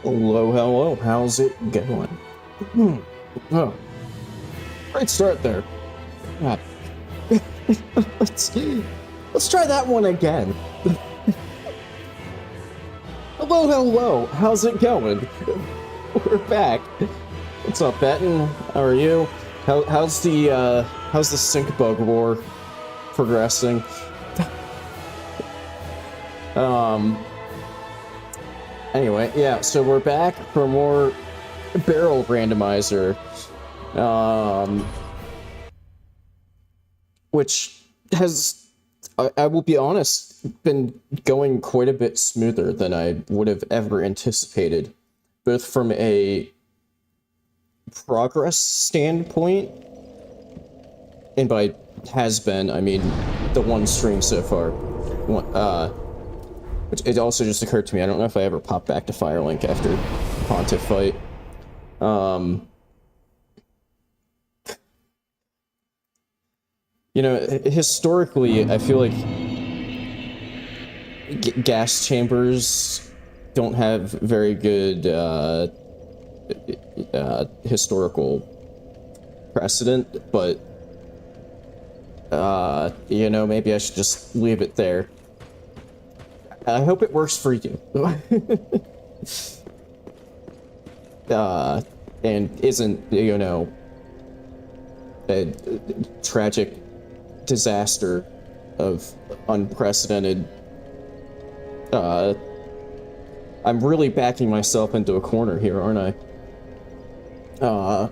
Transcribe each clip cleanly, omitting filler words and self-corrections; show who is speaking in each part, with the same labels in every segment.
Speaker 1: Hello, hello, how's it going? Oh, great start there. God. let's try that one again. Hello, hello, how's it going? We're back. What's up, Benton? How are you? How's the sync bug war progressing? Anyway, yeah, so we're back for more barrel randomizer, which has, I will be honest, been going quite a bit smoother than I would have ever anticipated, both from a progress standpoint, and by has been, I mean the one stream so far. Which it also just occurred to me, I don't know if I ever popped back to Firelink after Pontiff fight. You know, historically, I feel like gas chambers don't have very good historical precedent, but you know, maybe I should just leave it there. I hope it works for you. And isn't, you know, a tragic disaster of unprecedented. I'm really backing myself into a corner here, aren't I?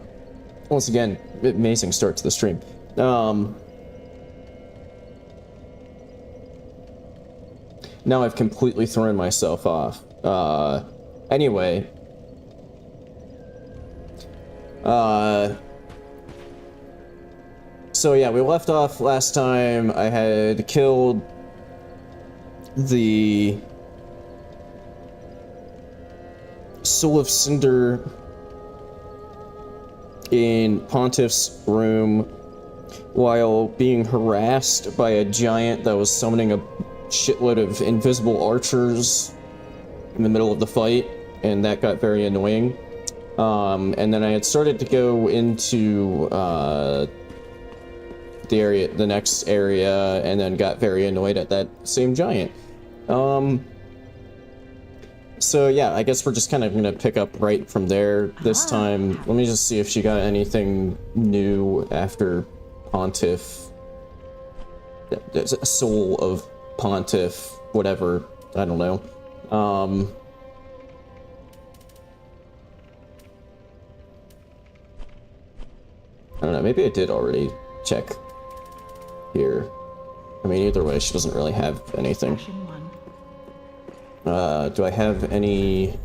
Speaker 1: Once again, amazing start to the stream. Now I've completely thrown myself off. Anyway. So yeah, we left off last time. I had killed the Soul of Cinder in Pontiff's room while being harassed by a giant that was summoning a shitload of invisible archers in the middle of the fight, and that got very annoying. And then I had started to go into the next area, and then got very annoyed at that same giant. So yeah, I guess we're just kind of gonna pick up right from there this time. Let me just see if she got anything new after Pontiff. There's a Soul of Pontiff, whatever, I don't know. I don't know, maybe I did already check here. I mean, either way, she doesn't really have anything. Do I have any...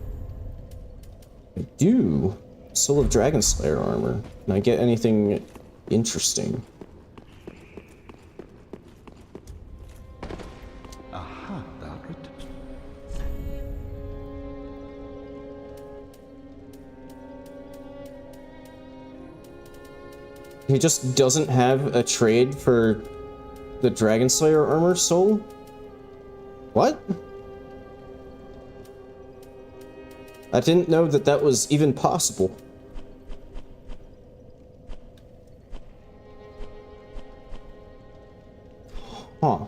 Speaker 1: I do! Soul of Dragon Slayer armor. Can I get anything interesting? He just doesn't have a trade for the Dragon Slayer armor soul? What? I didn't know that that was even possible. Huh.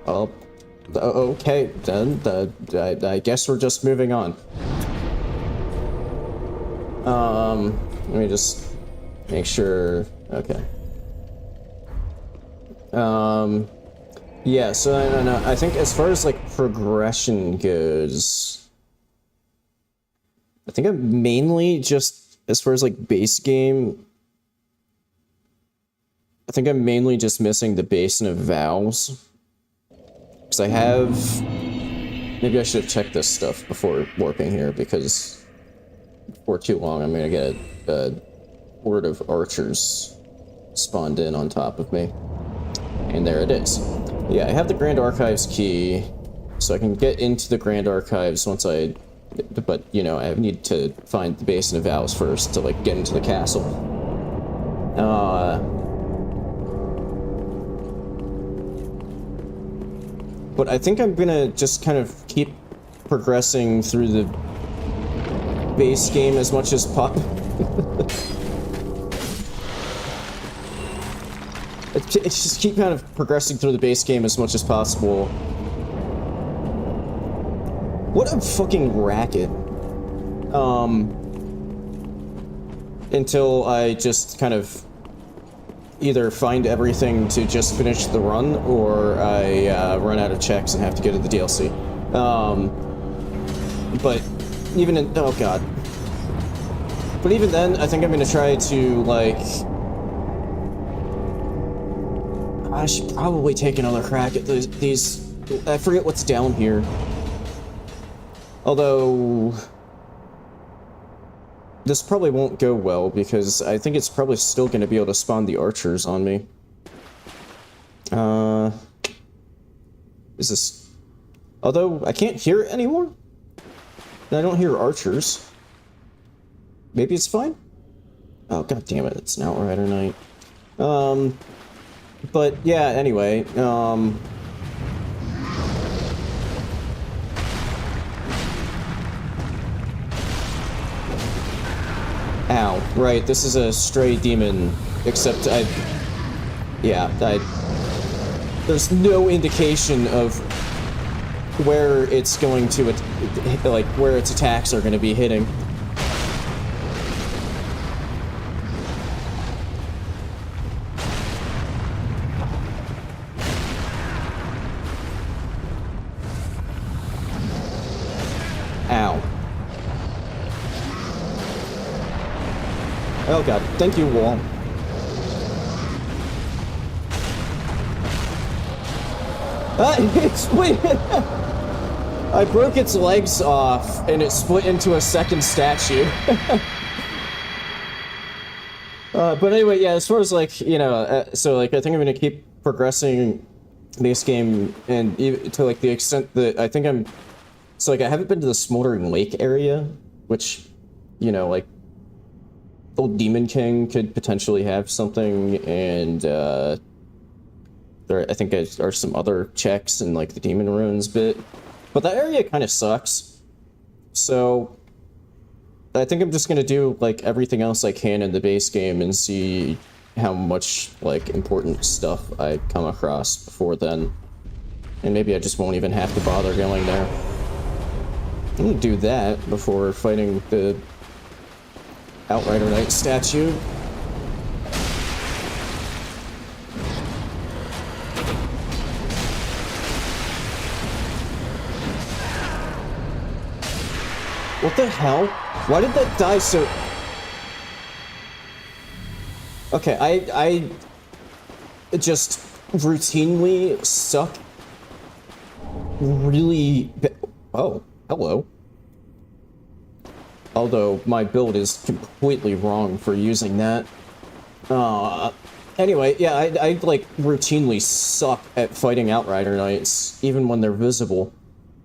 Speaker 1: Oh, okay, then I guess we're just moving on. Let me just make sure. Okay. Yeah, so I don't know. I think as far as like progression goes, I think I'm mainly just, as far as like base game, I think I'm mainly just missing the Basin of Vows. Because I have, maybe I should have checked this stuff before warping here, because before too long I'm gonna get a horde of archers spawned in on top of me. And there it is. Yeah, I have the Grand Archives key, so I can get into the Grand Archives once I... But, you know, I need to find the Basin of Vows first to, like, get into the castle. But I think I'm gonna just kind of keep progressing through the base game as much as possible. Just keep kind of progressing through the base game as much as possible. What a fucking racket. Until I just kind of either find everything to just finish the run, or I run out of checks and have to go to the DLC. But even in, oh god. But even then, I think I'm gonna try to, like, I should probably take another crack at these, I forget what's down here. Although, this probably won't go well, because I think it's probably still going to be able to spawn the archers on me. Is this... Although, I can't hear it anymore? And I don't hear archers. Maybe it's fine? Oh, god damn it, it's an Outrider night. But, yeah, anyway, Ow, right, this is a stray demon, except there's no indication of where it's going to, like, where its attacks are going to be hitting. Ow. Oh god, thank you, wall. Wait! I broke its legs off, and it split into a second statue. But anyway, yeah, as far as, like, you know, so, like, I think I'm gonna keep progressing this game, and to, like, the extent that I think I'm... So, like, I haven't been to the Smoldering Lake area, which, you know, like, Old Demon King could potentially have something, and there, I think, are some other checks in, like, the Demon Ruins bit. But that area kind of sucks. So, I think I'm just gonna do, like, everything else I can in the base game and see how much, like, important stuff I come across before then. And maybe I just won't even have to bother going there. I'm gonna do that before fighting the Outrider Knight statue. What the hell? Why did that die so... Okay, I just routinely suck really... Oh, hello. Although, my build is completely wrong for using that. Anyway, yeah, I like, routinely suck at fighting Outrider Knights, even when they're visible.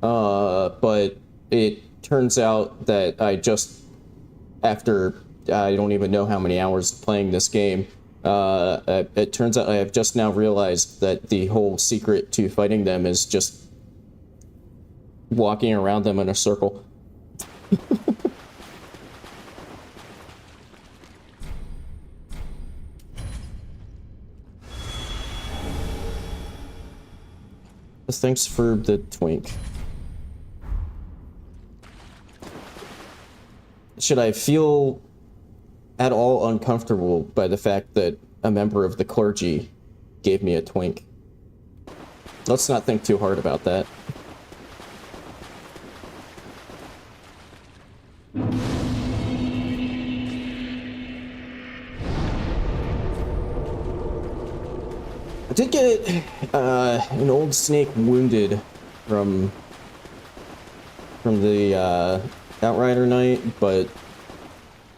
Speaker 1: But it turns out that I just, after, I don't even know how many hours playing this game, it turns out I have just now realized that the whole secret to fighting them is just walking around them in a circle. Thanks for the twink. Should I feel at all uncomfortable by the fact that a member of the clergy gave me a twink? Let's not think too hard about that. I did get an old snake wounded from the Outrider Knight, but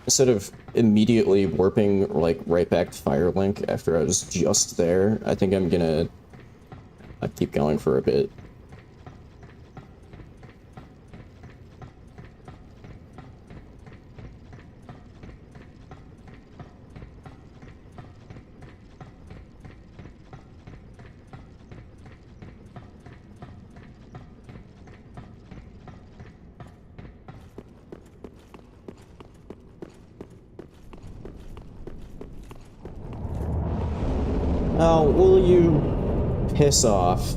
Speaker 1: instead of immediately warping like right back to Firelink after I was just there, I think I'm gonna keep going for a bit. Oh, will you piss off?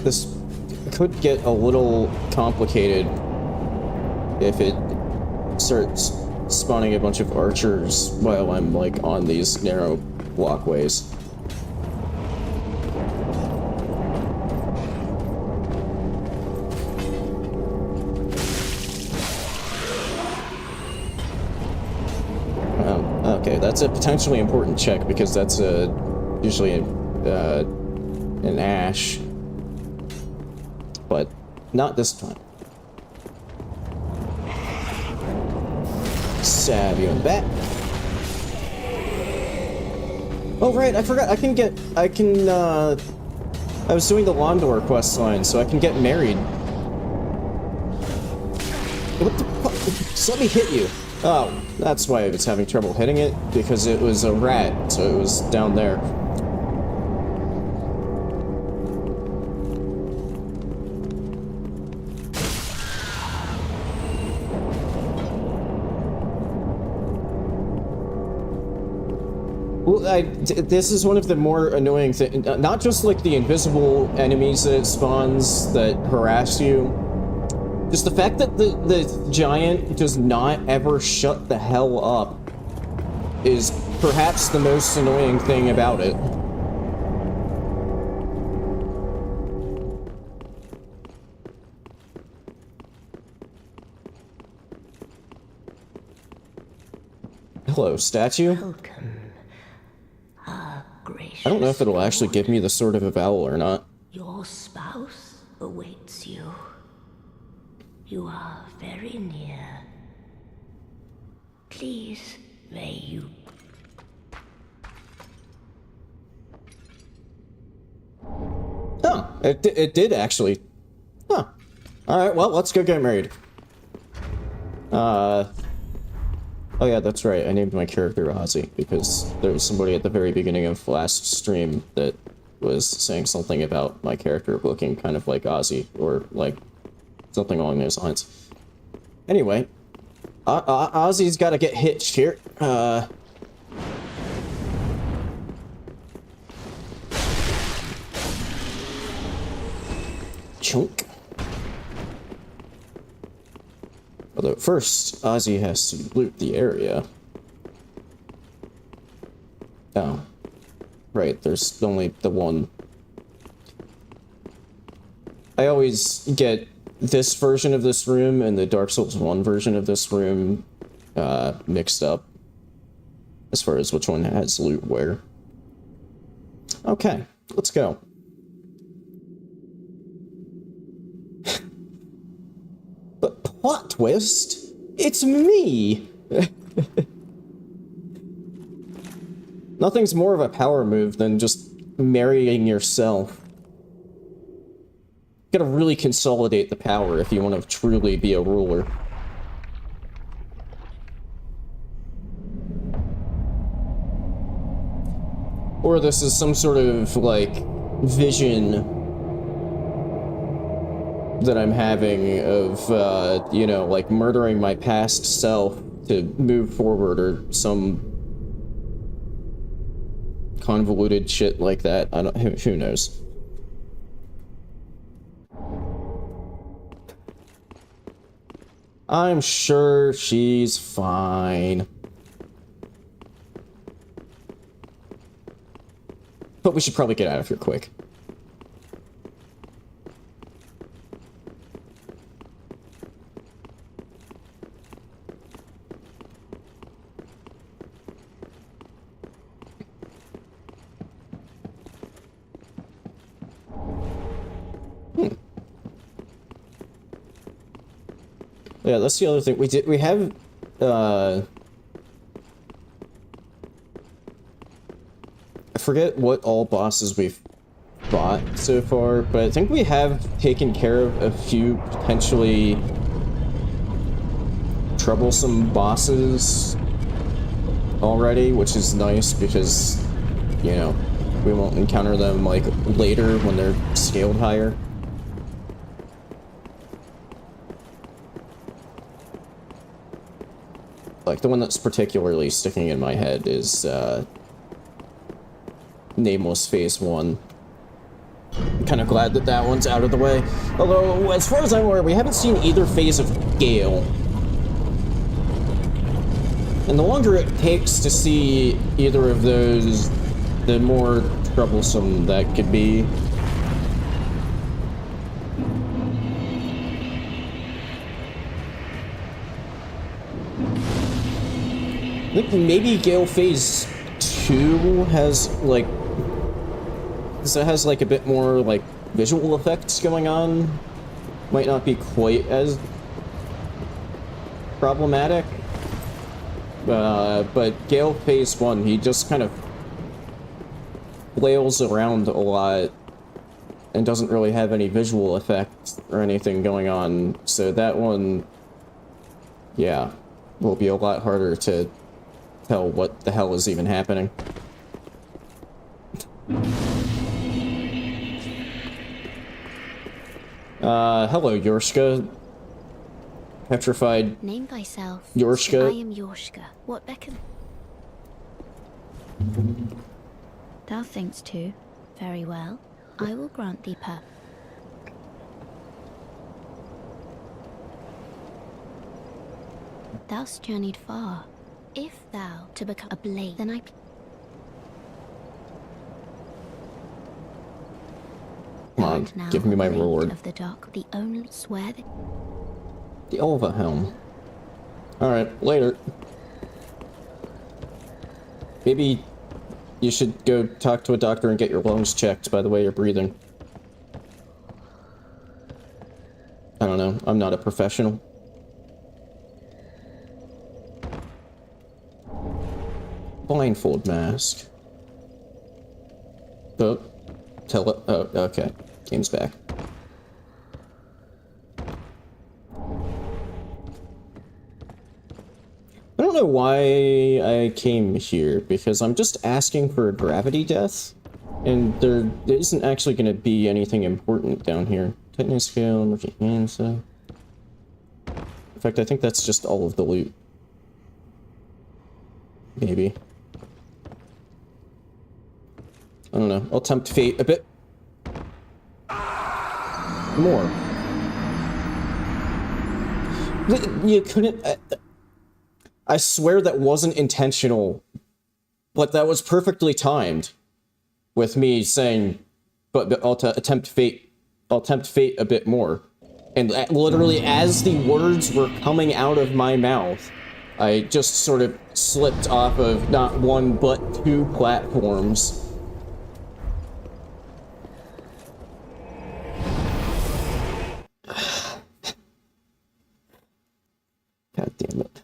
Speaker 1: This could get a little complicated if it starts spawning a bunch of archers while I'm, like, on these narrow walkways. Okay, that's a potentially important check because that's usually an ash, but not this time. Stab you in the back. Oh right, I forgot. I was doing the Rando quest line, so I can get married. What the fuck? Just let me hit you. Oh, that's why I was having trouble hitting it, because it was a rat, so it was down there. Well, this is one of the more annoying things. Not just like the invisible enemies that it spawns that harass you. Just the fact that the giant does not ever shut the hell up is perhaps the most annoying thing about it. Hello, statue.
Speaker 2: Welcome. Gracious.
Speaker 1: I don't know if it'll actually give me the Sword of Avowal or not.
Speaker 2: Your spouse awaits you. You are very near. Please, may you.
Speaker 1: Oh, it did actually. Huh. Alright, well, let's go get married. Oh yeah, that's right, I named my character Ozzy, because there was somebody at the very beginning of last stream that was saying something about my character looking kind of like Ozzy, or like something along those lines. Anyway, Ozzy's gotta get hitched here. Chunk. Although first, Ozzy has to loot the area. Oh. Right, there's only the one. I always get this version of this room and the Dark Souls 1 version of this room mixed up. As far as which one has loot where. Okay, let's go. But plot twist, it's me! Nothing's more of a power move than just marrying yourself. You gotta really consolidate the power if you want to truly be a ruler. Or this is some sort of, like, vision that I'm having of, you know, like murdering my past self to move forward or some convoluted shit like that. I don't, who knows? I'm sure she's fine. But we should probably get out of here quick. Yeah, that's the other thing. We have, I forget what all bosses we've fought so far, but I think we have taken care of a few potentially troublesome bosses already, which is nice because, you know, we won't encounter them, like, later when they're scaled higher. Like, the one that's particularly sticking in my head is, Nameless Phase 1. I'm kind of glad that that one's out of the way. Although, as far as I'm aware, we haven't seen either phase of Gale. And the longer it takes to see either of those, the more troublesome that could be. I think maybe Gale Phase 2 has, like... because it has, like, a bit more, like, visual effects going on. Might not be quite as problematic. But Gale Phase 1, he just kind of flails around a lot and doesn't really have any visual effects or anything going on. So that one, yeah, will be a lot harder to tell what the hell is even happening. Hello, Yorshka. Petrified.
Speaker 3: Name thyself.
Speaker 1: Yorshka.
Speaker 3: I am Yorshka. What beckon? Thou thinkst too. Very well. I will grant thee per. Thou'st journeyed far. If thou to become a blade, then I.
Speaker 1: Come on, give me my reward.
Speaker 3: Of the dock, the only swear that.
Speaker 1: The Elva Helm. Alright, later. Maybe you should go talk to a doctor and get your lungs checked by the way you're breathing. I don't know, I'm not a professional. Blindfold mask. Oh, tell it. Oh, okay. Game's back. I don't know why I came here, because I'm just asking for a gravity death, and there isn't actually going to be anything important down here. Tightness scale, emerging hand, so... In fact, I think that's just all of the loot. Maybe. I don't know. I'll tempt fate a bit more. You couldn't... I swear that wasn't intentional, but that was perfectly timed with me saying, but I'll tempt fate a bit more. And literally as the words were coming out of my mouth, I just sort of slipped off of not one but two platforms. God damn it.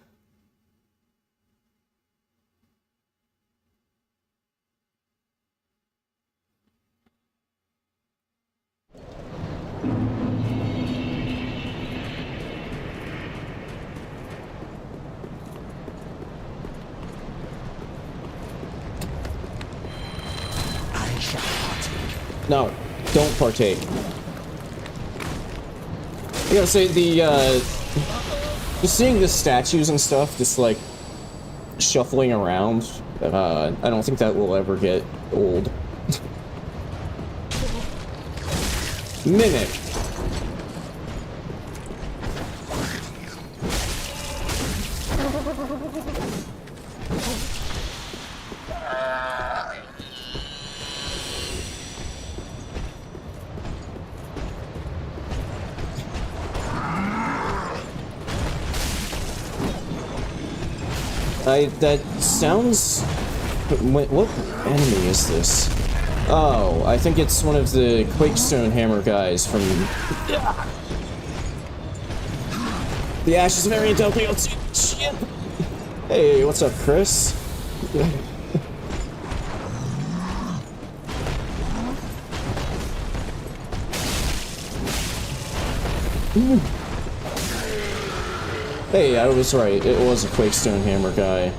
Speaker 1: No, don't partake. I gotta say, just seeing the statues and stuff just, like, shuffling around, I don't think that will ever get old. Mimic. That sounds... What enemy is this? Oh, I think it's one of the Quakestone Hammer guys from... The Ashes variant DLC. Shit! Hey, what's up, Chris? Hey, I was right. It was a Quakestone Hammer guy.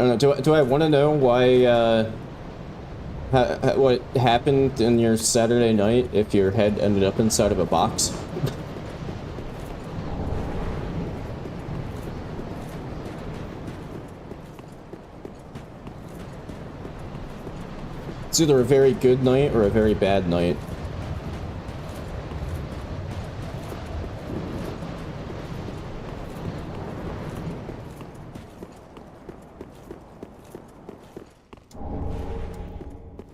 Speaker 1: don't know. Do I want to know why? What happened in your Saturday night if your head ended up inside of a box? It's either a very good night or a very bad night.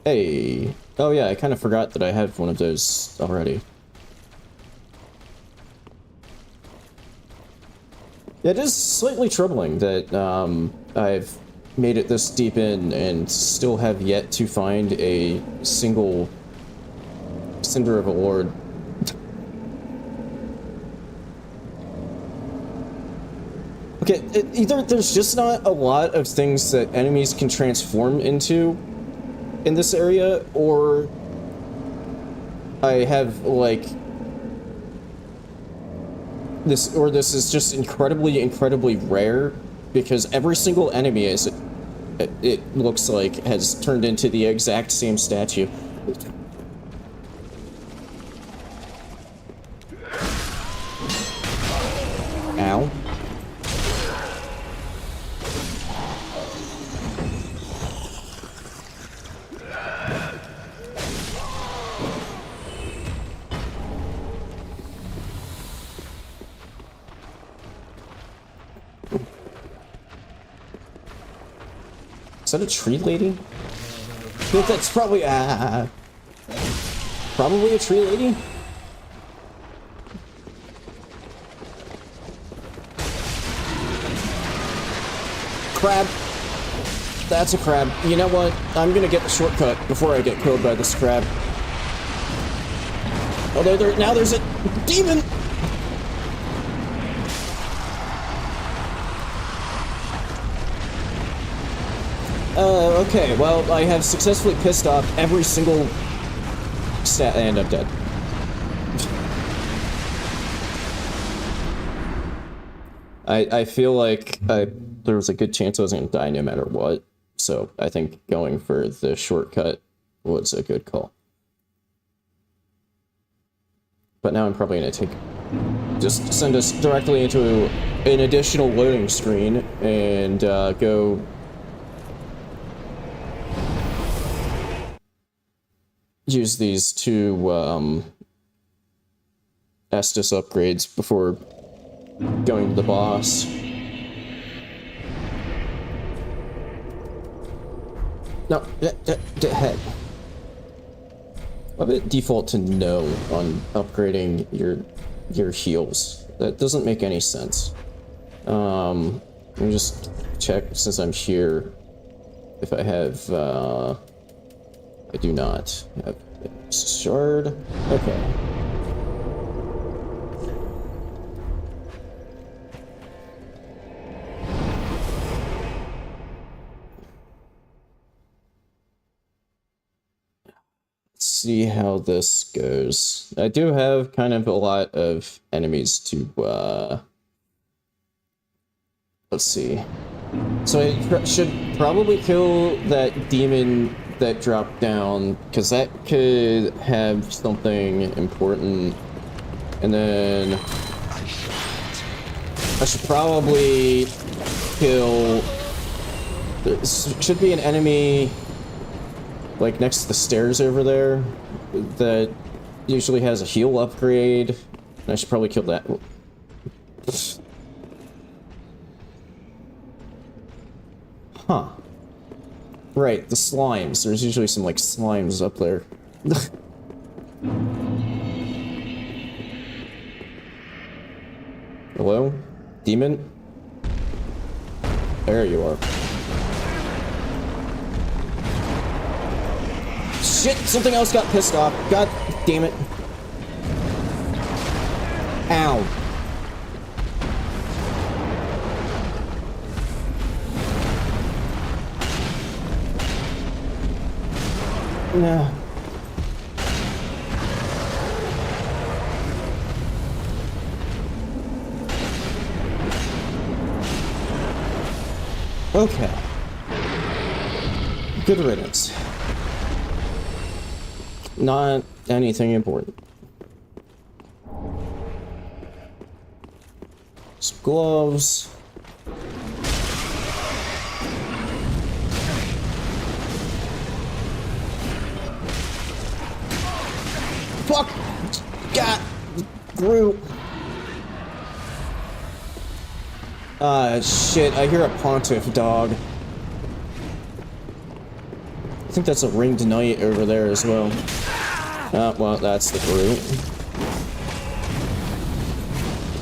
Speaker 1: Hey. Oh yeah, I kind of forgot that I had one of those already. Yeah, it is slightly troubling that I've made it this deep in and still have yet to find a single Cinder of a Lord. Okay, either there's just not a lot of things that enemies can transform into in this area, or I have, like, this is just incredibly rare, because every single enemy it looks like has turned into the exact same statue. Ow. Is that a tree lady? I think that's probably probably a tree lady? Crab. That's a crab. You know what? I'm gonna get the shortcut before I get killed by this crab. Although now there's a demon! Okay, well, I have successfully pissed off every single stat, and I'm dead. I feel like there was a good chance I was gonna die no matter what, so I think going for the shortcut was a good call. But now I'm probably gonna just send us directly into an additional loading screen and go use these two Estus upgrades before going to the boss. No, head. Why would it default to no on upgrading your heals? That doesn't make any sense. Let me just check since I'm here if I have I do not have a shard. Okay. Let's see how this goes. I do have kind of a lot of enemies to, let's see. So I should probably kill that demon that dropped down, because that could have something important. And then I should probably kill... There should be an enemy like next to the stairs over there that usually has a heal upgrade. And I should probably kill that. Huh. Right, the slimes. There's usually some, like, slimes up there. Hello? Demon? There you are. Shit! Something else got pissed off. God damn it. Ow. No. Okay. Good riddance. Not anything important. Some gloves. Fuck! God! Group! Shit, I hear a pontiff dog. I think that's a ringed knight over there as well. Well, that's the Gru.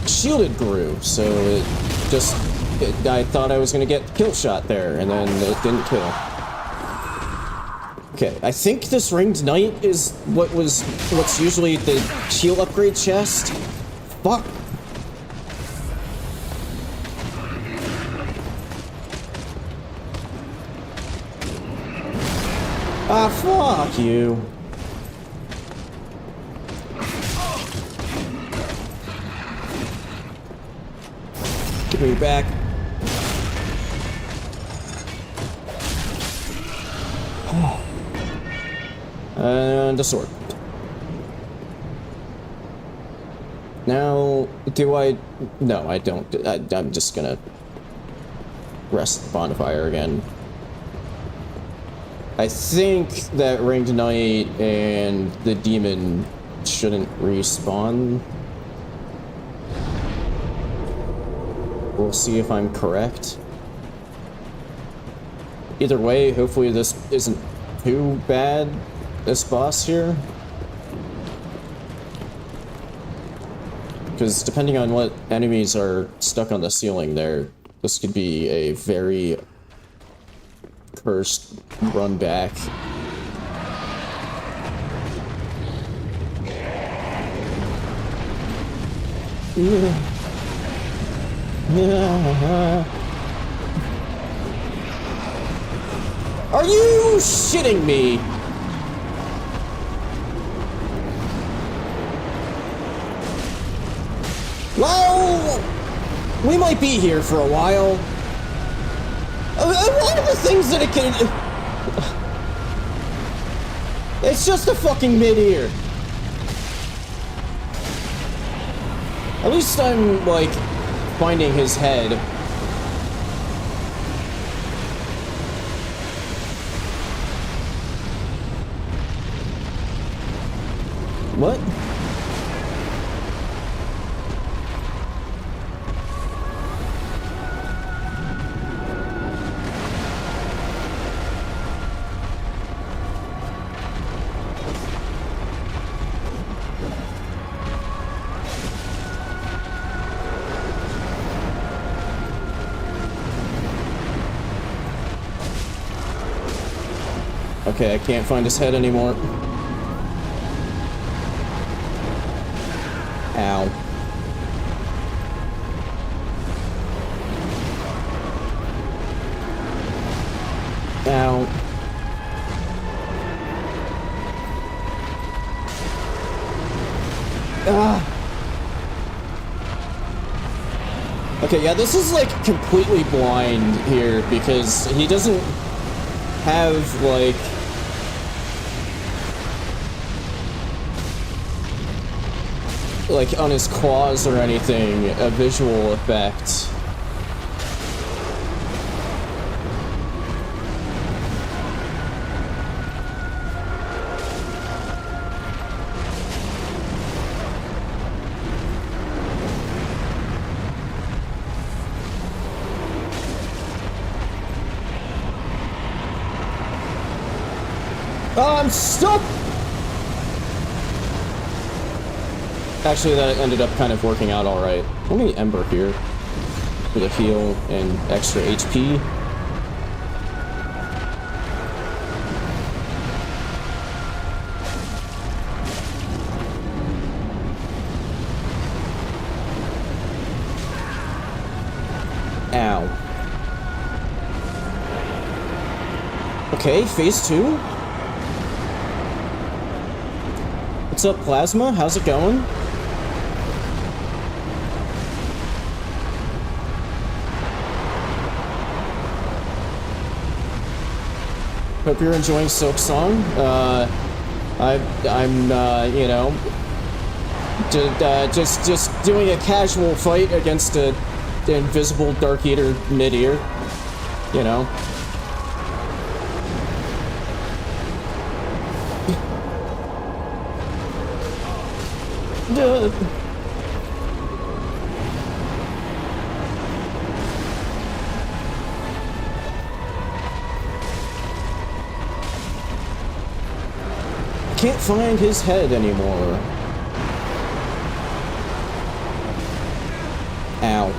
Speaker 1: Shielded Gru, so it just... I thought I was gonna get kill shot there, and then it didn't kill. Okay, I think this ringed knight is what's usually the heal upgrade chest. Fuck. Ah, fuck you. Give me back. And a sword. Now, do I... No, I don't. I'm just gonna rest the bonfire again. I think that Ringed Knight and the demon shouldn't respawn. We'll see if I'm correct. Either way, hopefully this isn't too bad, this boss here. Because depending on what enemies are stuck on the ceiling there, this could be a very cursed run back. Are you shitting me? Well, we might be here for a while. One of the things that it can... It's just a fucking mid-ear. At least I'm, like, finding his head. What? Okay, I can't find his head anymore. Ow. Ow. Ah. Okay, yeah, this is like completely blind here because he doesn't have like on his claws or anything, a visual effect. Oh, I'm stuck! Actually, that ended up kind of working out alright. Only Ember here for the heal and extra HP. Ow. Okay, phase 2. What's up, Plasma? How's it going? Hope you're enjoying Silk Song. I'm you know, just doing a casual fight against the invisible Dark Eater mid-ear, you know. Can't find his head anymore. Ow.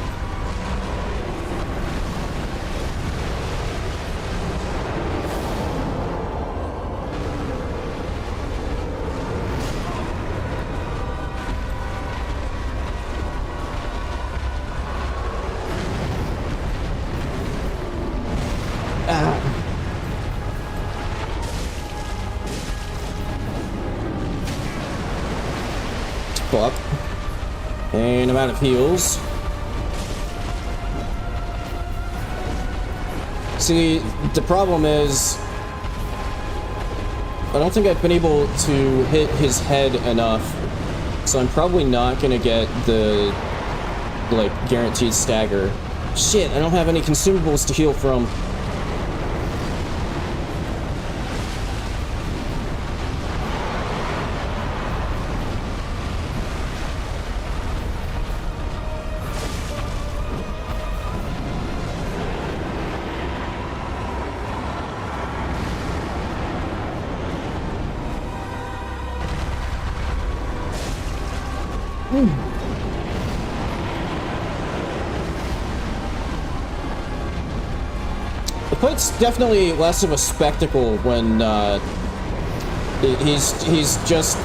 Speaker 1: Fuck. And I'm out of heals. See, the problem is, I don't think I've been able to hit his head enough, so I'm probably not gonna get the, like, guaranteed stagger. Shit, I don't have any consumables to heal from. The fight's definitely less of a spectacle when he's just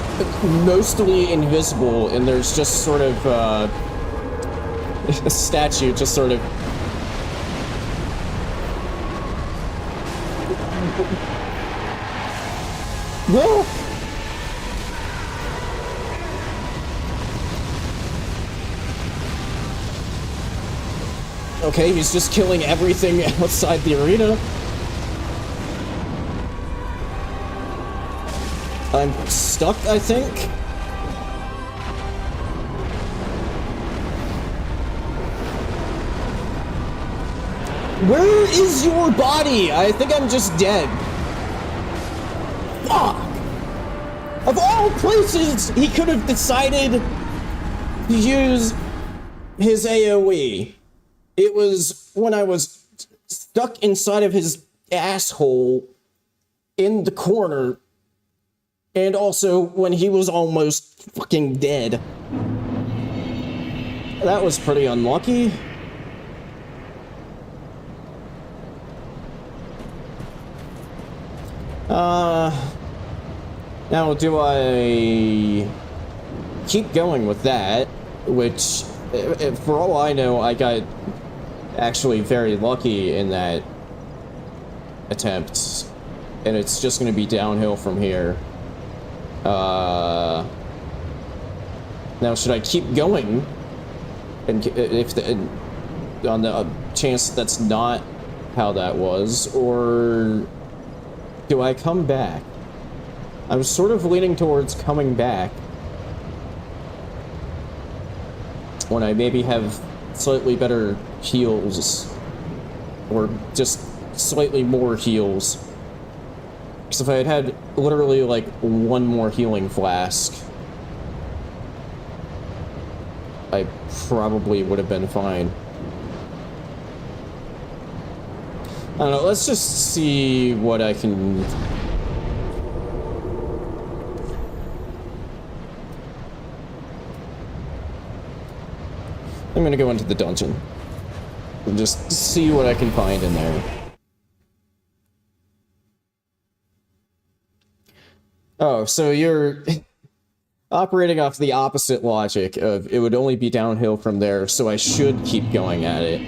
Speaker 1: mostly invisible and there's just sort of a statue just sort of whoa. Okay, he's just killing everything outside the arena. I'm stuck, I think. Where is your body? I think I'm just dead. Fuck! Of all places, he could have decided to use his AoE. It was when I was stuck inside of his asshole in the corner, and also when he was almost fucking dead. That was pretty unlucky. Now do I keep going with that, which, for all I know, I got actually very lucky in that attempt, and it's just going to be downhill from here. Now should I keep going, and if on the chance that's not how that was, or do I come back? I was sort of leaning towards coming back when I maybe have slightly better heals, or just slightly more heals. Because if I had had literally like one more healing flask, I probably would have been fine. I don't know, let's just see what I can... I'm gonna go into the dungeon and just see what I can find in there. Oh, so you're operating off the opposite logic of it would only be downhill from there, so I should keep going at it.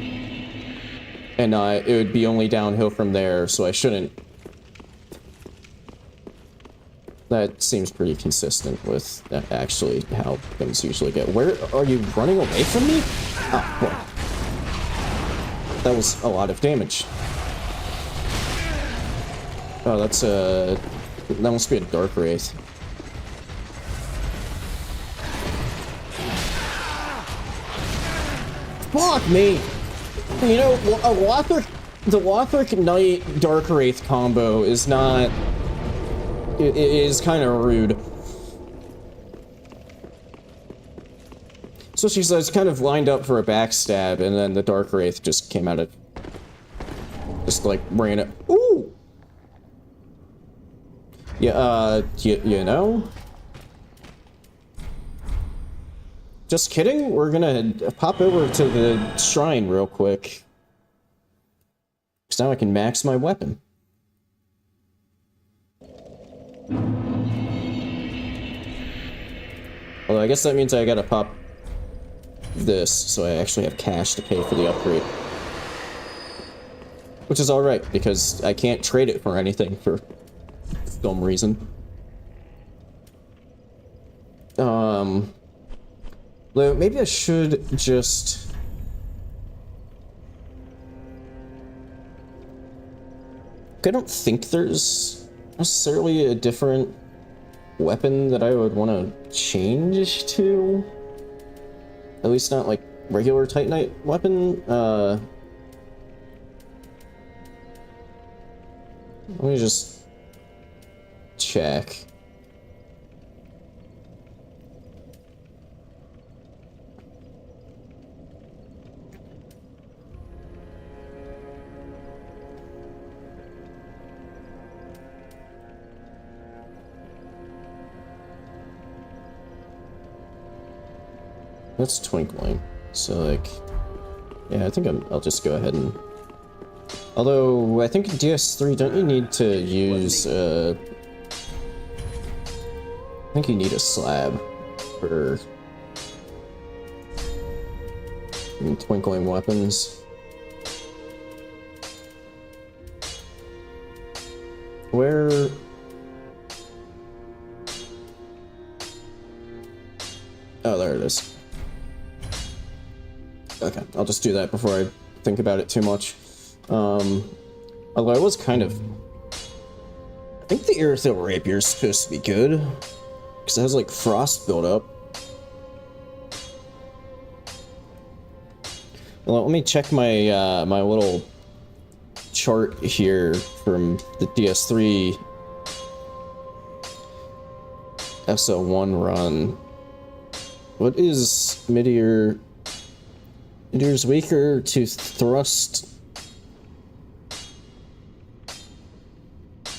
Speaker 1: And it would be only downhill from there, so I shouldn't. That seems pretty consistent with actually how things usually go. Where are you running away from me? Oh, well. That was a lot of damage. Oh, that's that must be a Dark Wraith. Fuck me! You know, a Lothric, the Lothric Knight Dark Wraith combo is not... It is kind of rude. So she's kind of lined up for a backstab, and then the Dark Wraith just came out of... Just, like, ran it. Ooh! Yeah, you know? Just kidding, we're gonna pop over to the shrine real quick. Because now I can max my weapon. Although I guess that means I gotta pop this, so I actually have cash to pay for the upgrade. Which is alright, because I can't trade it for anything for some reason. Maybe I should just... I don't think there's necessarily a different weapon that I would want to change to. At least not like regular Titanite weapon. Let me just check. That's twinkling. So like, yeah, I think I'll just go ahead and. Although I think in DS3, don't you need to use? I think you need a slab for twinkling weapons. Where? Oh, there it is. Okay, I'll just do that before I think about it too much. Although I was kind of... I think the Irithyll Rapier is supposed to be good. Because it has, like, frost buildup. Well, let me check my, my little chart here from the DS3 SO1 run. What is Midir? Midir's weaker to thrust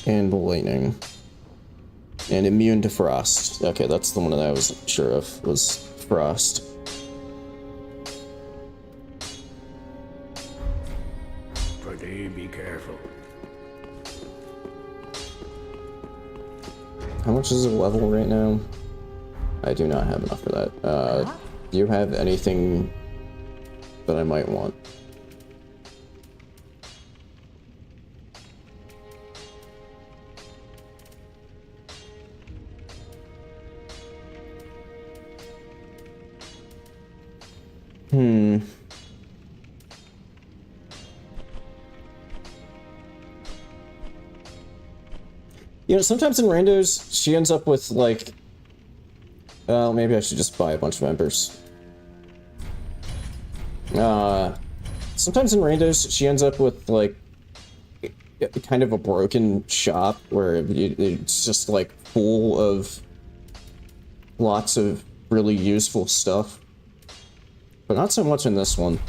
Speaker 1: and lightning. And immune to frost. Okay, that's the one that I wasn't sure of, was frost.
Speaker 4: Pretty be careful.
Speaker 1: How much is the level right now? I do not have enough for that. Do you have anything that I might want? You know, sometimes in randos, she ends up with, like... Well, maybe I should just buy a bunch of embers. Sometimes in randos, she ends up with, like, kind of a broken shop where it's just, like, full of lots of really useful stuff. But not so much in this one.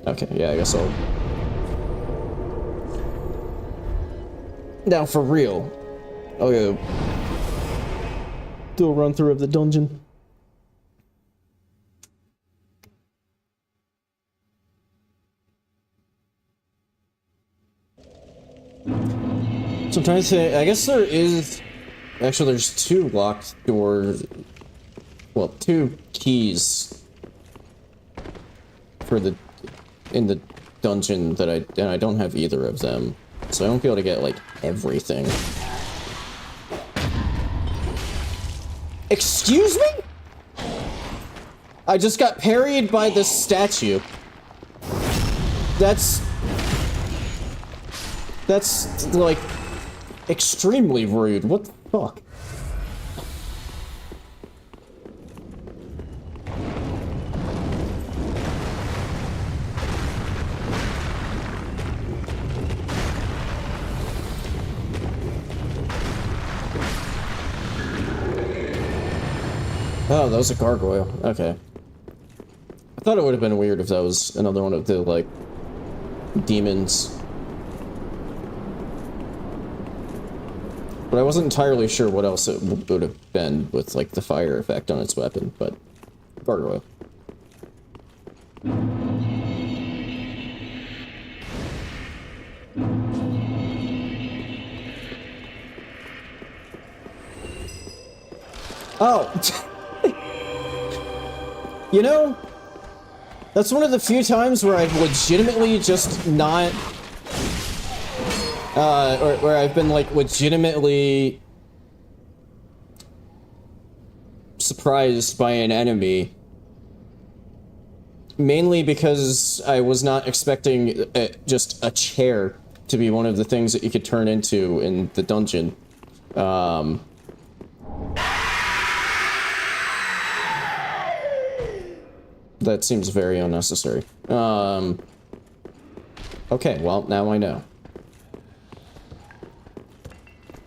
Speaker 1: Okay, yeah, I guess I'll... Now, for real. I'll go... do a run-through of the dungeon. So I'm trying to say, I guess there is... Actually, there's 2 locked doors... Well, 2 keys... for the... in the dungeon that and I don't have either of them. So I won't be able to get, like, everything. Excuse me? I just got parried by this statue. That's like extremely rude. What the fuck? Oh, that was a gargoyle. Okay. I thought it would have been weird if that was another one of the, like, demons. But I wasn't entirely sure what else it would have been with, like, the fire effect on its weapon, but gargoyle. Oh! You know, that's one of the few times where I've legitimately just not, or where I've been, like, legitimately surprised by an enemy. Mainly because I was not expecting just a chair to be one of the things that you could turn into in the dungeon. That seems very unnecessary. Okay, well, now I know.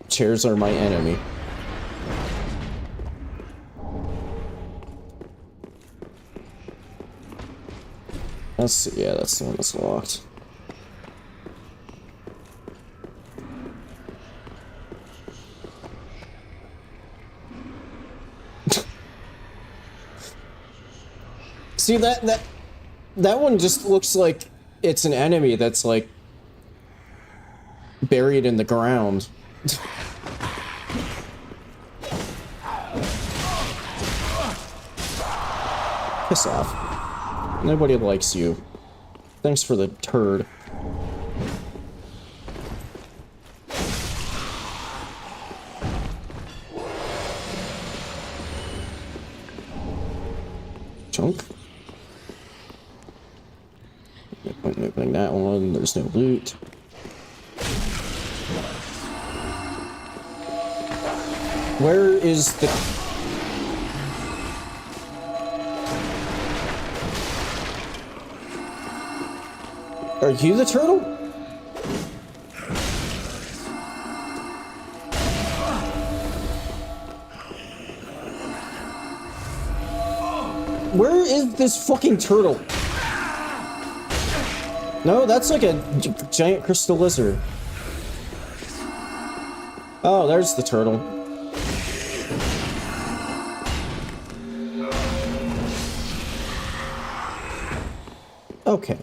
Speaker 1: Chairs are my enemy. Let's see, yeah, that's the one that's locked. See, that one just looks like it's an enemy that's, like, buried in the ground. Piss off. Nobody likes you. Thanks for the turd. Chunk. No point in opening that one. There's no loot. Where is the... Are you the turtle? Where is this fucking turtle? No, that's like a giant crystal lizard. Oh, there's the turtle. Okay.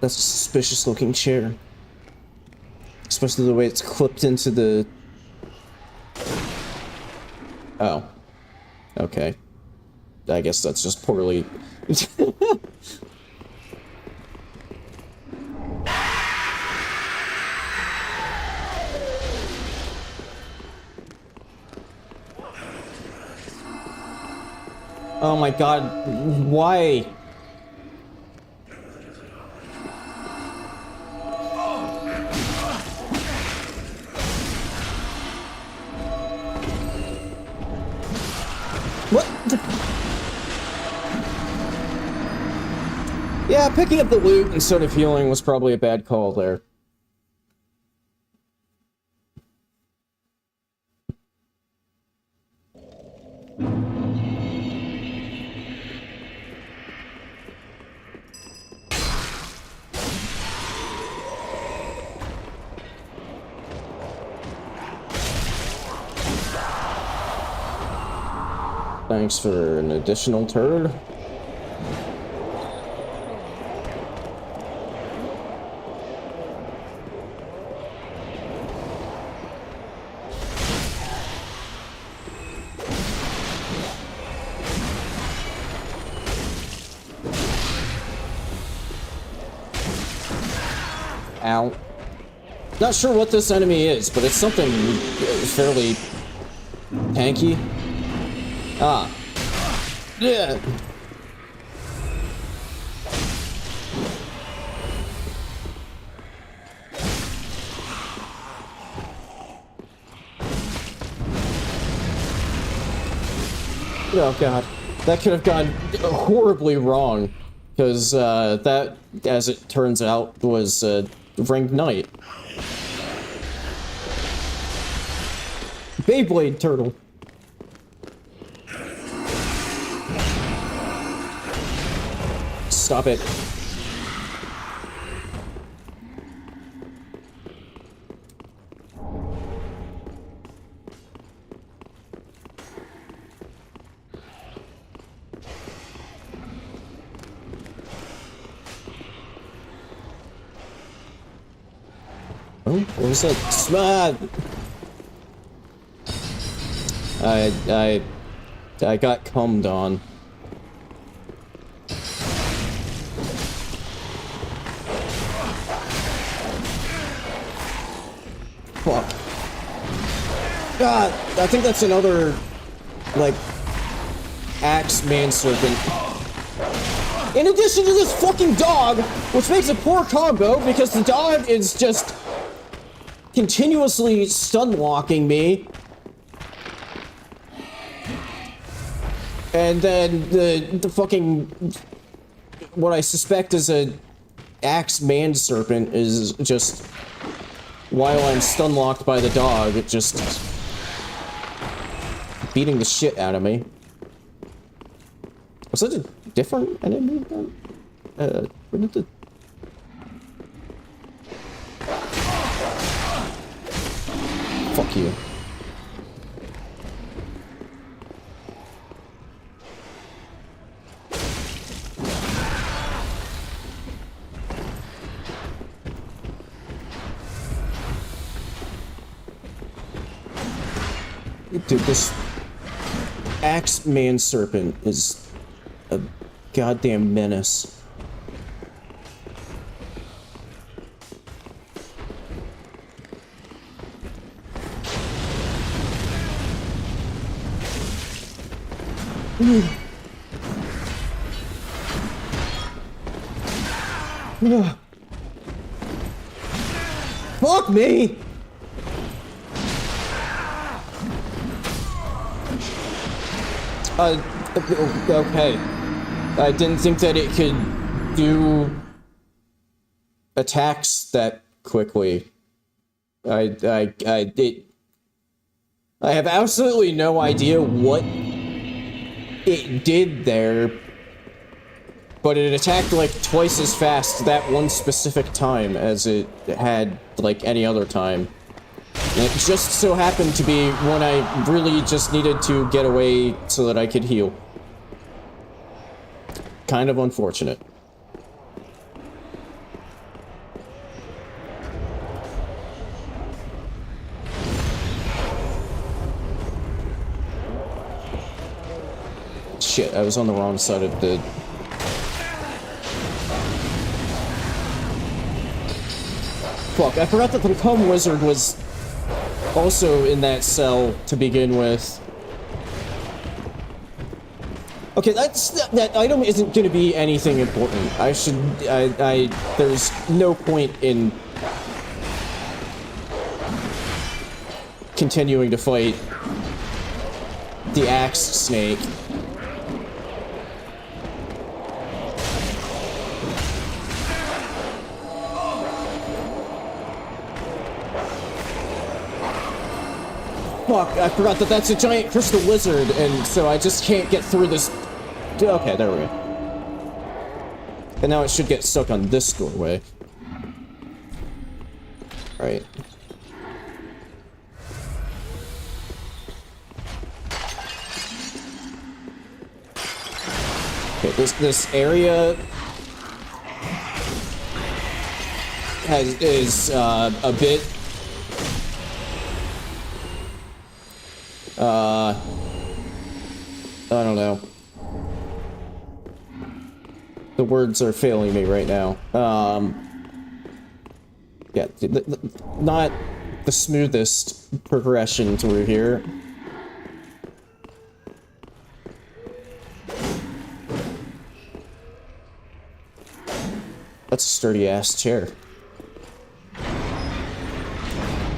Speaker 1: That's a suspicious looking chair. Especially the way it's clipped into the... Oh. Okay. I guess that's just poorly... Oh my god, why? What? Yeah, picking up the loot instead of healing was probably a bad call there. Thanks for an additional turd. Ow. Not sure what this enemy is, but it's something fairly tanky. Ah. Yeah. Oh god. That could have gone horribly wrong. Because that, as it turns out, was Ringed Knight. Beyblade Turtle. Stop it. Oh, what was that? Smart. I got cummed on. Fuck. God, I think that's another, like, axe manserpent. In addition to this fucking dog, which makes a poor combo because the dog is just continuously stun-locking me. And then the fucking, what I suspect is a axe manserpent is just, while I'm stun-locked by the dog, it just beating the shit out of me. Was that a different enemy then? Where did the... Fuck you. Dude, this axe manserpent is a goddamn menace. Fuck me! Okay. I didn't think that it could do attacks that quickly. I have absolutely no idea what it did there, but it attacked like twice as fast that one specific time as it had like any other time. And it just so happened to be when I really just needed to get away so that I could heal. Kind of unfortunate. Shit, I was on the wrong side of the... Fuck, I forgot that the Become Wizard was also in that cell to begin with. Okay, that item isn't gonna be anything important. There's no point in continuing to fight the axe snake. Fuck, I forgot that that's a giant crystal lizard, and so I just can't get through this. Okay, there we go. And now it should get stuck on this doorway. Right. Okay, this area is a bit I don't know. The words are failing me right now. Yeah, not the smoothest progression through here. That's a sturdy-ass chair.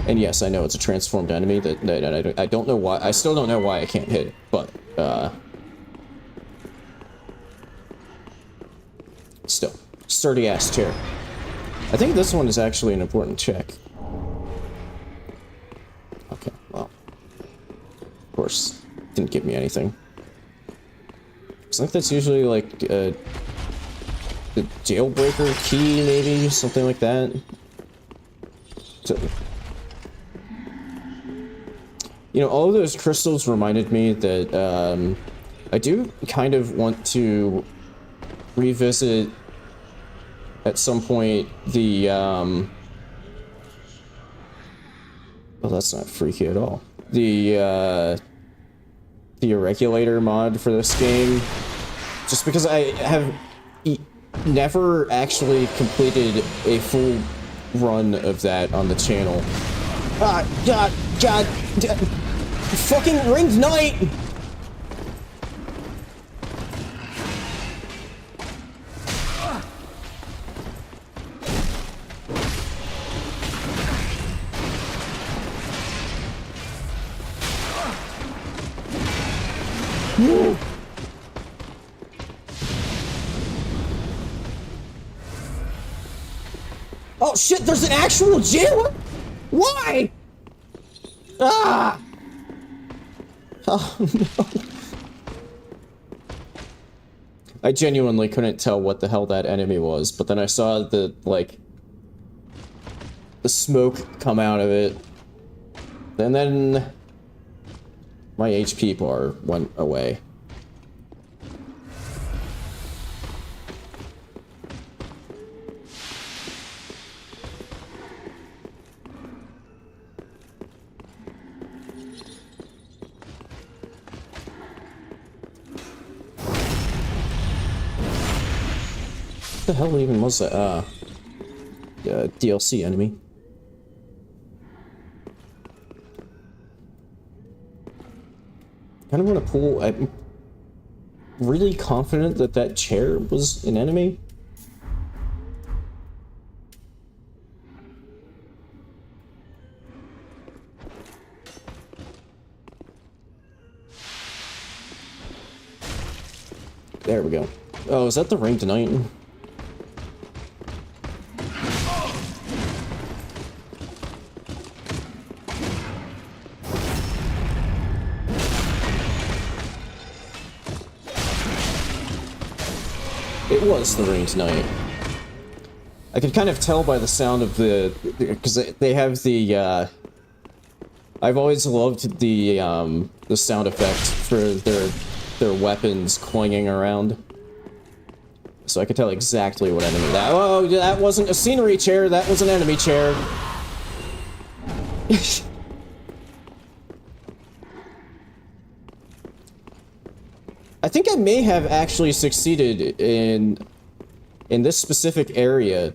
Speaker 1: And yes, I know it's a transformed enemy that I don't know why. I still don't know why I can't hit it, but still, sturdy-ass chair. I think this one is actually an important check. Okay, well, of course, didn't give me anything. I think that's usually like the jailbreaker key, maybe something like that. So, you know, all of those crystals reminded me that I do kind of want to revisit at some point the well, that's not freaky at all. The Irregulator mod for this game, just because I have never actually completed a full run of that on the channel. God, fucking Ringed Knight! Oh shit, there's an actual jailer? Why? Ah! Oh no. I genuinely couldn't tell what the hell that enemy was, but then I saw the, like, the smoke come out of it. And then my HP bar went away. What the hell even was that? DLC enemy. Kind of want to pull. I'm really confident that that chair was an enemy. There we go. Oh, is that the Ringed Knight? It was the Ringed Knight. I could kind of tell by the sound of because they have the, I've always loved the sound effect for their weapons clanging around. So I could tell exactly what enemy that. Oh, that wasn't a scenery chair, that was an enemy chair. I think I may have actually succeeded in this specific area,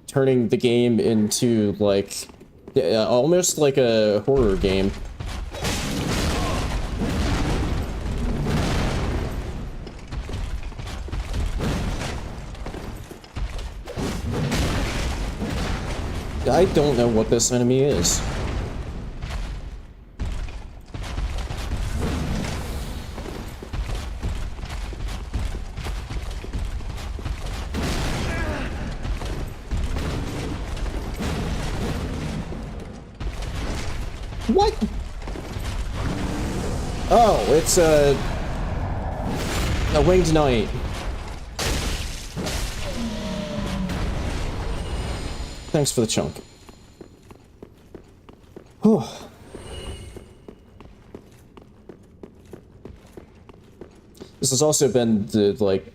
Speaker 1: turning the game into, like, almost like a horror game. I don't know what this enemy is. What? Oh, it's a Winged Knight. Thanks for the chunk. Whew. This has also been the, like,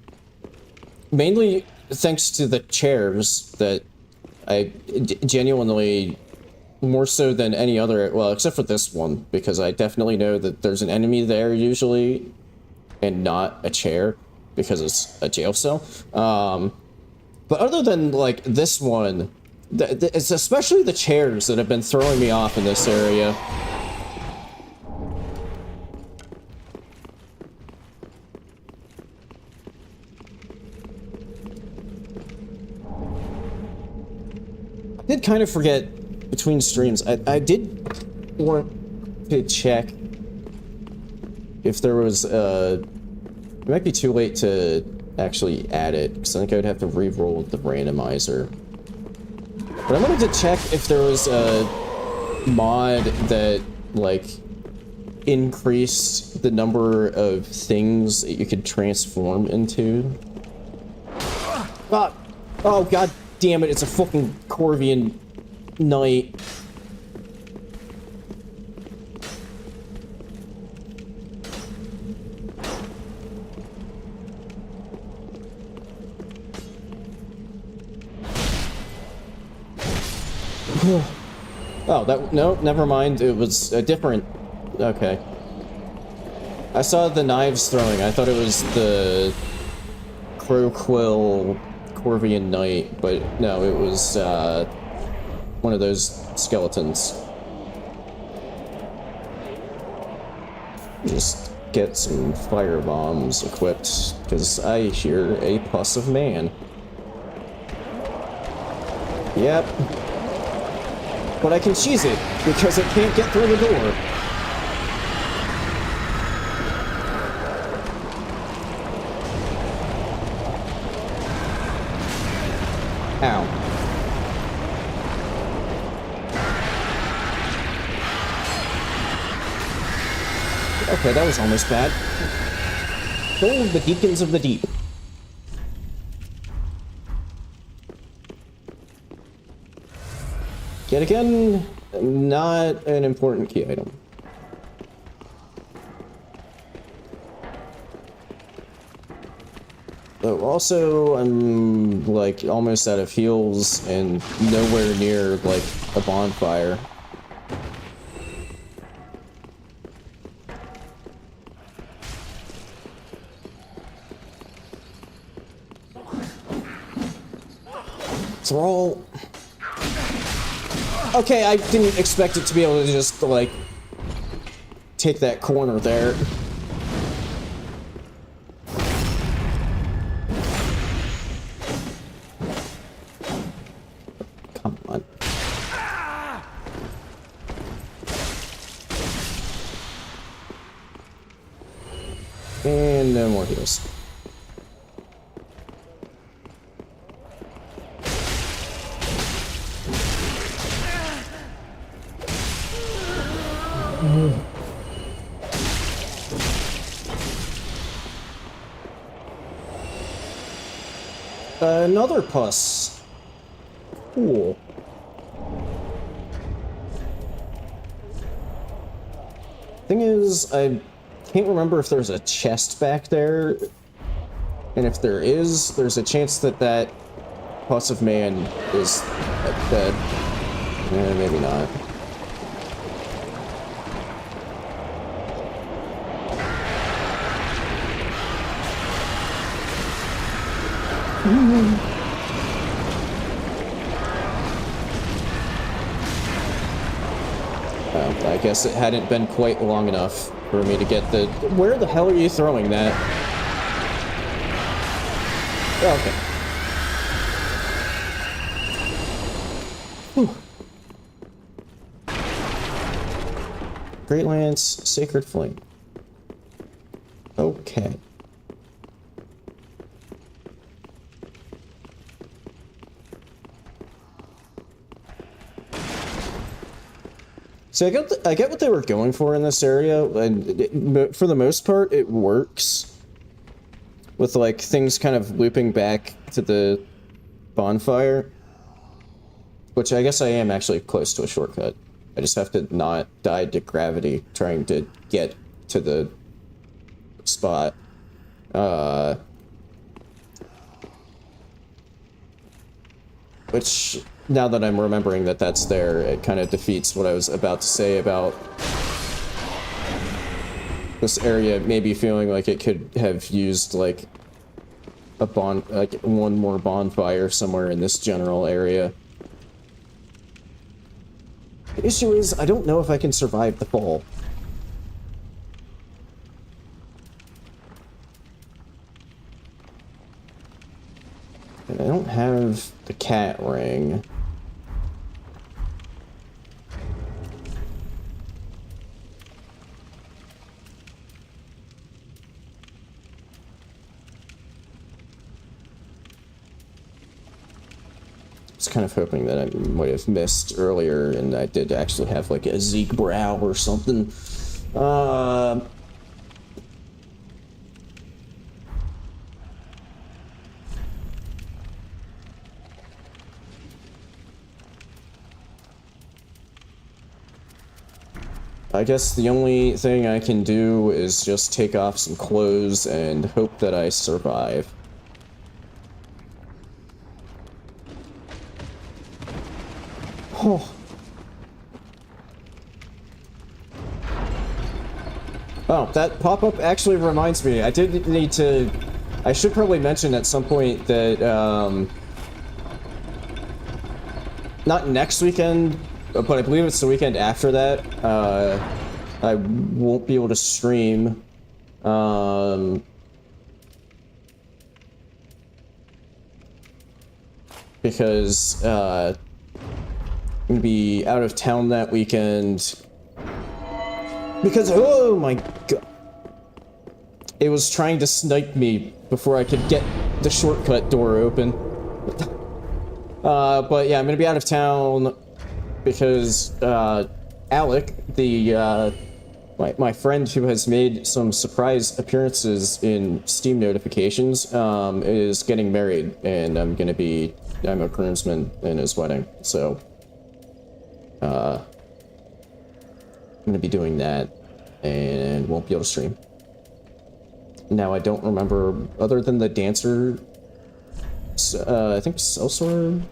Speaker 1: mainly thanks to the chairs that I genuinely, more so than any other, well, except for this one, because I definitely know that there's an enemy there usually, and not a chair, because it's a jail cell. But other than, like, this one, It's especially the chairs that have been throwing me off in this area. I did kind of forget between streams. I did want to check if there was it might be too late to actually add it, because I think I would have to re-roll the randomizer. But I wanted to check if there was a mod that, like, increased the number of things that you could transform into. Ah! Oh, god damn it, it's a fucking Corvian knight. Oh, that, no, never mind. It was a different, okay. I saw the knives throwing. I thought it was the Crow Quill Corvian Knight, but no, it was, one of those skeletons. Just get some fire bombs equipped, because I hear a pus of man. Yep. But I can cheese it, because it can't get through the door. Ow. Okay, that was almost bad. Oh, the Deacons of the Deep. Yet again, not an important key item. Oh, also, I'm, like, almost out of heals and nowhere near, like, a bonfire. Thrall. Okay, I didn't expect it to be able to just, like, take that corner there. Come on. And no more heals. Another pus. Cool. Thing is, I can't remember if there's a chest back there. And if there is, there's a chance that that pus of man is dead. Maybe not. I guess it hadn't been quite long enough for me to get the... Where the hell are you throwing that? Oh, okay. Whew. Great Lance, Sacred Flame. Okay. So I get what they were going for in this area, and for the most part, it works. With, like, things kind of looping back to the bonfire. Which I guess I am actually close to a shortcut. I just have to not die to gravity trying to get to the spot. Which... Now that I'm remembering that that's there, it kind of defeats what I was about to say about this area maybe feeling like it could have used, like, one more bonfire somewhere in this general area. The issue is, I don't know if I can survive the fall. And I don't have the cat ring. I was kind of hoping that I might have missed earlier and I did actually have like a Zeke brow or something. I guess the only thing I can do is just take off some clothes and hope that I survive. Oh. Oh, that pop-up actually reminds me. I did need to... I should probably mention at some point that, not next weekend, but I believe it's the weekend after that, I won't be able to stream. Because, I'm gonna be out of town that weekend. Because, oh my god. It was trying to snipe me before I could get the shortcut door open. But yeah, I'm gonna be out of town because, Alec, the, my friend who has made some surprise appearances in Steam notifications, is getting married, and I'm a groomsman in his wedding, so, I'm gonna be doing that, and won't be able to stream. Now, I don't remember, other than the dancer, I think Celsor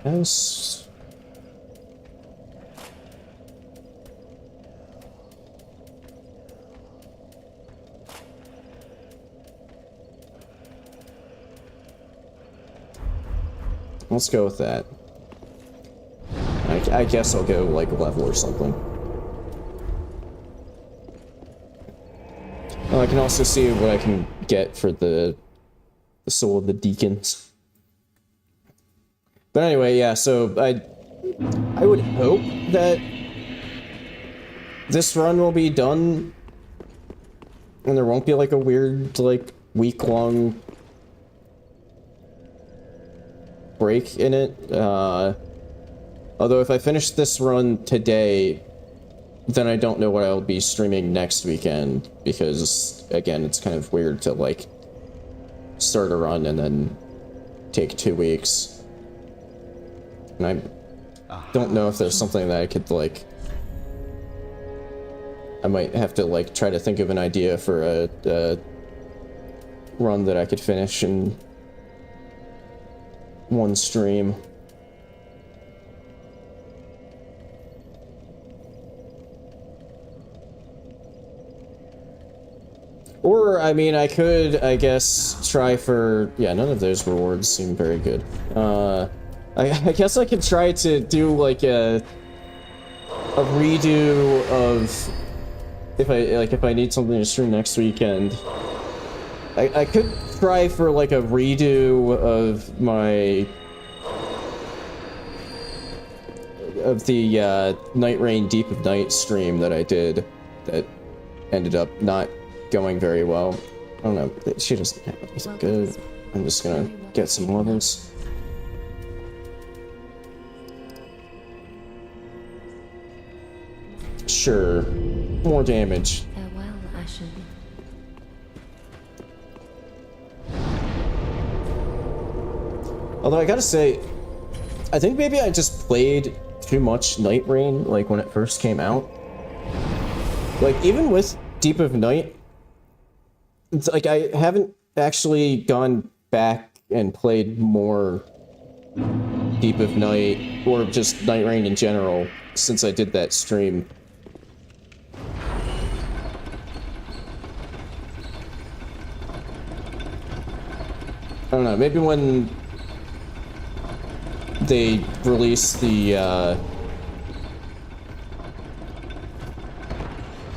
Speaker 1: has... Let's go with that. I guess I'll go, like, level or something. Oh, I can also see what I can get for the Soul of the Deacons. But anyway, yeah, so I would hope that this run will be done and there won't be, like, a weird, like, week-long break in it. Although if I finish this run today, then I don't know what I'll be streaming next weekend, because, again, it's kind of weird to, like, start a run and then take 2 weeks. And I don't know if there's something that I could, like... I might have to, like, try to think of an idea for a run that I could finish in one stream. Or, I mean, I could, I guess, try for... Yeah, none of those rewards seem very good. I guess I could try to do, like, a redo of... If I need something to stream next weekend. I could try for, like, a redo of my... of the, Night Rain Deep of Night stream that I did that ended up not going very well. I don't know, she doesn't have anything good. I'm just gonna get some levels. Sure. More damage.
Speaker 2: Farewell, Ashen.
Speaker 1: Although I gotta say, I think maybe I just played too much Night Rain, like, when it first came out. Like, even with Deep of Night, it's like, I haven't actually gone back and played more Deep of Night, or just Night Rain in general, since I did that stream. I don't know, maybe when they release the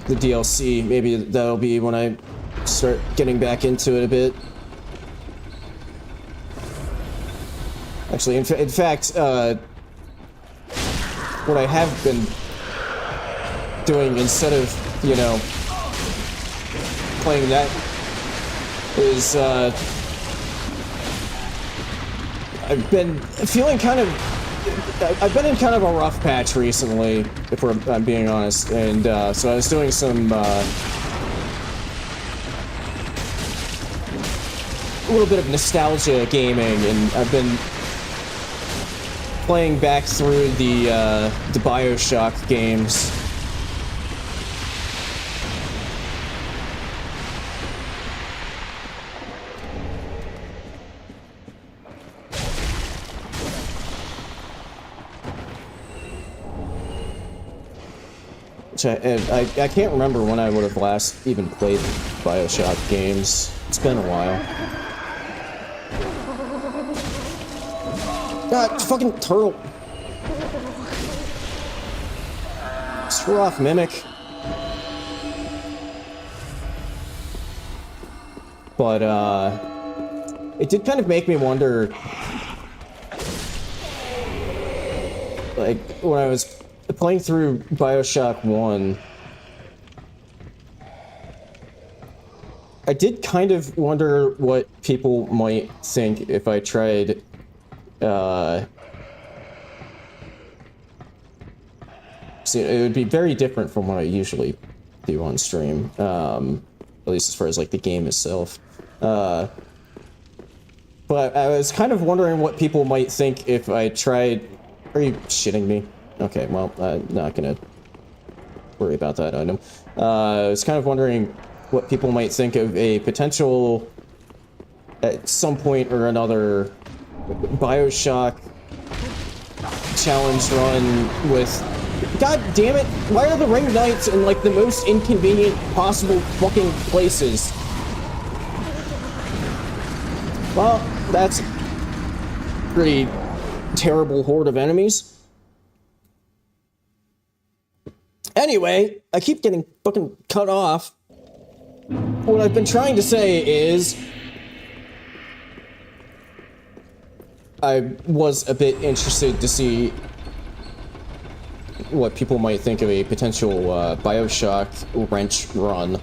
Speaker 1: the DLC. Maybe that'll be when I start getting back into it a bit. Actually, in fact, what I have been doing instead of, you know, playing that is, I've been feeling kind of, I've been in kind of a rough patch recently, if I'm being honest, and so I was doing some, a little bit of nostalgia gaming, and I've been playing back through the BioShock games. I can't remember when I would have last even played BioShock games. It's been a while. God, fucking turtle. Screw off, Mimic. But, it did kind of make me wonder, like, when I was playing through BioShock 1, I did kind of wonder what people might think if I tried, see, it would be very different from what I usually do on stream, at least as far as, like, the game itself. But I was kind of wondering what people might think if I tried... Are you shitting me? Okay, well, I'm not gonna worry about that item. I was kind of wondering what people might think of a potential, at some point or another, BioShock challenge run with... God damn it! Why are the ring knights in, like, the most inconvenient possible fucking places? Well, that's a pretty terrible horde of enemies. Anyway, I keep getting fucking cut off. What I've been trying to say is... I was a bit interested to see what people might think of a potential BioShock wrench run.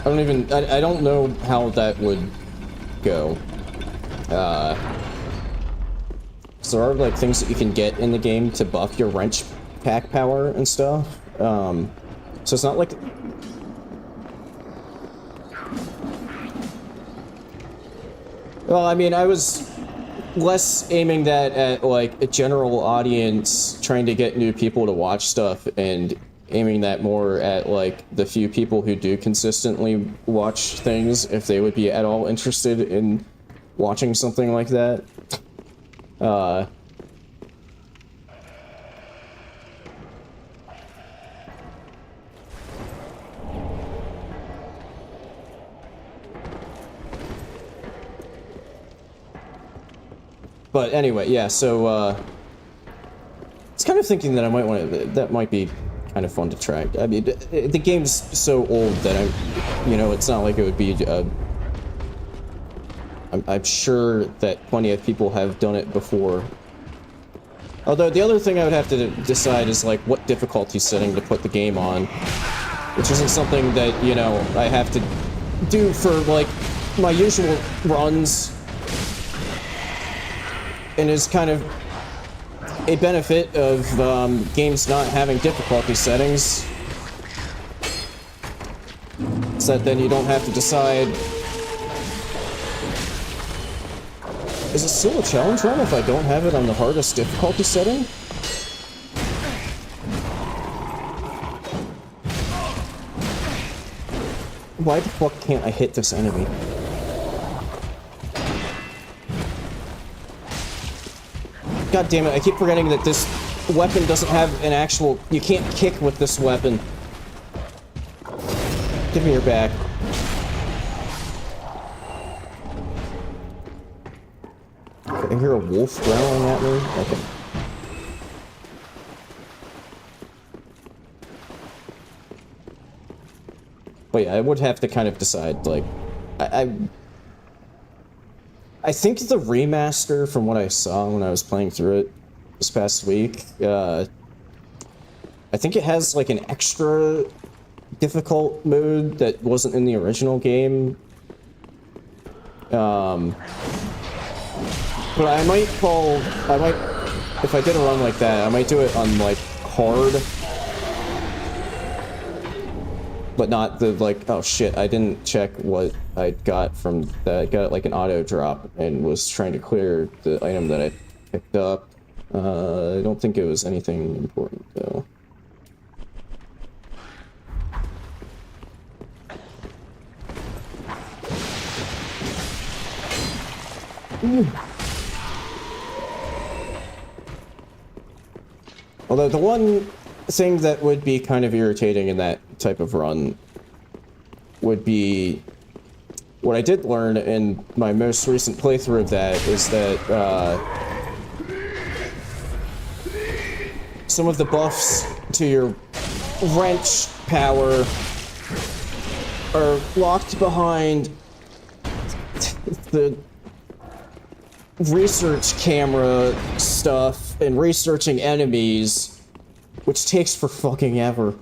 Speaker 1: I don't know how that would go. So there are, like, things that you can get in the game to buff your wrench pack power and stuff. So it's not like... Well, I mean, I was less aiming that at, like, a general audience trying to get new people to watch stuff, and aiming that more at, like, the few people who do consistently watch things, if they would be at all interested in watching something like that. But anyway, yeah, so, it's kind of thinking that I might want to, that might be kind of fun to try. I mean, the game's so old that you know, it's not like it would be, I'm sure that plenty of people have done it before. Although, the other thing I would have to decide is, like, what difficulty setting to put the game on. Which isn't something that, you know, I have to do for, like, my usual runs. And is kind of a benefit of games not having difficulty settings. So that then you don't have to decide... Is it still a challenge run if I don't have it on the hardest difficulty setting? Why the fuck can't I hit this enemy? God damn it, I keep forgetting that this weapon doesn't have an actual... You can't kick with this weapon. Give me your back. Okay, I hear a wolf growling at me. Okay. But yeah, I would have to kind of decide, like, I think the remaster, from what I saw when I was playing through it this past week, I think it has, like, an extra difficult mode that wasn't in the original game. But I might, if I did a run like that, I might do it on, like, hard. But not the, like, oh shit, I didn't check what I got from that. I got, like, an auto drop and was trying to clear the item that I picked up. I don't think it was anything important, though. Ooh. Although the one thing that would be kind of irritating in that type of run would be what I did learn in my most recent playthrough of that is that some of the buffs to your wrench power are locked behind the research camera stuff and researching enemies, which takes for fucking ever.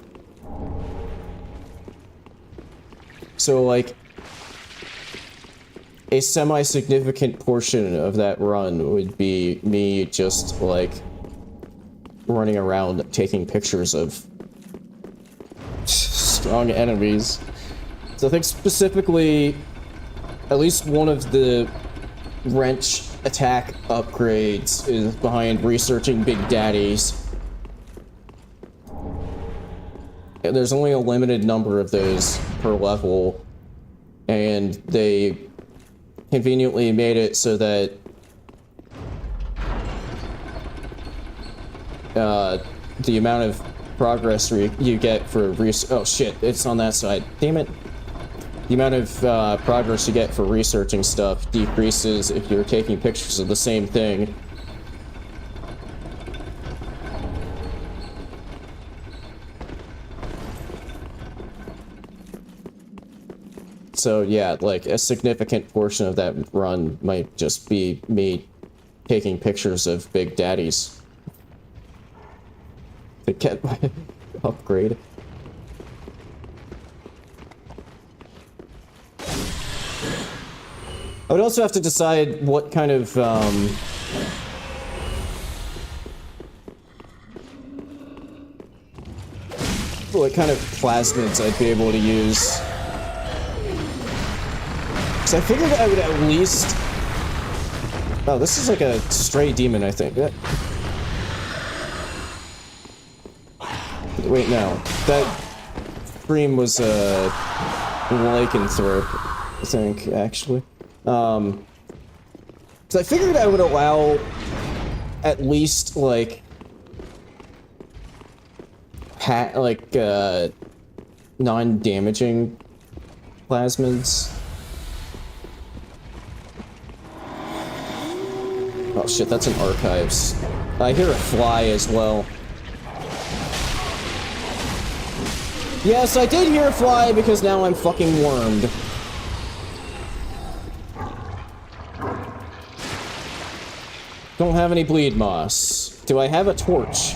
Speaker 1: So, like, a semi-significant portion of that run would be me just, like, running around taking pictures of strong enemies. So I think specifically, at least one of the wrench attack upgrades is behind researching big daddies. And there's only a limited number of those per level, and they conveniently made it so that the amount of progress you get for oh shit, it's on that side. Damn it. The amount of progress you get for researching stuff decreases if you're taking pictures of the same thing. So yeah, like, a significant portion of that run might just be me taking pictures of big daddies to get my upgrade. I would also have to decide what kind of, what kind of plasmids I'd be able to use. Because I figured I would at least... Oh, this is like a stray demon, I think. Wait, no. That scream was a lycanthrope, I think, actually. So I figured I would allow at least, like, non-damaging plasmids. Oh shit, that's in archives. I hear a fly as well. Yes, I did hear a fly because now I'm fucking wormed. Don't have any bleed moss. Do I have a torch?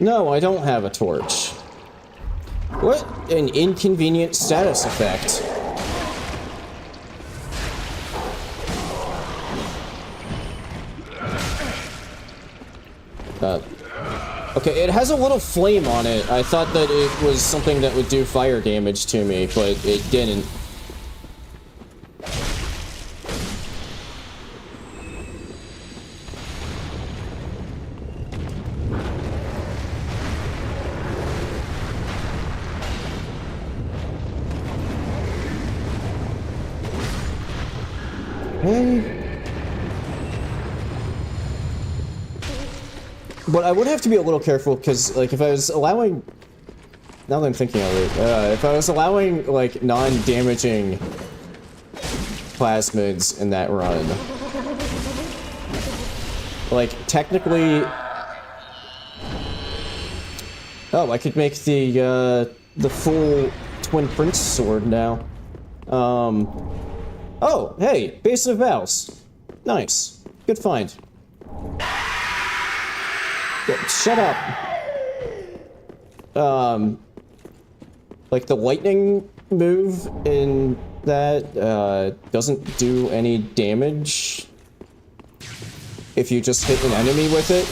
Speaker 1: No, I don't have a torch. What an inconvenient status effect. Okay, it has a little flame on it. I thought that it was something that would do fire damage to me, but it didn't. But I would have to be a little careful, because, like, if I was allowing... Now that I'm thinking of it, if I was allowing, like, non-damaging plasmids in that run... Like, technically, Oh, I could make the full Twin Prince sword now. Oh, hey, Basin of Vows. Nice. Good find. Yeah, shut up. Like the lightning move in that, doesn't do any damage if you just hit an enemy with it.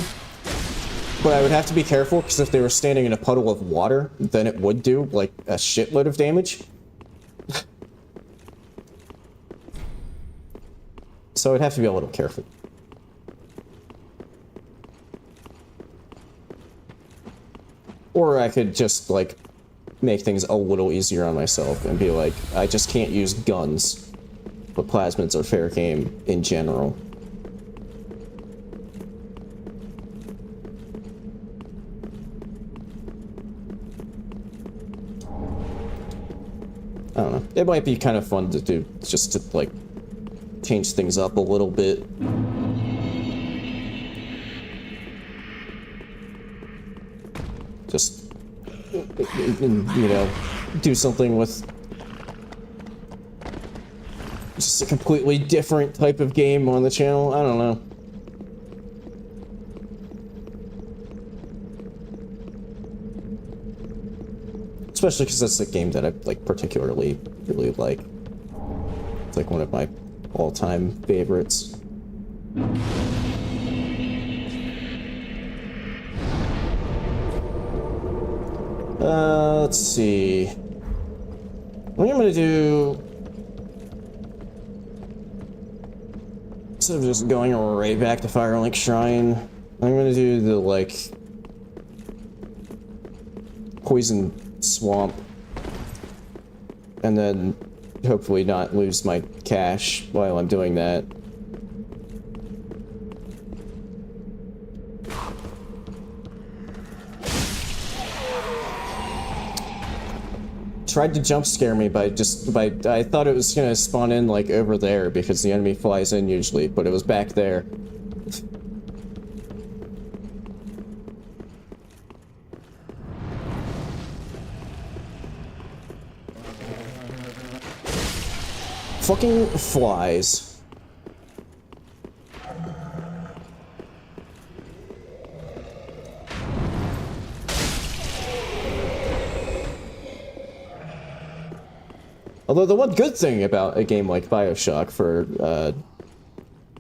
Speaker 1: But I would have to be careful, because if they were standing in a puddle of water, then it would do, like, a shitload of damage. So I'd have to be a little careful. Or I could just, like, make things a little easier on myself and be like, I just can't use guns, but plasmids are fair game in general. I don't know. It might be kind of fun to do, just to, like, change things up a little bit. Just, you know, do something with just a completely different type of game on the channel. I don't know. Especially because that's a game that I, like, particularly really like. It's like one of my all-time favorites. Let's see. I think I'm gonna do... Instead of just going right back to Firelink Shrine, I'm gonna do the, like... Poison Swamp. And then hopefully not lose my cash while I'm doing that. Tried to jump scare me by I thought it was gonna spawn in like over there because the enemy flies in usually, but it was back there. Fucking flies. Although the one good thing about a game like BioShock for,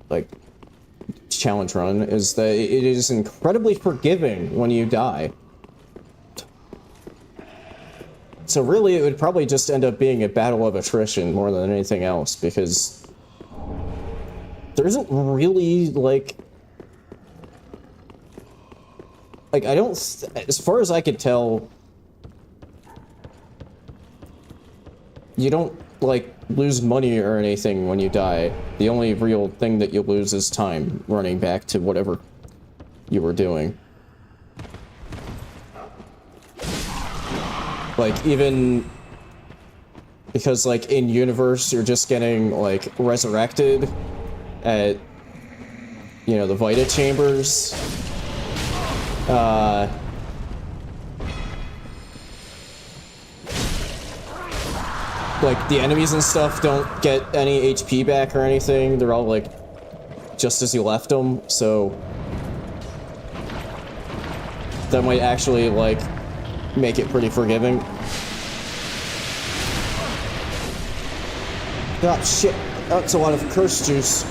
Speaker 1: like, challenge run is that it is incredibly forgiving when you die. So really, it would probably just end up being a battle of attrition more than anything else, because there isn't really, like, I don't, as far as I could tell, you don't, like, lose money or anything when you die. The only real thing that you lose is time running back to whatever you were doing. Like, even... Because, like, in universe, you're just getting, like, resurrected at, you know, the Vita Chambers. Like, the enemies and stuff don't get any HP back or anything. They're all, like, just as you left them, so... That might actually, like, make it pretty forgiving. Oh, shit. That's a lot of curse juice.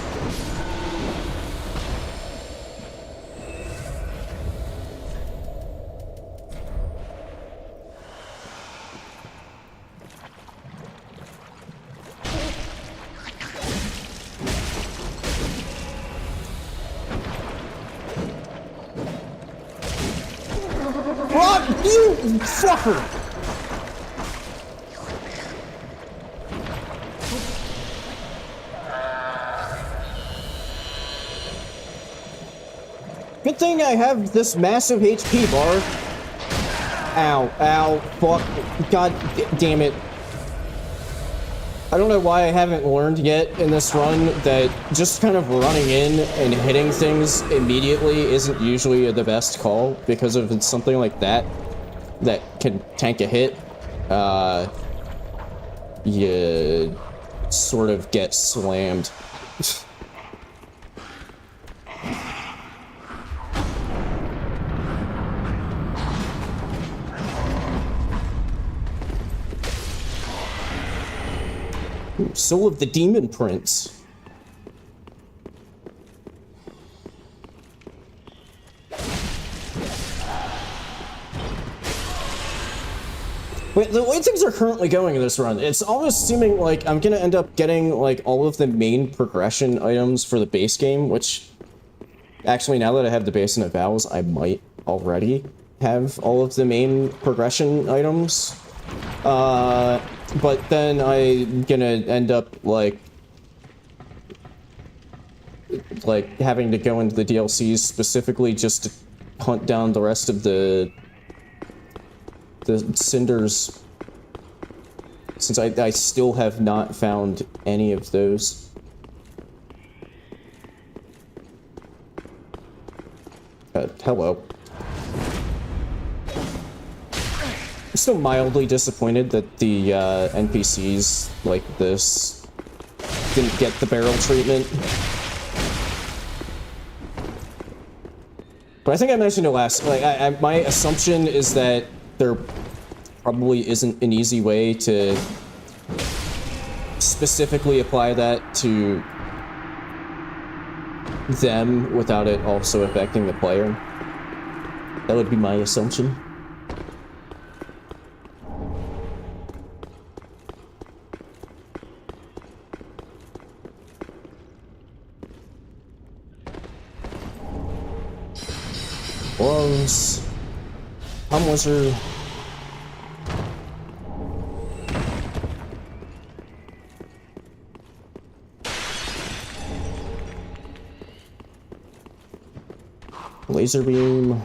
Speaker 1: You fucker! Good thing I have this massive HP bar. Ow, ow, fuck, god damn it. I don't know why I haven't learned yet in this run that just kind of running in and hitting things immediately isn't usually the best call because of something like that. that can tank a hit, you sort of get slammed. Ooh, Soul of the Demon Prince. But the way things are currently going in this run, it's almost seeming like I'm gonna end up getting like all of the main progression items for the base game, which actually now that I have the Basin of Vows, I might already have all of the main progression items. But then I'm gonna end up like having to go into the DLCs specifically just to hunt down the rest of the cinders, since I still have not found any of those. Hello. I'm still mildly disappointed that the NPCs like this didn't get the barrel treatment. But I think I mentioned it last, like, my assumption is that there probably isn't an easy way to specifically apply that to them without it also affecting the player. That would be my assumption. Blows. Wizard. Laser beam.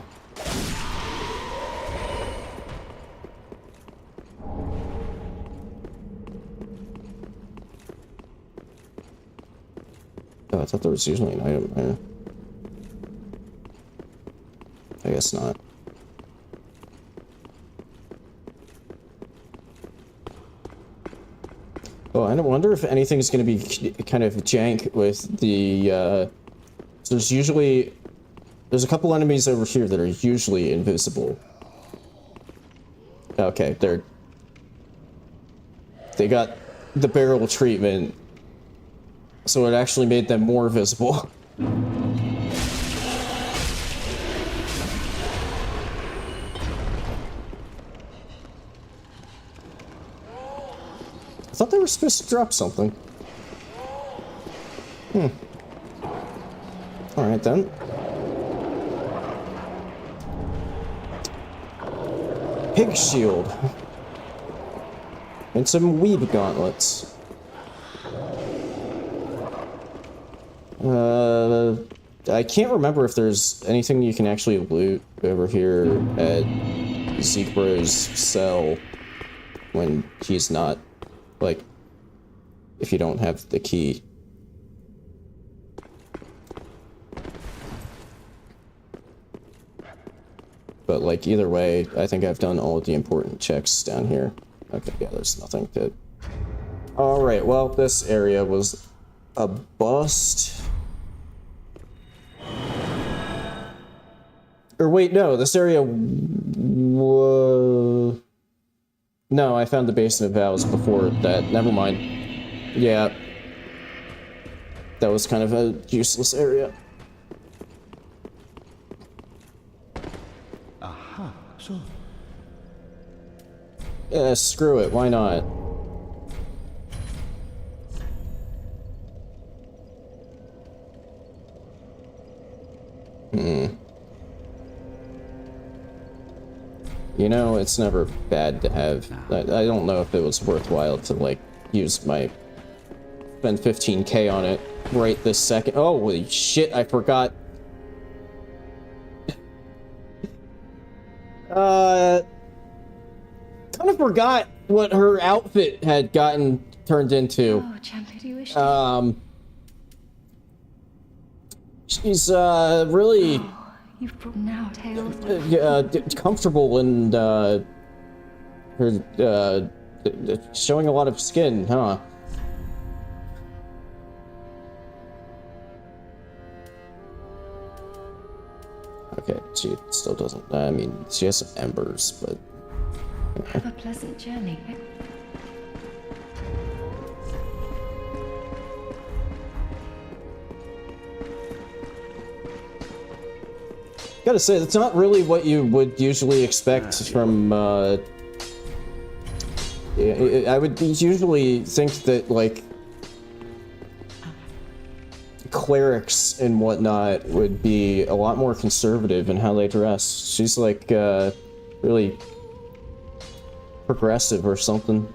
Speaker 1: Oh, I thought there was usually an item there. I guess not. Oh, I wonder if anything's going to be kind of jank with the, so there's a couple enemies over here that are usually invisible. Okay, they got the barrel treatment, so it actually made them more visible. I thought they were supposed to drop something. Alright then. Pig shield. And some weeb gauntlets. I can't remember if there's anything you can actually loot over here at Zeekbro's cell when he's not, like, if you don't have the key. But, like, either way, I think I've done all of the important checks down here. Okay, yeah, there's nothing to... Alright, well, this area was a bust. Or wait, no, this area... No, I found the Basin of Vows before that. Never mind. Yeah. That was kind of a useless area.
Speaker 4: Aha, so.
Speaker 1: Yeah, screw it, why not? You know, it's never bad to have... I don't know if it was worthwhile to, like, use my... spend 15k on it right this second. Oh, holy shit, I forgot. Kind of forgot what her outfit had gotten turned into.
Speaker 5: Oh, champion, you wish
Speaker 1: She's, really...
Speaker 5: Oh, You've brought now tales.
Speaker 1: Comfortable and showing a lot of skin, huh? Okay, she still doesn't. I mean, she has some embers, but.
Speaker 5: Have a pleasant journey.
Speaker 1: Gotta say, that's not really what you would usually expect from. I would usually think that, like, clerics and whatnot would be a lot more conservative in how they dress. She's like, really progressive or something.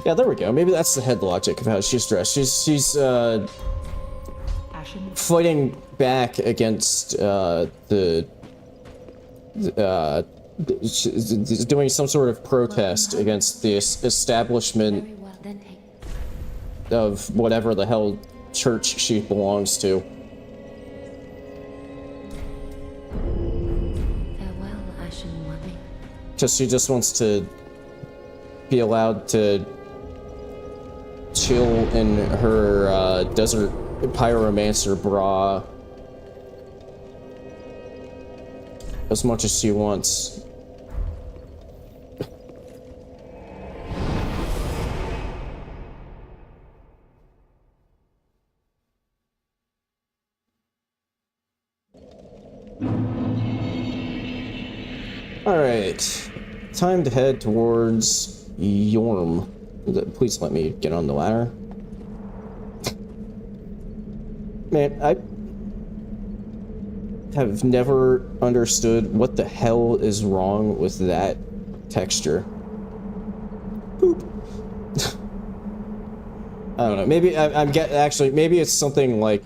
Speaker 1: Yeah, there we go. Maybe that's the head logic of how she's dressed. She's fighting back against she's doing some sort of protest against the establishment of whatever the hell church she belongs to.
Speaker 2: Farewell, Ashen Mummy.
Speaker 1: Because she just wants to be allowed to chill in her desert pyromancer bra as much as she wants. Alright, time to head towards Yorm. Please let me get on the ladder. Man, I have never understood what the hell is wrong with that texture. Boop. I don't know. Maybe actually, maybe it's something like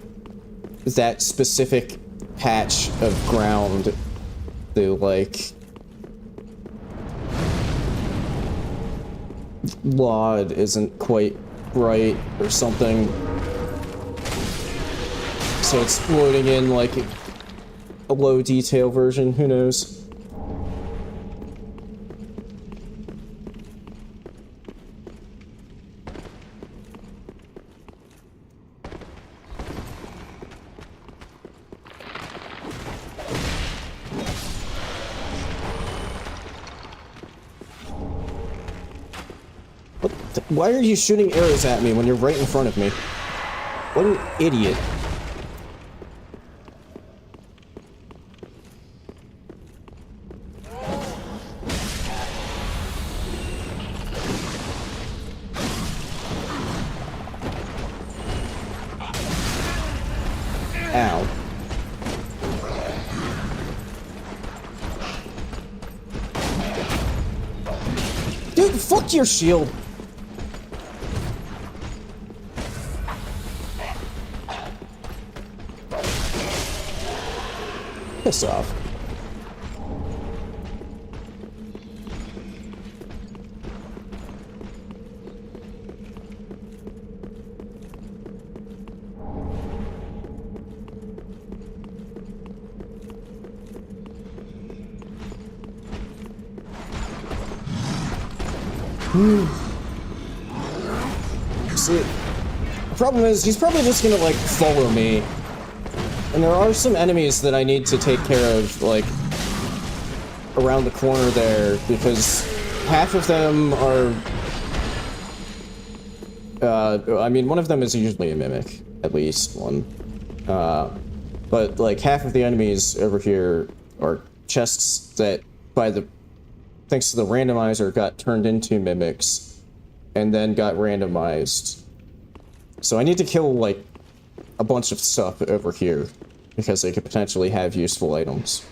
Speaker 1: that specific patch of ground. The like LOD isn't quite right or something. So it's loading in like a low detail version, who knows? Why are you shooting arrows at me when you're right in front of me? What an idiot. Ow. Dude, fuck your shield. Piss off. See, the problem is he's probably just gonna like follow me. And there are some enemies that I need to take care of, like, around the corner there, because half of them are... I mean, one of them is usually a mimic, at least one. But, like, half of the enemies over here are chests that, thanks to the randomizer, got turned into mimics, and then got randomized. So I need to kill, like, a bunch of stuff over here, because they could potentially have useful items.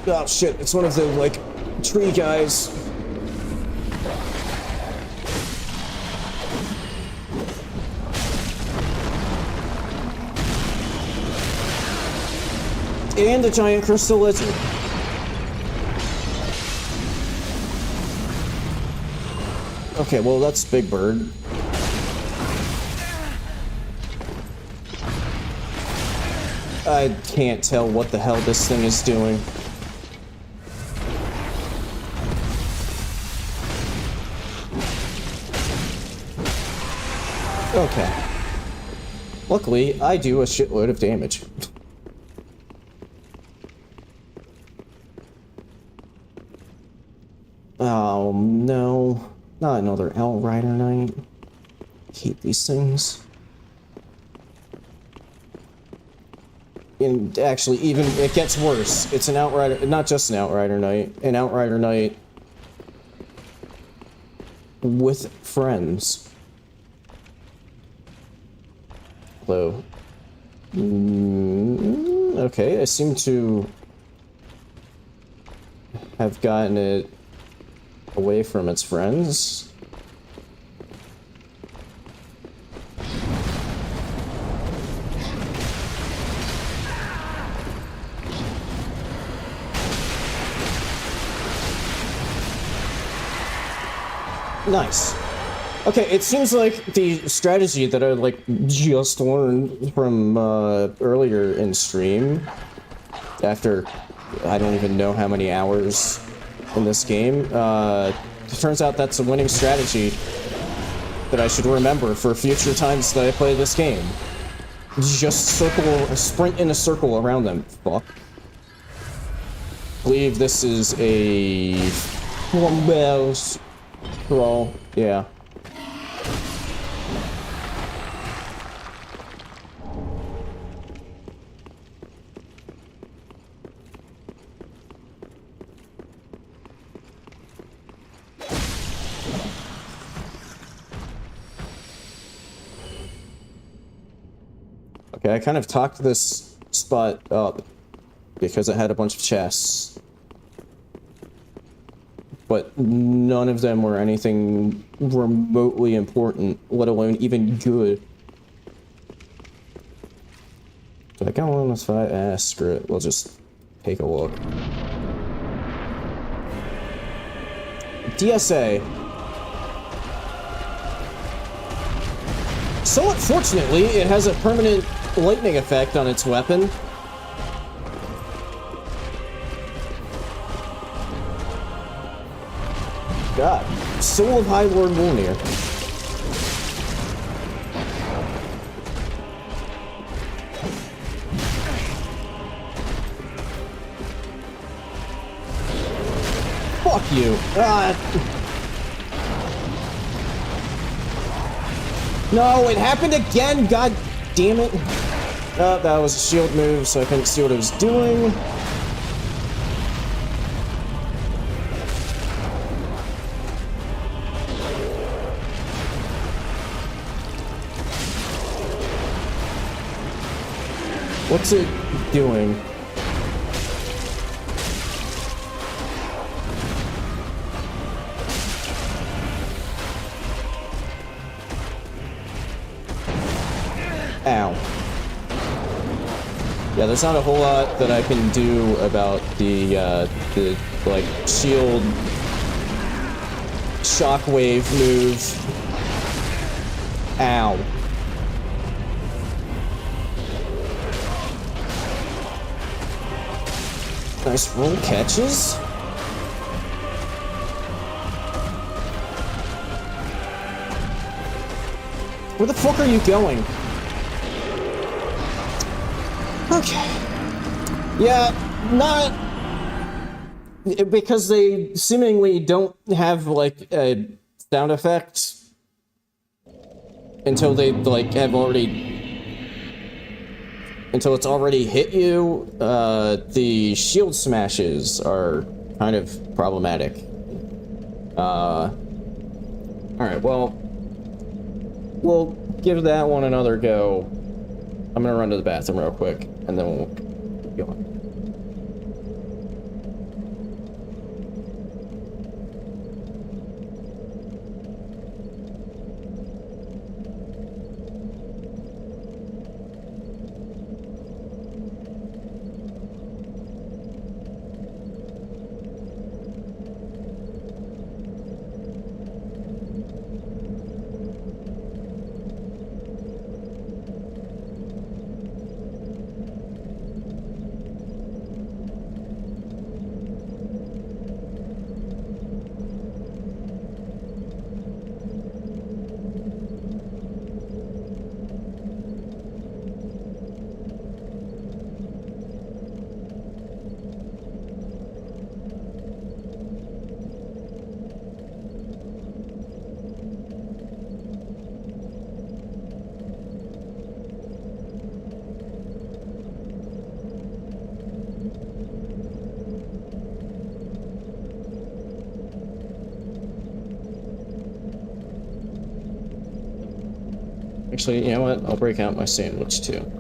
Speaker 1: Oh shit, it's one of the, like, tree guys. And a giant crystal lizard. Okay, well, that's Big Bird. I can't tell what the hell this thing is doing. Okay. Luckily, I do a shitload of damage. Oh no. Not another Outrider Knight. I hate these things. And actually, even it gets worse. It's an Outrider, not just an Outrider Knight, an Outrider Knight with friends. Although, okay, I seem to have gotten it away from its friends. Nice. Okay, it seems like the strategy that I, like, just learned from, earlier in stream, after I don't even know how many hours in this game, it turns out that's a winning strategy that I should remember for future times that I play this game. Just sprint in a circle around them. Fuck. I believe this is a... Well, yeah. Okay, I kind of talked this spot up because it had a bunch of chests. But none of them were anything remotely important, let alone even good. Did I go on this fight? Ah, screw it. We'll just take a look. DSA. Somewhat fortunately, it has a permanent lightning effect on its weapon. God. Soul of High Lord Wolnir. Fuck you. No, it happened again! God damn it. That was a shield move, so I couldn't see what it was doing. What's it doing? Ow. Yeah, there's not a whole lot that I can do about the like, shield shockwave move. Ow. Nice roll catches. Where the fuck are you going? Okay. Yeah, not... Because they seemingly don't have, like, a sound effect until they, like, have already... Until it's already hit you, the shield smashes are kind of problematic. Alright, well... We'll give that one another go. I'm gonna run to the bathroom real quick, and then we'll keep going. Actually, you know what? I'll break out my sandwich too.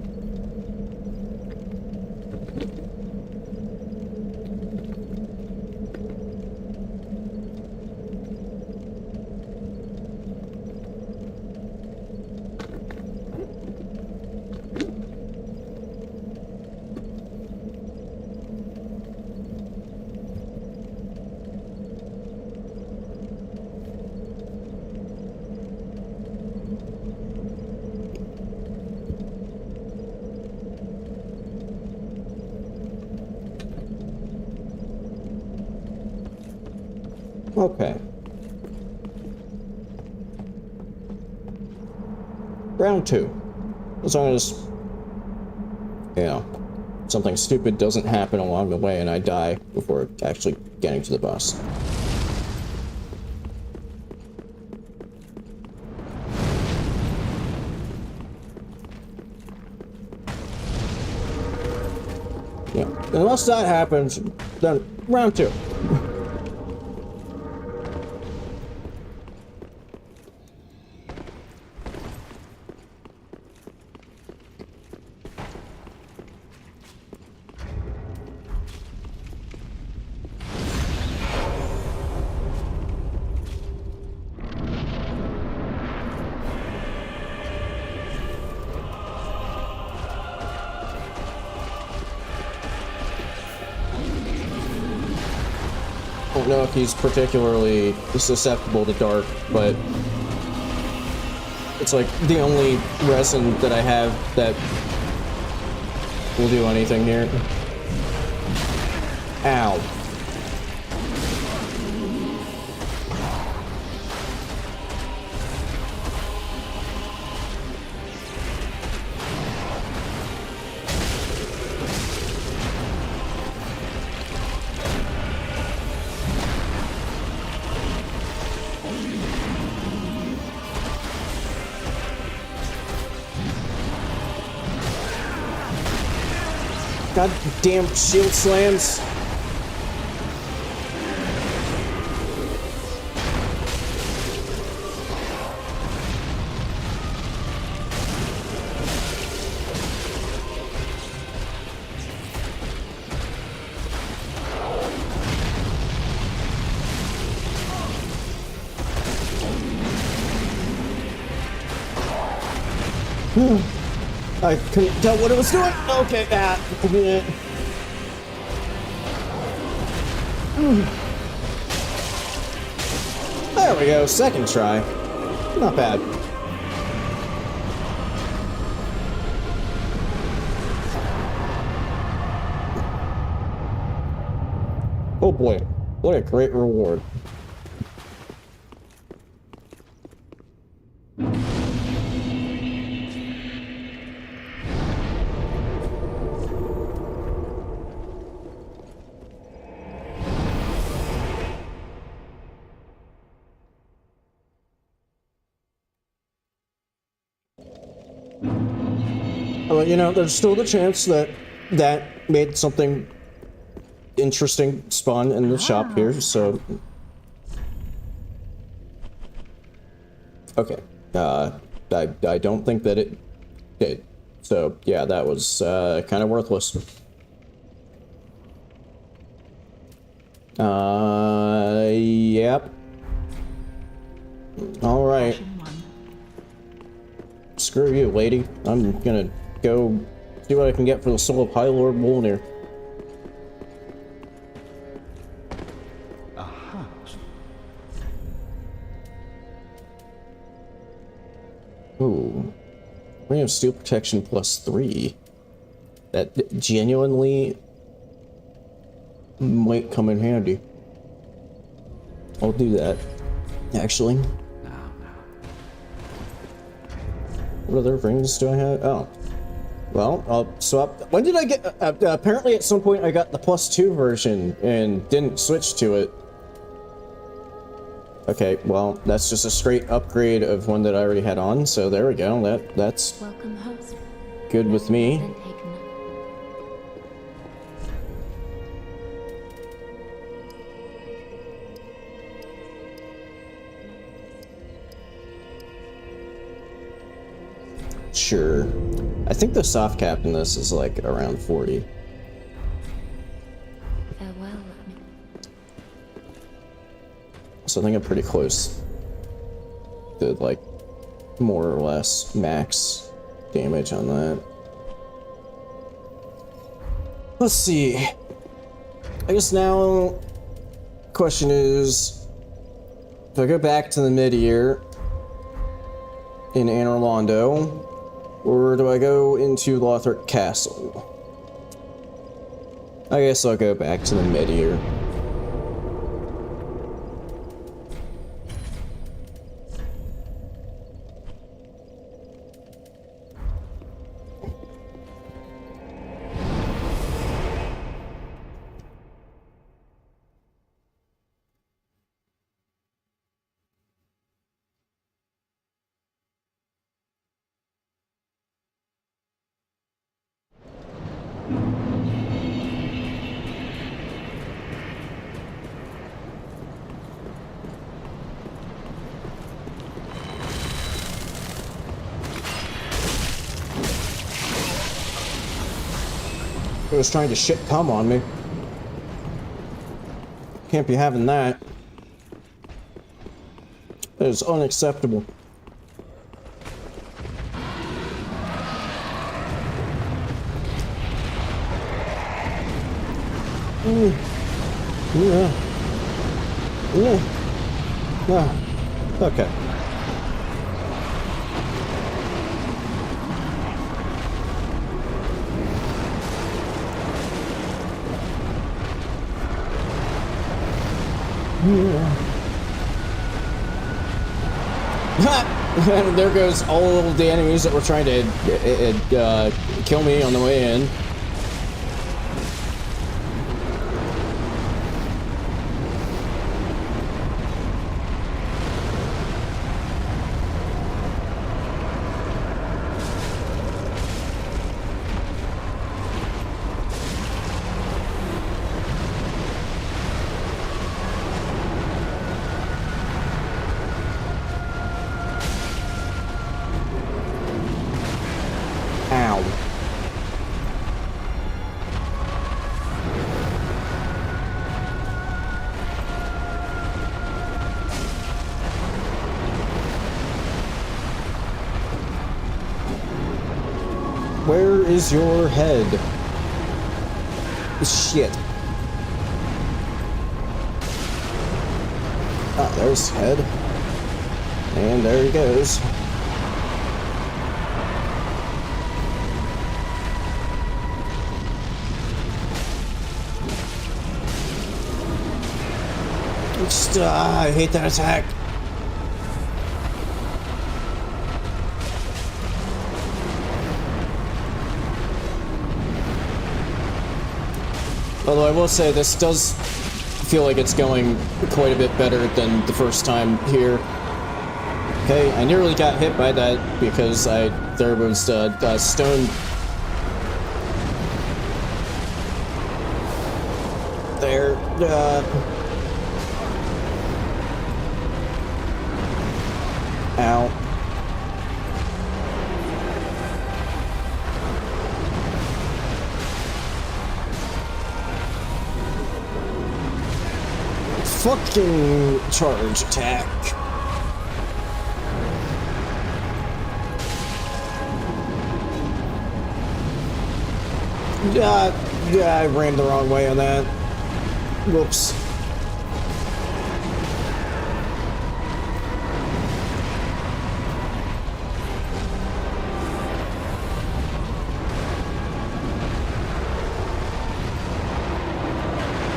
Speaker 1: Okay. Round 2. As long as, you know, something stupid doesn't happen along the way and I die before actually getting to the boss. Yeah. Unless that happens, then round 2. I don't know if he's particularly susceptible to dark, but it's like the only resin that I have that will do anything here. Ow. God damn shield slams. I couldn't tell what it was doing. Okay, that. There we go. Second try. Not bad. Oh boy. What a great reward. Well, you know, there's still the chance that that made something interesting spawn in the shop here, so... Okay. I don't think that it did. So, yeah, that was kind of worthless. Yep. Alright. Screw you, lady. I'm gonna go see what I can get for the soul of High Lord Wolnir.
Speaker 4: Aha.
Speaker 1: Ooh. We have steel protection +3. That genuinely might come in handy. I'll do that, actually. What other rings do I have? Oh. Well, I'll swap. When did I get... apparently at some point I got the +2 version and didn't switch to it. Okay, well, that's just a straight upgrade of one that I already had on, so there we go. That's
Speaker 2: Welcome, host.
Speaker 1: good with me.
Speaker 2: Then take a nap.
Speaker 1: sure. I think the soft cap in this is like around 40.
Speaker 2: Farewell.
Speaker 1: So I think I'm pretty close to like more or less max damage on that. Let's see. I guess now question is, do I go back to the mid-ear in Anor Londo, or do I go into Lothric Castle? I guess I'll go back to the mid-ear. He was trying to shit cum on me. Can't be having that. That is unacceptable. Yeah. Okay. And there goes all of the enemies that were trying to kill me on the way in. Ow. Where is your head? Shit. Ah, there's his head. And there he goes. I hate that attack. Although I will say this does feel like it's going quite a bit better than the first time here. Okay, I nearly got hit by that because there was a stone there. Ow. Fucking charge attack. Yeah, I ran the wrong way on that. Whoops.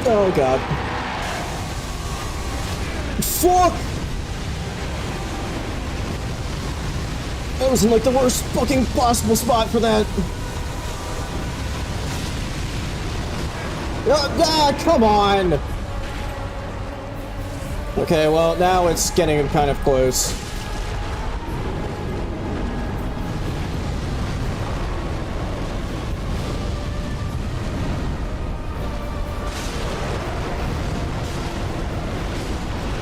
Speaker 1: Oh god. Fuck! That was in like the worst fucking possible spot for that. Come on! Okay, well, now it's getting kind of close.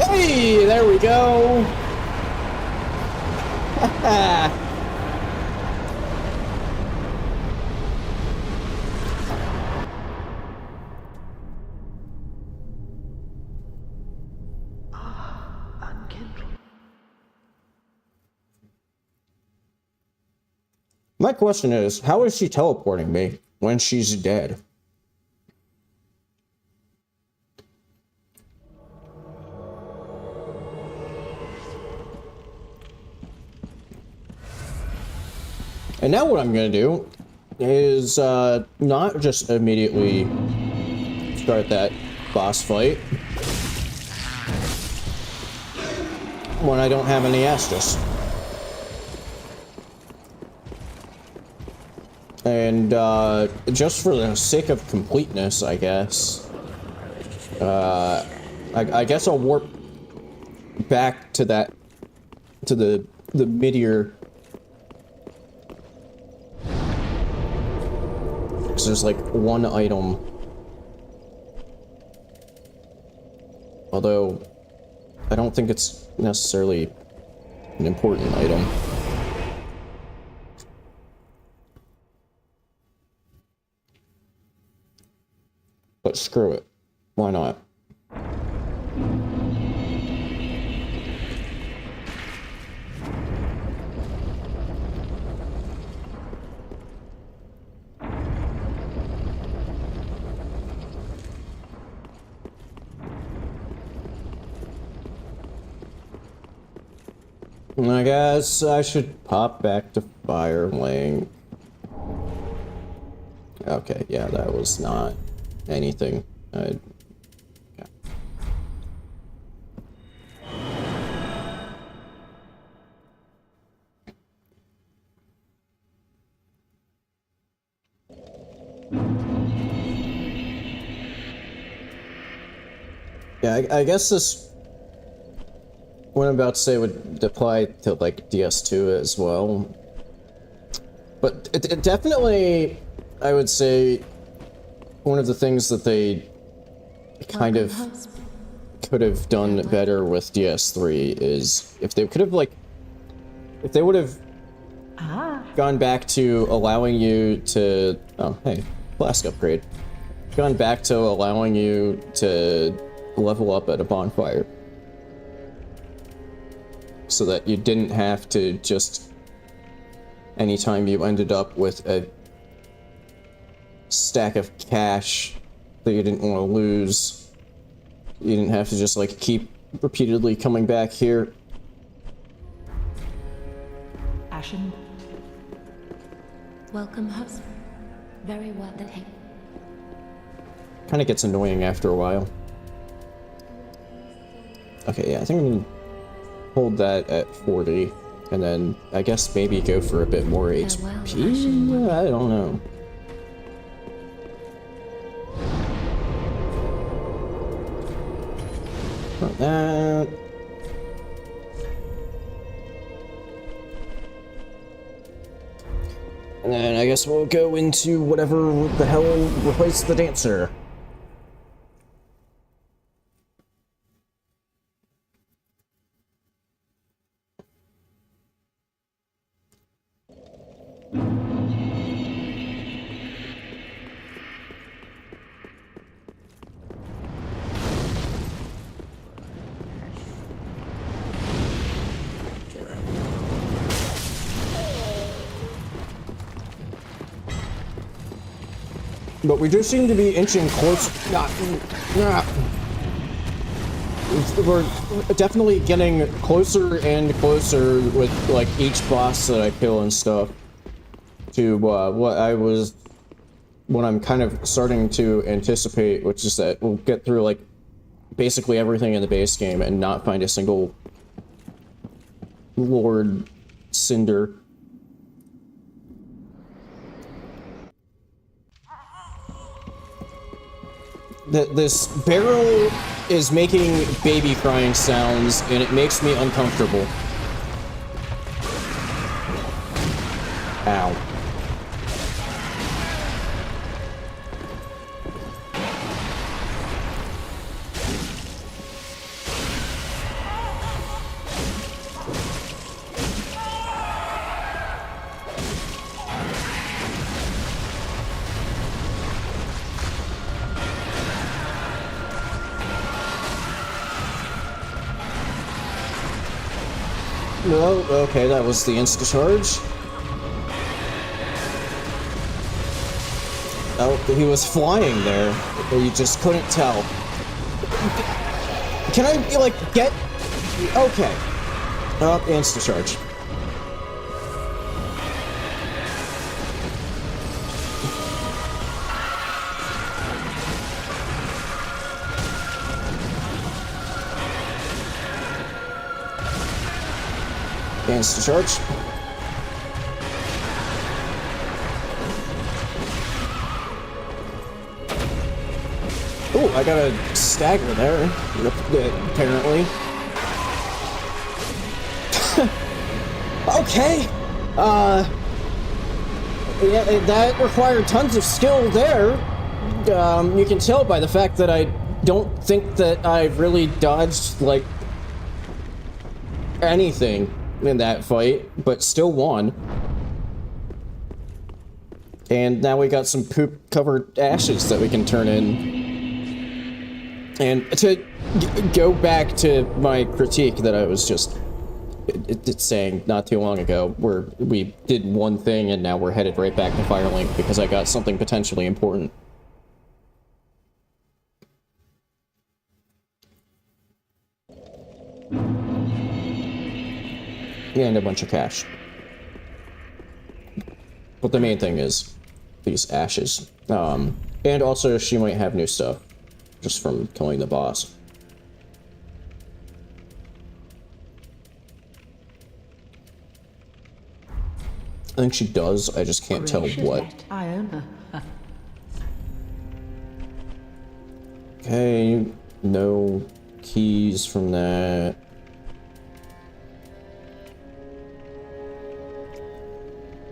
Speaker 1: Hey, there we go. My question is, how is she teleporting me when she's dead? And now what I'm gonna do is not just immediately start that boss fight when I don't have any Astros. And just for the sake of completeness, I guess, I guess I'll warp back to that, to the mid-ear. Because there's like one item. Although, I don't think it's necessarily an important item. But screw it. Why not? I guess I should pop back to Firelink. Okay, yeah, that was not anything. Yeah. Yeah, I guess this, what I'm about to say would apply to like DS2 as well. But it definitely, I would say, one of the things that they kind of could have done better with DS3 is if they could have like, if they would have gone back to allowing you to, oh hey, flask upgrade, gone back to allowing you to level up at a bonfire. So that you didn't have to just, anytime you ended up with a stack of cash that you didn't want to lose, you didn't have to just like keep repeatedly coming back here.
Speaker 5: Ashen.
Speaker 2: Welcome, host. Very well. Hey.
Speaker 1: Kind of gets annoying after a while. Okay, yeah, I think I'm gonna hold that at 40, and then I guess maybe go for a bit more HP? I don't know. Not that. And then I guess we'll go into whatever the hell replaced the dancer. But we do seem to be inching close. We're definitely getting closer and closer with like each boss that I kill and stuff to what I'm kind of starting to anticipate, which is that we'll get through like basically everything in the base game and not find a single Lord Cinder. This barrel is making baby crying sounds, and it makes me uncomfortable. Ow. No, okay, that was the insta-charge. Oh, he was flying there. You just couldn't tell. Can I, like, get... Okay. Oh, insta-charge. Insta-charge. Ooh, I got a stagger there, apparently. Okay. Yeah, that required tons of skill there. You can tell by the fact that I don't think that I really dodged, like, anything in that fight, but still won. And now we got some poop-covered ashes that we can turn in. And to go back to my critique that I was just saying not too long ago, where we did one thing and now we're headed right back to Firelink because I got something potentially important. And a bunch of cash. But the main thing is these ashes. And also she might have new stuff just from killing the boss. I think she does, I just can't tell what.
Speaker 5: Iona.
Speaker 1: Okay, no keys from that.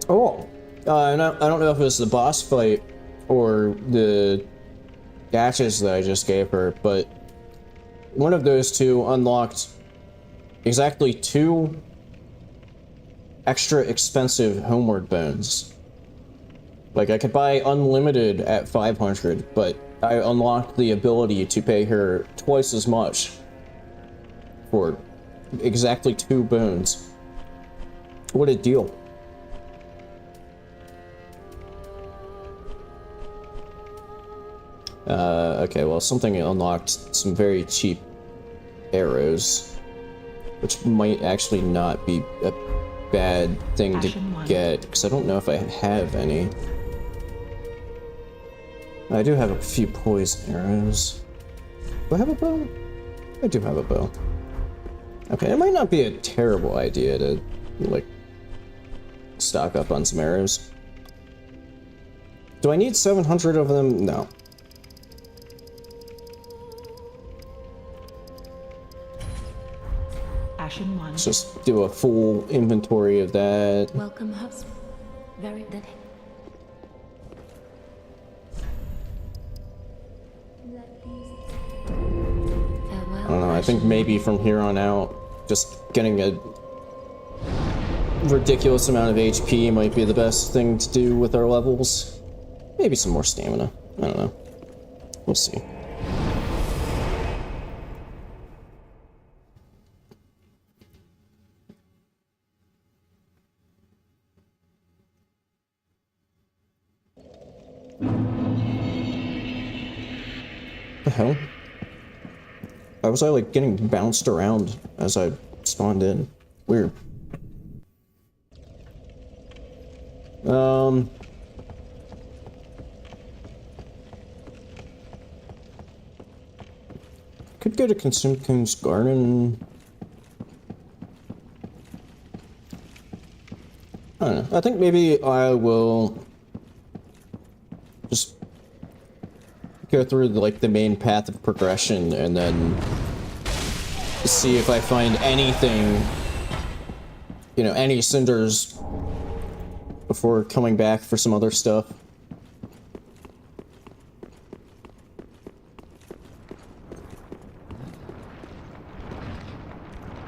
Speaker 1: Oh, I don't know if it was the boss fight or the ashes that I just gave her, but one of those two unlocked exactly 2 extra expensive homeward bones. Like, I could buy unlimited at 500, but I unlocked the ability to pay her twice as much for exactly 2 bones. What a deal. Okay, well, something unlocked some very cheap arrows, which might actually not be a bad thing to get, because I don't know if I have any. I do have a few poison arrows. Do I have a bow? I do have a bow. Okay, it might not be a terrible idea to, like, stock up on some arrows. Do I need 700 of them? No. Let's just do a full inventory of that.
Speaker 2: Welcome, hubs. Very that.
Speaker 1: I don't know, I think maybe from here on out, just getting a ridiculous amount of HP might be the best thing to do with our levels. Maybe some more stamina. I don't know. We'll see. The hell? Why was I, like, getting bounced around as I spawned in? Weird. Could go to Consume King's Garden. I don't know. I think maybe I will just go through like the main path of progression and then see if I find anything, you know, any cinders before coming back for some other stuff.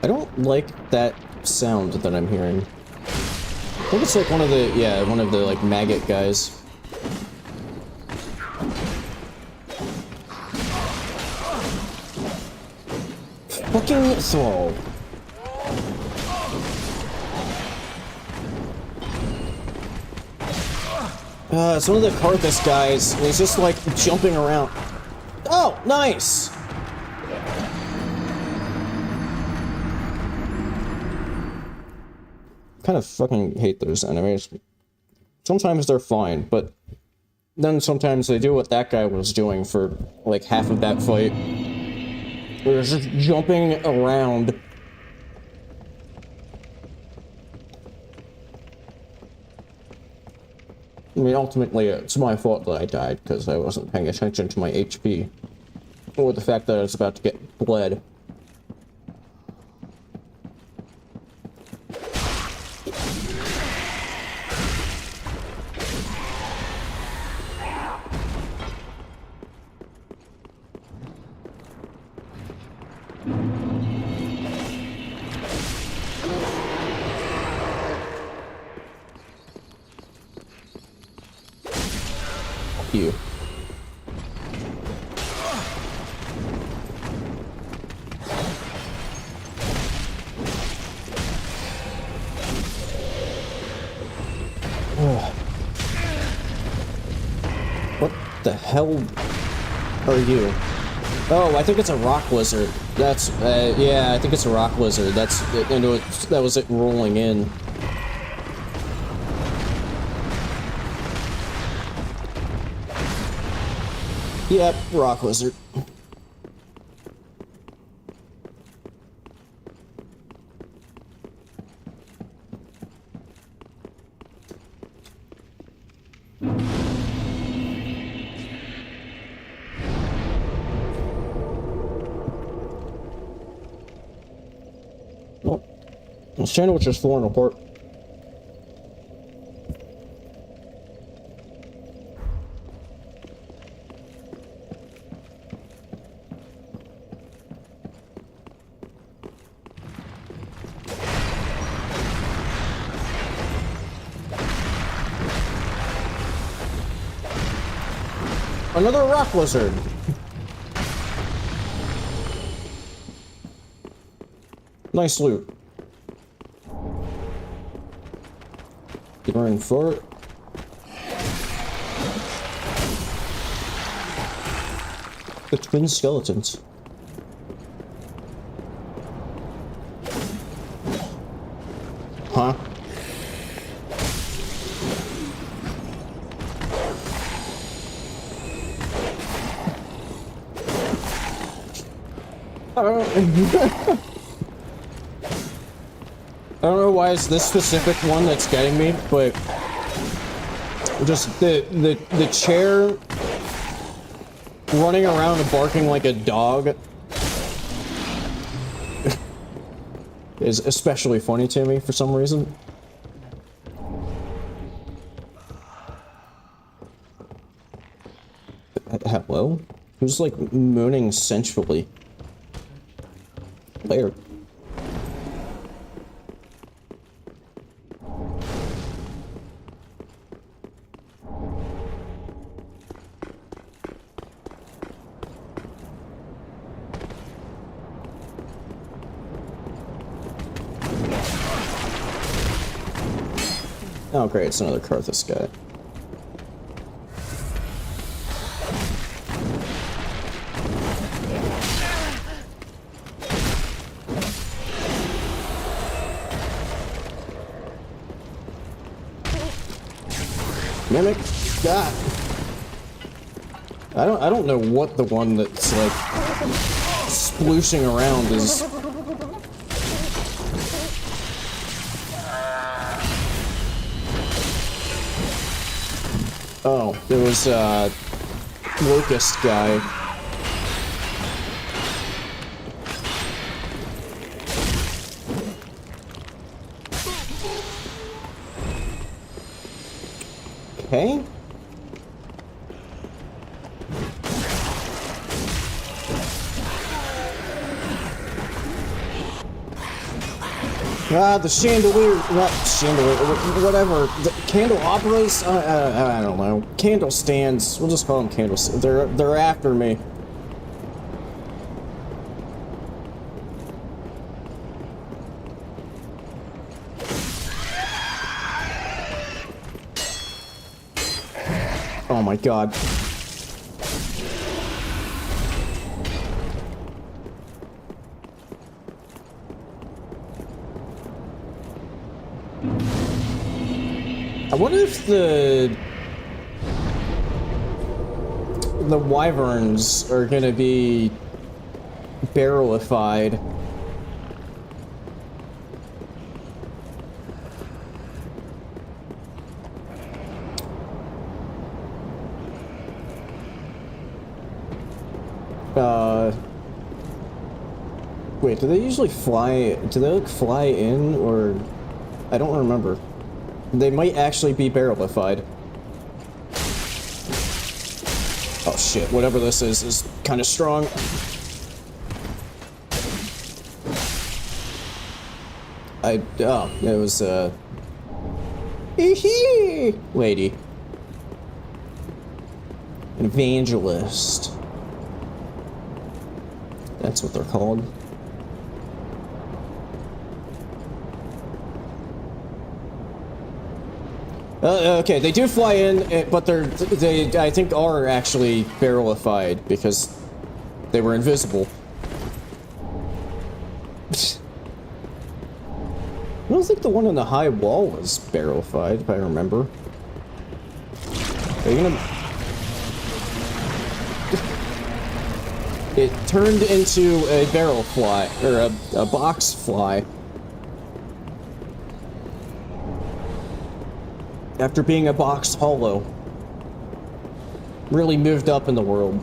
Speaker 1: I don't like that sound that I'm hearing. I think it's like one of the, yeah, one of the like maggot guys. Fucking Thrall. It's one of the Karthus guys, and he's just like jumping around. Oh, nice! Kind of fucking hate those enemies. Sometimes they're fine, but then sometimes they do what that guy was doing for like half of that fight. They're just jumping around. I mean, ultimately, it's my fault that I died, because I wasn't paying attention to my HP. Or the fact that I was about to get bled. You. What the hell are you? Oh, I think it's a rock lizard. That's, yeah, I think it's a rock lizard. That's, that was it rolling in. Yep, rock lizard. Well, the sandwich is falling apart. Another rock lizard. Nice loot. Get her in for it. The twin skeletons. Huh? I don't know why it's this specific one that's getting me, but just the chair running around and barking like a dog is especially funny to me for some reason. Hello? Who's like moaning sensually? Player. Oh great, it's another Karthus guy. Mimic? God. I don't know what the one that's like splooshing around is. Oh, there was Locust guy. Okay. The chandelier, not chandelier, whatever, the candelabras, I don't know, candle stands, we'll just call them candles, they're after me. Oh my god. I wonder if the wyverns are gonna be barrelified. Wait, do they usually fly? Do they like fly in, or I don't remember. They might actually be barrelified. Oh shit, whatever this is kind of strong. It was, lady. An evangelist. That's what they're called. Okay, they do fly in, but they I think are actually barrelified because they were invisible. I don't think the one on the high wall was barrelified, if I remember. Are you gonna... It turned into a barrel fly, or a box fly. After being a box hollow. Really moved up in the world.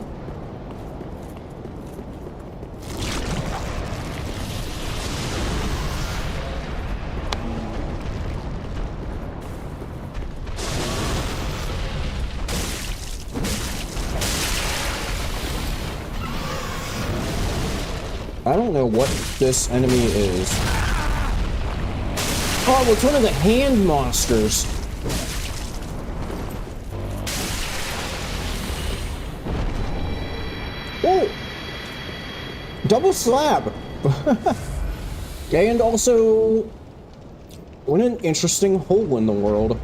Speaker 1: I don't know what this enemy is. Oh, it's one of the hand monsters. Oh! Double slab! And also, what an interesting hole in the world.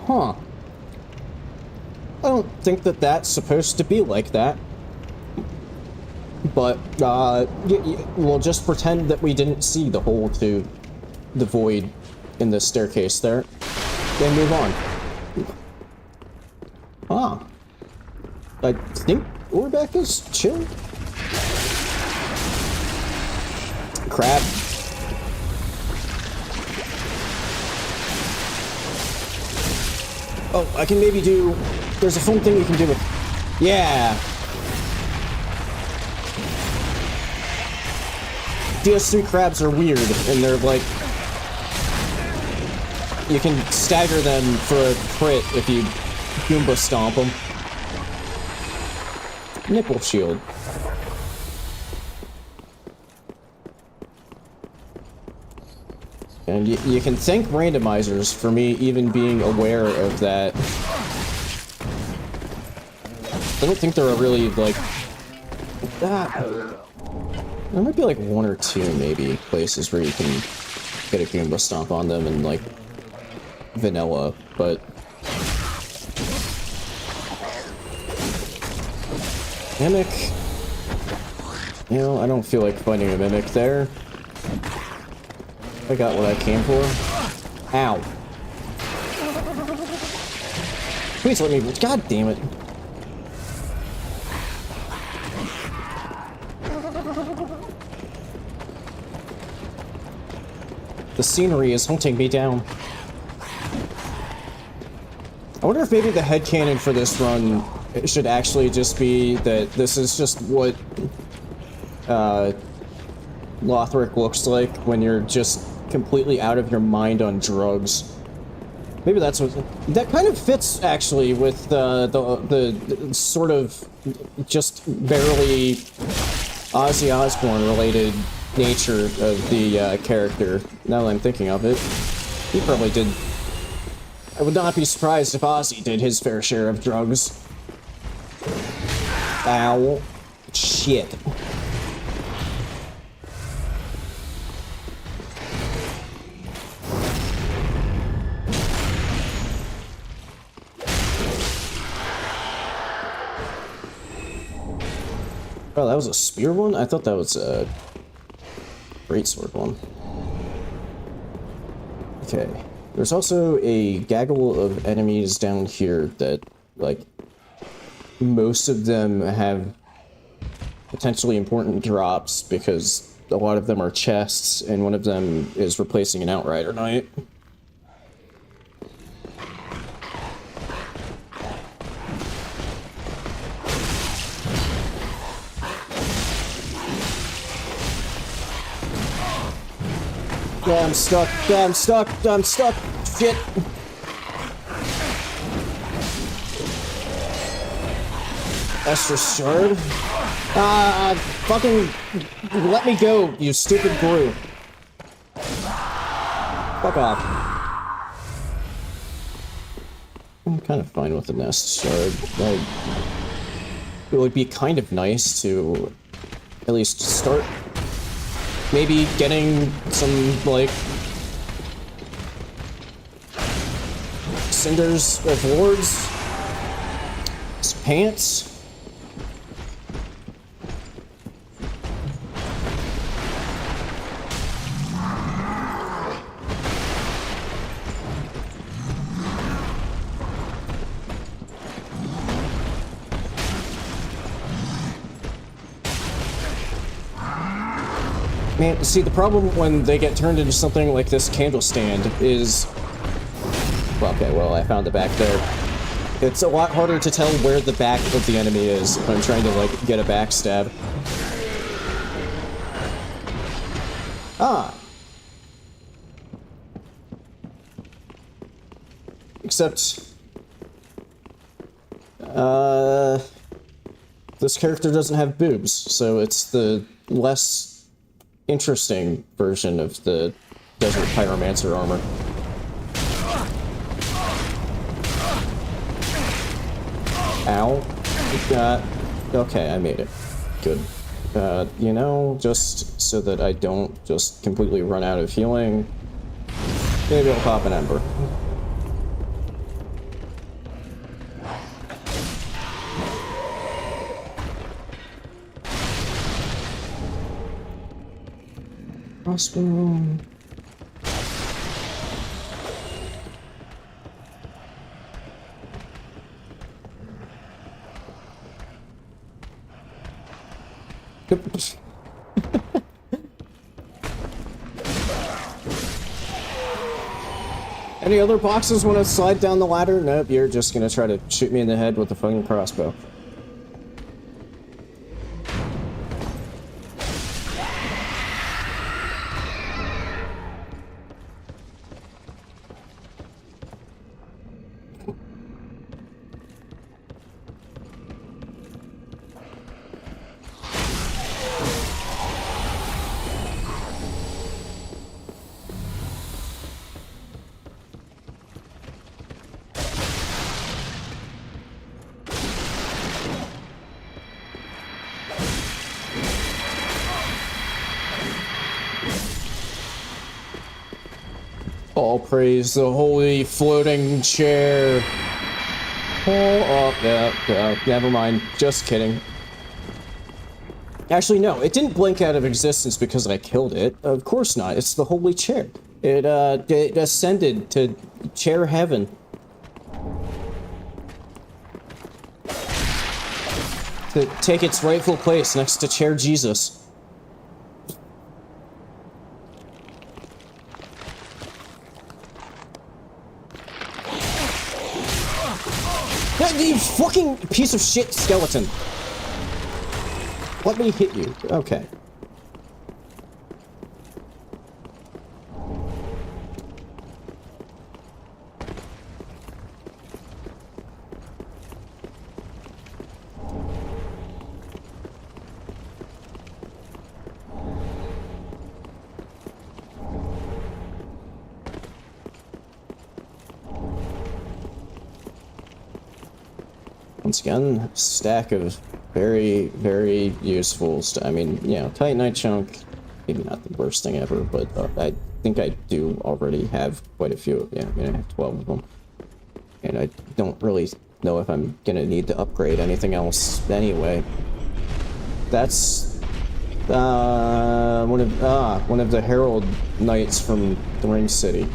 Speaker 1: Huh. I don't think that that's supposed to be like that. But, we'll just pretend that we didn't see the hole to the void in the staircase there. Then move on. Ah. I think Orbeck is chill. Crap. Oh, I can maybe do... There's a fun thing you can do with... Yeah! DS3 crabs are weird, and they're like... You can stagger them for a crit if you Goomba stomp them. Nipple shield. And you can thank randomizers for me even being aware of that. I don't think there are really, like... There might be, like, one or two, maybe, places where you can get a Goomba stomp on them and, like, vanilla, but... Mimic... You know, I don't feel like fighting a Mimic there. I got what I came for. Ow. Please let me... God damn it. The scenery is hunting me down. I wonder if maybe the headcanon for this run should actually just be that this is just what Lothric looks like when you're just completely out of your mind on drugs. Maybe that's what... That kind of fits, actually, with the sort of just barely Ozzy Osbourne-related nature of the character, now that I'm thinking of it. He probably did... I would not be surprised if Ozzy did his fair share of drugs. Ow. Shit. Oh, that was a spear one? I thought that was a greatsword one. Okay. There's also a gaggle of enemies down here that, like, most of them have potentially important drops because a lot of them are chests, and one of them is replacing an Outrider Knight. Yeah, I'm stuck. Yeah, I'm stuck. I'm stuck. Shit. Extra shard. Fucking let me go, you stupid brew. Fuck off. I'm kind of fine with the nest shard. Like, it would be kind of nice to at least start maybe getting some, like, cinders of lords, some pants. Man, see, the problem when they get turned into something like this candle stand is... Well, okay, well, I found it back there. It's a lot harder to tell where the back of the enemy is if I'm trying to, like, get a backstab. Ah! Except... this character doesn't have boobs, so it's the less interesting version of the Desert Pyromancer armor. Ow. Okay, I made it. Good. You know, just so that I don't just completely run out of healing, maybe I'll pop an ember. Crossbow. Any other boxes want to slide down the ladder? Nope, you're just gonna try to shoot me in the head with a fucking crossbow. All praise the holy floating chair. Oh, yeah, never mind. Just kidding. Actually, no, it didn't blink out of existence because I killed it. Of course not. It's the holy chair. It ascended to chair heaven. To take its rightful place next to chair Jesus. You fucking piece of shit skeleton. Let me hit you. Okay. Once again, stack of very, very useful stuff. I mean, you know, Titanite chunk, maybe not the worst thing ever, but I think I do already have quite a few. Yeah, I mean, I have 12 of them. And I don't really know if I'm gonna need to upgrade anything else anyway. That's one of the Herald Knights from the Ring City.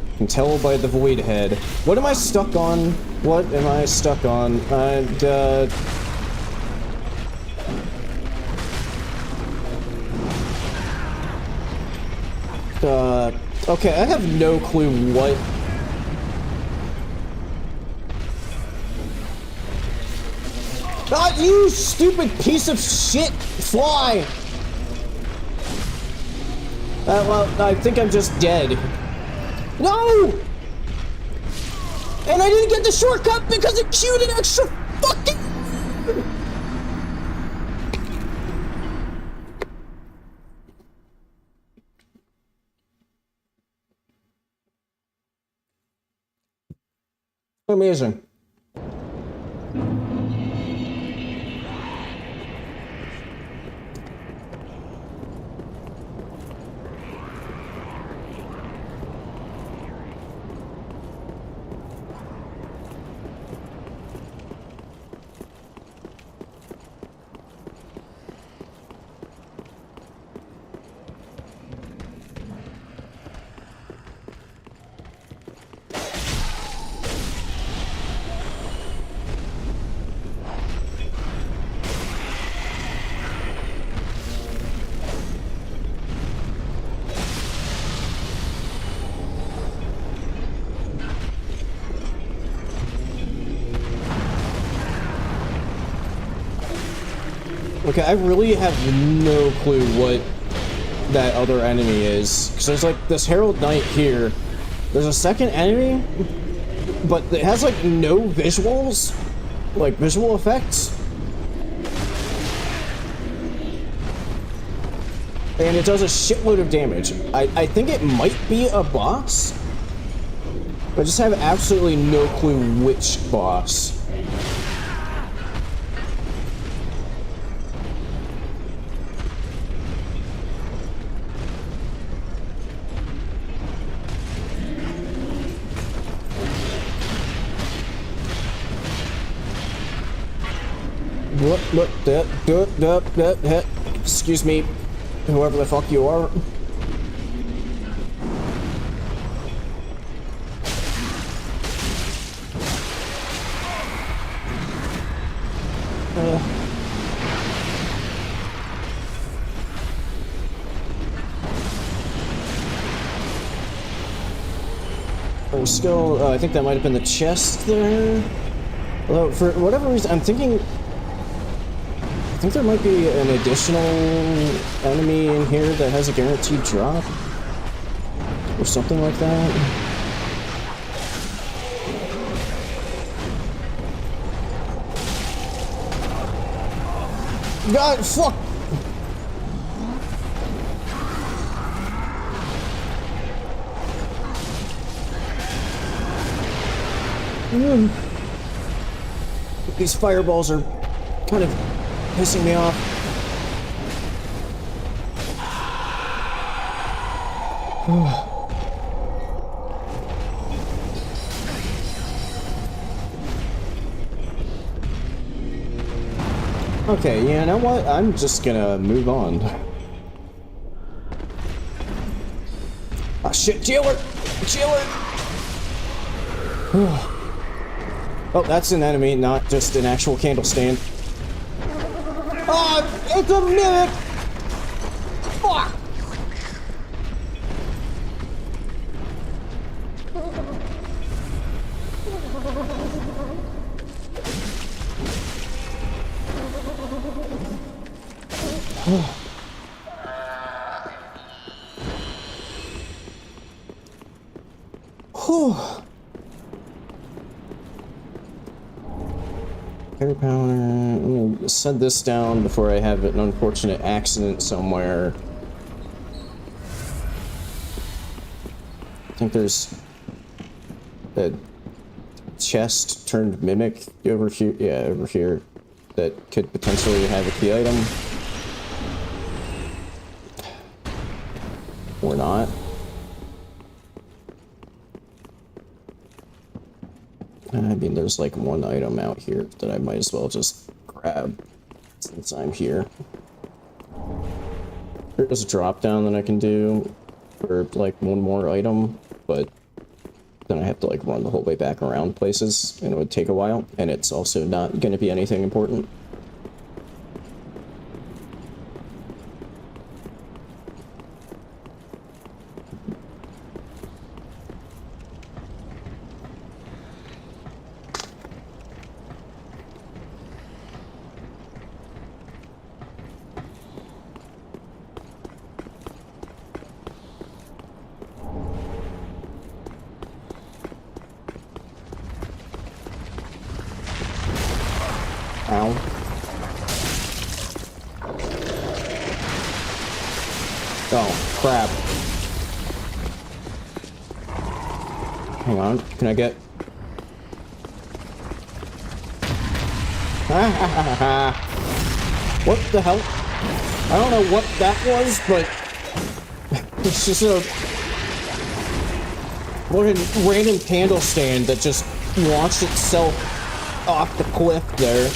Speaker 1: You can tell by the Void Head. What am I stuck on? What am I stuck on? Okay, I have no clue what. Ah, you stupid piece of shit! Fly! Well, I think I'm just dead. No! And I didn't get the shortcut because it queued an extra fucking... Amazing. Okay, I really have no clue what that other enemy is. Because there's like this Herald Knight here. There's a second enemy, but it has like no visuals, like visual effects. And it does a shitload of damage. I think it might be a boss. But I just have absolutely no clue which boss. Excuse me, whoever the fuck you are. Still, I think that might have been the chest there. Although, for whatever reason, I think there might be an additional enemy in here that has a guaranteed drop. Or something like that. God, fuck! These fireballs are kind of pissing me off. Okay, you know what? I'm just gonna move on. Ah, shit, jailer! Jailer! Oh, that's an enemy, not just an actual candle stand. Oh, it's a mimic! Fuck! Air power. I'm gonna set this down before I have an unfortunate accident somewhere. I think there's a chest turned mimic over here. Yeah, over here. That could potentially have a key item. Or not. mean, there's like one item out here that I might as well just grab since I'm here. There's a drop down that I can do for like one more item, but then I have to like run the whole way back around places and it would take a while, and it's also not going to be anything important. Ow. Oh, crap. Hang on, can I get... What the hell? I don't know what that was, but... it's just a... what a random candle stand that just launched itself off the cliff there.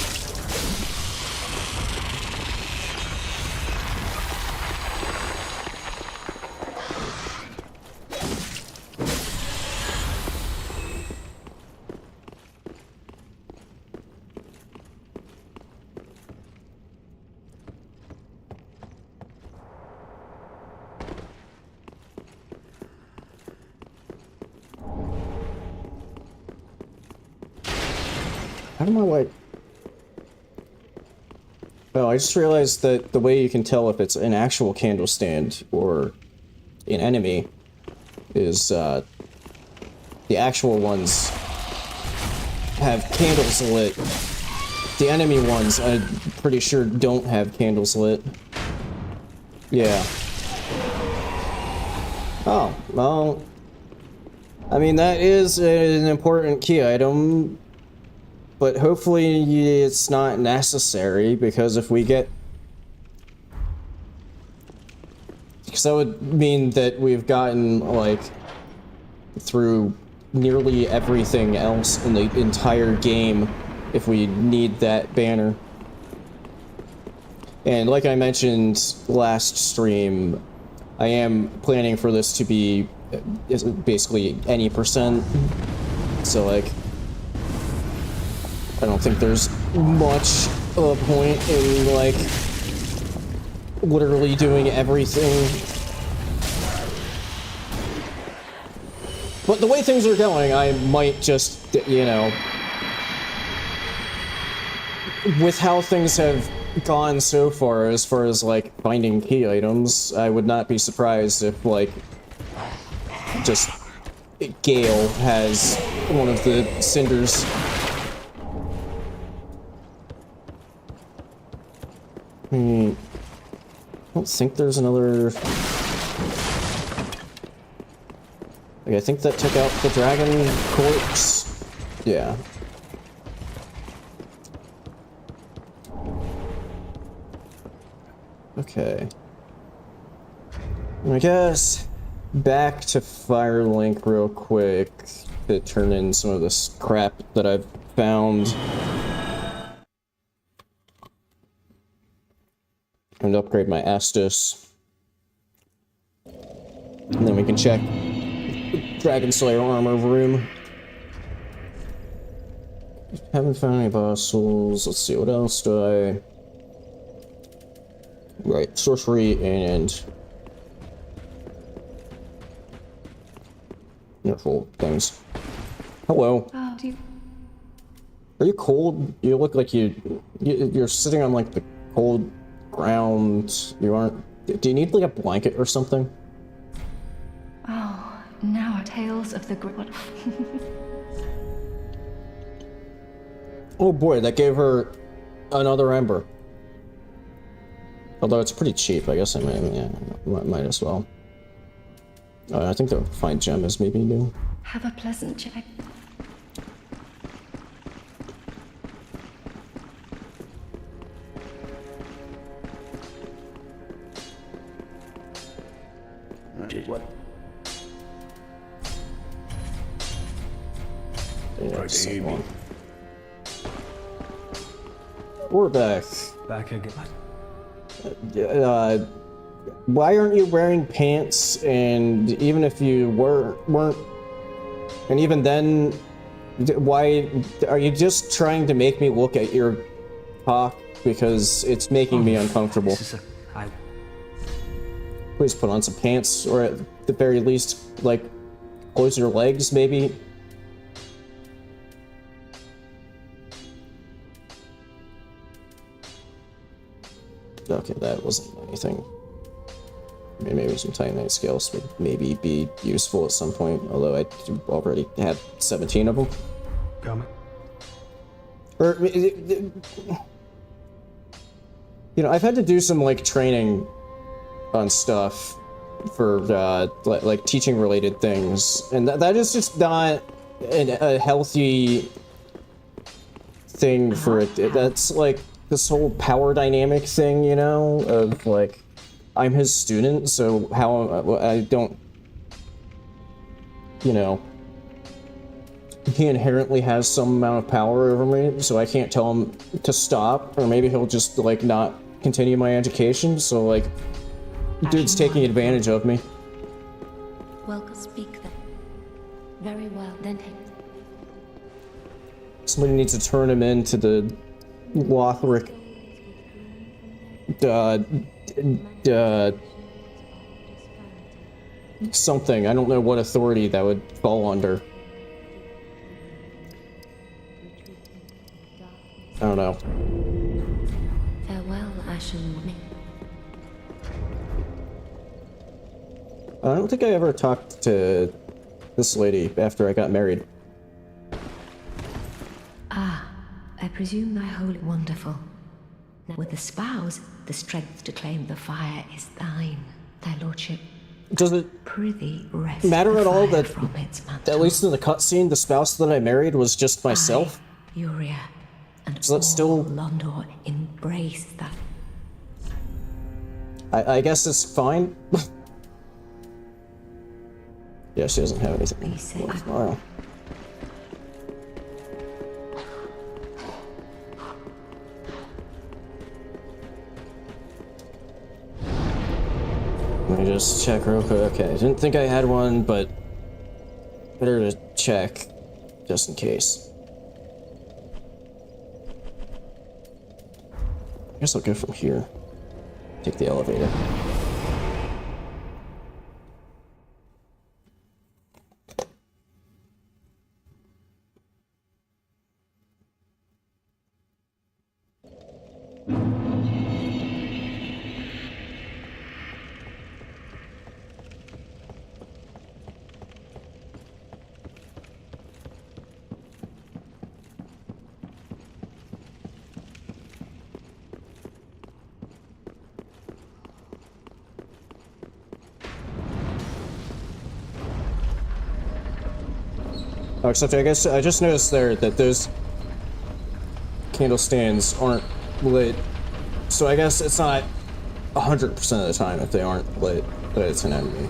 Speaker 1: How do I like... Oh, I just realized that the way you can tell if it's an actual candle stand or an enemy is, the actual ones have candles lit. The enemy ones, I'm pretty sure, don't have candles lit. Yeah. Oh, well... I mean, that is an important key item. But hopefully it's not necessary, because if we get... because that would mean that we've gotten, like, through nearly everything else in the entire game if we need that banner. And like I mentioned last stream, I am planning for this to be basically any percent. So, like... I don't think there's much of a point in, like, literally doing everything. But the way things are going, I might just, you know... with how things have gone so far as, like, finding key items, I would not be surprised if, like, just Gale has one of the cinders. I don't think there's another... like, I think that took out the dragon corpse. Yeah. Okay. I guess back to Firelink real quick to turn in some of this crap that I've found. And upgrade my Estus. And then we can check Dragon Slayer armor room. Haven't found any fossils. Let's see, what else do I... right, sorcery and... wonderful things. Hello.
Speaker 5: Oh, do you...
Speaker 1: Are you cold? You look like you're sitting on, like, the cold... ground. You aren't... do you need like a blanket or something?
Speaker 5: Oh, now tales of the
Speaker 1: Oh boy, that gave her another ember. Although it's pretty cheap, I guess I might as well. I think the fine gem is maybe new.
Speaker 5: Have a pleasant check.
Speaker 4: What?
Speaker 1: Yeah, same
Speaker 4: Baby.
Speaker 1: one. We're back.
Speaker 6: Back again.
Speaker 1: Why aren't you wearing pants? And even if you weren't, and even then, why are you just trying to make me look at your cock? Because it's making me uncomfortable. Please put on some pants, or at the very least, like, close your legs, maybe. Okay, that wasn't anything. I mean, maybe some titanite scales would maybe be useful at some point, although I already had 17 of them.
Speaker 6: Coming.
Speaker 1: Or, you know, I've had to do some, like, training on stuff for, like, teaching-related things, and that is just not a healthy thing for it. That's, like, this whole power dynamic thing, you know, of, like, I'm his student, so how I don't, you know, he inherently has some amount of power over me, so I can't tell him to stop, or maybe he'll just, like, not continue my education, so, like, dude's taking advantage of me.
Speaker 2: Welcome, speak then. Very well, then take.
Speaker 1: Somebody needs to turn him into the Lothric, something. I don't know what authority that would fall under. I don't know.
Speaker 2: Farewell, Ashen Woman.
Speaker 1: I don't think I ever talked to this lady after I got married.
Speaker 5: I presume thy holy wonderful. Now with the spouse, the strength to claim the fire is thine, thy lordship.
Speaker 1: Does it
Speaker 5: Prithee rest
Speaker 1: matter
Speaker 5: the
Speaker 1: at all
Speaker 5: fire
Speaker 1: that,
Speaker 5: from its mantle.
Speaker 1: at least in the cutscene, the spouse that I married was just myself?
Speaker 5: Uria, and
Speaker 1: So that's still-
Speaker 5: Londor embrace that.
Speaker 1: I guess it's fine. Yeah, she doesn't have anything.
Speaker 5: He said,
Speaker 1: Worthwhile. Let me just check real quick. Okay, I didn't think I had one, but better to check just in case. I guess I'll go from here. Take the elevator. Oh, except I guess I just noticed there that those candle stands aren't lit. So I guess it's not 100% of the time if they aren't lit that it's an enemy.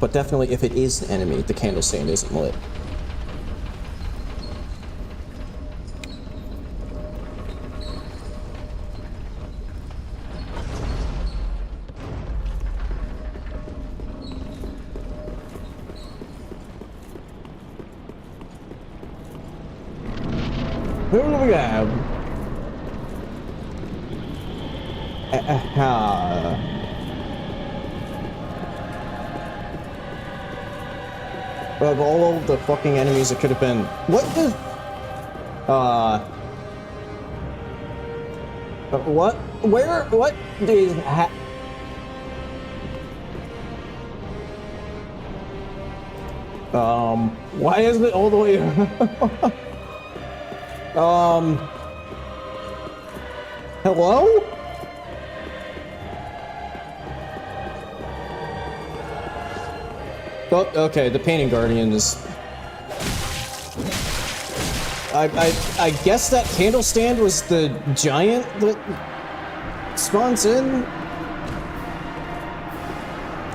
Speaker 1: But definitely if it is an enemy, the candle stand isn't lit. Who do we have? Of all of the fucking enemies it could have been. What the? What? Where? What is why is it all the way? Hello? Oh, okay, the painting guardian is... I guess that candle stand was the giant that spawns in?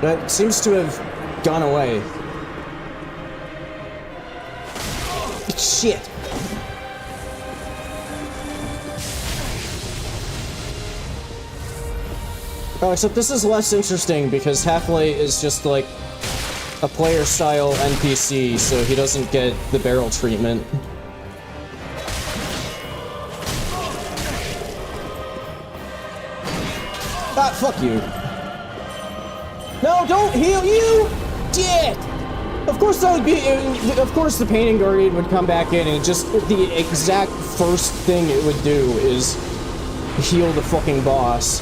Speaker 1: That seems to have gone away. Shit. Oh, except this is less interesting because Half-Light is just like a player-style NPC, so he doesn't get the barrel treatment. Ah, fuck you. No, don't heal you! Dick! Of course that would be, of course the Painting Guardian would come back in and just the exact first thing it would do is heal the fucking boss.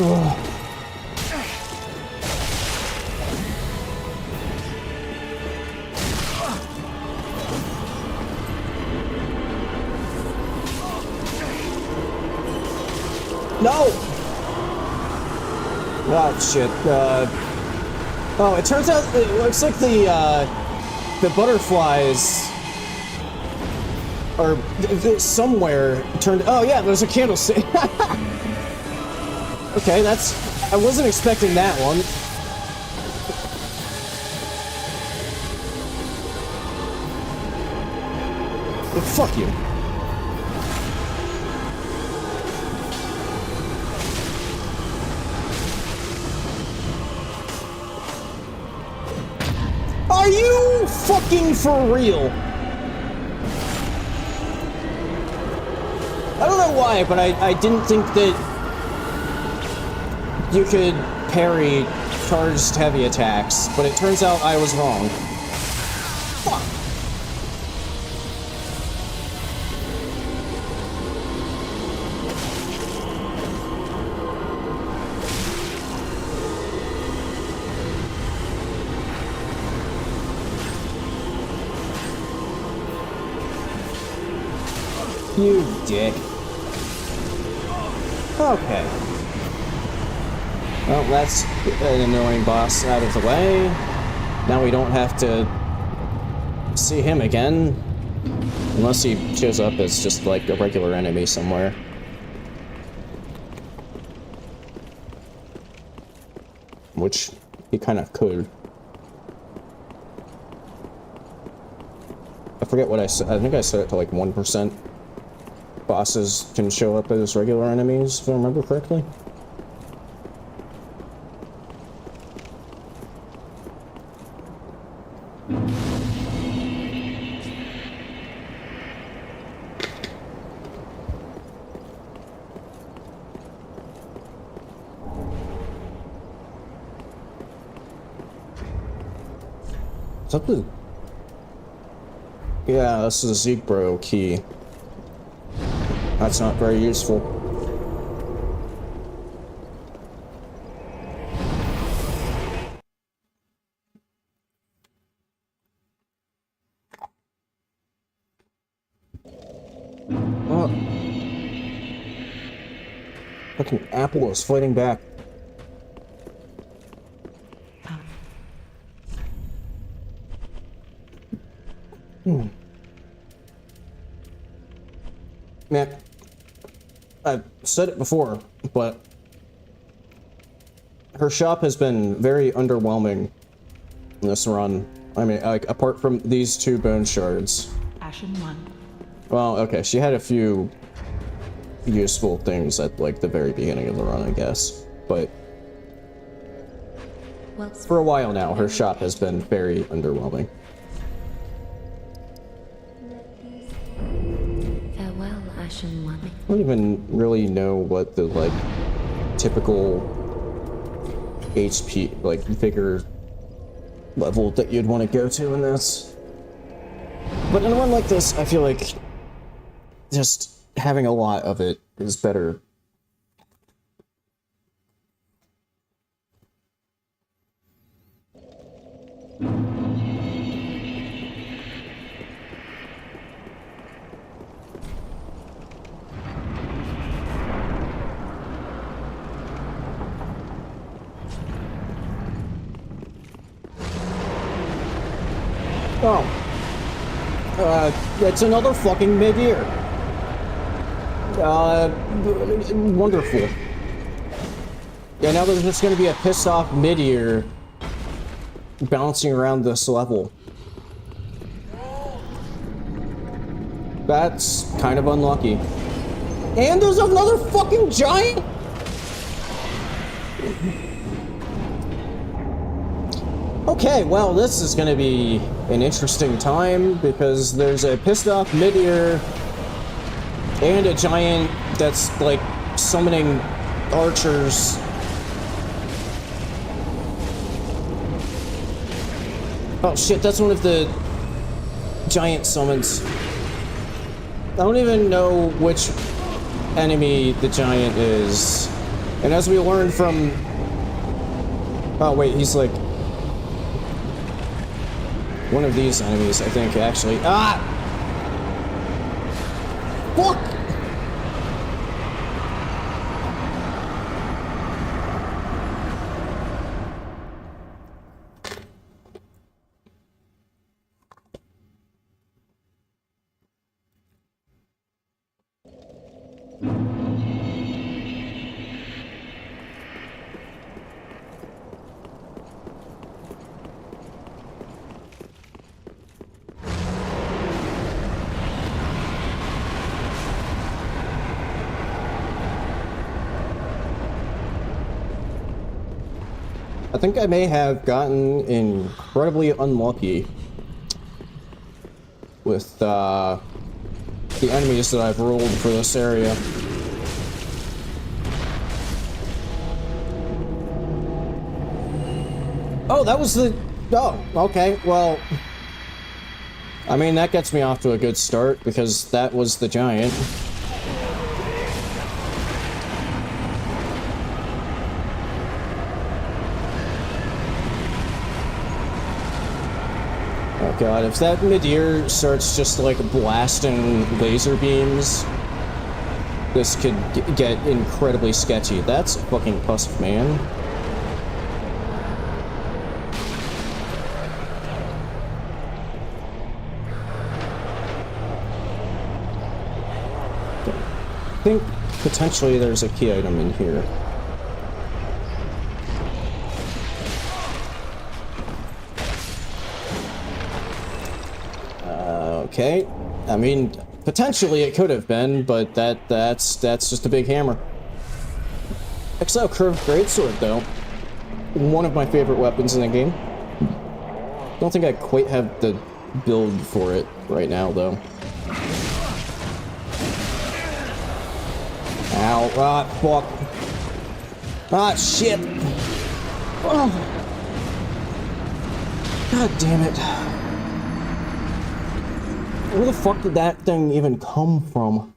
Speaker 1: Ugh. No! Oh, shit. Oh, it turns out it looks like the butterflies are somewhere turned. Oh, yeah, there's a candlestick. Okay, that's... I wasn't expecting that one. Oh, fuck you. Are you fucking for real? I don't know why, but I didn't think that you could parry charged heavy attacks, but it turns out I was wrong. Fuck. You dick. Okay. Well, that's an annoying boss out of the way. Now we don't have to see him again. Unless he shows up as just like a regular enemy somewhere. Which he kind of could. I forget what I said. I think I set it to like 1%. Bosses can show up as regular enemies, if I remember correctly. Is that the... Yeah, this is a Zegbro key. That's not very useful. Oh. Fucking Apple is fighting back. Man, I've said it before, but her shop has been very underwhelming in this run. I mean, like, apart from these 2 bone shards.
Speaker 6: Ashen 1.
Speaker 1: Well, okay, she had a few useful things at, like, the very beginning of the run, I guess. But for a while now, her shop has been very underwhelming. I don't even really know what the, like, typical HP, like, vigor level that you'd want to go to in this. But in a run like this, I feel like just having a lot of it is better. Oh. It's another fucking mid-ear. Wonderful. Yeah, now there's just gonna be a pissed off mid-ear bouncing around this level. That's kind of unlucky. And there's another fucking giant! Okay, well, this is gonna be an interesting time because there's a pissed off mid-ear and a giant that's like summoning archers. Oh shit, that's one of the giant summons. I don't even know which enemy the giant is. And as we learned from... Oh wait, he's like... one of these enemies, I think, actually. Ah! Fuck! I think I may have gotten incredibly unlucky with the enemies that I've rolled for this area. Oh, that was the... Oh, okay, well... I mean, that gets me off to a good start, because that was the giant. Oh god, if that mid-ear starts just like blasting laser beams, this could get incredibly sketchy. That's a fucking puss, man. I think potentially there's a key item in here. Okay, I mean, potentially it could have been, but that's just a big hammer. XL curved greatsword, though. One of my favorite weapons in the game. Don't think I quite have the build for it right now, though. Ow, ah, fuck. Ah, shit. Oh. God damn it. Where the fuck did that thing even come from?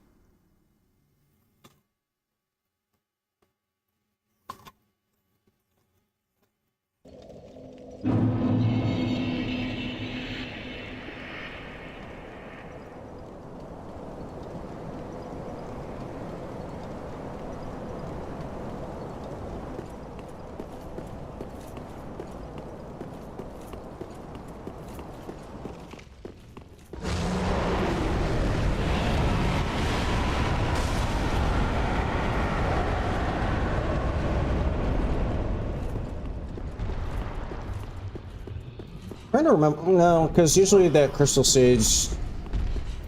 Speaker 1: Trying to remember, no, because usually that crystal sage,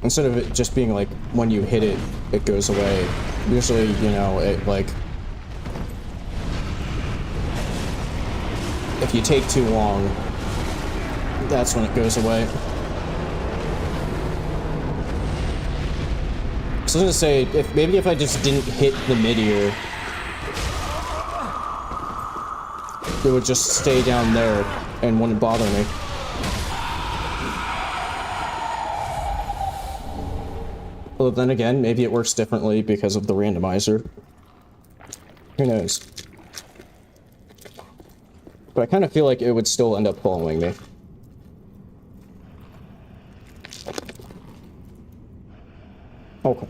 Speaker 1: instead of it just being like when you hit it, it goes away. Usually, you know, it like, if you take too long, that's when it goes away. So I was gonna say, if maybe if I just didn't hit the mid-ear, it would just stay down there and wouldn't bother me. Well, then again, maybe it works differently because of the randomizer. Who knows? But I kind of feel like it would still end up following me. Okay.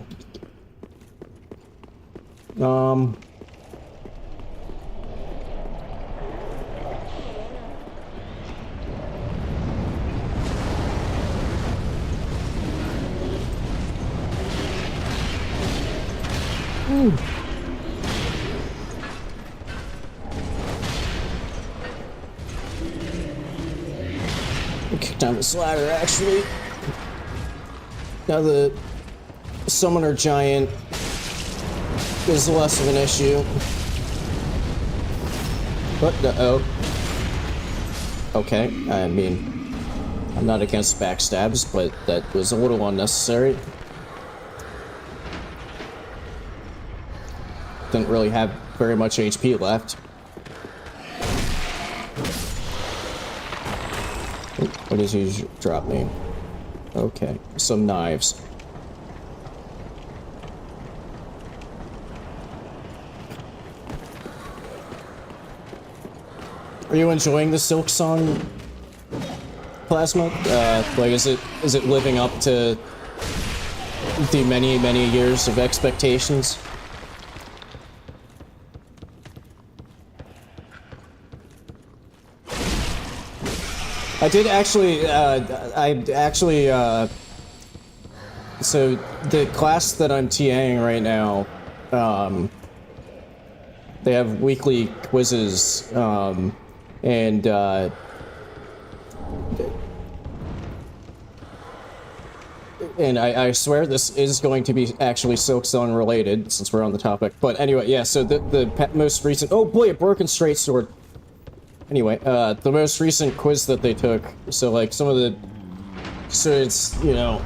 Speaker 1: kick down the slider, actually. Now the summoner giant is less of an issue. What the? Oh. Okay, I mean, I'm not against backstabs, but that was a little unnecessary. Didn't really have very much HP left. What does he drop me? Okay, some knives. Are you enjoying the Silk Song plasma? Like, is it living up to the many years of expectations? I did actually, so the class that I'm TAing right now, they have weekly quizzes, and I swear this is going to be actually Silksong related, since we're on the topic. But anyway, yeah, so the most recent, oh boy, a broken straight sword. Anyway, the most recent quiz that they took, so like some of the, so it's, you know,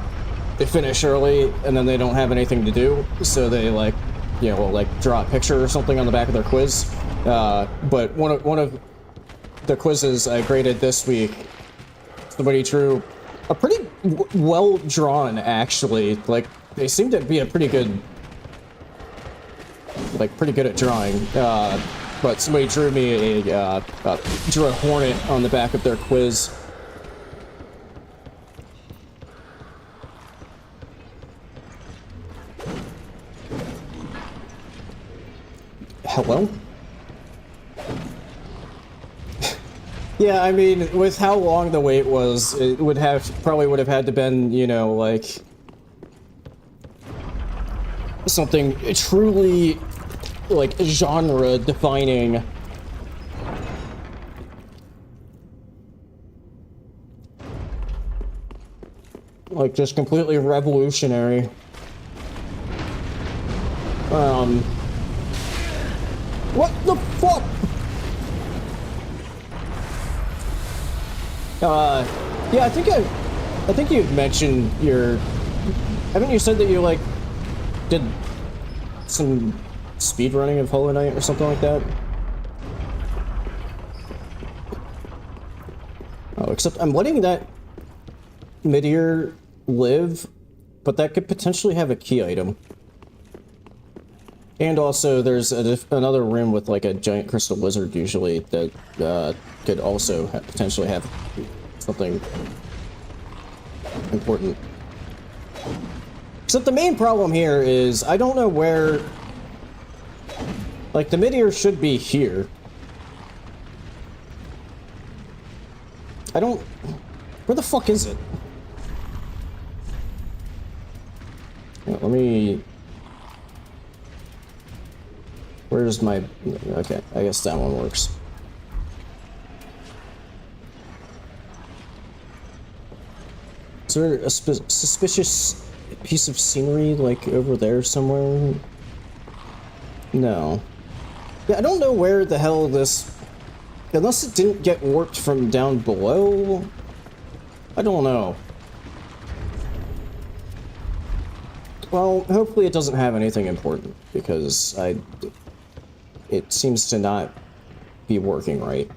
Speaker 1: they finish early and then they don't have anything to do, so they like, you know, will like draw a picture or something on the back of their quiz. But one of the quizzes I graded this week, somebody drew a pretty well drawn, actually. Like, they seem to be a pretty good, like, pretty good at drawing. But somebody drew me drew a hornet on the back of their quiz. Hello? Yeah, I mean, with how long the wait was, it probably would have had to been, you know, like, something truly, like, genre-defining. Like, just completely revolutionary. What the fuck? Yeah, I think you mentioned haven't you said that you, like, did some speedrunning of Hollow Knight or something like that? Oh, except I'm letting that Midir live, but that could potentially have a key item. And also, there's another room with, like, a giant crystal lizard, usually, that could also potentially have something important. Except the main problem here is, I don't know where... Like, the Midir should be here. I don't... Where the fuck is it? Yeah, let me... Where's my... Okay, I guess that one works. Is there a suspicious piece of scenery, like, over there somewhere? No. Yeah, I don't know where the hell this... Unless it didn't get warped from down below? I don't know. Well, hopefully it doesn't have anything important, because it seems to not be working right.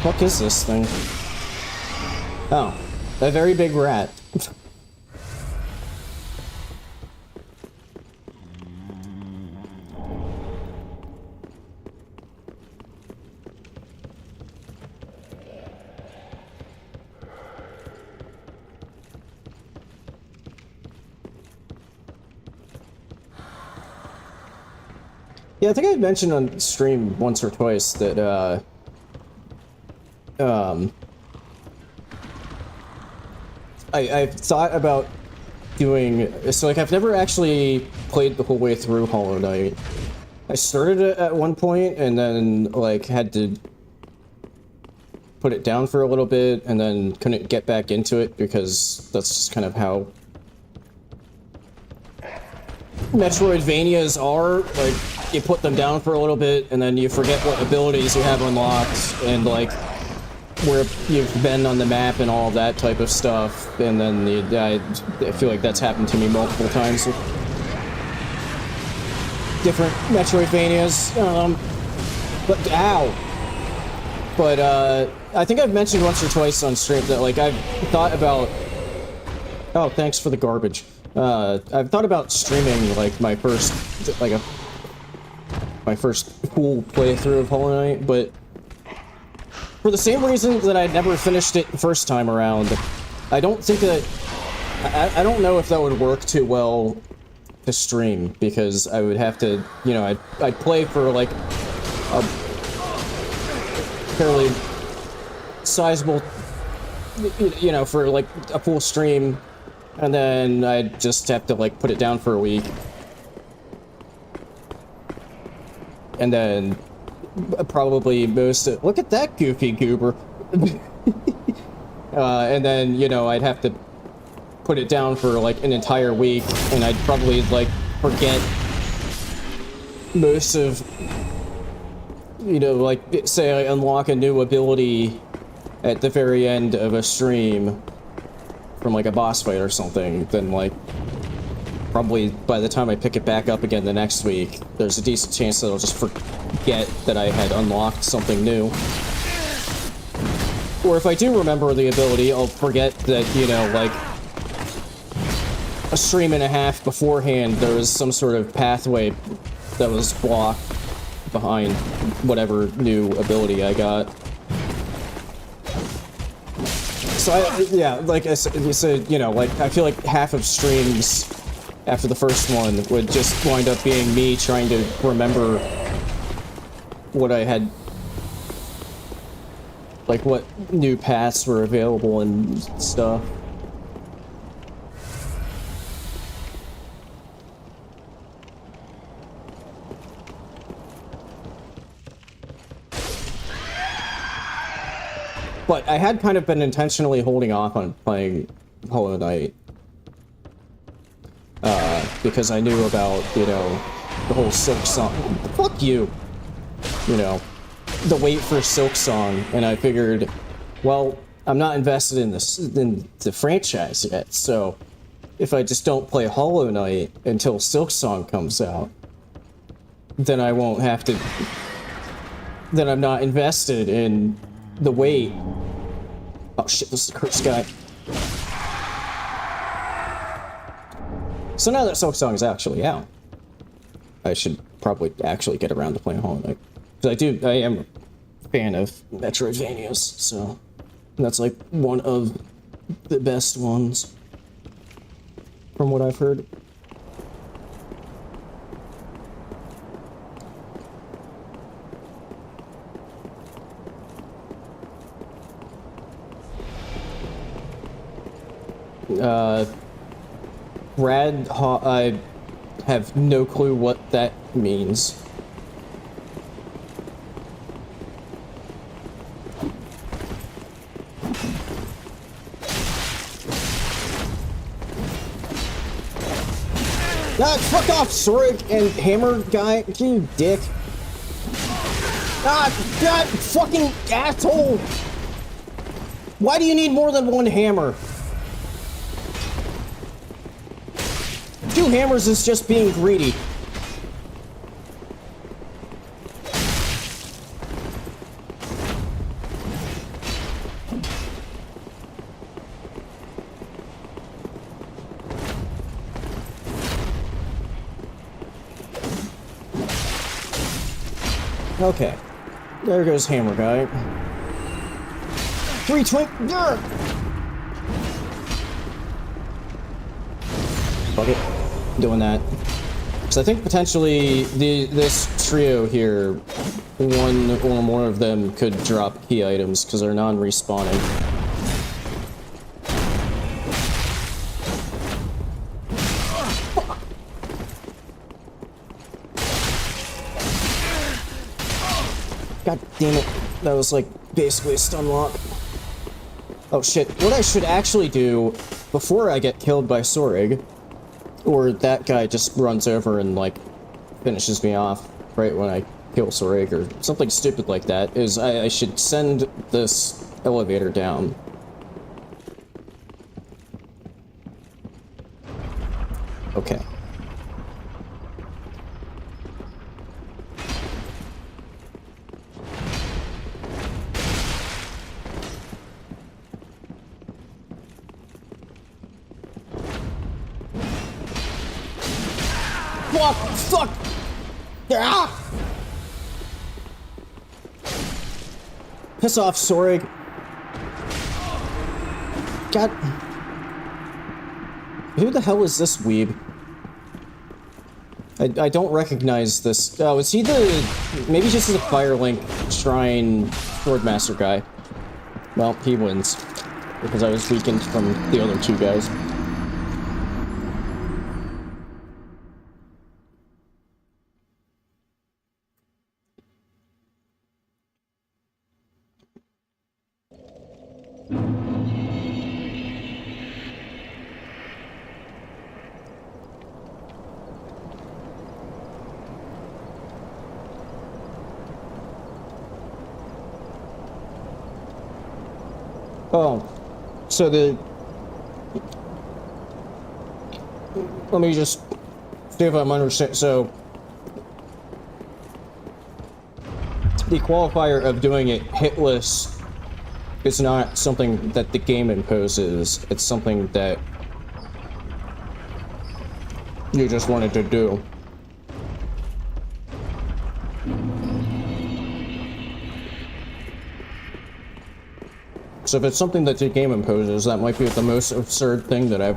Speaker 1: What is this thing? Oh, a very big rat. Yeah, I think I mentioned on stream once or twice that, I've thought about doing, so like I've never actually played the whole way through Hollow Knight. I started it at one point and then like had to put it down for a little bit and then couldn't get back into it because that's just kind of how Metroidvanias are. Like, you put them down for a little bit and then you forget what abilities you have unlocked and like where you've been on the map and all that type of stuff, and then I feel like that's happened to me multiple times with different Metroidvanias. But ow! But I think I've mentioned once or twice on stream that like I've thought about. Oh, thanks for the garbage. I've thought about streaming like my first full playthrough of Hollow Knight, but for the same reason that I never finished it the first time around, I don't think that... I don't know if that would work too well to stream, because I would have to, you know, I'd play for like a fairly sizable, you know, for like a full stream, and then I'd just have to like put it down for a week. And then probably most of, look at that goofy goober. And then, you know, I'd have to put it down for like an entire week, and I'd probably like forget most of, you know, like say I unlock a new ability at the very end of a stream from like a boss fight or something, then like probably by the time I pick it back up again the next week, there's a decent chance that I'll just forget that I had unlocked something new. Or if I do remember the ability, I'll forget that, you know, like a stream and a half beforehand, there was some sort of pathway that was blocked behind whatever new ability I got. So yeah, like I said, you know, like I feel like half of streams after the first one would just wind up being me trying to remember what I had, like what new paths were available and stuff. But I had kind of been intentionally holding off on playing Hollow Knight. Because I knew about, you know, the whole Silk Song. Fuck you! You know, the wait for Silk Song, and I figured, well, I'm not invested in this, in the franchise yet, so if I just don't play Hollow Knight until Silk Song comes out, then I won't have to, then I'm not invested in the wait. Oh shit, this is the cursed guy. So now that Silk Song is actually out, I should probably actually get around to playing Hollow Knight. Because I am a fan of Metroidvanias, so that's like one of the best ones, from what I've heard. I have no clue what that means. Ah, fuck off, Sword and Hammer guy, you dick. Ah, God, fucking asshole! Why do you need more than one hammer? 2 hammers is just being greedy. Okay. There goes Hammer Guy. 320. Fuck it. Doing that. So I think potentially this trio here, one or more of them could drop key items because they're non-respawning. God damn it. That was like basically a stun lock. Oh shit. What I should actually do before I get killed by Sorig, or that guy just runs over and like finishes me off right when I kill Sorig or something stupid like that, is I should send this elevator down. Okay. Fuck! Fuck! Ah! Piss off, Sorig. God. Who the hell is this weeb? I don't recognize this. Oh, is he the... Maybe just the Firelink Shrine Swordmaster guy. Well, he wins. Because I was weakened from the other two guys. Oh, so let me just see if I'm understanding. So, the qualifier of doing it hitless is not something that the game imposes. It's something that you just wanted to do. So if it's something that the game imposes, that might be the most absurd thing that I've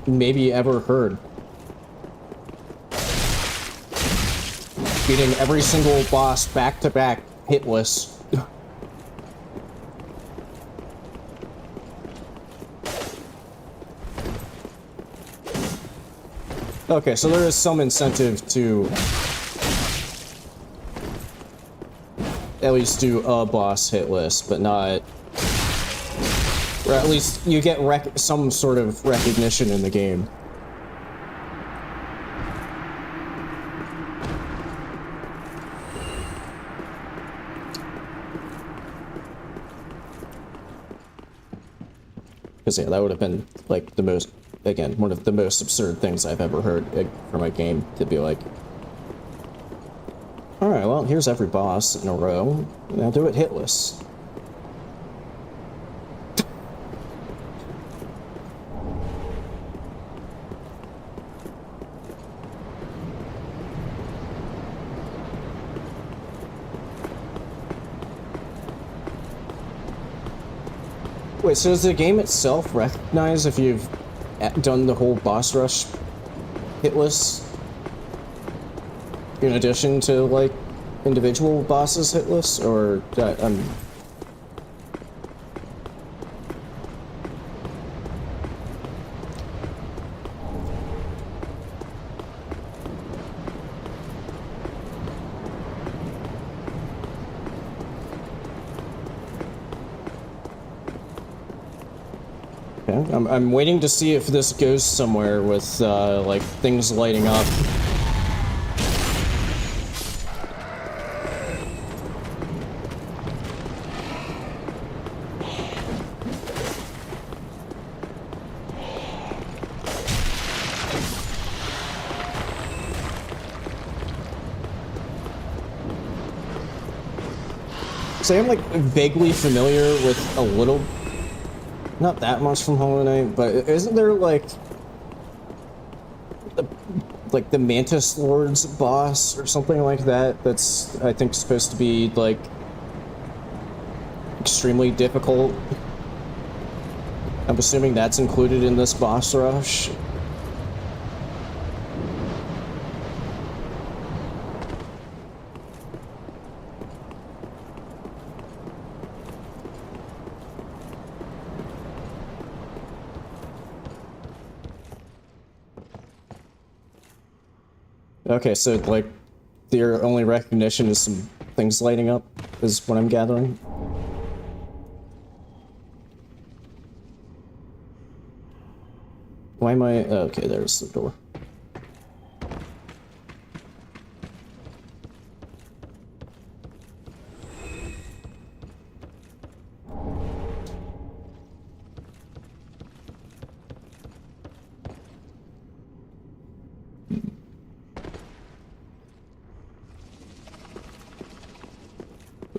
Speaker 1: maybe ever heard. Beating every single boss back to back, hitless. Okay, so there is some incentive to at least do a boss hitless, but not... Or at least you get some sort of recognition in the game. Because, yeah, that would have been, like, the most, again, one of the most absurd things I've ever heard from a game, to be like, alright, well, here's every boss in a row, now do it hitless. Wait, so does the game itself recognize if you've done the whole boss rush hitless? In addition to, like, individual bosses hitless? Or, I'm waiting to see if this goes somewhere with, like, things lighting up. So I'm, like, vaguely familiar with a little... Not that much from Hollow Knight, but isn't there, like the Mantis Lord's boss or something like that that's, I think, supposed to be, like, extremely difficult? I'm assuming that's included in this boss rush. Okay, so like their only recognition is some things lighting up, is what I'm gathering. Why am I... Okay, there's the door.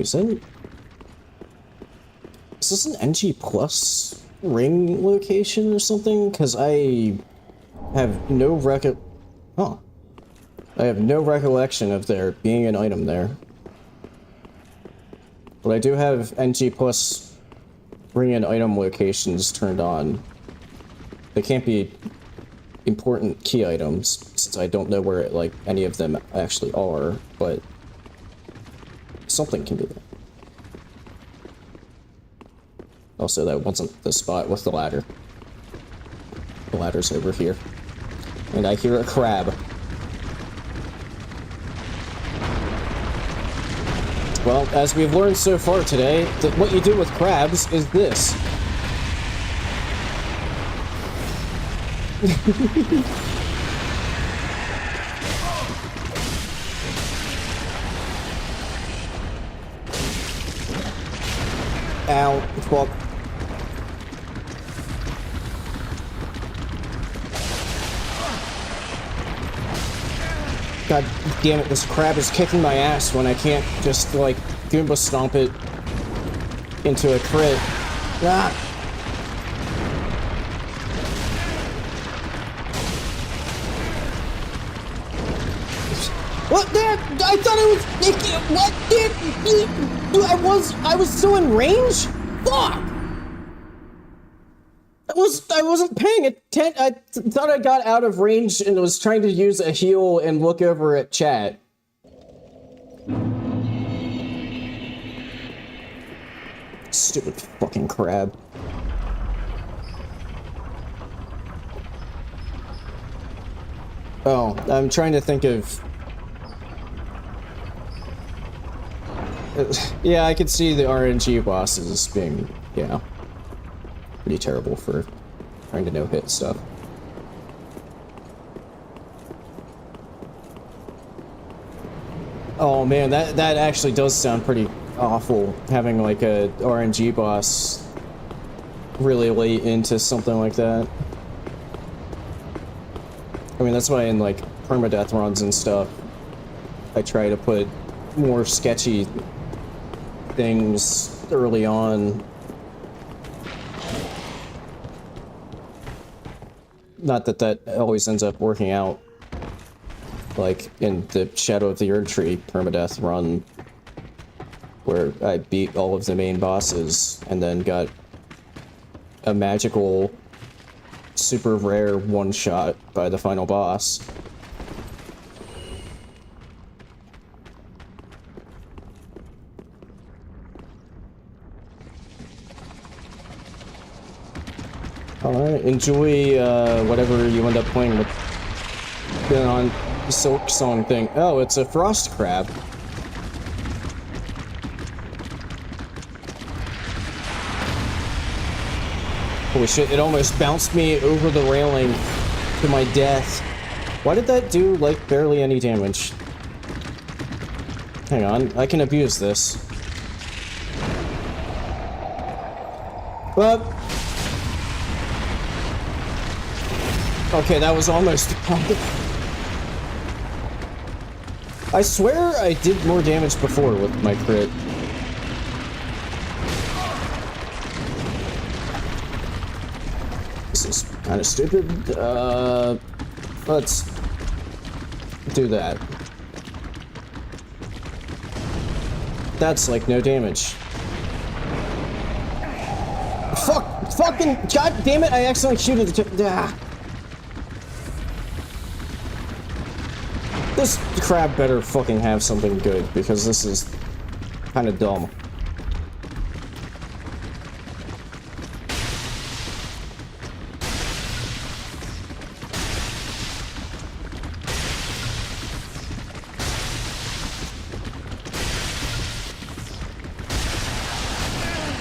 Speaker 1: Is this an NG Plus ring location or something? Because I have no I have no recollection of there being an item there. But I do have NG Plus ring and item locations turned on. They can't be important key items, since I don't know where, like, any of them actually are, but something can be there. Also, that wasn't the spot with the ladder. The ladder's over here. And I hear a crab. Well, as we've learned so far today, that what you do with crabs is this. Ow, fuck. God damn it, this crab is kicking my ass when I can't just, like, Goomba stomp it into a crit. Ah! What? I thought it was... What? I was still in range? Fuck! I wasn't paying attention. I thought I got out of range and was trying to use a heal and look over at chat. Stupid fucking crab. Oh, I'm trying to think of... Yeah, I could see the RNG bosses being, yeah, pretty terrible for trying to no-hit stuff. Oh man, that actually does sound pretty awful, having like a RNG boss really late into something like that. I mean, that's why in like permadeath runs and stuff, I try to put more sketchy things early on. Not that that always ends up working out. Like in the Shadow of the Erdtree permadeath run, where I beat all of the main bosses and then got a magical, super rare one-shot by the final boss. Alright, enjoy whatever you end up playing with on the Silk Song thing. Oh, it's a frost crab. Holy shit, it almost bounced me over the railing to my death. Why did that do, like, barely any damage? Hang on, I can abuse this. Well... Okay, that was almost... I swear I did more damage before with my crit. This is kind of stupid. Let's do that. That's like no damage. Fucking god damn it! I accidentally shooted the tip. Ah. This crab better fucking have something good, because this is kind of dumb.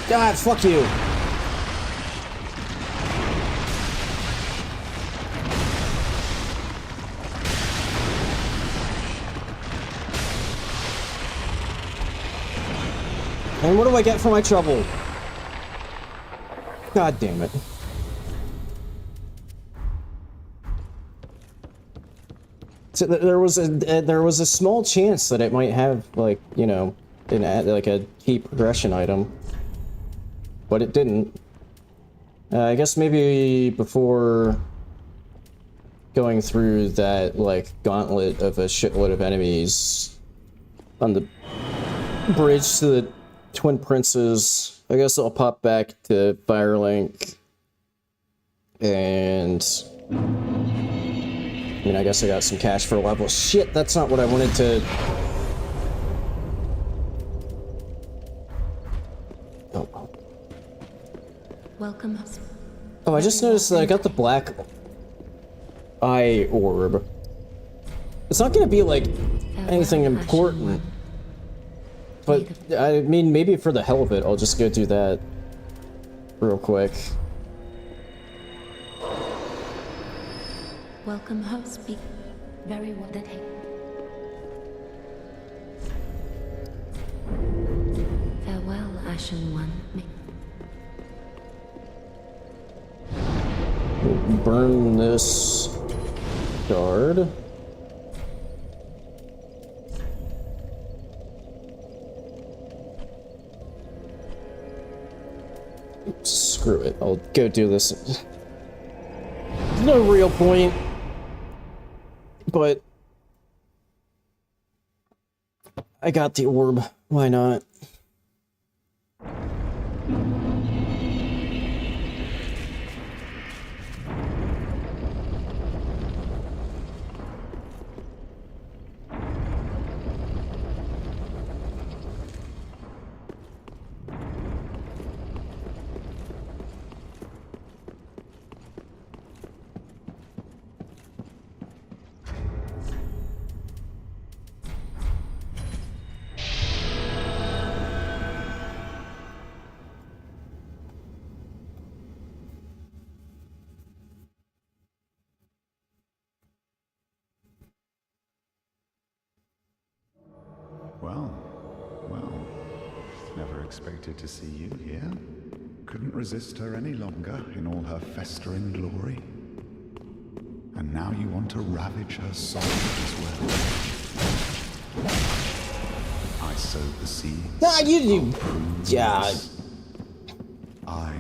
Speaker 1: God, fuck you. And what do I get for my trouble? God damn it. So there was a small chance that it might have, like, you know, like a key progression item, but it didn't. I guess maybe before going through that, like, gauntlet of a shitload of enemies on the bridge to the Twin Princes, I guess I'll pop back to Firelink, and I mean, I guess I got some cash for a level. Shit, that's not what I wanted to... Oh.
Speaker 2: Welcome.
Speaker 1: Oh, I just noticed that I got the black eye orb. It's not gonna be, like, anything important. But, I mean, maybe for the hell of it, I'll just go do that real quick.
Speaker 2: Welcome, host. Speak very well. Farewell, Ashen One.
Speaker 1: Burn this guard. Screw it, I'll go do this. No real point, but I got the orb, why not?
Speaker 6: Well, never expected to see you here. Couldn't resist her any longer in all her festering glory. And now you want to ravage her soul as well. I sowed the seeds.
Speaker 1: Nah, you yeah.
Speaker 6: I,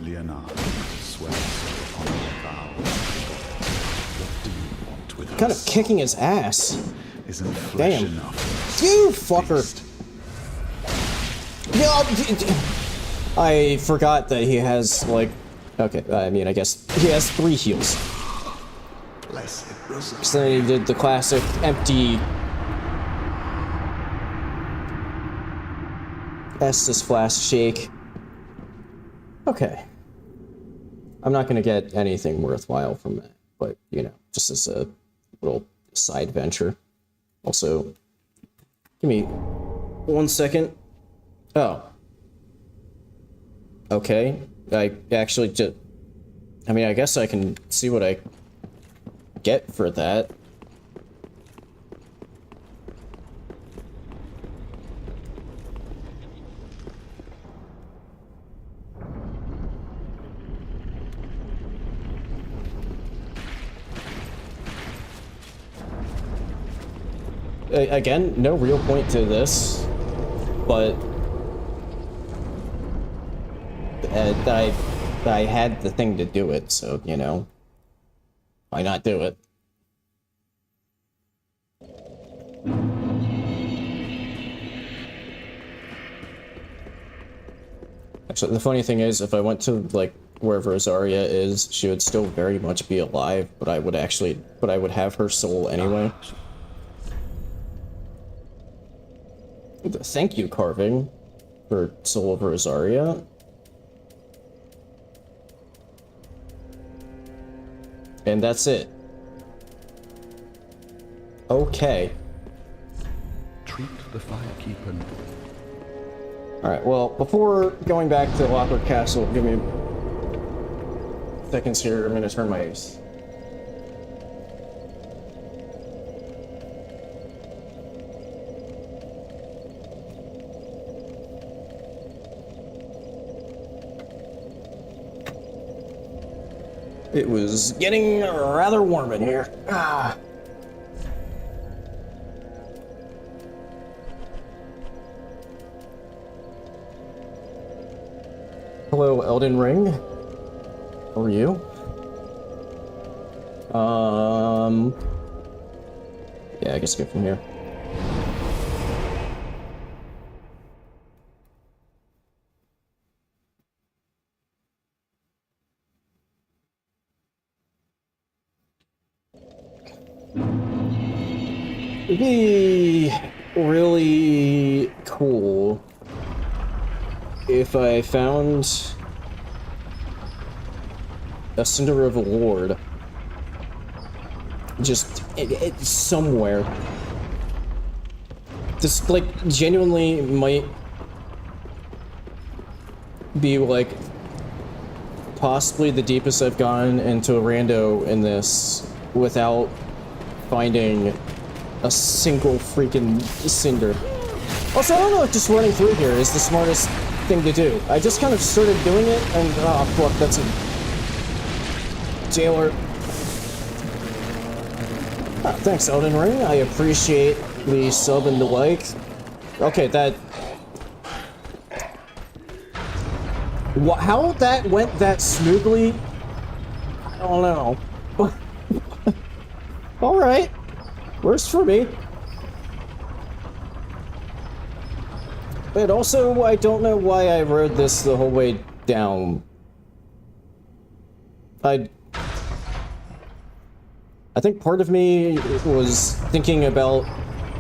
Speaker 6: Leonardo, swear upon your vow. What do you want with
Speaker 1: Kind
Speaker 6: us?
Speaker 1: of kicking his ass.
Speaker 6: Isn't flesh
Speaker 1: Damn.
Speaker 6: enough?
Speaker 1: You fucker. No, I forgot that he has, like, okay, I mean, I guess he has 3 heals.
Speaker 6: Blessed Rosa.
Speaker 1: So then he did the classic empty Estus Flask Shake. Okay. I'm not gonna get anything worthwhile from that, but, you know, just as a little side venture. Also, give me 1 second. Oh. Okay. I actually just... I mean, I guess I can see what I get for that. Again, no real point to this, but I had the thing to do it, so, you know, why not do it? Actually, the funny thing is, if I went to, like, wherever Azaria is, she would still very much be alive, but I would have her soul anyway. Thank you, Carving, for Soul of Rosaria. And that's it. Okay.
Speaker 6: Treat the Firekeeper.
Speaker 1: Alright, well, before going back to Lockwood Castle, give me seconds here. I'm gonna turn my ace. It was getting rather warm in here. Ah. Hello, Elden Ring. How are you? Yeah, I guess get from here. It'd be really cool if I found a Cinder of the Lord just somewhere. This, like, genuinely might be, like, possibly the deepest I've gone into a rando in this without finding a single freaking cinder. Also, I don't know if just running through here is the smartest thing to do. I just kind of started doing it, and oh fuck, that's a jailer. Ah, thanks, Elden Ring. I appreciate the sub and the like. Okay, that. How that went that smoothly? I don't know. All right. Works for me. But also, I don't know why I rode this the whole way down. I think part of me was thinking about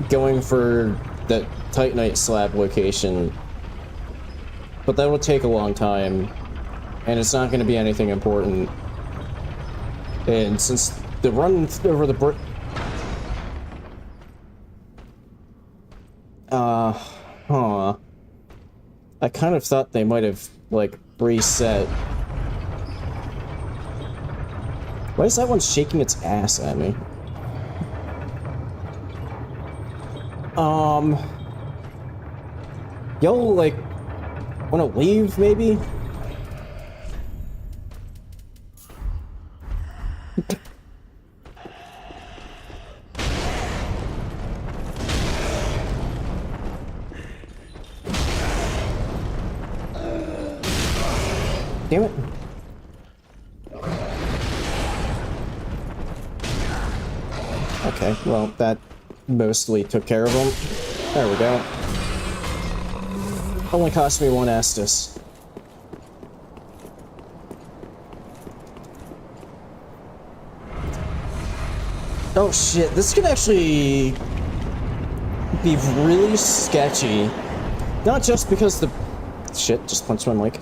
Speaker 1: going for that Titanite slab location. But that would take a long time. And it's not going to be anything important. And since the run over the brick... I kind of thought they might have, like, reset. Why is that one shaking its ass at me? Y'all, like, wanna leave, maybe? Damn it. Okay, well, that mostly took care of them. There we go. Only cost me one Estus. Oh shit, this could actually be really sketchy. Not just because the... Shit, just punched my mic.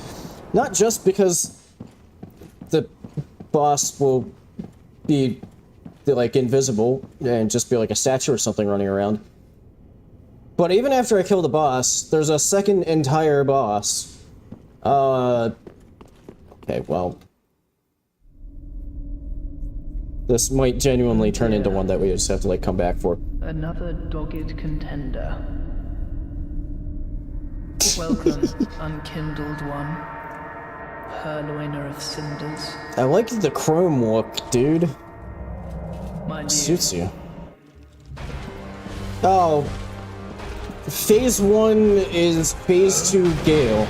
Speaker 1: Not just because the boss will be, like, invisible and just be like a statue or something running around. But even after I kill the boss, there's a second entire boss. Okay, well... This might genuinely turn into one that we just have to, like, come back for.
Speaker 7: Another dogged contender. Welcome, unkindled one. Purloiner of cinders.
Speaker 1: I like the chrome look, dude. Suits you. Oh. Phase 1 is Phase 2 Gale.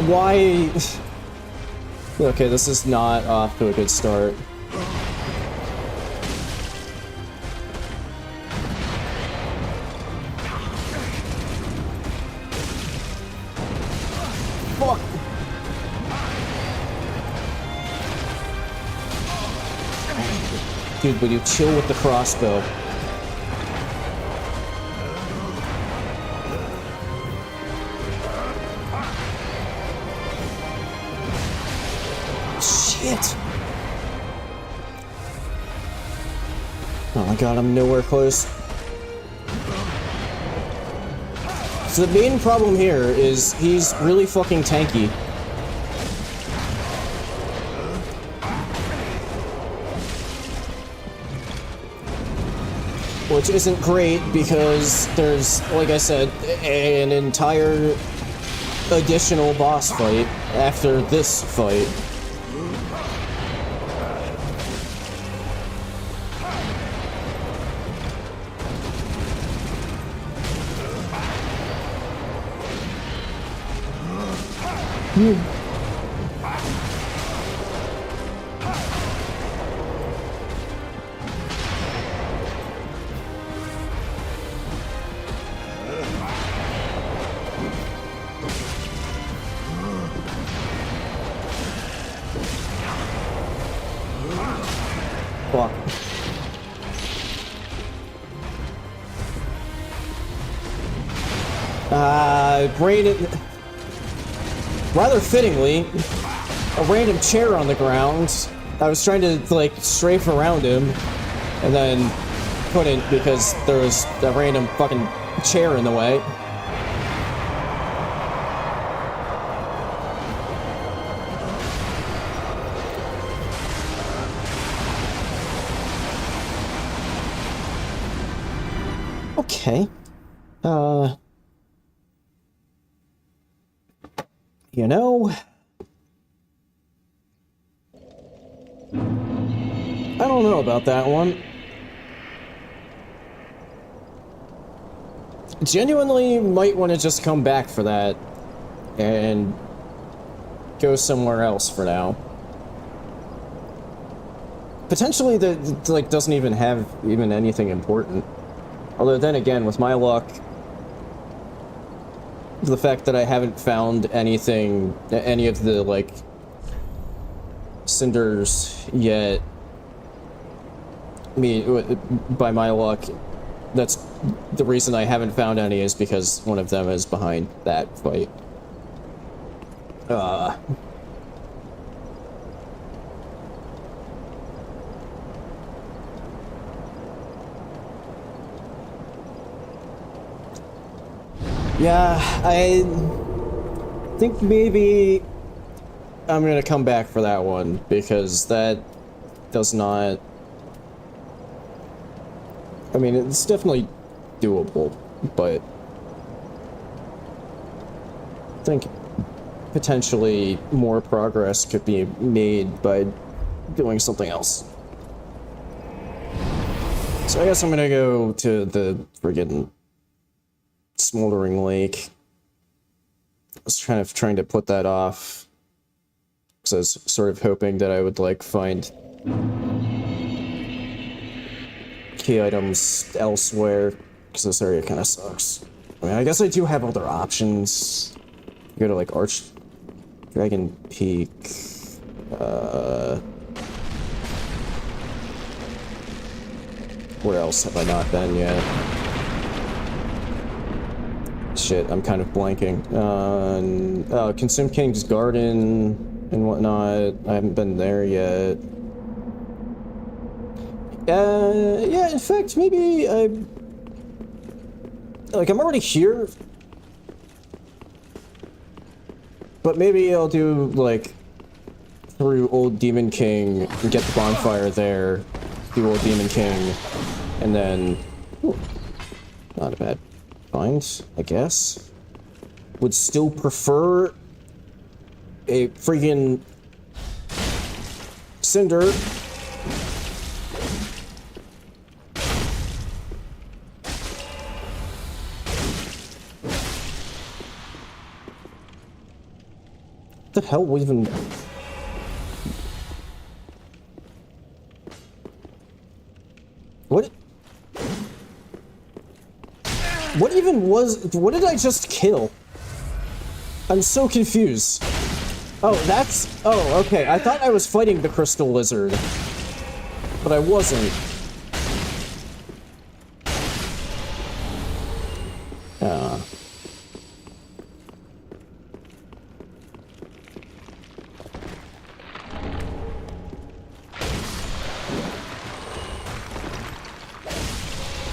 Speaker 1: Why? Okay, this is not off to a good start. Fuck. Dude, would you chill with the crossbow? Shit! Oh my god, I'm nowhere close. So the main problem here is he's really fucking tanky. Which isn't great because there's, like I said, an entire additional boss fight after this fight. Fuck. Rather fittingly, a random chair on the ground. I was trying to, like, strafe around him, and then couldn't because there was a random fucking chair in the way. Okay. You know, I don't know about that one. Genuinely might want to just come back for that and go somewhere else for now. Potentially that, like, doesn't even have even anything important. Although then again, with my luck, the fact that I haven't found anything, any of the, like, cinders yet, I mean, by my luck, that's the reason I haven't found any is because one of them is behind that fight. Yeah, I think maybe I'm gonna come back for that one, because that does not... I mean, it's definitely doable, but I think potentially more progress could be made by doing something else. So I guess I'm gonna go to the friggin' Smoldering Lake. I was trying to put that off because I was sort of hoping that I would, like, find key items elsewhere, because this area kind of sucks. I mean, I guess I do have other options. Go to, like, Arch Dragon Peak. Where else have I not been yet? Shit, I'm kind of blanking. Consume King's Garden and whatnot. I haven't been there yet. Yeah, in fact, maybe I'm already here. But maybe I'll do, like, through Old Demon King and get the bonfire there, do Old Demon King, and then... Ooh, not a bad find, I guess. Would still prefer a freaking cinder. What the hell even... What even was... What did I just kill? I'm so confused. Oh, that's... Oh, okay. I thought I was fighting the crystal lizard. but I wasn't.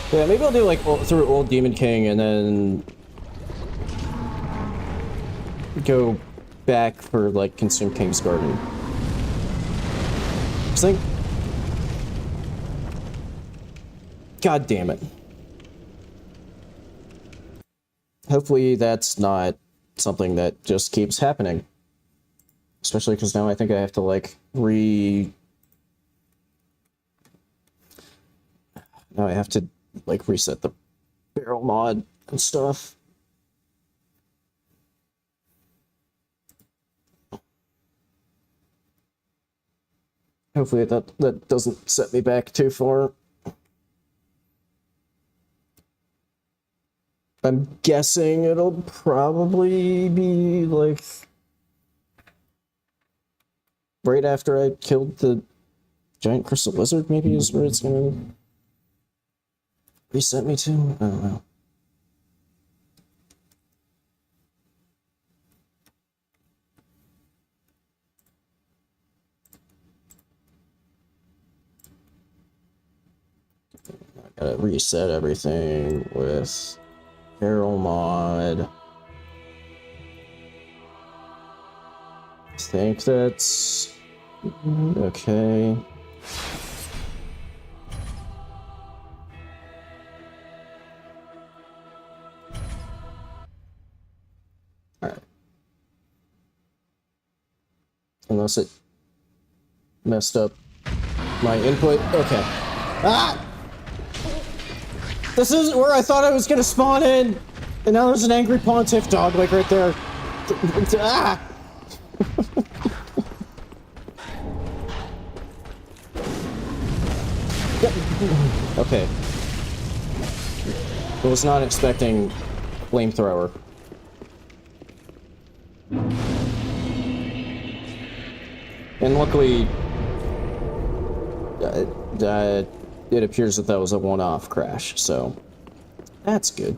Speaker 1: Yeah, maybe I'll do like through Old Demon King and then go back for like Consume King's Garden. I think. God damn it. Hopefully that's not something that just keeps happening. Especially because now I think I have to like now I have to like reset the barrel mod and stuff. Hopefully that doesn't set me back too far. I'm guessing it'll probably be like right after I killed the giant crystal lizard, maybe is where it's gonna reset me to? I don't know. I gotta reset everything with barrel mod. I think that's okay. Alright. Unless it messed up my input. Okay. Ah! This isn't where I thought I was gonna spawn in! And now there's an angry pontiff dog, like right there. Ah! Okay. I was not expecting flamethrower. And luckily, it appears that that was a one-off crash, so that's good.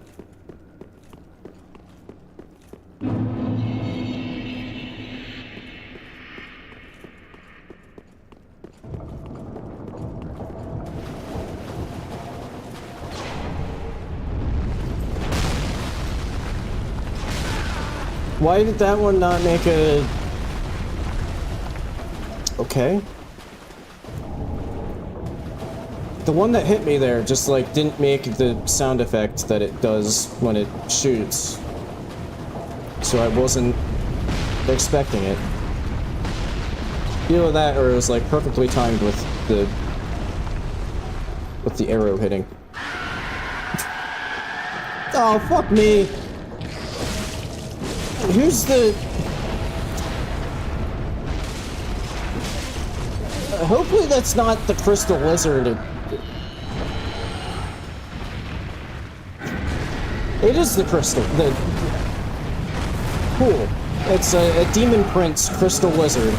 Speaker 1: Why did that one not make a... Okay. The one that hit me there just, like, didn't make the sound effect that it does when it shoots. So I wasn't expecting it. Either that or it was, like, perfectly timed with the arrow hitting. Oh, fuck me! Who's the... hopefully that's not the crystal lizard. It is the crystal. Cool. It's a Demon Prince crystal lizard.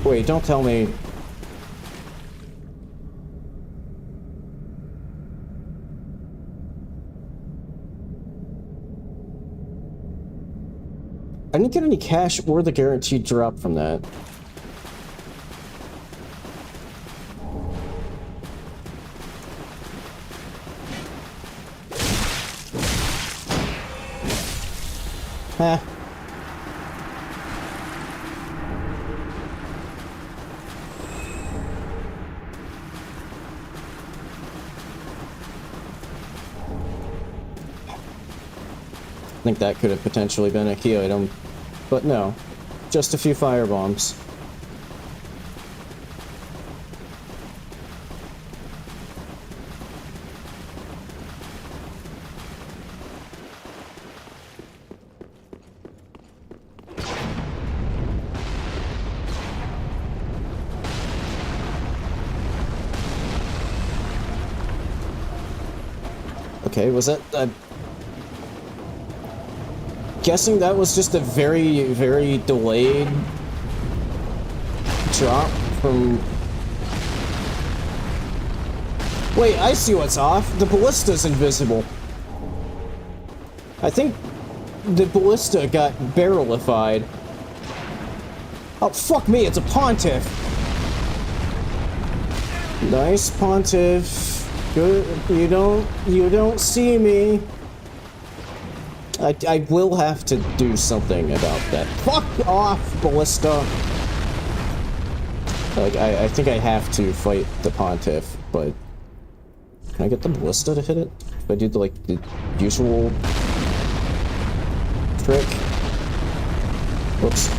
Speaker 1: Wait, don't tell me. I didn't get any cash or the guaranteed drop from that. Huh. I think that could have potentially been a key item, but no, just a few firebombs. Okay, was that... guessing that was just a very, very delayed drop from... Wait, I see what's off. The ballista's invisible. I think the ballista got barrelified. Oh, fuck me, it's a pontiff. Nice pontiff. Good. You don't see me. I will have to do something about that. Fuck off, ballista. Like, I think I have to fight the pontiff, but... Can I get the ballista to hit it? If I do, like, the usual... trick? Whoops.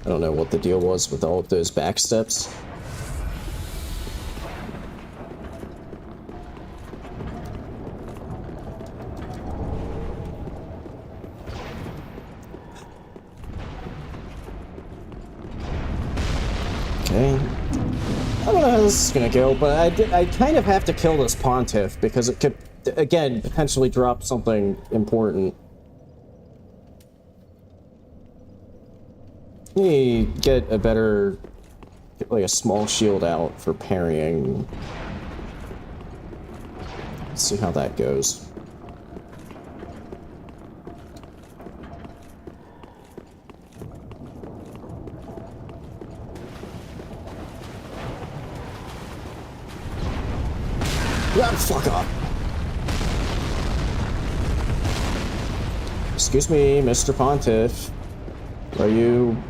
Speaker 1: I don't know what the deal was with all of those back steps. Okay. I don't know how this is gonna go, but I kind of have to kill this pontiff because it could, again, potentially drop something important. Get a better, like a small shield out for parrying. Let's see how that goes. Yeah, fuck up. Excuse me, Mr. Pontiff. Are you...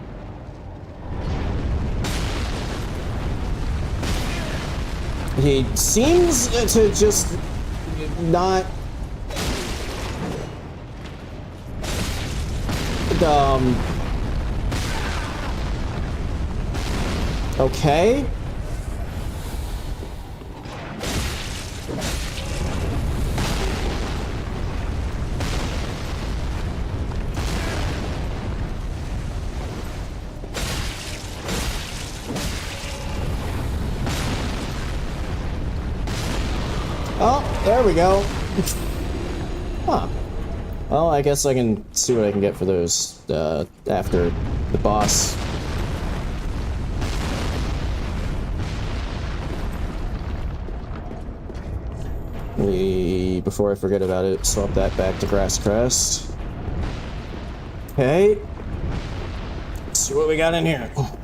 Speaker 1: He seems to just not... Okay. Oh, there we go. Huh. Well, I guess I can see what I can get for those after the boss. Before I forget about it, swap that back to Grass Crest. Okay. Let's see what we got in here. Oh,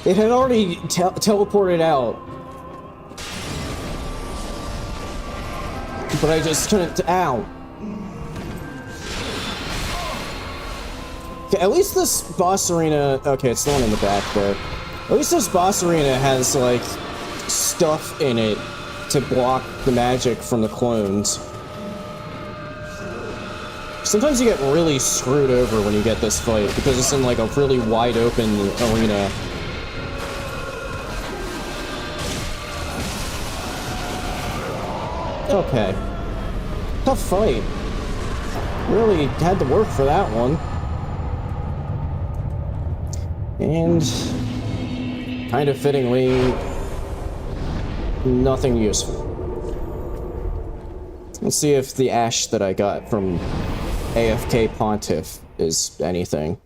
Speaker 1: it had already teleported out. But I just couldn't... Ow. Okay, at least this boss arena... Okay, it's the one in the back there. At least this boss arena has, like, stuff in it to block the magic from the clones. Sometimes you get really screwed over when you get this fight, because it's in, like, a really wide open arena. Okay. Tough fight. Really had to work for that one. And... kind of fittingly... nothing useful. Let's see if the ash that I got from AFK Pontiff is anything.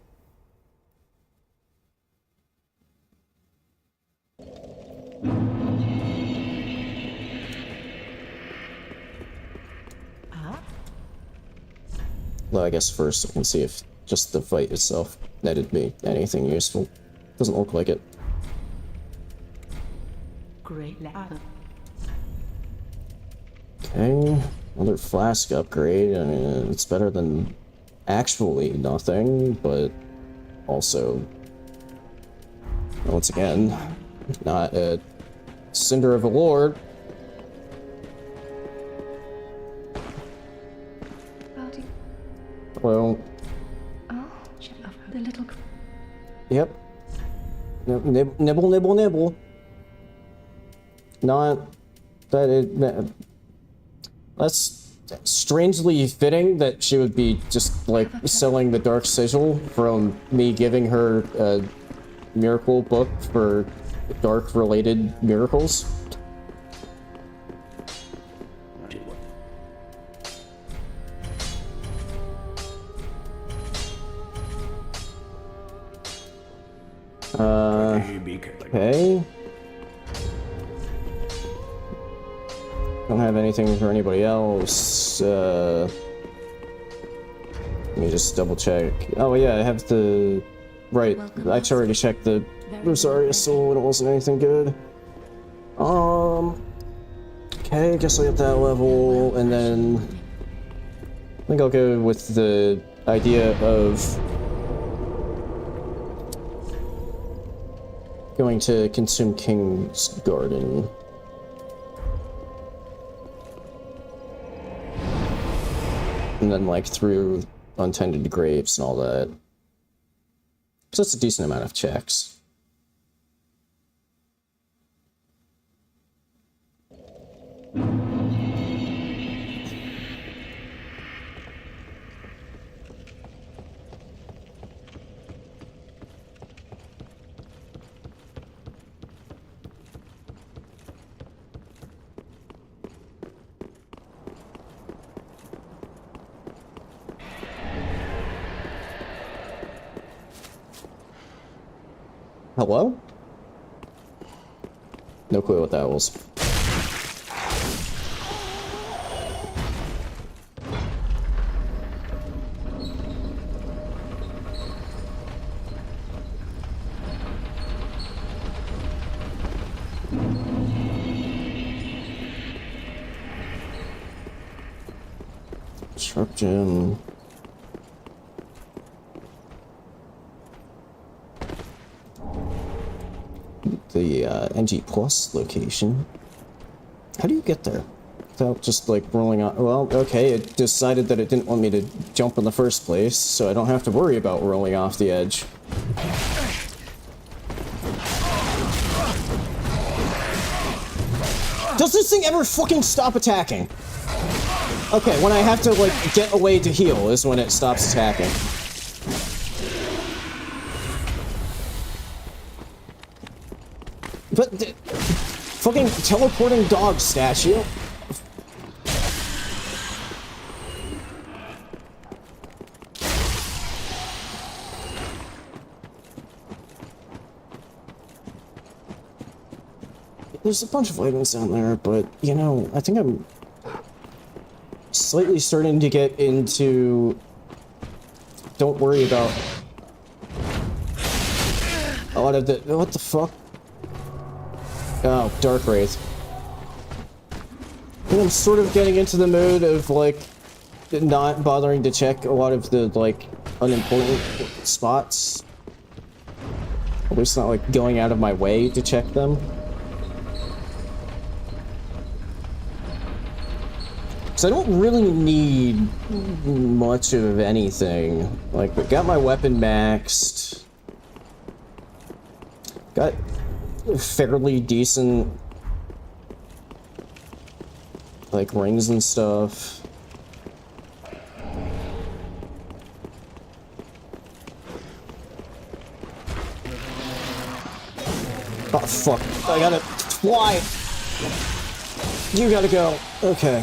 Speaker 1: Well, I guess first I can see if just the fight itself netted me anything useful. Doesn't look like it.
Speaker 5: Great.
Speaker 1: Okay, another flask upgrade. I mean, it's better than actually nothing, but Also, once again, not a cinder of a lord. Well,
Speaker 5: The little...
Speaker 1: yep. Nibble, nibble, nibble. Not that it... That's strangely fitting that she would be just, like, selling the Dark Sigil from me giving her a miracle book for dark-related miracles. Okay. Don't have anything for anybody else. Let me just double check. Oh yeah, I have the... Right, I already checked the Rosaria Soul and it wasn't anything good. Okay, I guess I'll get that level, and then... I think I'll go with the idea of... going to Consume King's Garden. And then, like, through Untended Graves and all that. So that's a decent amount of checks. Hello? No clue what that was. Sharp gem. The NG Plus location. How do you get there? Without just like rolling on. Well, okay, it decided that it didn't want me to jump in the first place, so I don't have to worry about rolling off the edge. Does this thing ever fucking stop attacking? Okay, when I have to like get away to heal is when it stops attacking. But fucking teleporting dog statue. There's a bunch of items down there, but you know, I think I'm slightly starting to get into don't worry about a lot of the what the fuck? Oh, Dark Wraith. I think I'm sort of getting into the mood of, like, not bothering to check a lot of the, like, unimportant spots. At least not, like, going out of my way to check them. So I don't really need much of anything. Like, I got my weapon maxed. Got fairly decent like rings and stuff. Oh fuck, I gotta... Why? You gotta go. Okay.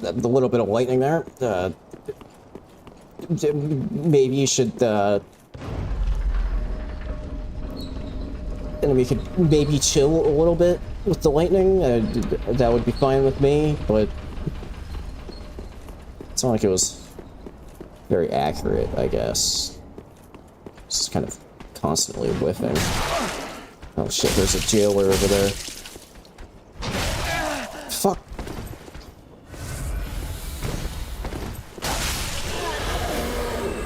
Speaker 1: The little bit of lightning there. Maybe you should enemy could maybe chill a little bit with the lightning, that would be fine with me, but it's not like it was very accurate, I guess. Just kind of constantly whiffing. Oh shit, there's a jailer over there. Fuck.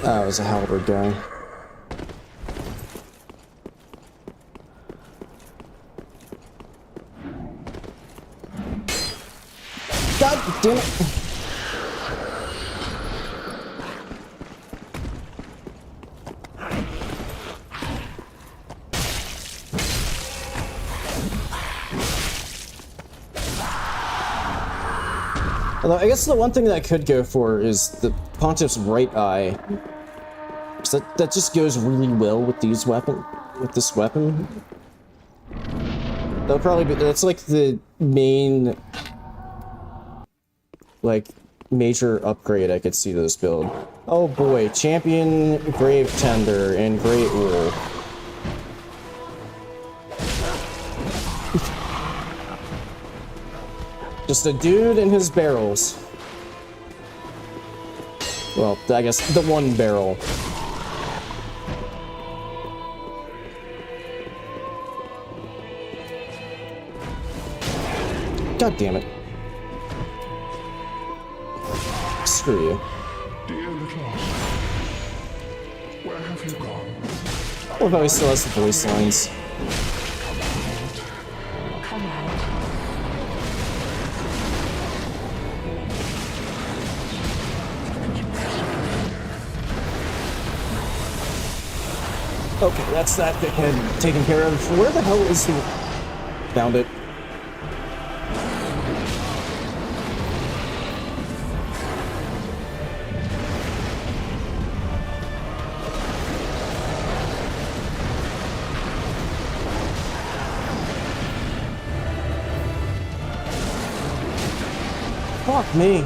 Speaker 1: Oh, it was a halberd guy. God damn it! Although, I guess the one thing that I could go for is the Pontiff's right eye. So that just goes really well with this weapon. That'll probably be, that's like the main, like, major upgrade I could see to this build. Oh boy, Champion, Grave Tender, and Great Rule. Just a dude and his barrels. Well, I guess the one barrel. God damn it. Screw you.
Speaker 8: Dear little Oscar, where have you gone?
Speaker 1: What about he still has the voice lines?
Speaker 8: Come out.
Speaker 1: Okay, that's that dickhead taken care of. Where the hell is he? Found it. Fuck me.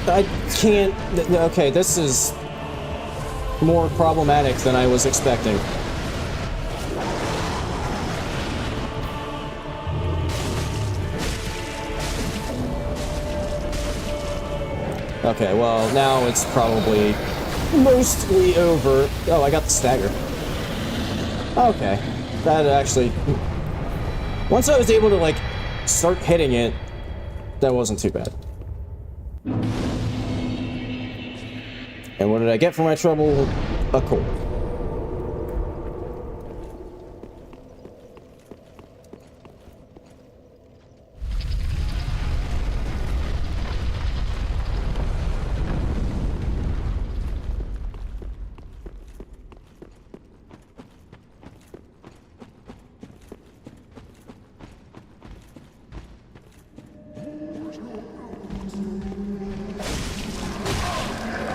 Speaker 1: I can't. Okay, this is more problematic than I was expecting. Okay, well, now it's probably mostly over. Oh, I got the stagger. Okay. That actually... Once I was able to, like, start hitting it, that wasn't too bad. And what did I get for my trouble? A coal.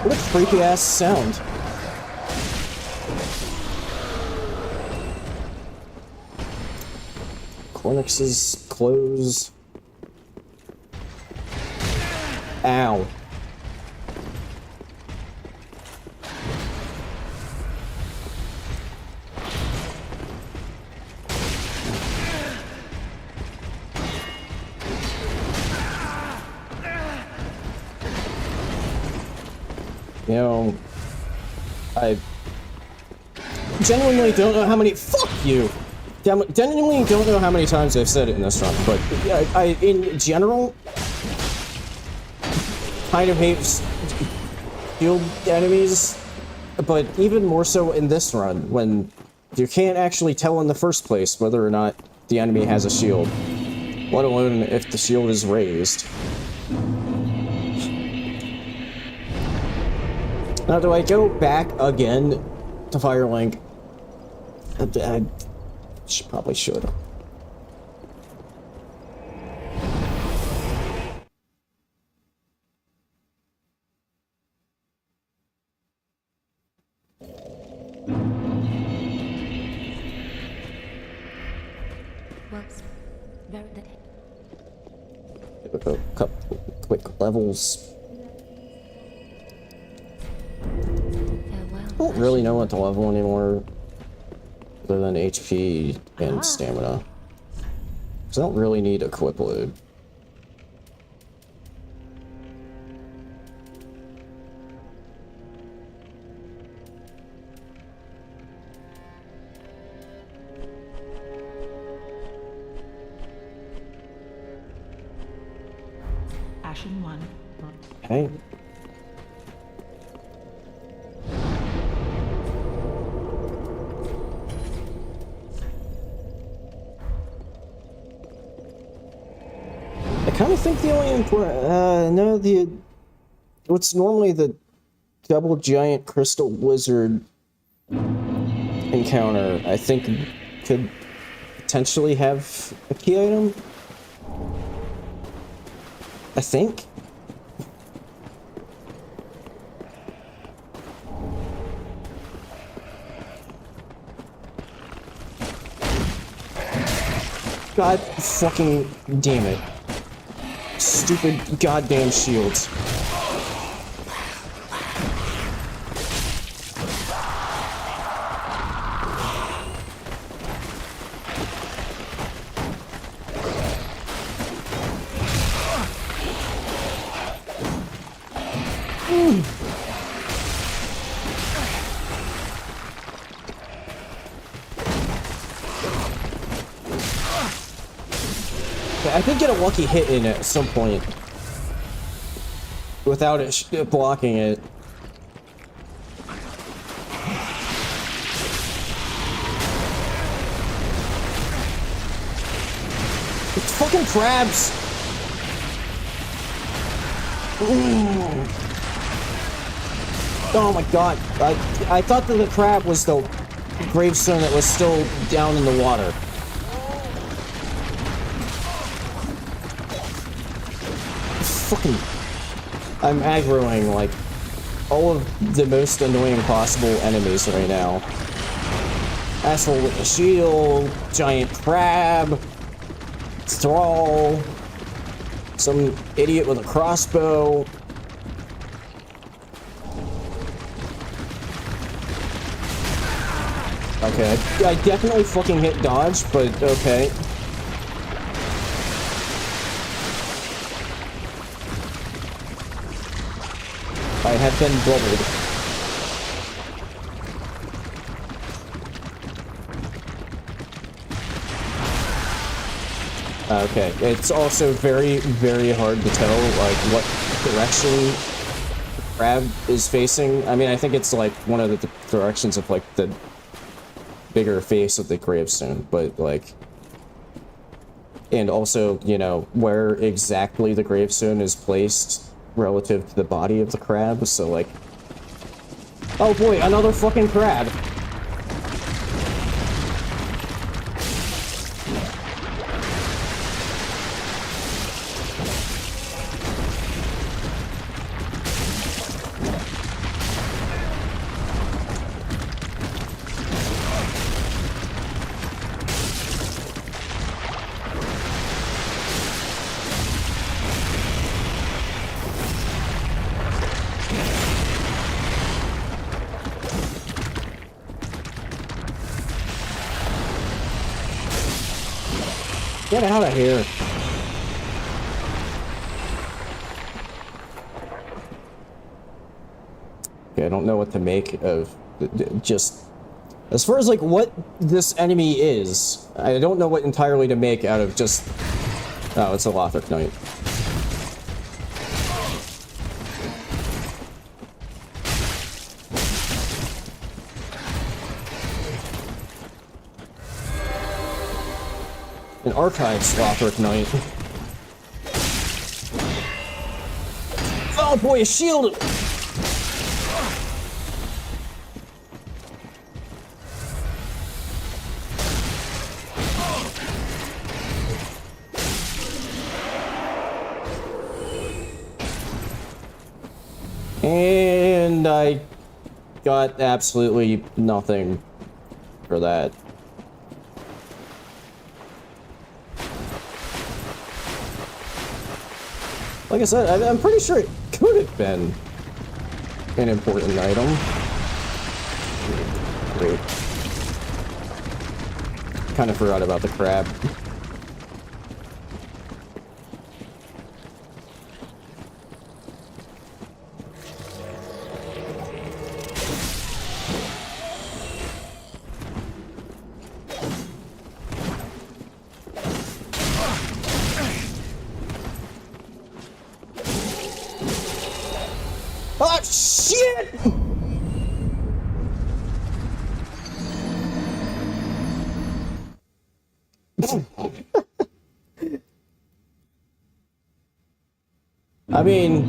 Speaker 1: What a creepy ass sound. Cornix's clothes. Ow. You know, I genuinely don't know how many— fuck you! Genuinely don't know how many times I've said it in this run, but I in general, kind of hate shield enemies, but even more so in this run, when you can't actually tell in the first place whether or not the enemy has a shield, let alone if the shield is raised. Now, do I go back again to Firelink? I probably should.
Speaker 2: Well, very good.
Speaker 1: A couple quick levels. don't really know what to level anymore, other than HP and stamina. Because I don't really need equip load.
Speaker 5: Ashen 1.
Speaker 1: Okay. I kind of think the only what's normally the double giant crystal lizard encounter, I think could potentially have a key item. I think. God fucking damn it. Stupid goddamn shields. I could get a lucky hit in it at some point without it blocking it. It's fucking crabs! Oh my god. I thought that the crab was the gravestone that was still down in the water. Fucking... I'm aggroing, like, all of the most annoying possible enemies right now. Asshole with a shield, giant crab, thrall, some idiot with a crossbow. Okay, I definitely fucking hit dodge, but okay. I have been blubbered. Okay, it's also very, very hard to tell, like, what direction the crab is facing. I mean, I think it's, like, one of the directions of, like, the bigger face of the gravestone, but, like... And also, you know, where exactly the gravestone is placed relative to the body of the crab, so like... Oh boy, another fucking crab! Get out of here. Okay, I don't know what to make of just... As far as, like, what this enemy is, I don't know what entirely to make out of just... Oh, it's a Lothric Knight. An Archives Lothric Knight. Oh boy, a shield! And I got absolutely nothing for that. Like I said, I'm pretty sure it could have been an important item. Great. Kind of forgot about the crab. Oh, shit! I mean,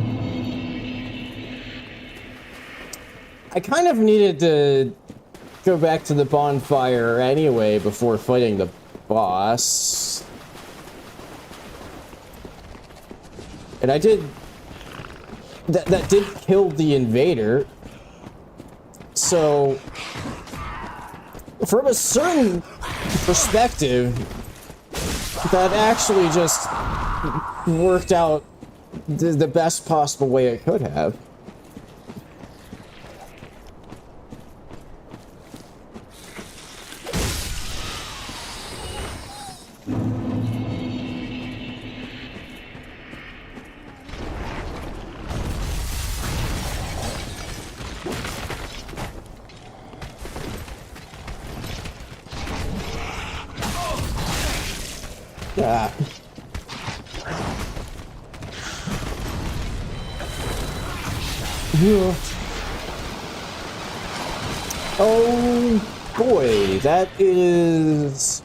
Speaker 1: I kind of needed to go back to the bonfire anyway before fighting the boss. And I did... That did kill the invader. So, from a certain perspective, that actually just worked out the best possible way it could have. Yeah. Yeah. Oh boy, that is...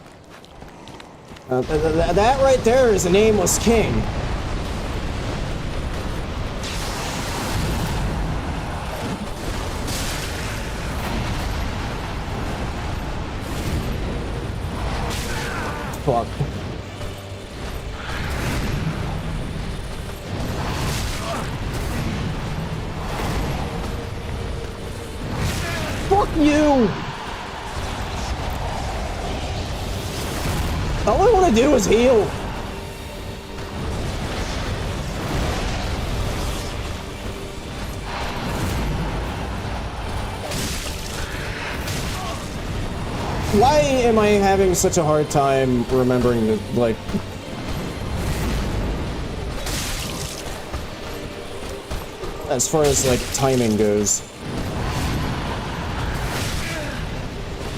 Speaker 1: that right there is a nameless king. Fuck. Fuck you! All I want to do is heal. Why am I having such a hard time remembering the, like... as far as, like, timing goes?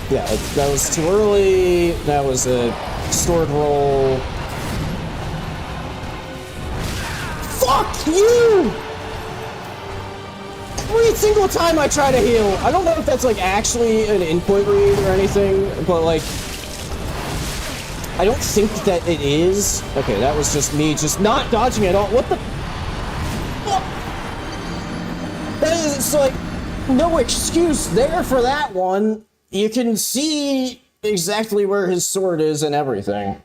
Speaker 1: Yeah, that was too early. That was a sword roll. Fuck you! Every single time I try to heal, I don't know if that's like actually an input read or anything, but like, I don't think that it is. Okay, that was just me just not dodging at all. What the fuck? That is like no excuse there for that one. You can see exactly where his sword is and everything.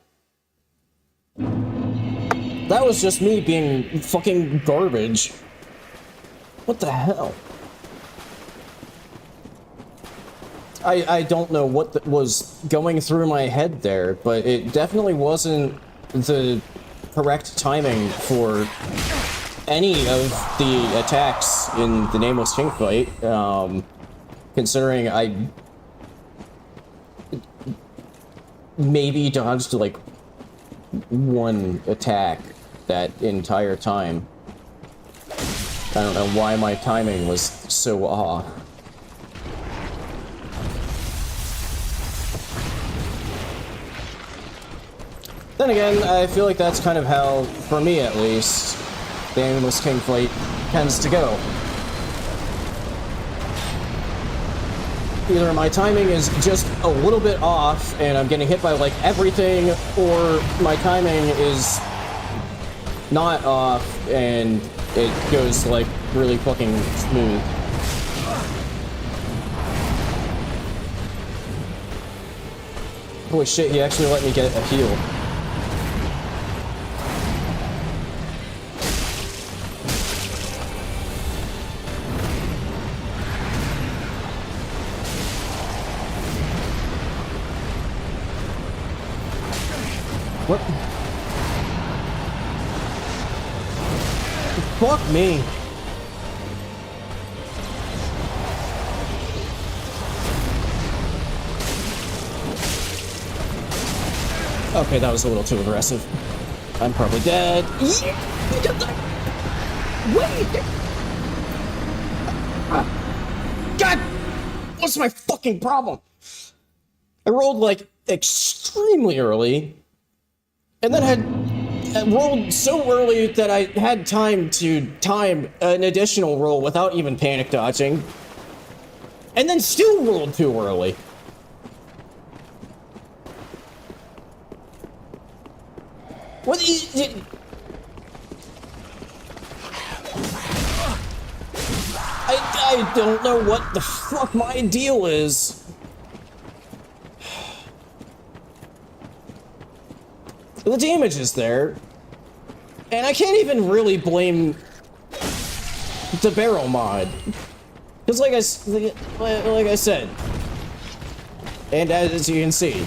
Speaker 1: That was just me being fucking garbage. What the hell? I don't know what was going through my head there, but it definitely wasn't the correct timing for any of the attacks in the Nameless King fight, considering I maybe dodged like one attack that entire time. I don't know why my timing was so off. Then again, I feel like that's kind of how, for me at least, the Nameless King fight tends to go. Either my timing is just a little bit off and I'm getting hit by like everything, or my timing is not off and it goes like really fucking smooth. Holy shit, he actually let me get a heal. What? Fuck me. Okay, that was a little too aggressive. I'm probably dead. Yeah! Wait! God! What's my fucking problem? I rolled, like, extremely early. And then I rolled so early that I had time to time an additional roll without even panic dodging. And then still rolled too early. What I don't know what the fuck my deal is. The damage is there. And I can't even really blame the barrel mod. Because like I said, and as you can see,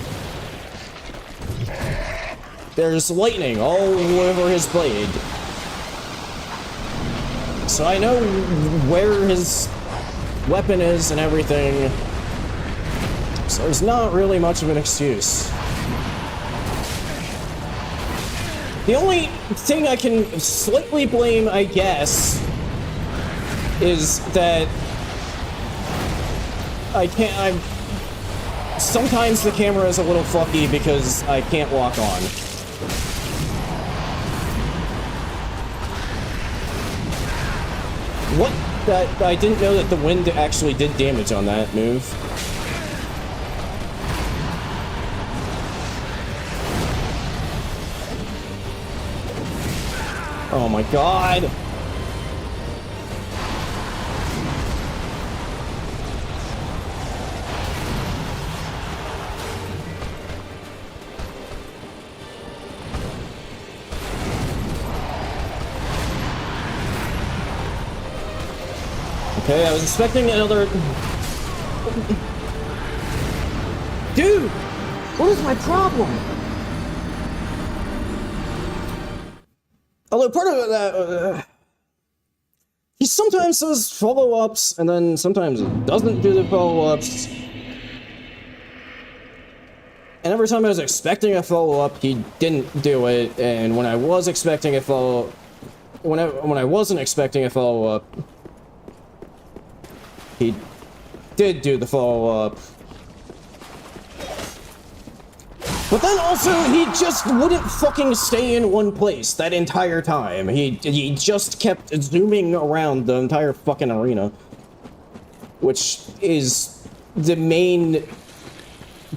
Speaker 1: there's lightning all over his blade. So I know where his weapon is and everything. So there's not really much of an excuse. The only thing I can slightly blame, I guess, is that sometimes the camera is a little fucky because I can't walk on. What? I didn't know that the wind actually did damage on that move. Oh my god! Okay, I was expecting another... Dude! What is my problem? Although part of that... he sometimes does follow-ups, and then sometimes doesn't do the follow-ups. And every time I was expecting a follow-up, he didn't do it, and when I was expecting a follow... When I wasn't expecting a follow-up, he did do the follow-up. But then also, he just wouldn't fucking stay in one place that entire time. He just kept zooming around the entire fucking arena. Which is the main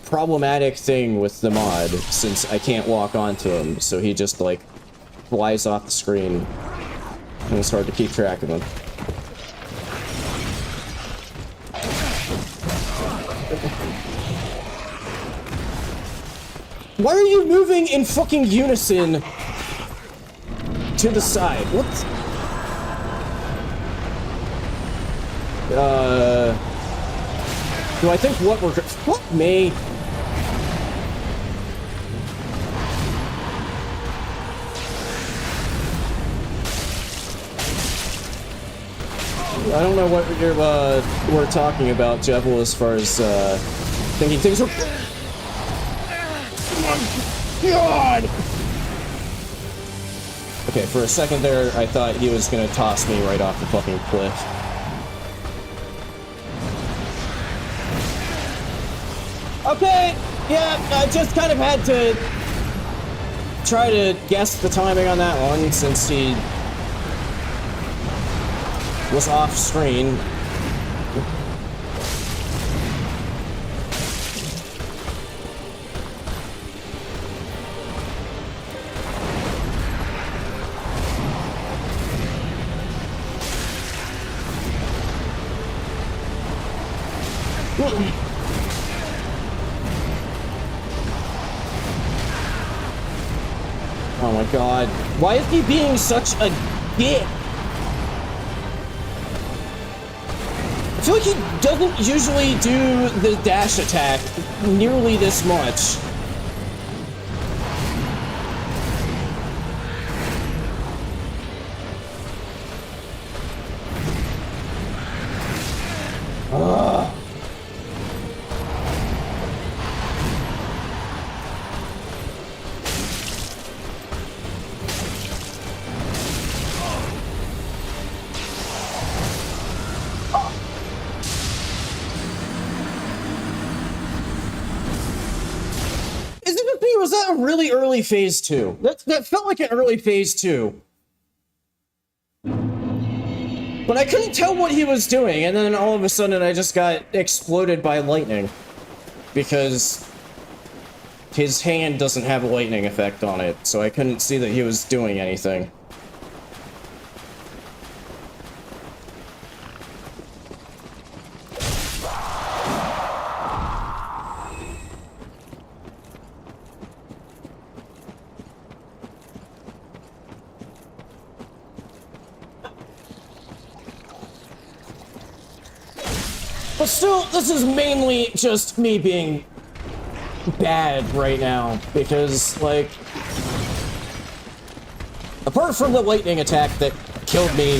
Speaker 1: problematic thing with the mod, since I can't walk onto him. So he just, like, flies off the screen. And it's hard to keep track of him. Why are you moving in fucking unison to the side? What? Do I think what we're... Fuck me. I don't know what we're talking about, Jebel, as far as, thinking things were... God! Okay, for a second there, I thought he was gonna toss me right off the fucking cliff. Okay, yeah, I just kind of had to try to guess the timing on that one, since he was off screen. Oh my god. Why is he being such a dick? I feel like he doesn't usually do the dash attack nearly this much. was that a really early phase 2? That felt like an early phase 2. But I couldn't tell what he was doing, and then all of a sudden I just got exploded by lightning. Because his hand doesn't have a lightning effect on it, so I couldn't see that he was doing anything. But still, this is mainly just me being bad right now, because, like, apart from the lightning attack that killed me,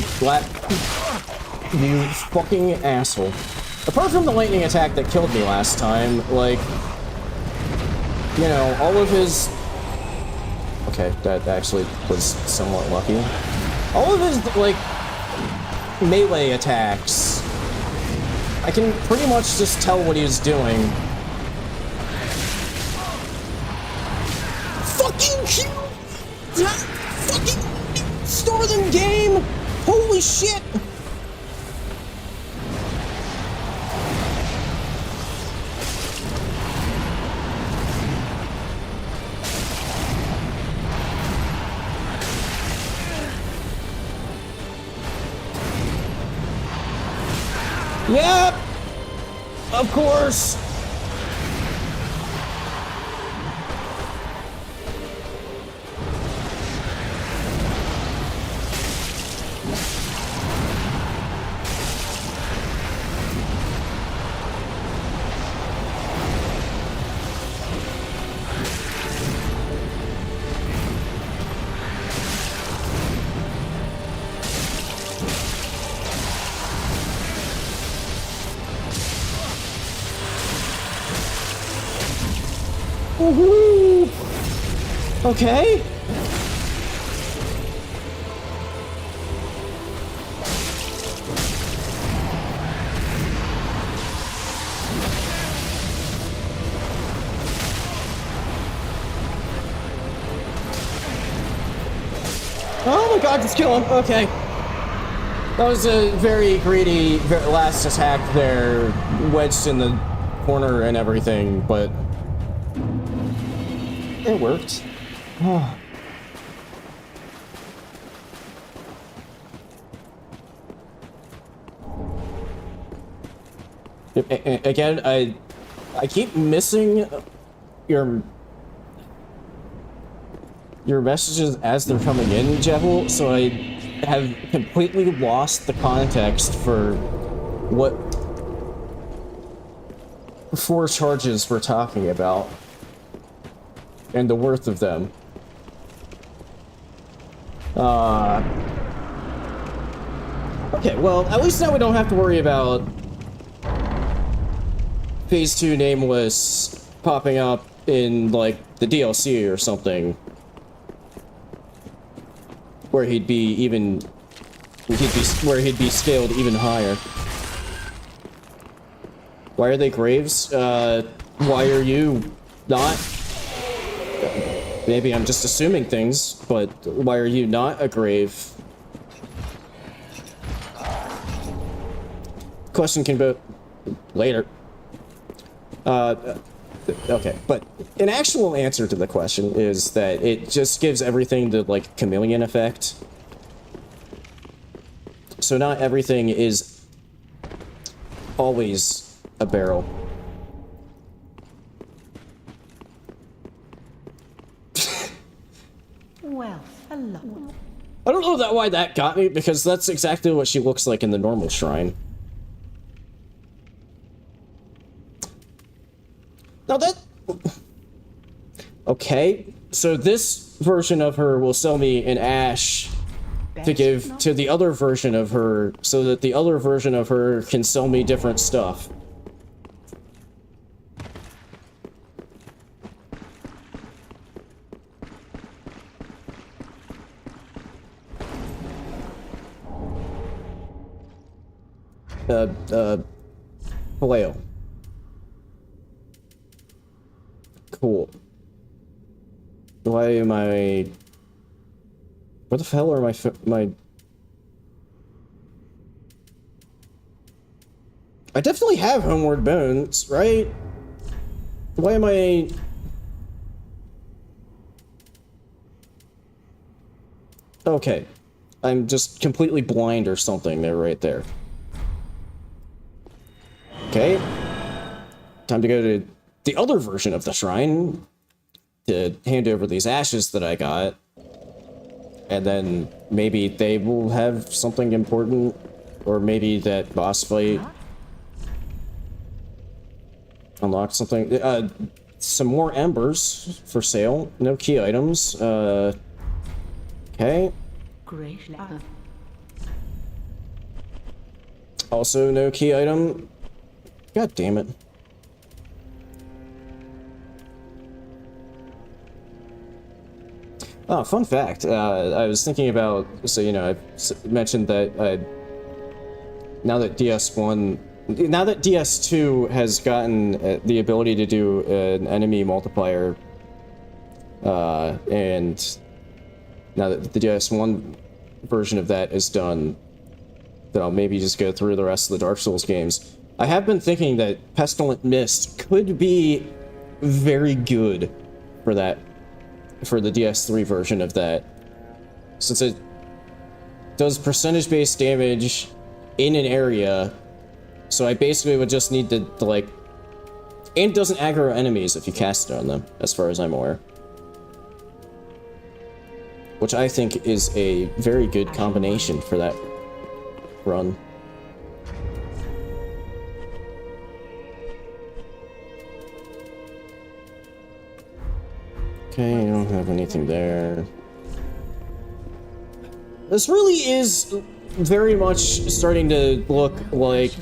Speaker 1: you fucking asshole. Apart from the lightning attack that killed me last time, like, you know, all of his... Okay, that actually was somewhat lucky. All of his, like, melee attacks, I can pretty much just tell what he's doing. Fucking kill! Fucking store them game! Holy shit! Yep! Of course! Woohoo! Okay. Oh my god, just kill him. Okay. That was a very greedy last attack there, wedged in the corner and everything, but it worked. Oh. Again, I keep missing your messages as they're coming in, Jevil, so I have completely lost the context for what 4 charges we're talking about. And the worth of them. Okay, well, at least now we don't have to worry about Phase 2 Nameless popping up in, like, the DLC or something. Where he'd be scaled even higher. Why are they graves? Why are you not? Maybe I'm just assuming things, but why are you not a grave? Question can go later. Okay, but an actual answer to the question is that it just gives everything the, like, chameleon effect. So not everything is always a barrel.
Speaker 5: Well, hello.
Speaker 1: I don't know why that got me, because that's exactly what she looks like in the normal shrine. Now that... Okay, so this version of her will sell me an ash to give to the other version of her, so that the other version of her can sell me different stuff. Paleo. Cool. Why am I... Where the hell are my... I definitely have Homeward Bones, right? Why am I... Okay. I'm just completely blind or something. They're right there. Okay. Time to go to the other version of the shrine to hand over these ashes that I got. And then maybe they will have something important. Or maybe that boss fight unlock something. Some more embers for sale. No key items. Okay. Also no key item. God damn it. Oh, fun fact. I was thinking about, so, you know, I mentioned that now that DS2 has gotten the ability to do an enemy multiplier, and now that the DS1 version of that is done, that I'll maybe just go through the rest of the Dark Souls games. I have been thinking that Pestilent Mist could be very good for that, for the DS3 version of that, since it does percentage-based damage in an area. So I basically would just need to like, and it doesn't aggro enemies if you cast it on them, as far as I'm aware. Which I think is a very good combination for that run. Okay, I don't have anything there. This really is very much starting to look like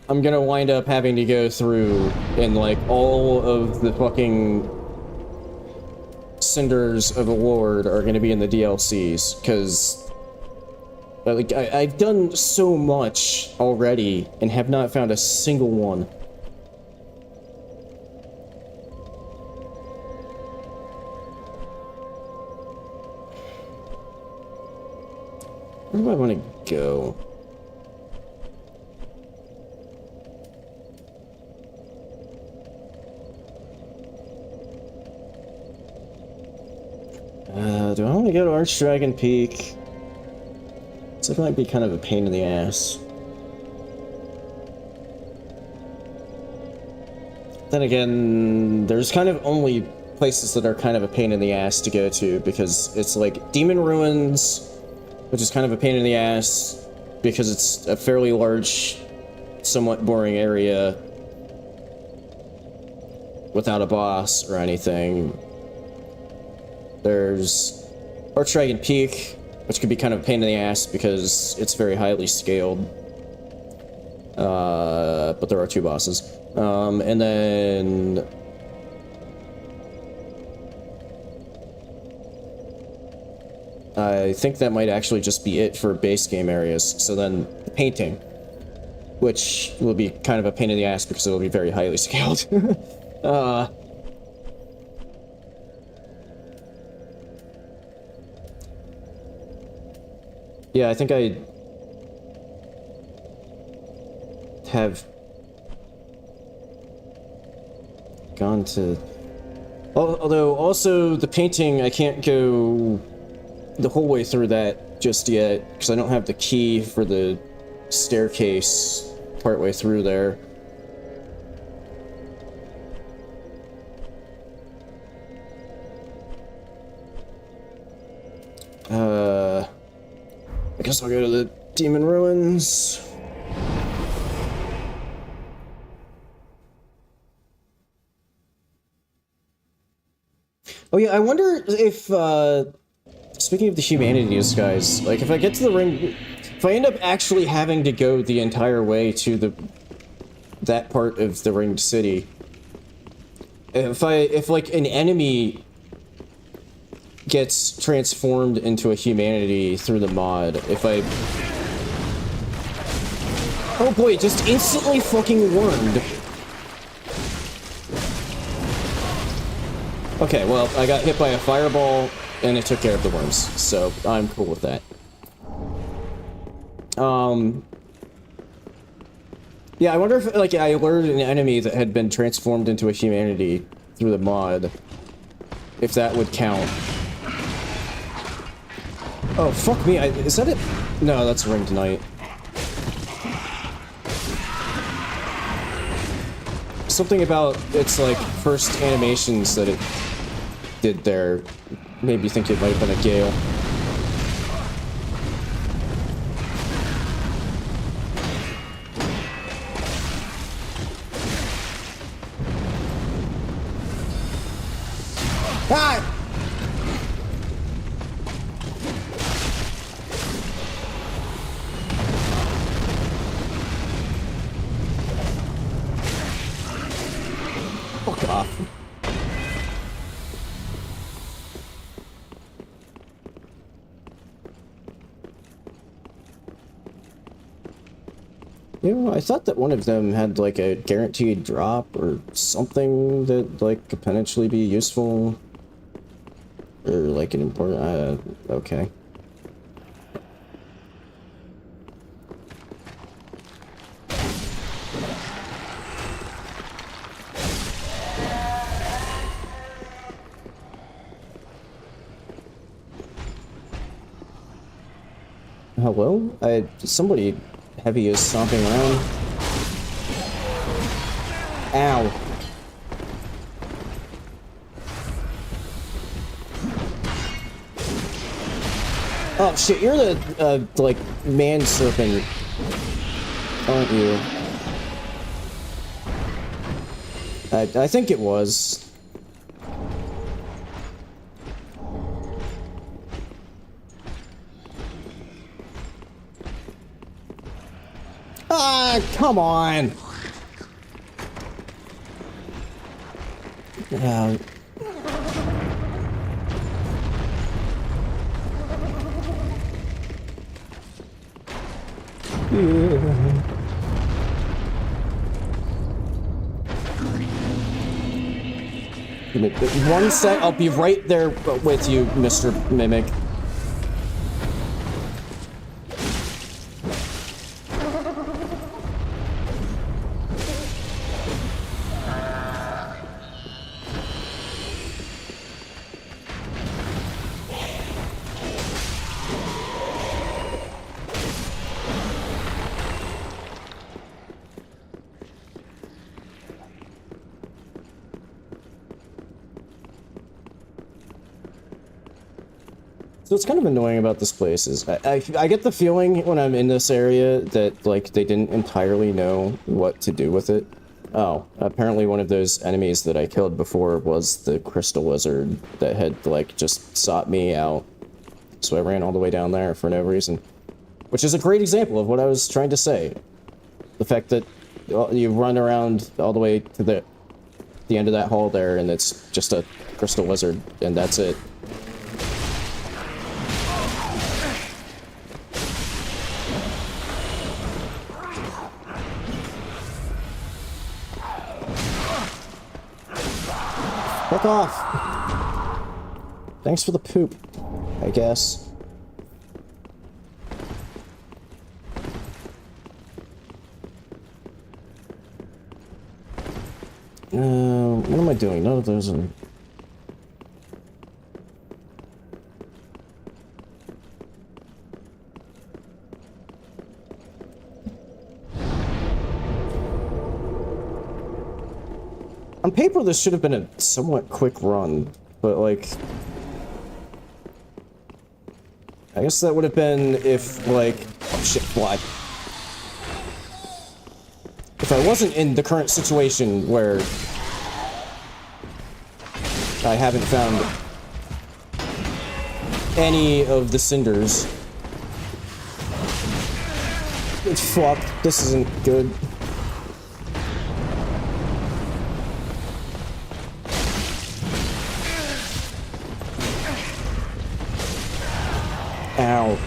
Speaker 1: I'm gonna wind up having to go through and like all of the fucking Cinders of the Lord are gonna be in the DLCs, because like I've done so much already and have not found a single one. Where do I want to go? Do I want to go to Archdragon Peak? So it might be kind of a pain in the ass. Then again, there's kind of only places that are kind of a pain in the ass to go to, because it's like Demon Ruins, which is kind of a pain in the ass because it's a fairly large, somewhat boring area without a boss or anything. There's Archdragon Peak, which could be kind of a pain in the ass because it's very highly scaled. But there are 2 bosses. And then I think that might actually just be it for base game areas. So then the painting, which will be kind of a pain in the ass because it'll be very highly scaled. Yeah, I think I have gone to... Although, also, the painting, I can't go the whole way through that just yet, because I don't have the key for the staircase partway through there. I guess I'll go to the Demon Ruins. Oh yeah, I wonder if, speaking of the humanities, guys, like if I get to the ring, if I end up actually having to go the entire way to that part of the ringed city, if like an enemy gets transformed into a humanity through the mod, oh boy, it just instantly fucking warned. Okay, well, I got hit by a fireball, and it took care of the worms, so I'm cool with that. Yeah, I wonder if, like, I alerted an enemy that had been transformed into a humanity through the mod, if that would count. Oh, fuck me, is that it? No, that's Ringed Knight. Something about its, like, first animations that it did there made me think it might have been a Gale. Ah! Fuck off. You know, I thought that one of them had like a guaranteed drop or something that like could potentially be useful. Or like an important, okay. Hello? Somebody heavy is stomping around. Ow. Oh shit, you're the, like, man serpent, aren't you? I think it was. Ah, come on! One sec, I'll be right there with you, Mr. Mimic. So what's kind of annoying about this place is I get the feeling when I'm in this area that, like, they didn't entirely know what to do with it. Oh, apparently one of those enemies that I killed before was the crystal lizard that had, like, just sought me out. So I ran all the way down there for no reason. Which is a great example of what I was trying to say. The fact that you run around all the way to the end of that hall there and it's just a crystal lizard and that's it. Fuck off! Thanks for the poop, I guess. What am I doing? None of those are... On paper, this should have been a somewhat quick run, but, like... I guess that would have been if, like... Oh, shit, fly. If I wasn't in the current situation where... I haven't found... any of the cinders. Fuck, this isn't good. Ow.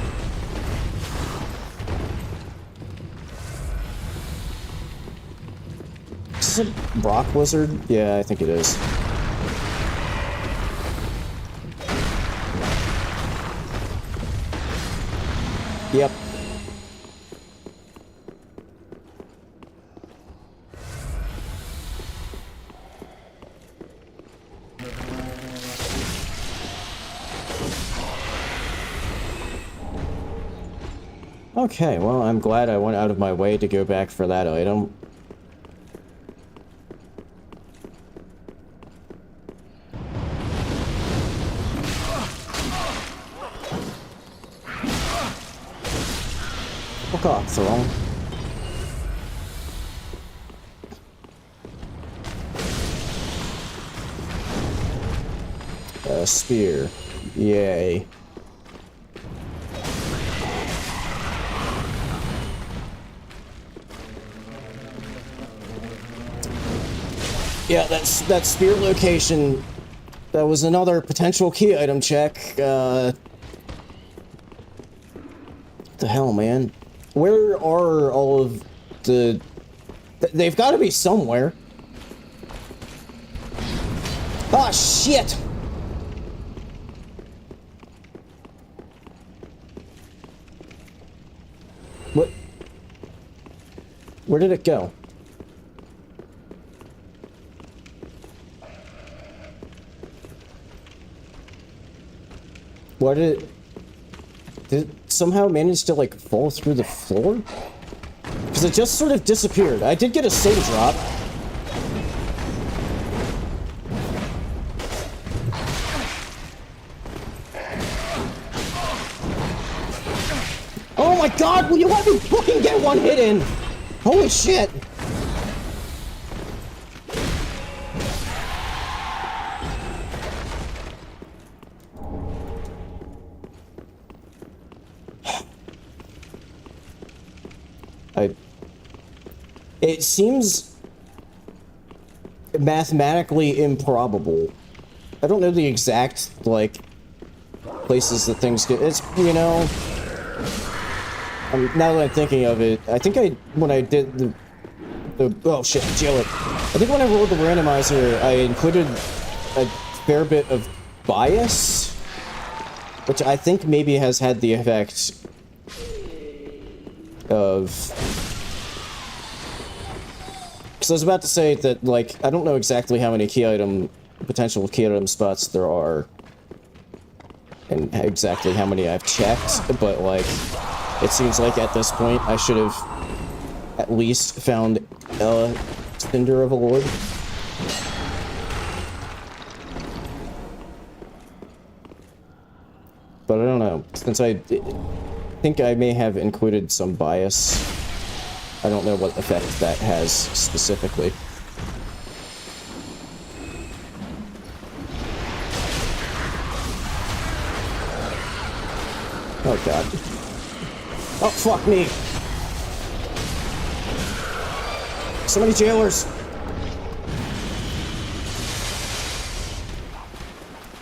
Speaker 1: Is this a rock lizard? Yeah, I think it is. Yep. Okay, well, I'm glad I went out of my way to go back for that item. Fuck off, Throne. Spear. Yay. Yeah, that spear location. That was another potential key item check. The hell, man? Where are all of the... They've got to be somewhere. Ah, shit! What? Where did it go? What did it somehow manage to, like, fall through the floor? Because it just sort of disappeared. I did get a soul drop. Oh my god, will you let me fucking get one hit in? Holy shit! It seems mathematically improbable. I don't know the exact, like, places that things get. It's, you know... now that I'm thinking of it, I think when I did the oh shit, jail it. I think when I rolled the randomizer, I included a fair bit of bias, which I think maybe has had the effect of... Because I was about to say that, like, I don't know exactly how many potential key item spots there are, and exactly how many I've checked, but, like, it seems like at this point I should have at least found a Cinder of a Lord. But I don't know, since I think I may have included some bias, I don't know what effect that has specifically. Oh god. Oh, fuck me! So many jailers!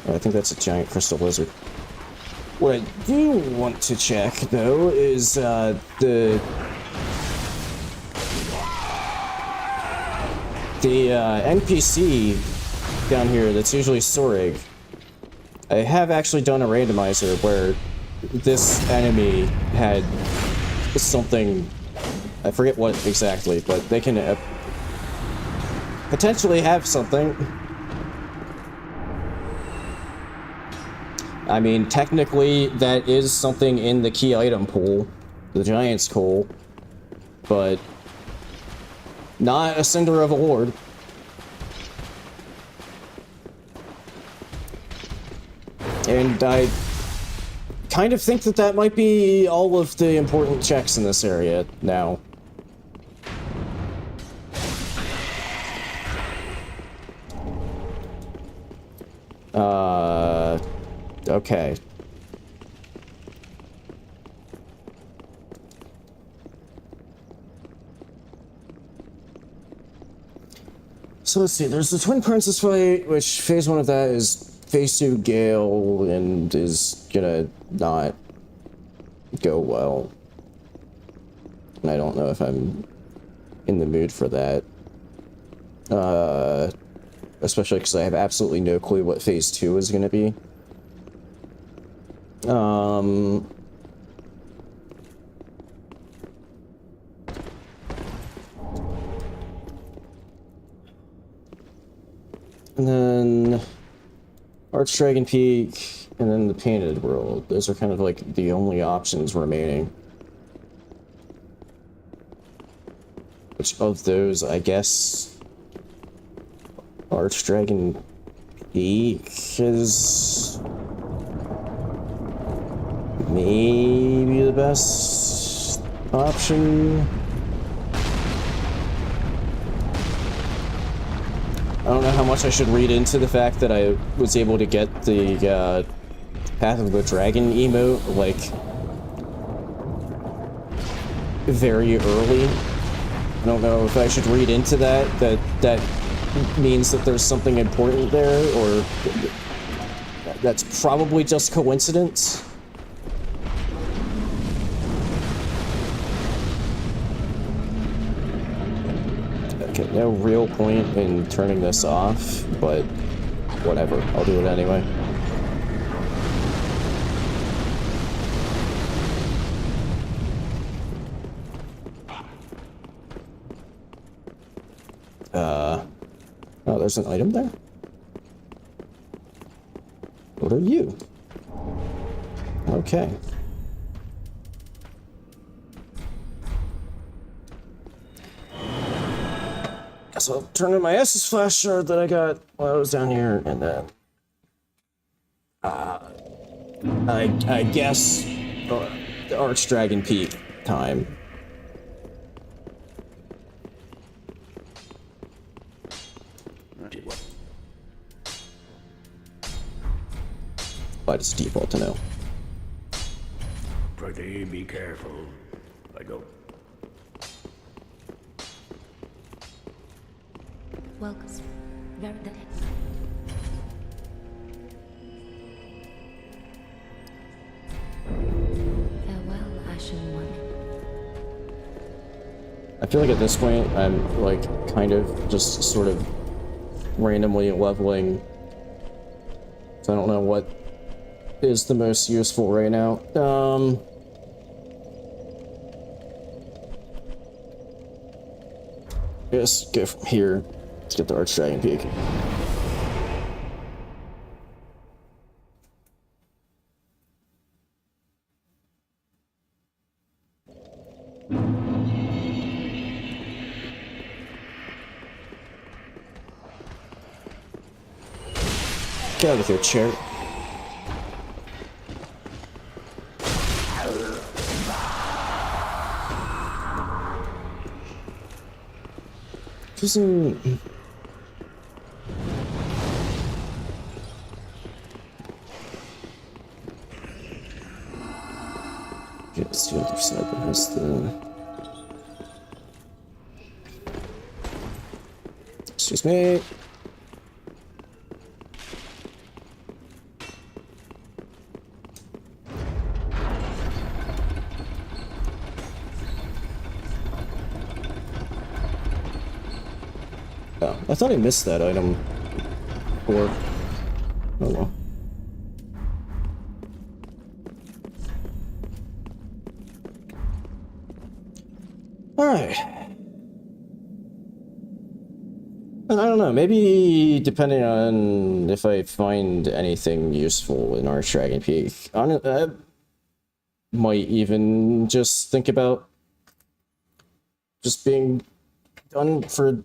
Speaker 1: Oh, I think that's a giant crystal lizard. What I do want to check, though, is the NPC down here that's usually Sorig. I have actually done a randomizer where this enemy had something, I forget what exactly, but they can potentially have something. I mean, technically that is something in the key item pool, the Giant's Coal, but not a Cinder of a Lord. And I kind of think that that might be all of the important checks in this area now. Okay. So let's see, there's the Twin Princess fight, which phase 1 of that is phase 2 Gale, and is gonna not go well. And I don't know if I'm in the mood for that. Especially because I have absolutely no clue what phase 2 is gonna be. And then Archdragon Peak, and then the Painted World. Those are kind of like the only options remaining. Which of those, I guess, Archdragon Peak is maybe the best option. I don't know how much I should read into the fact that I was able to get the Path of the Dragon emote, like, very early. I don't know if I should read into that means that there's something important there, or that's probably just coincidence. Okay, no real point in turning this off, but whatever, I'll do it anyway. Oh, there's an item there? What are you? Okay. Guess I'll turn in my Estus flash shard that I got while I was down here, and then I guess Archdragon Peak time. But it's default to know.
Speaker 4: Pretty be careful. I go.
Speaker 2: Welcome. Very good. Farewell, Ashen One.
Speaker 1: I feel like at this point, I'm like kind of just sort of randomly leveling. So I don't know what is the most useful right now. Just go from here to get the Archdragon Peak. Get out of here, chair. Doesn't... Yeah, it's the other side that has the... Excuse me. Oh, I thought I missed that item. Or... Oh well. Alright. And I don't know, maybe depending on if I find anything useful in Archdragon Peak, I might even just think about just being done for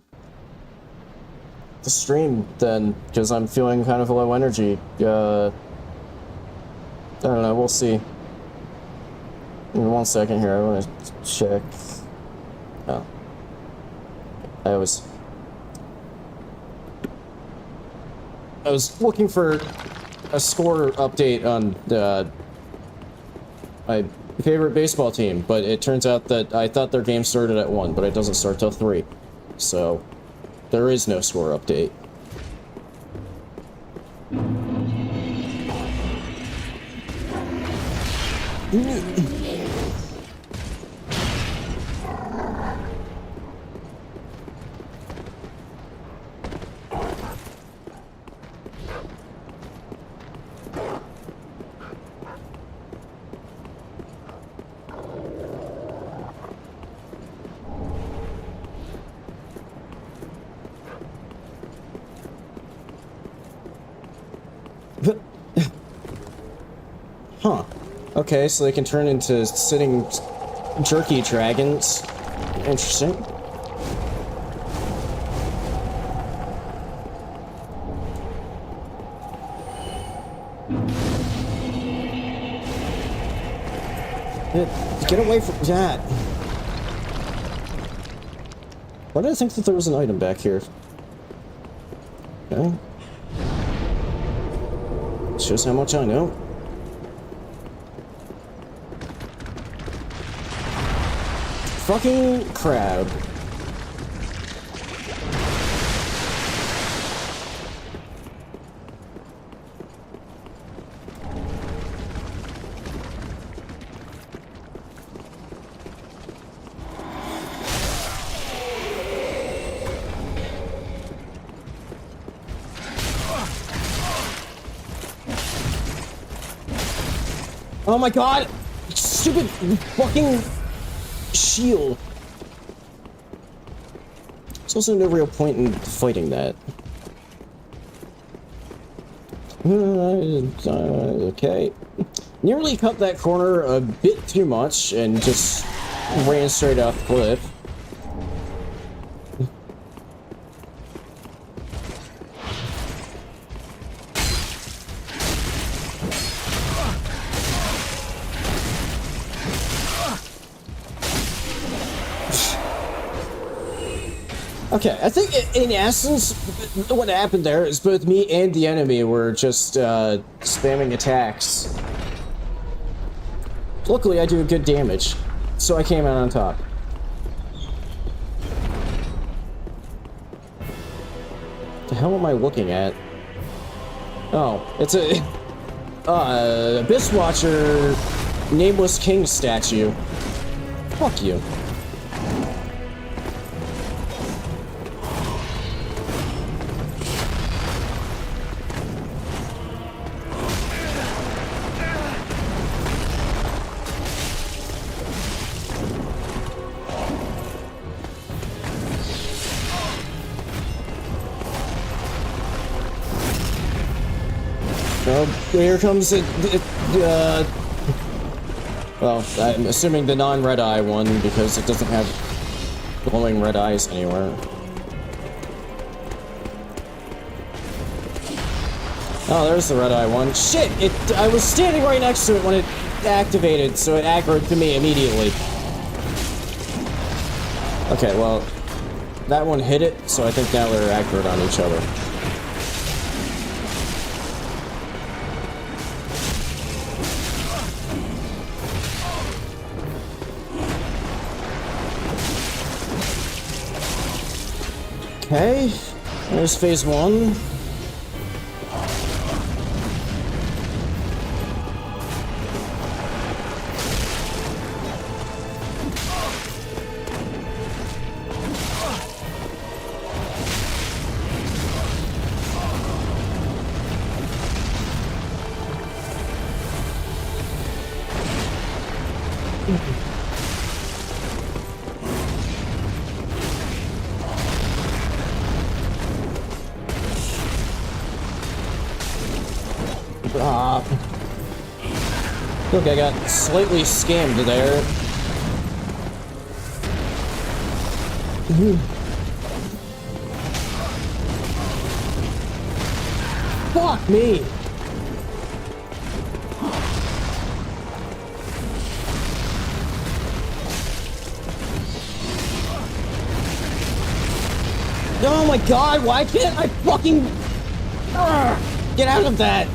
Speaker 1: the stream then, because I'm feeling kind of low energy. I don't know, we'll see. In 1 second here, I want to check. Oh. I was looking for a score update on my favorite baseball team, but it turns out that I thought their game started at 1, but it doesn't start till 3. So there is no score update. Huh. Okay, so they can turn into sitting jerky dragons. Interesting. Get away from that. Why did I think that there was an item back here? Okay. Shows how much I know. Fucking crab. Oh my god! Stupid fucking shield. There's also no real point in fighting that. Okay. Nearly cut that corner a bit too much and just ran straight off the cliff. Okay, I think in essence, what happened there is both me and the enemy were just spamming attacks. Luckily, I do good damage, so I came out on top. The hell am I looking at? Oh, it's a Abyss Watcher Nameless King statue. Fuck you. Here comes it, well, I'm assuming the non-red eye one because it doesn't have glowing red eyes anywhere. Oh, there's the red eye one. Shit! I was standing right next to it when it activated, so it aggroed to me immediately. Okay, well, that one hit it, so I think now they're aggroed on each other. Okay, there's phase one. Look, I got slightly scammed there. Fuck me! Oh my god, why can't I fucking... get out of that!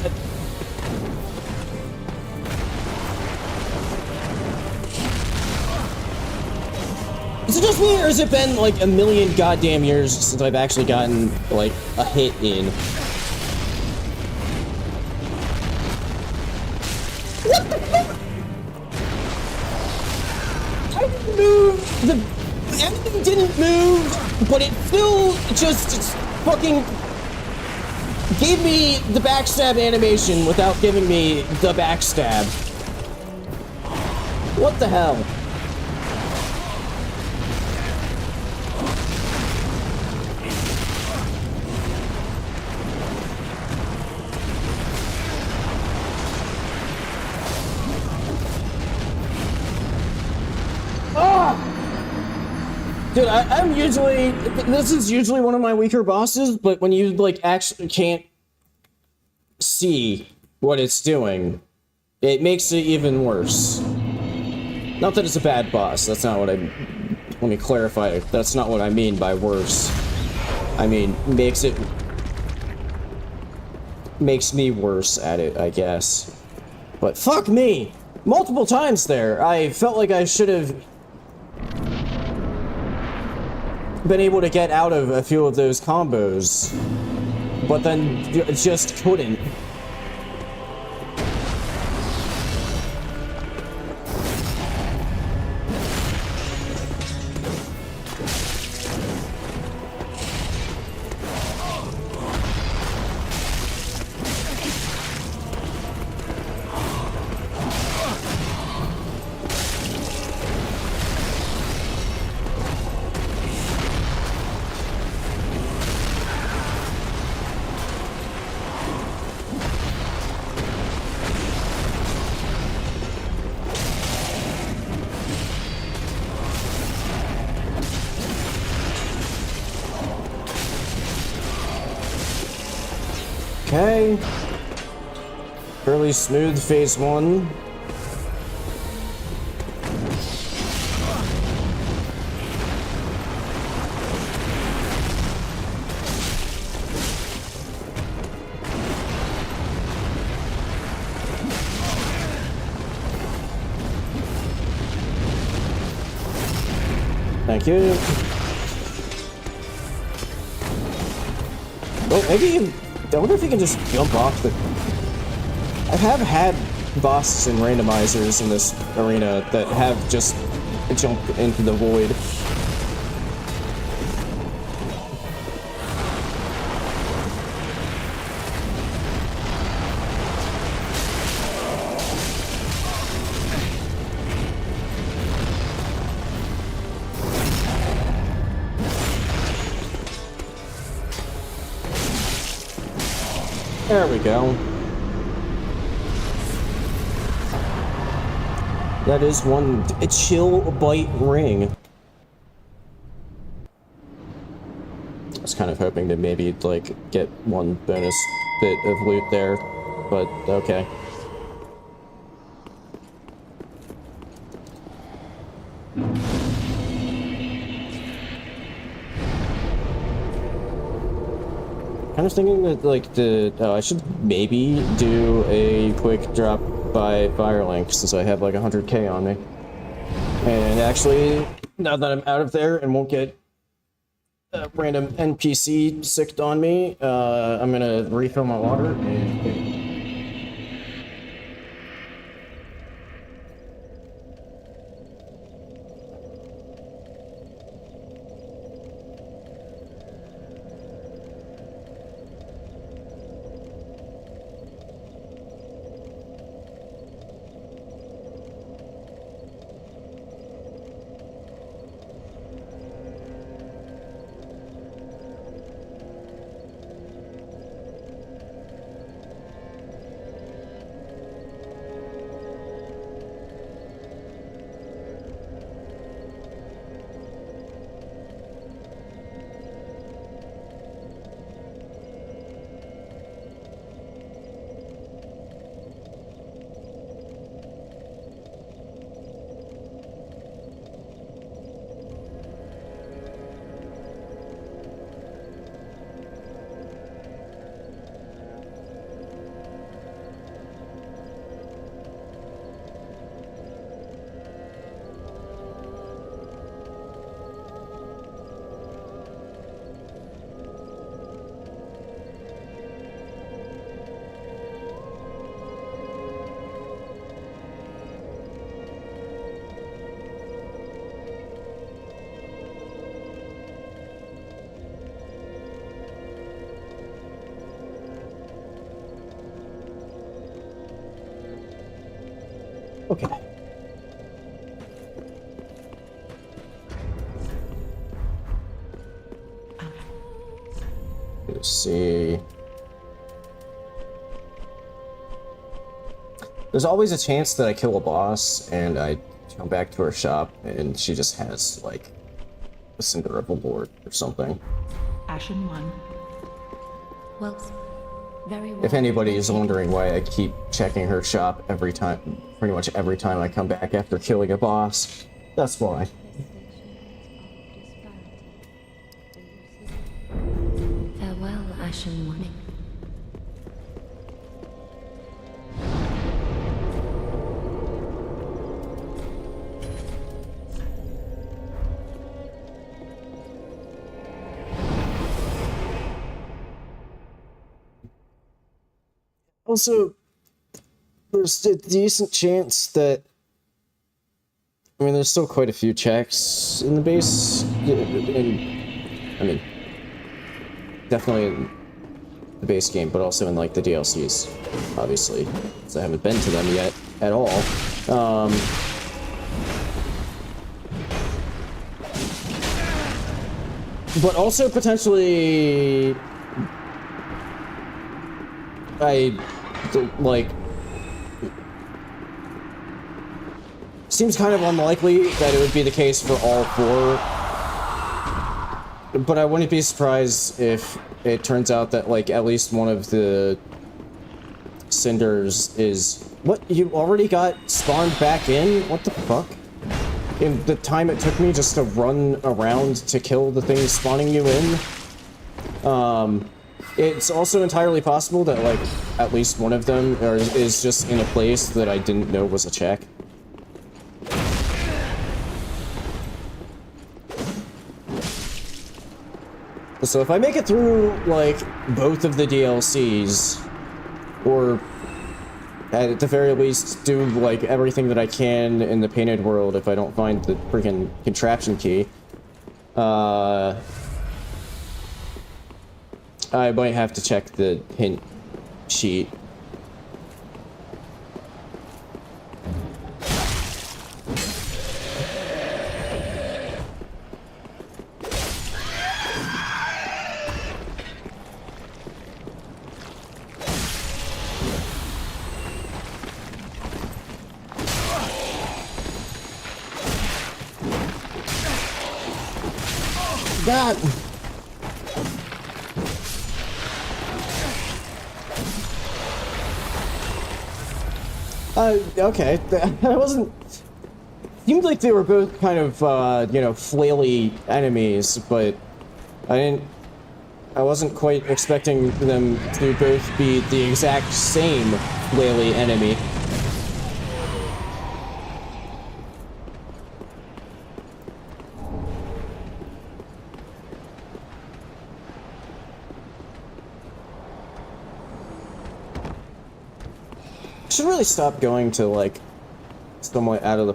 Speaker 1: Is it just me, or has it been like a million goddamn years since I've actually gotten, like, a hit in? What the fuck? I didn't move! The enemy didn't move, but it still just fucking gave me the backstab animation without giving me the backstab. What the hell? Dude, I'm usually... This is usually one of my weaker bosses, but when you, like, actually can't see what it's doing, it makes it even worse. Not that it's a bad boss, that's not what I... Let me clarify, that's not what I mean by worse. I mean, makes me worse at it, I guess. But fuck me! Multiple times there, I felt like I should have been able to get out of a few of those combos, but then just couldn't. Okay. Fairly smooth phase 1. Thank you. Well, maybe... I wonder if you can just jump off the... I have had bosses and randomizers in this arena that have just jumped into the void. There we go. That is a chill bite ring. I was kind of hoping to maybe, like, get one bonus bit of loot there, but okay. Kind of thinking that, like, I should maybe do a quick drop by Firelink since I have like 100k on me. And actually, now that I'm out of there and won't get a random NPC sicked on me, I'm gonna refill my water and... Okay. Let's see. There's always a chance that I kill a boss and I come back to her shop and she just has like a Cinder Rebel board or something.
Speaker 9: Ashen 1.
Speaker 2: Well, very well.
Speaker 1: If anybody is wondering why I keep checking her shop every time, pretty much every time I come back after killing a boss, that's why.
Speaker 2: Farewell, Ashen One.
Speaker 1: Also, there's a decent chance that, I mean, there's still quite a few checks in the base, I mean, definitely in the base game, but also in, like, the DLCs, obviously, because I haven't been to them yet at all. But also potentially, seems kind of unlikely that it would be the case for all 4, but I wouldn't be surprised if it turns out that, like, at least one of the cinders is... What? You already got spawned back in? What the fuck? In the time it took me just to run around to kill the thing spawning you in? It's also entirely possible that, like, at least one of them is just in a place that I didn't know was a check. So if I make it through, like, both of the DLCs, or at the very least do, like, everything that I can in the Painted World if I don't find the freaking contraption key, I might have to check the hint sheet. God! Okay. I wasn't... Seemed like they were both kind of, you know, flaily enemies, but I wasn't quite expecting them to both be the exact same flaily enemy. Should really stop going to, like, somewhat out of the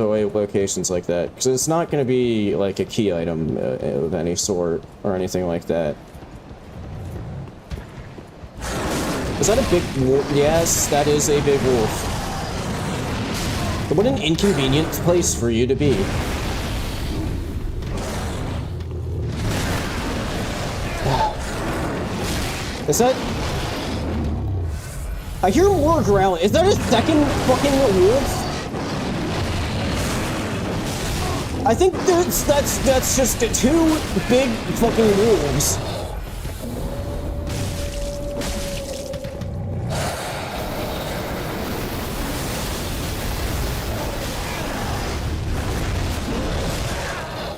Speaker 1: way locations like that, because it's not going to be like a key item of any sort or anything like that. Is that a big wolf? Yes, that is a big wolf. What an inconvenient place for you to be. Is that... I hear more growling. Is that a second fucking wolf? I think that's just 2 big fucking wolves.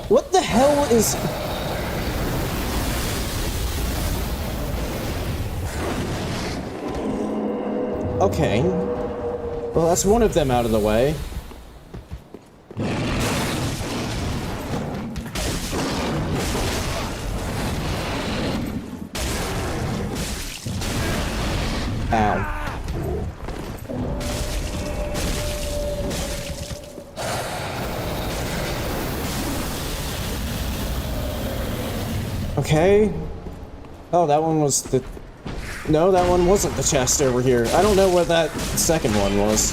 Speaker 1: What the hell is... Okay. Well, that's one of them out of the way. Ow. Okay. Oh, that one was the... No, that one wasn't the chest over here. I don't know what that second one was.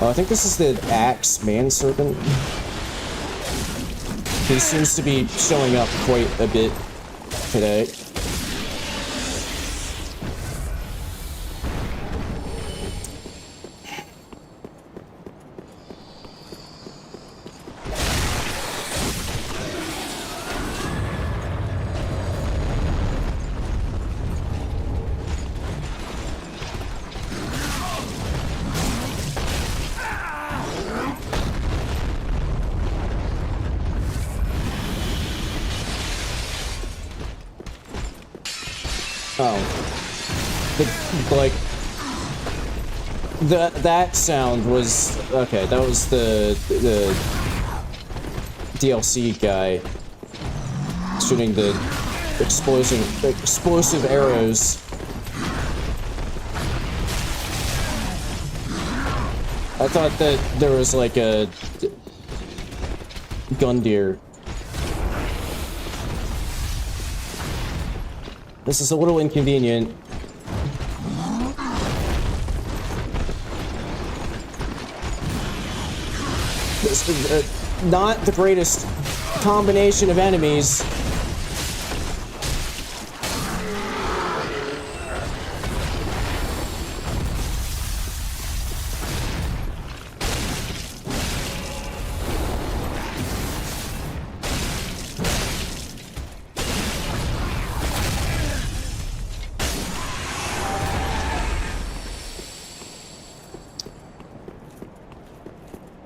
Speaker 1: Oh, I think this is the Axe Manserpent. He seems to be showing up quite a bit today. like that sound was okay. That was the DLC guy shooting the explosive arrows. I thought that there was like a gun deer. This is a little inconvenient. This is not the greatest combination of enemies.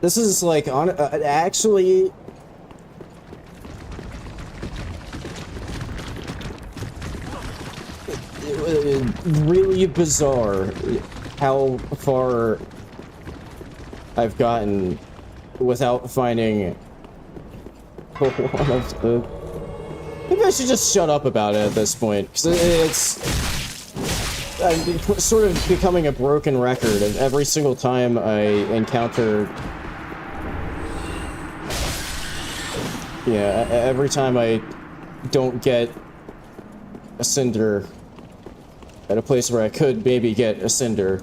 Speaker 1: This is like on actually really bizarre how far I've gotten without finding one of the. Maybe I should just shut up about it at this point, because I'm sort of becoming a broken record, and every single time I encounter. Yeah, every time I don't get a cinder at a place where I could maybe get a cinder.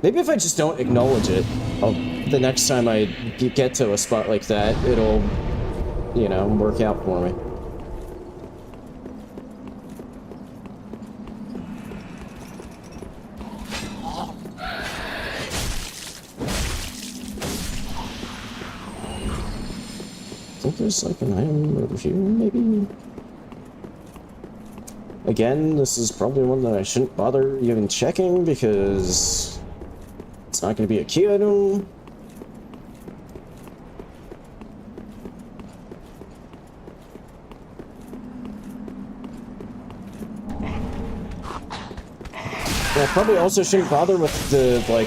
Speaker 1: Maybe if I just don't acknowledge it, the next time I get to a spot like that, it'll, you know, work out for me. I think there's like an item over here, maybe? Again, this is probably one that I shouldn't bother even checking because it's not going to be a key item. I probably also shouldn't bother with the, like,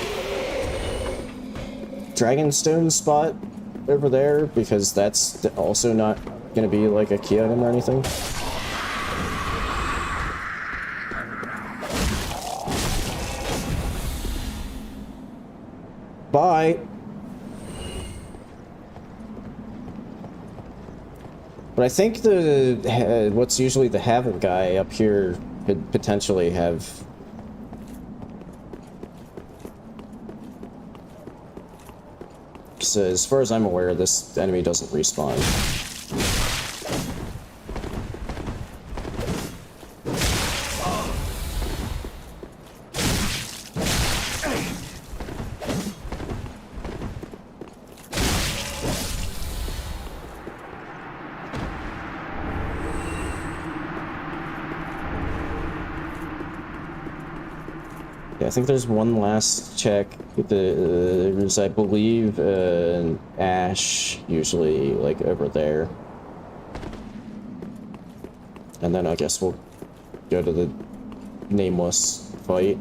Speaker 1: Dragonstone spot over there, because that's also not gonna be like a key item or anything. Bye! But I think the what's usually the Havoc guy up here could potentially have. So as far as I'm aware, this enemy doesn't respawn. Yeah, I think there's one last check. There's, I believe, an Ash, usually, like, over there. And then I guess we'll go to the nameless fight.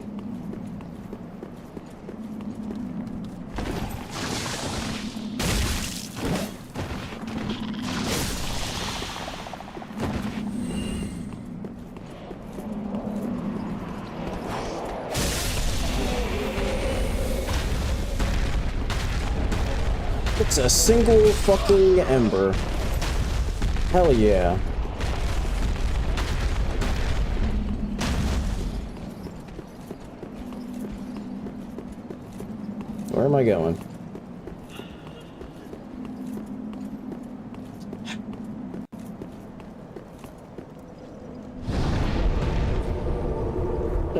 Speaker 1: It's a single fucking ember. Hell yeah. Where am I going?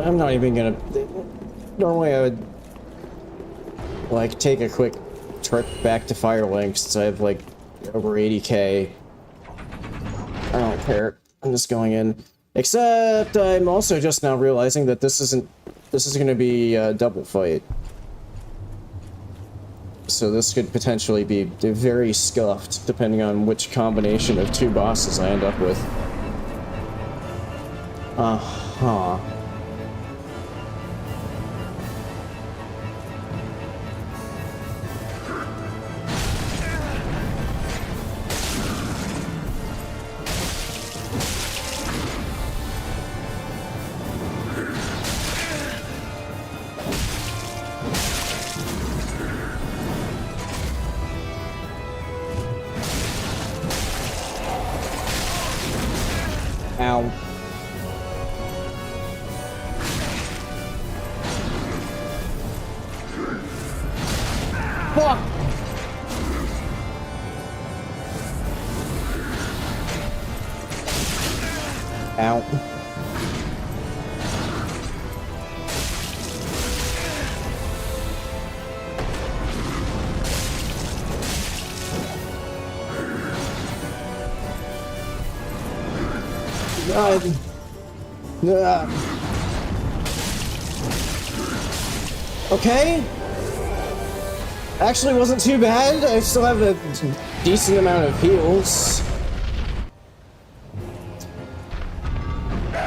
Speaker 1: I'm not even gonna. Normally I would like take a quick trip back to Firelink since I have like over 80k. I don't care. I'm just going in. Except I'm also just now realizing that this is going to be a double fight. So this could potentially be very scuffed depending on which combination of two bosses I end up with. Uh-huh. Ow. Fuck! Ow. God. Okay. Actually wasn't too bad. I still have a decent amount of heals.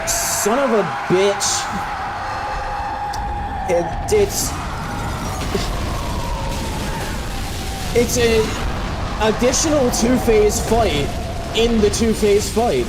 Speaker 1: Son of a bitch. It's an additional two-phase fight in the two-phase fight.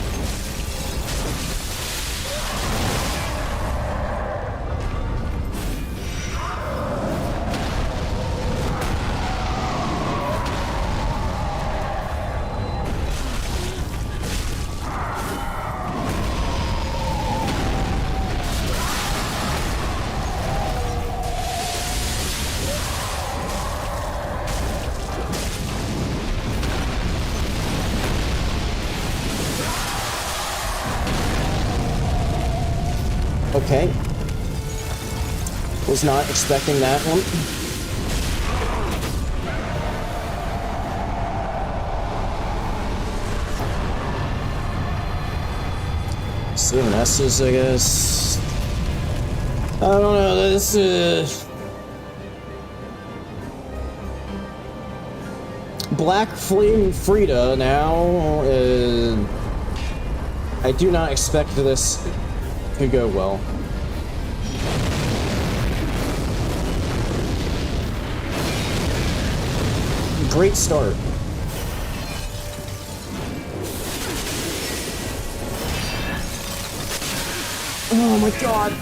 Speaker 1: Okay. Was not expecting that one. Seven S's, I guess. I don't know, this Black Flame Frida now. I do not expect this to go well. Great start. Oh my god.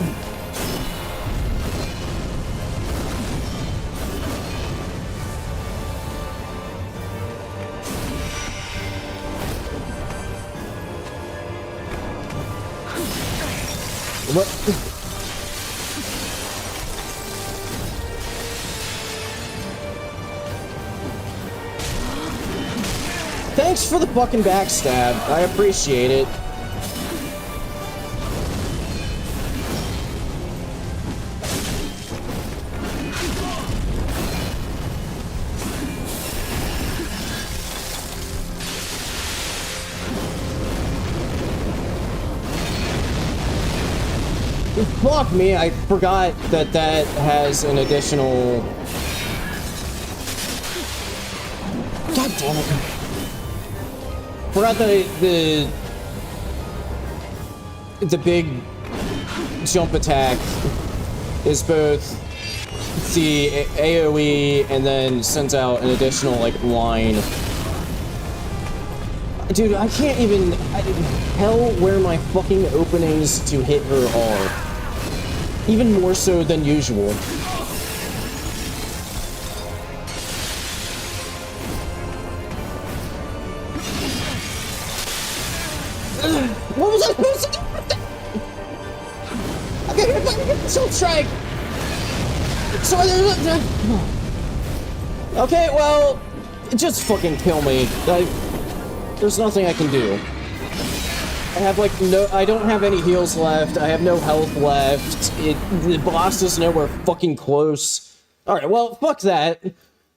Speaker 1: What? Thanks for the fucking backstab. I appreciate it. Fuck me, I forgot that that has an additional... God damn it. Forgot that the big jump attack is both the AoE and then sends out an additional, like, line. Dude, I can't even tell where my fucking openings to hit her are. Even more so than usual. What was I supposed to do with that? Okay, Soul Strike! So okay, well, just fucking kill me. There's nothing I can do. I have like I don't have any heals left. I have no health left. The boss is nowhere fucking close. Alright, well, fuck that.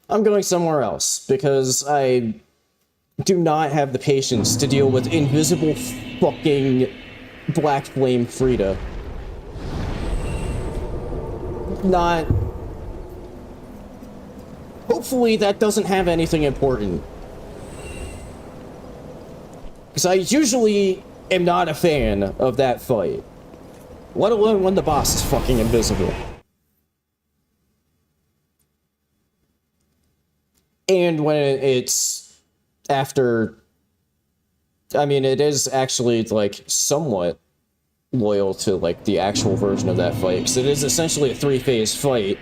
Speaker 1: I'm going somewhere else because I do not have the patience to deal with invisible fucking Black Flame Frida. Not... Hopefully that doesn't have anything important. Because I usually am not a fan of that fight. Let alone when the boss is fucking invisible. And when it's after... I mean, it is actually, like, somewhat loyal to, like, the actual version of that fight, because it is essentially a 3-phase fight,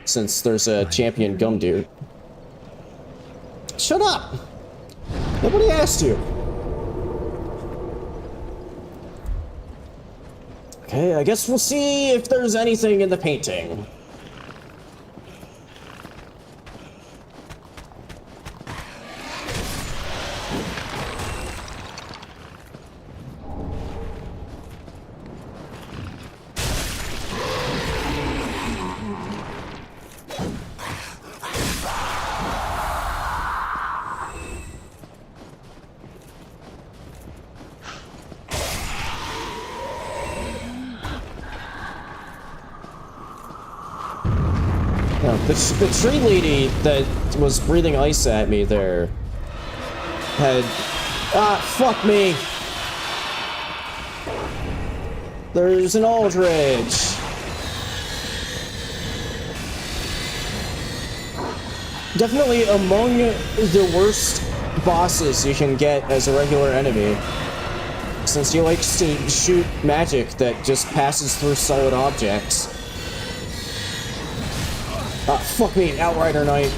Speaker 1: since there's a champion Gumdeer. Shut up! Nobody asked you! Okay, I guess we'll see if there's anything in the painting. The tree lady that was breathing ice at me there had... Ah, fuck me! There's an Aldridge! Definitely among the worst bosses you can get as a regular enemy, since he likes to shoot magic that just passes through solid objects. Ah, fuck me, Outrider Knight.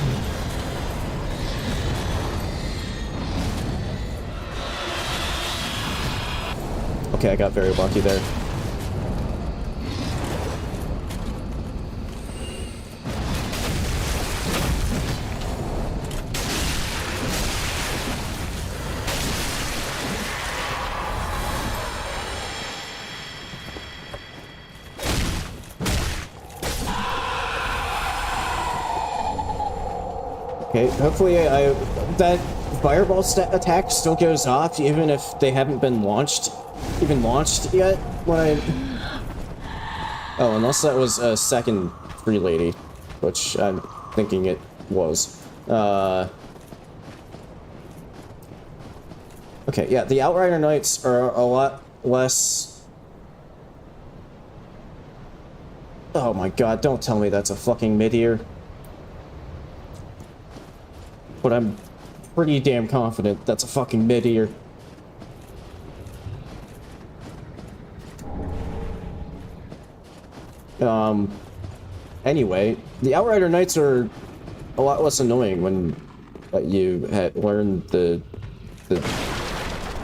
Speaker 1: Okay, I got very lucky there. Okay, hopefully that fireball attack still goes off even if they haven't been launched yet when I... Oh, unless that was a second free lady, which I'm thinking it was. Okay, yeah, the Outrider Knights are a lot less... Oh my god, don't tell me that's a fucking mid-ear. But I'm pretty damn confident that's a fucking mid-ear. Anyway, the Outrider Knights are a lot less annoying when you had learned the...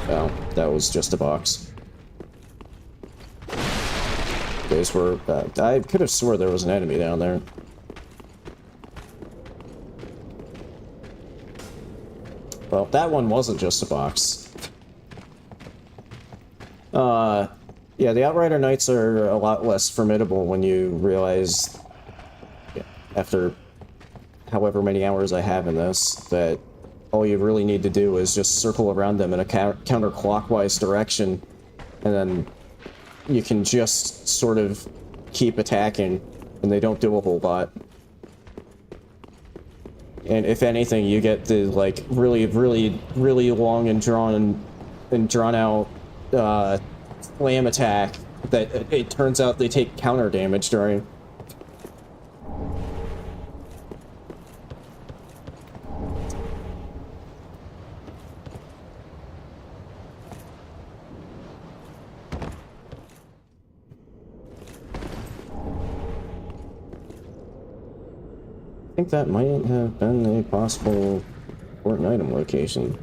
Speaker 1: Oh, that was just a box. Those were... I could have swore there was an enemy down there. Well, that one wasn't just a box. Yeah, the Outrider Knights are a lot less formidable when you realize, after however many hours I have in this, that all you really need to do is just circle around them in a counterclockwise direction, and then you can just sort of keep attacking, and they don't do a whole lot. And if anything, you get the, like, really long and drawn out, slam attack that it turns out they take counter damage during. I think that might have been a possible important item location.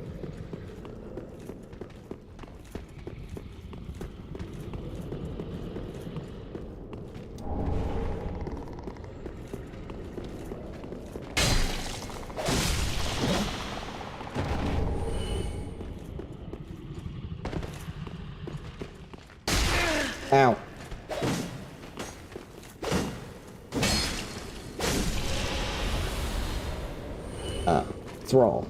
Speaker 1: Ow. Thrall.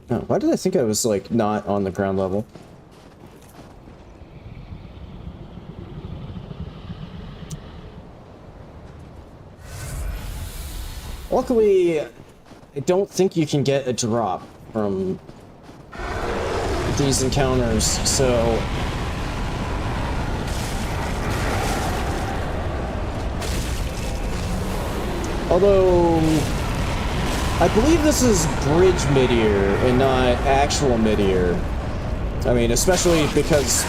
Speaker 1: Oh, why did I think I was, like, not on the ground level? Luckily, I don't think you can get a drop from these encounters, so... Although... I believe this is bridge mid-ear and not actual mid-ear. I mean, especially because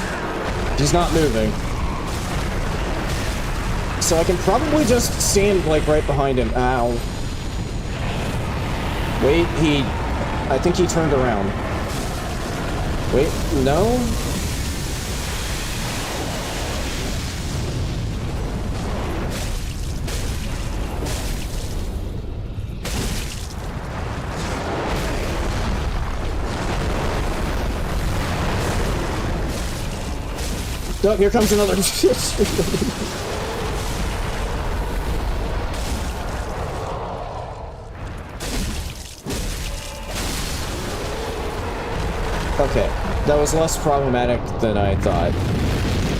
Speaker 1: he's not moving. So I can probably just stand, like, right behind him. Ow. Wait, I think he turned around. Wait, no? Oh, here comes another. Okay, that was less problematic than I thought.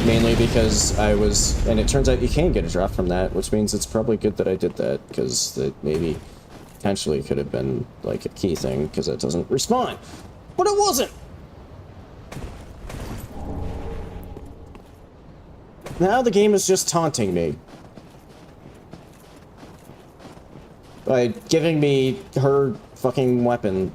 Speaker 1: Mainly because I was, and it turns out you can get a drop from that, which means it's probably good that I did that, because it maybe potentially could have been like a key thing, because it doesn't respawn. But it wasn't! Now the game is just taunting me. By giving me her fucking weapon.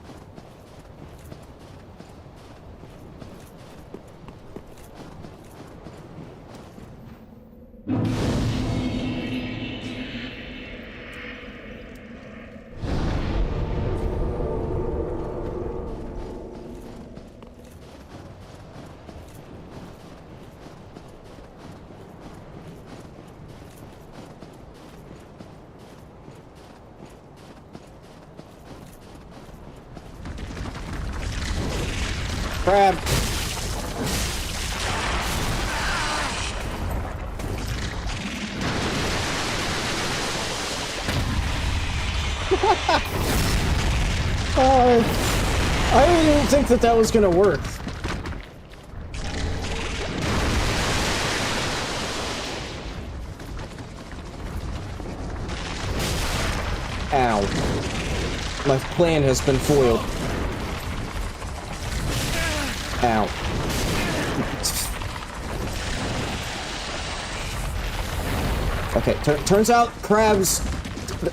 Speaker 1: Crab. I didn't think that was gonna work. Ow. My plan has been foiled. Ow. Okay, turns out crabs...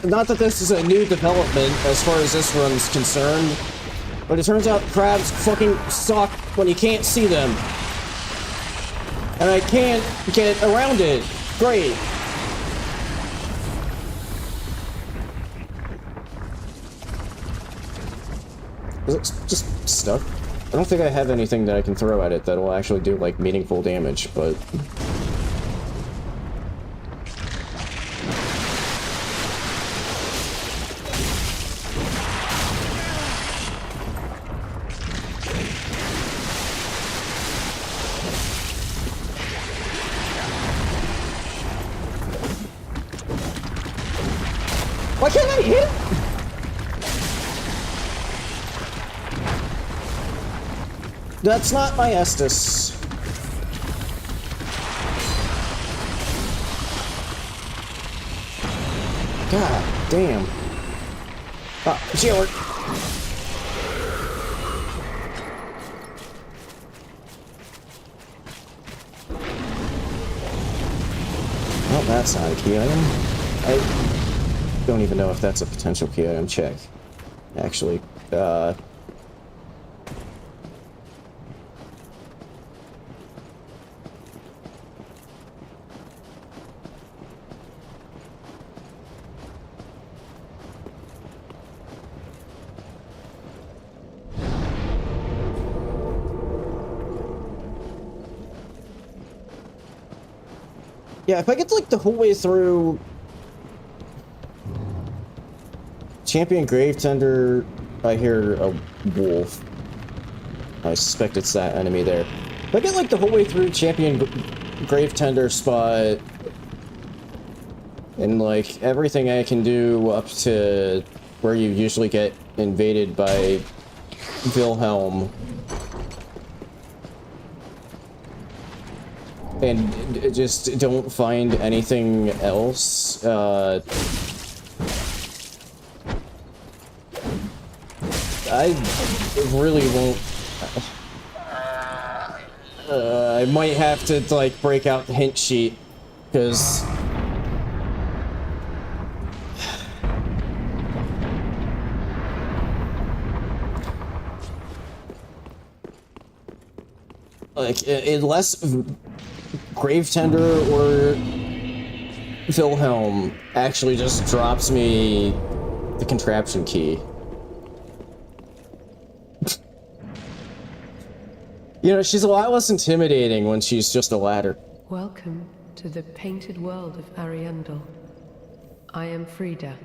Speaker 1: Not that this is a new development as far as this run's concerned, but it turns out crabs fucking suck when you can't see them. And I can't get around it. Great. Is it just stuck? I don't think I have anything that I can throw at it that will actually do, like, meaningful damage, but... Why can't I hit? That's not my Estus. God damn. Ah, Jailer. Well, that's not a key item. I don't even know if that's a potential key item. Check. Actually, yeah, if I get like the whole way through Champion Gravetender, I hear a wolf. I suspect it's that enemy there. If I get like the whole way through Champion Gravetender spot, and like everything I can do up to where you usually get invaded by Wilhelm, and just don't find anything else, I really won't. I might have to, like, break out the hint sheet, because... like, unless Gravetender or Wilhelm actually just drops me the contraption key. You know, she's a lot less intimidating when she's just a ladder.
Speaker 5: Welcome to the painted world of Ariandel. I am Frida.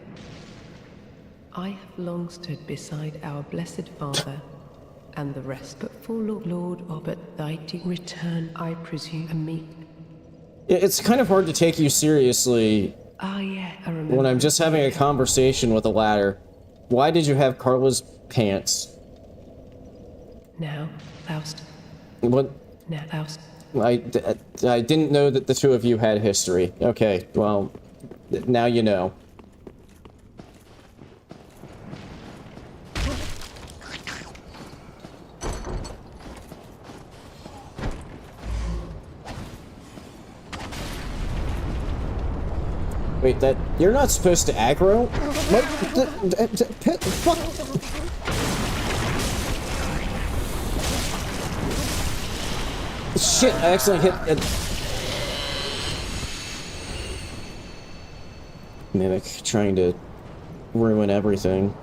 Speaker 5: I have long stood beside our blessed Father and the rest, but for Lord Orbit, thy return, I presume, a meet.
Speaker 1: It's kind of hard to take you seriously.
Speaker 5: Ah, yeah, I remember.
Speaker 1: When I'm just having a conversation with a ladder. Why did you have Carla's pants?
Speaker 5: Now, Faust.
Speaker 1: What?
Speaker 5: Now, Faust.
Speaker 1: I didn't know that the two of you had history. Okay, well, now you know. Wait, that... You're not supposed to aggro? What? Fuck! Shit, I accidentally hit... Mimic trying to ruin everything.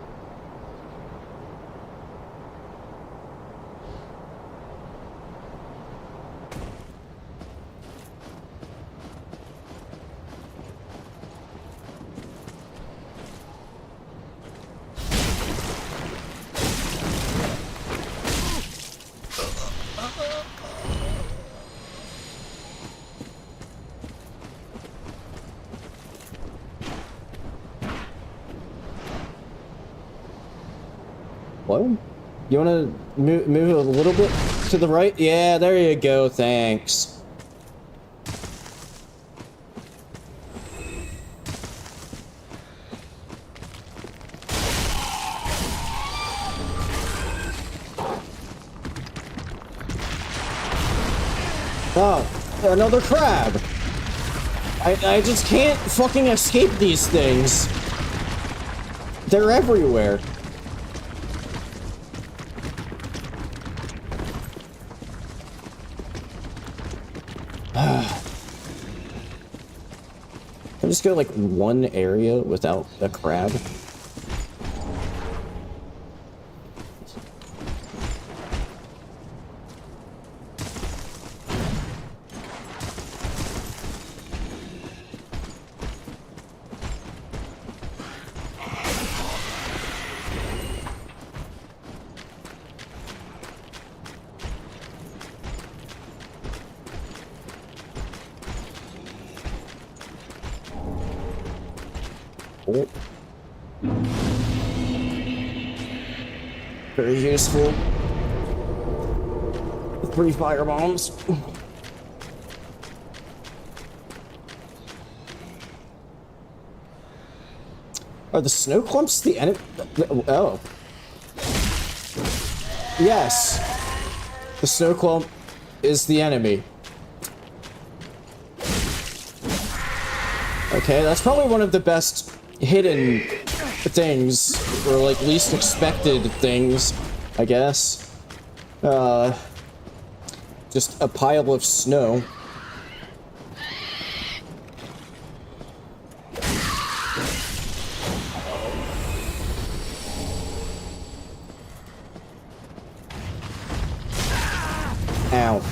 Speaker 1: Hello? You wanna move a little bit to the right? Yeah, there you go, thanks. Oh, another crab! I just can't fucking escape these things. They're everywhere. Can I just go like one area without a crab? Oh. Very useful. 3 fire bombs. Are the snow clumps the enemy? Oh. Yes. The snow clump is the enemy. Okay, that's probably one of the best hidden things, or like least expected things, I guess. Just a pile of snow. Ow.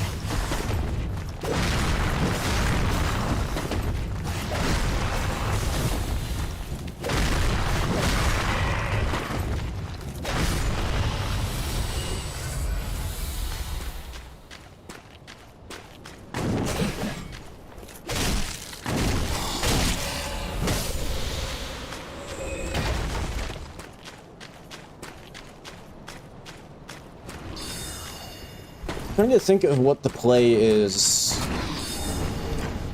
Speaker 1: Trying to think of what the play is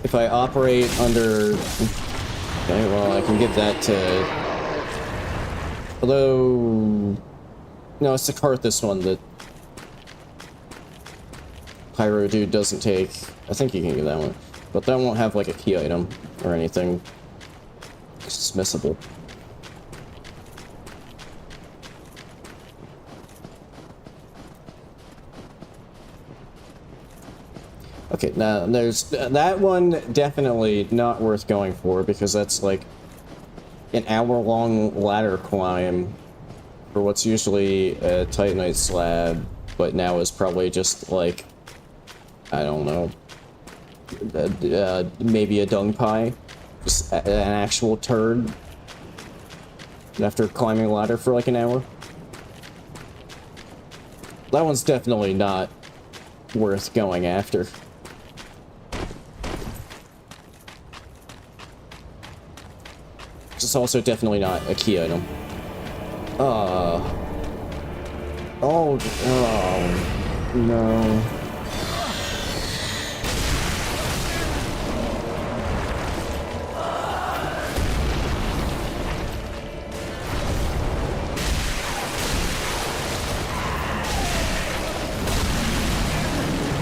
Speaker 1: if I operate under... Okay, well, I can get that to... Hello... No, it's the Karthus one that Pyro Dude doesn't take. I think you can get that one. But that won't have like a key item or anything. It's missable. Okay, now there's that one definitely not worth going for because that's like an hour-long ladder climb for what's usually a Titanite slab, but now is probably just like, I don't know, maybe a dung pie, just an actual turd after climbing a ladder for like an hour. That one's definitely not worth going after. It's also definitely not a key item. Oh, no.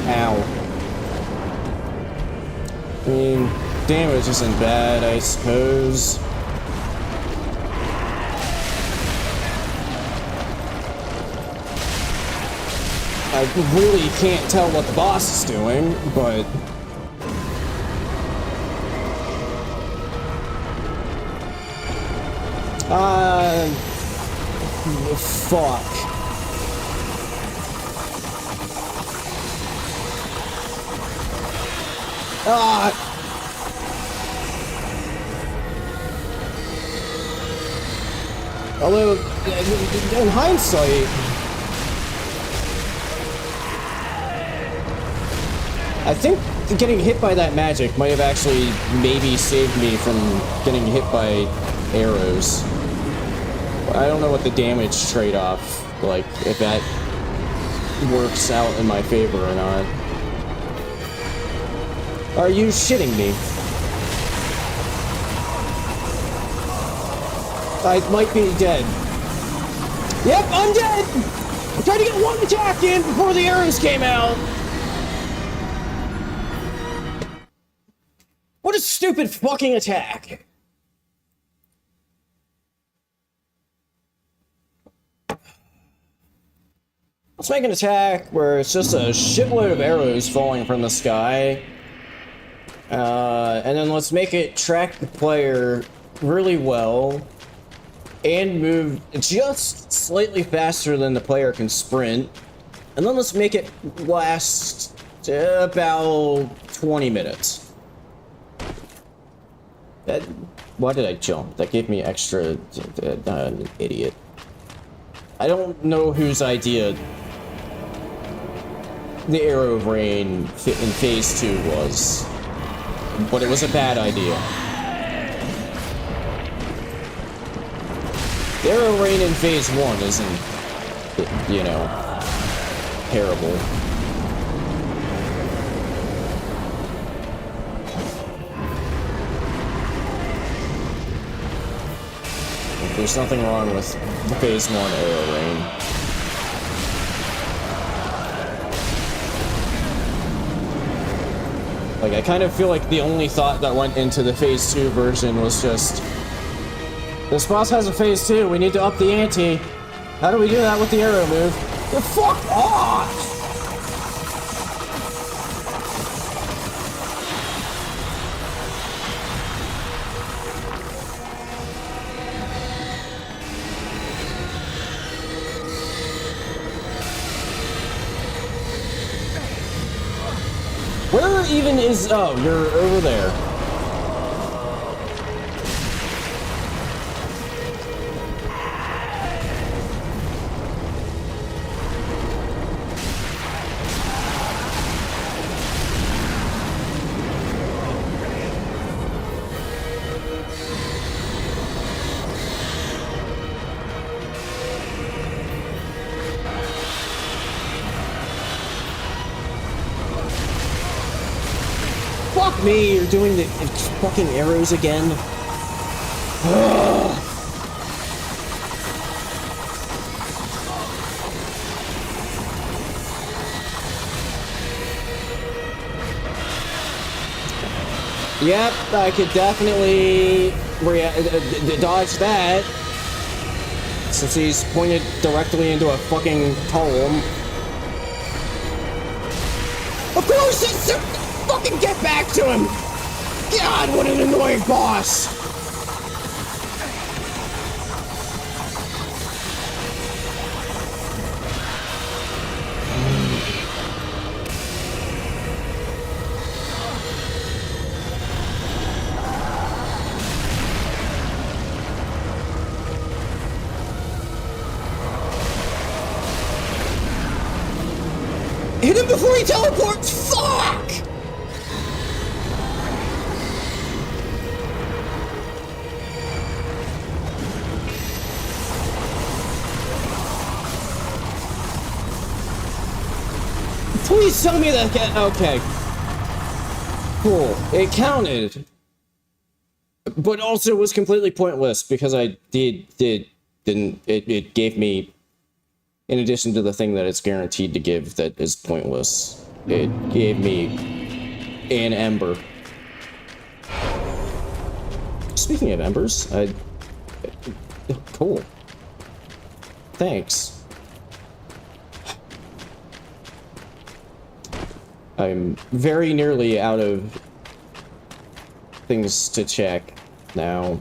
Speaker 1: Ow. I mean, damage isn't bad, I suppose. I really can't tell what the boss is doing, but... fuck. Although, in hindsight... I think getting hit by that magic might have actually maybe saved me from getting hit by arrows. I don't know what the damage trade-off, like, if that works out in my favor or not. Are you shitting me? I might be dead. Yep, I'm dead! I tried to get one attack in before the arrows came out! What a stupid fucking attack! Let's make an attack where it's just a shitload of arrows falling from the sky. And then let's make it track the player really well. And move just slightly faster than the player can sprint. And then let's make it last about 20 minutes. Why did I jump? That gave me extra... I'm an idiot. I don't know whose idea the arrow rain in phase 2 was, but it was a bad idea. The arrow rain in phase 1 isn't, you know, terrible. There's nothing wrong with the phase 1 arrow rain. Like, I kind of feel like the only thought that went into the phase 2 version was just, this boss has a phase 2, we need to up the ante. How do we do that with the arrow move? The fuck off! Where even is... Oh, you're over there. Fuck me, you're doing the fucking arrows again. Ugh. Yep, I could definitely dodge that. Since he's pointed directly into a fucking column. Of course, it's fucking get back to him! God, what an annoying boss! Hit him before he teleports! Fuck! Please tell me that. Okay. Cool. It counted. But also was completely pointless because I didn't. It gave me. In addition to the thing that it's guaranteed to give that is pointless, it gave me an ember. Speaking of embers, cool. Thanks. I'm very nearly out of things to check now.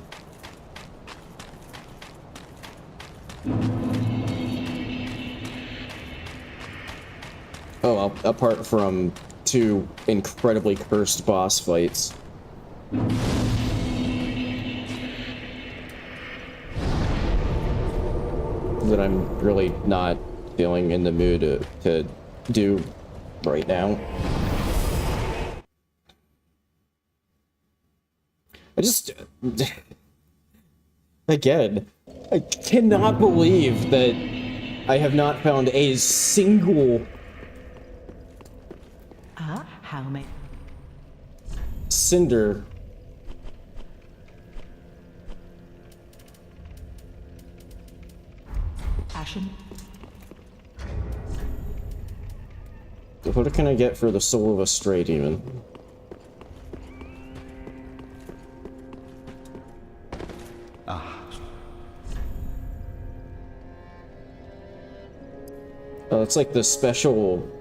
Speaker 1: Oh, well, apart from 2 incredibly cursed boss fights. That I'm really not feeling in the mood to do right now. I just... Again, I cannot believe that I have not found a single...
Speaker 9: How may...
Speaker 1: Cinder.
Speaker 9: Ashen?
Speaker 1: What can I get for the soul of a stray demon? Oh, it's like the special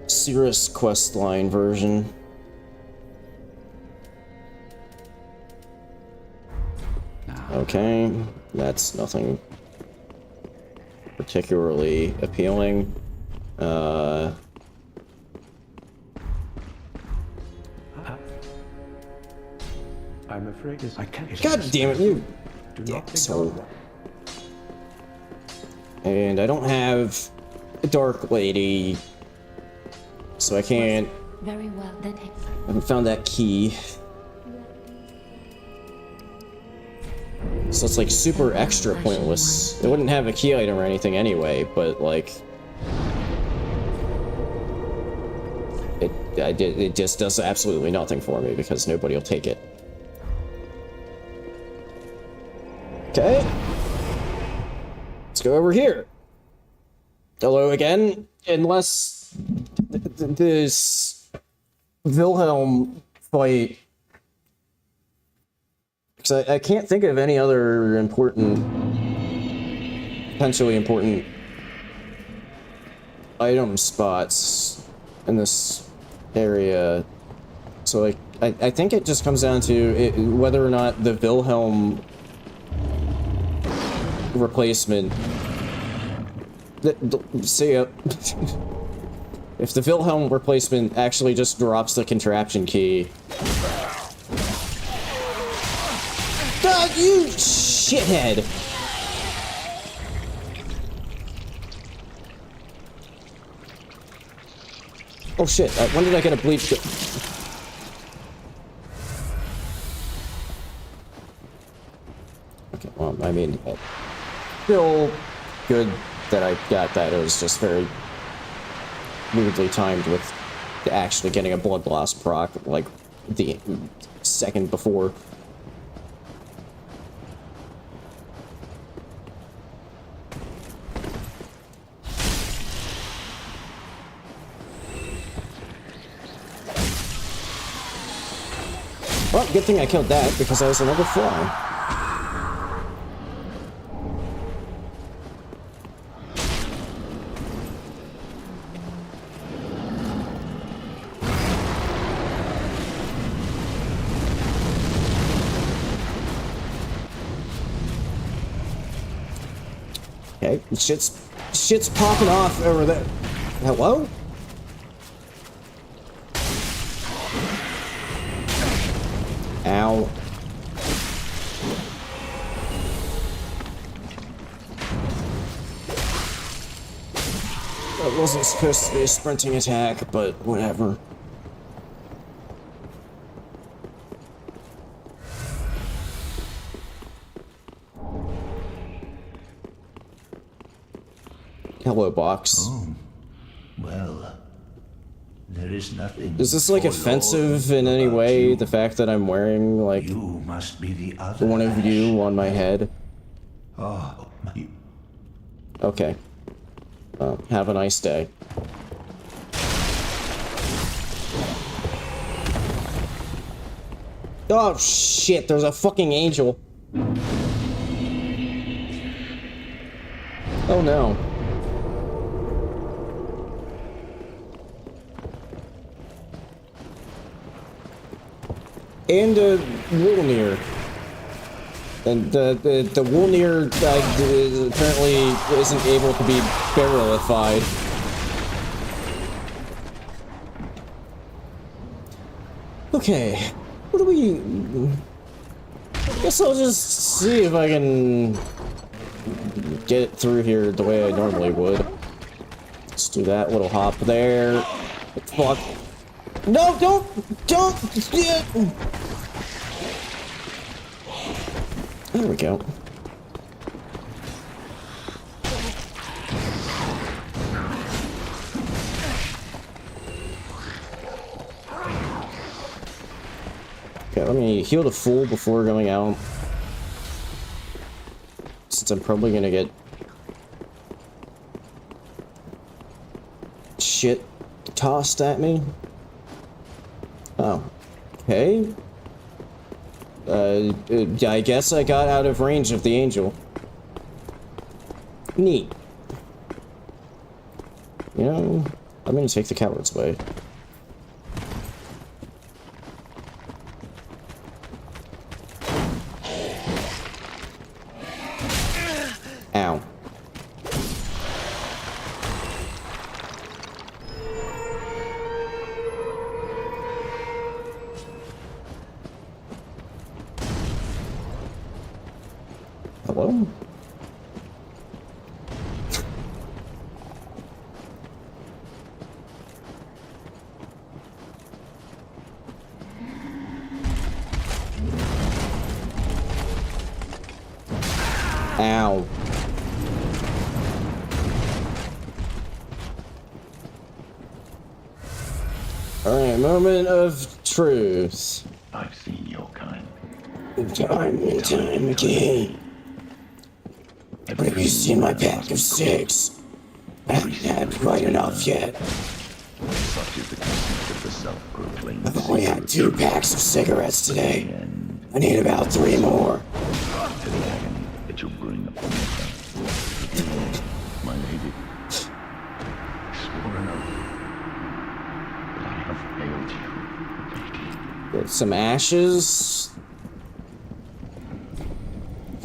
Speaker 1: Cirrus questline version. Okay, that's nothing particularly appealing.
Speaker 4: I'm afraid I can't.
Speaker 1: God damn it, you asshole. And I don't have a Dark Lady, so I can't.
Speaker 2: Very well then.
Speaker 1: I haven't found that key. So it's like super extra pointless. It wouldn't have a key item or anything anyway, but like it just does absolutely nothing for me because nobody will take it. Okay. Let's go over here. Hello again. Unless this Wilhelm fight, because I can't think of any other potentially important item spots in this area. So like, I think it just comes down to whether or not the Wilhelm replacement. See ya. If the Wilhelm replacement actually just drops the contraption key. God, you shithead! Oh shit, when did I get a bleach? Okay, well, I mean, still good that I got that. It was just very weirdly timed with actually getting a blood loss proc, like, the second before. Well, good thing I killed that because I was another fly. Okay, shit's popping off over there. Hello? Ow. That wasn't supposed to be a sprinting attack, but whatever. Hello, box.
Speaker 8: Oh, well, there is nothing.
Speaker 1: Is this like offensive in any way? The fact that I'm wearing like
Speaker 8: You must be the other
Speaker 1: one of you on my head?
Speaker 8: Oh, my.
Speaker 1: Okay. Have a nice day. Oh shit, there's a fucking angel. Oh no. And Wolnir. And the Wolnir apparently isn't able to be barrelified. Okay, what do we... I guess I'll just see if I can get it through here the way I normally would. Let's do that little hop there. Fuck. No, don't! Yeah. There we go. Okay, let me heal the fool before going out. Since I'm probably gonna get shit tossed at me. Oh. Okay. I guess I got out of range of the angel. Neat. You know, I'm gonna take the coward's way. Ow. Hello? Ow. Alright, moment of truth.
Speaker 8: I've seen your kind.
Speaker 1: Time and time again. But have you seen my pack of six? I haven't had quite enough yet.
Speaker 8: Such is the conceit of the self-proclaimed.
Speaker 1: I've only had 2 packs of cigarettes today. I need about 3 more.
Speaker 8: To the agony that you'll bring upon yourself. My lady, I swore an oath that I have failed you.
Speaker 1: Get some ashes.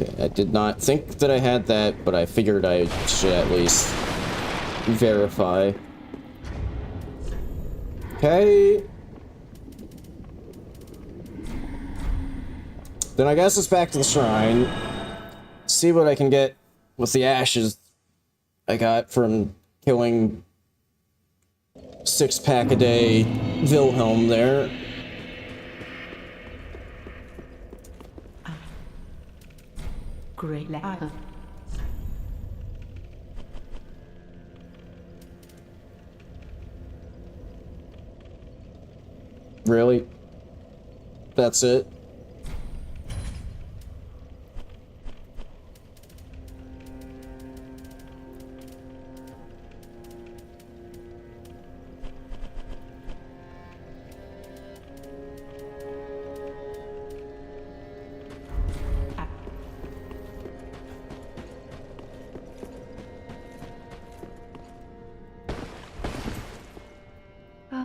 Speaker 1: Okay, I did not think that I had that, but I figured I should at least verify. Okay. Then I guess it's back to the shrine. See what I can get with the ashes I got from killing 6-pack a day Wilhelm there.
Speaker 9: Great.
Speaker 1: Really? That's it?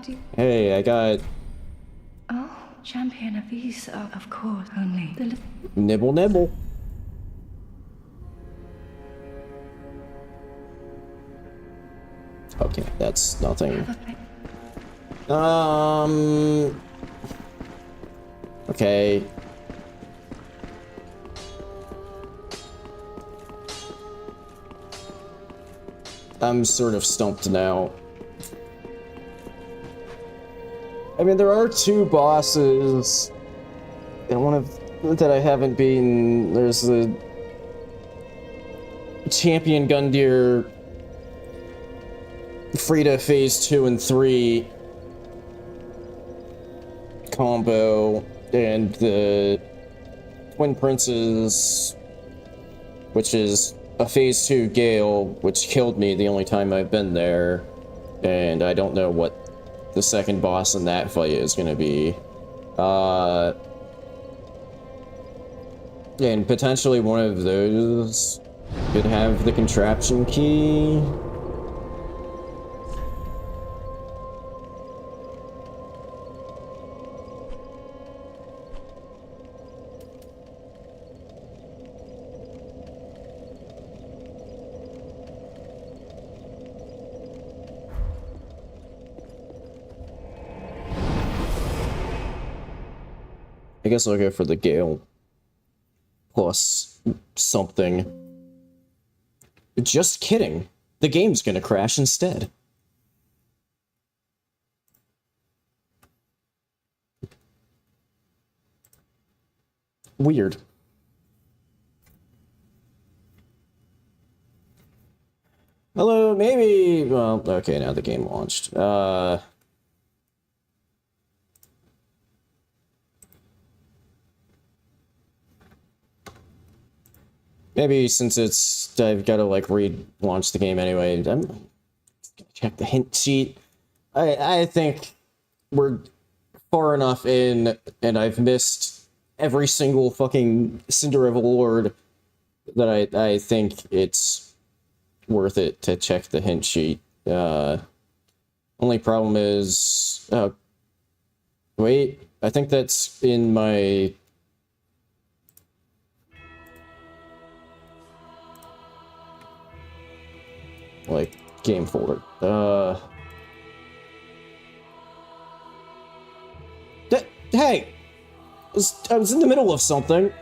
Speaker 2: do you...
Speaker 1: Hey, I got
Speaker 2: Oh, champion of these, of course, only. The
Speaker 1: nibble nibble. Okay, that's nothing. Okay. I'm sort of stumped now. I mean, there are two bosses, and one of that I haven't beaten. There's the Champion Gundyr Frida Phase 2 and 3 combo, and the Twin Princes, which is a Phase 2 Gale, which killed me the only time I've been there, and I don't know what the second boss in that fight is gonna be. And potentially one of those could have the contraption key. I guess I'll go for the Gale plus something. Just kidding. The game's gonna crash instead. Weird. Hello, maybe... Well, okay, now the game launched. Maybe since it's... I've got to, like, relaunch the game anyway. I'm gonna check the hint sheet. I think we're far enough in, and I've missed every single fucking Cinderella Lord that I think it's worth it to check the hint sheet. Only problem is... wait, I think that's in my... like, game folder. Hey! I was in the middle of something.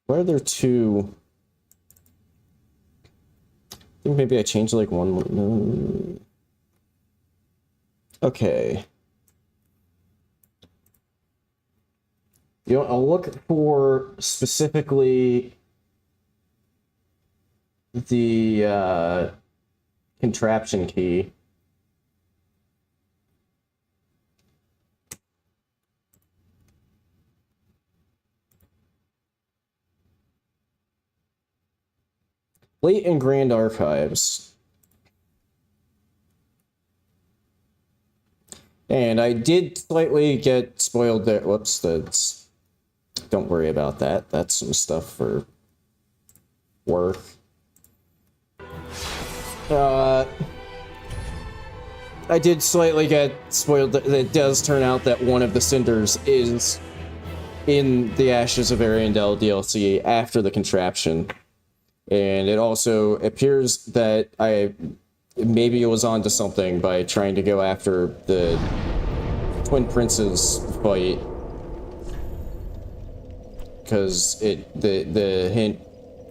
Speaker 1: Why are there two? I think maybe I changed like one. Okay. You know, I'll look for specifically the contraption key. Late in Grand Archives. And I did slightly get spoiled there. Whoops, that's... Don't worry about that. That's some stuff for work. I did slightly get spoiled. It does turn out that one of the cinders is in the Ashes of Ariandel DLC after the contraption. And it also appears that I maybe was onto something by trying to go after the Twin Princes fight. Because the hint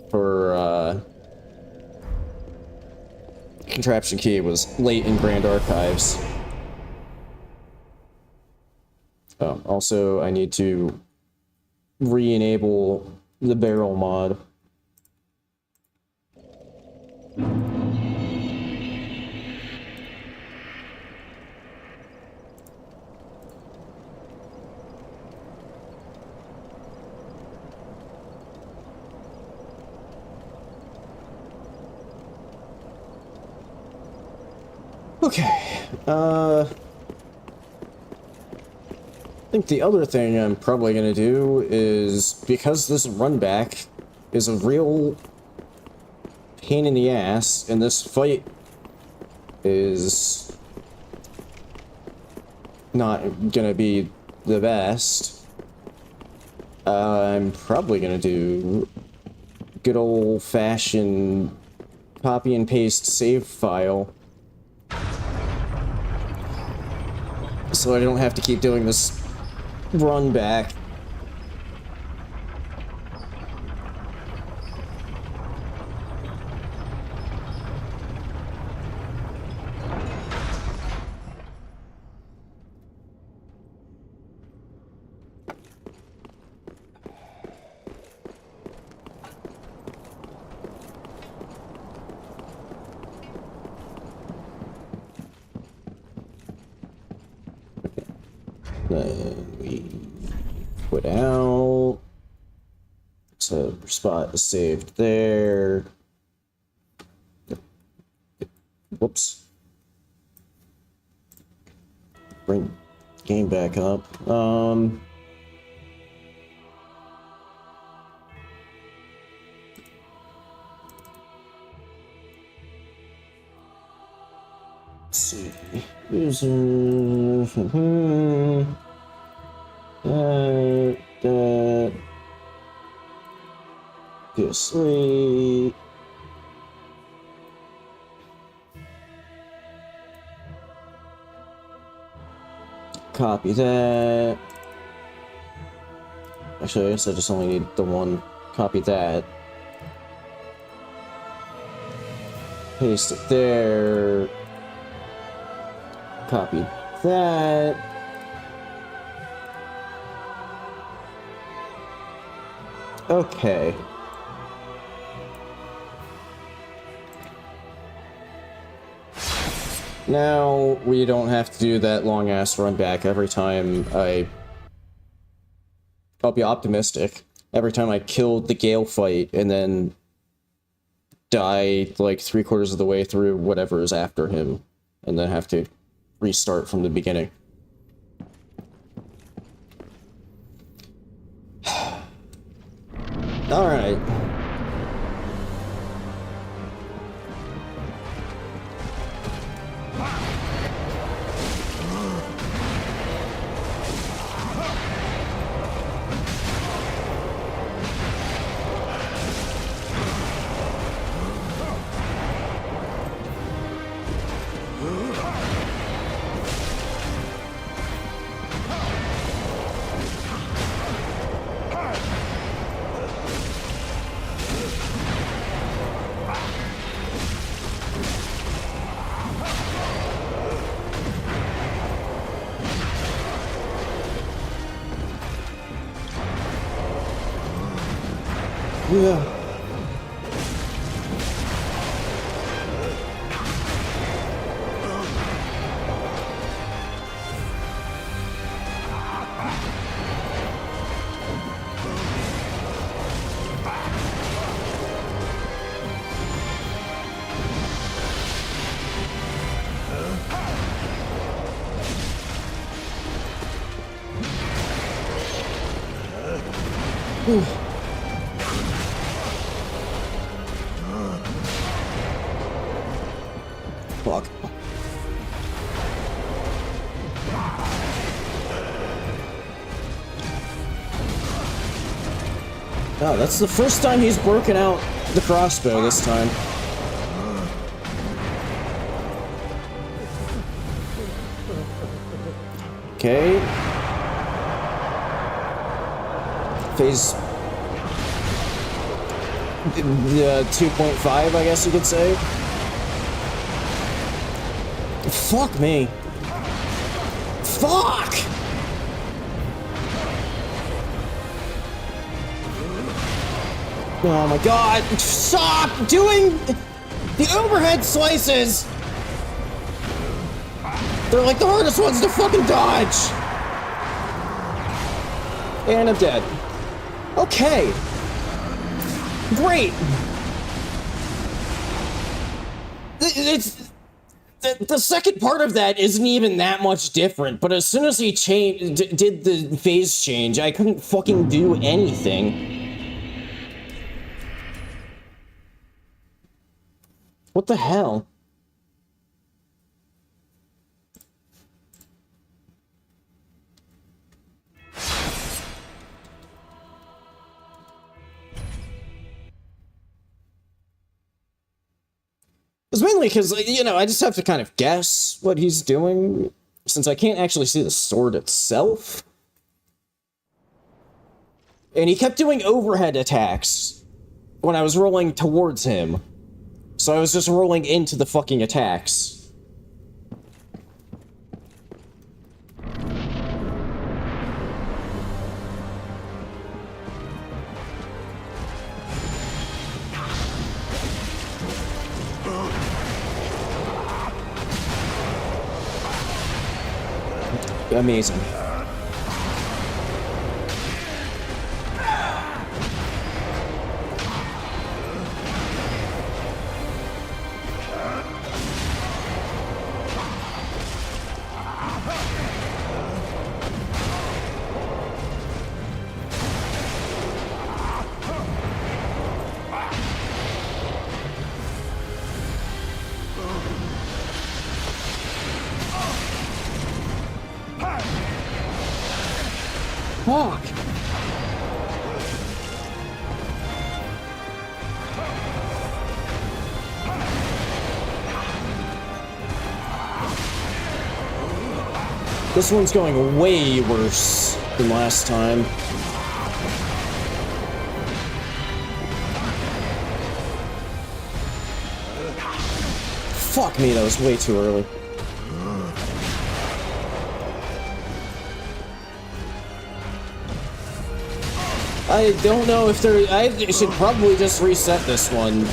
Speaker 1: for contraption key was late in Grand Archives. Also, I need to re-enable the barrel mod. Okay, I think the other thing I'm probably gonna do is, because this run back is a real pain in the ass, and this fight is not gonna be the best, I'm probably gonna do good old-fashioned copy and paste save file, so I don't have to keep doing this run back. Then we put out, so spot is saved there. Whoops. Bring game back up. Let's see. User. DS3. Copy that. Actually, I guess I just only need the one. Copy that. Paste it there. Copy that. Okay. Now we don't have to do that long ass run back every time I'll be optimistic. Every time I killed the Gale fight and then die like 3/4 of the way through whatever is after him, and then have to restart from the beginning. Alright. Yeah. Ooh. Fuck. Oh, that's the first time he's broken out the crossbow this time. Okay. Phase 2.5, I guess you could say. Fuck me. Fuck! Oh my god, stop doing the overhead slices! They're like the hardest ones to fucking dodge! And I'm dead. Okay. Great! the second part of that isn't even that much different, but as soon as he did the phase change, I couldn't fucking do anything. What the hell? It's mainly because, you know, I just have to kind of guess what he's doing, since I can't actually see the sword itself. And he kept doing overhead attacks when I was rolling towards him. So I was just rolling into the fucking attacks. Amazing. Fuck. This one's going way worse than last time. Fuck me, that was way too early. I don't know if there... I should probably just reset this one.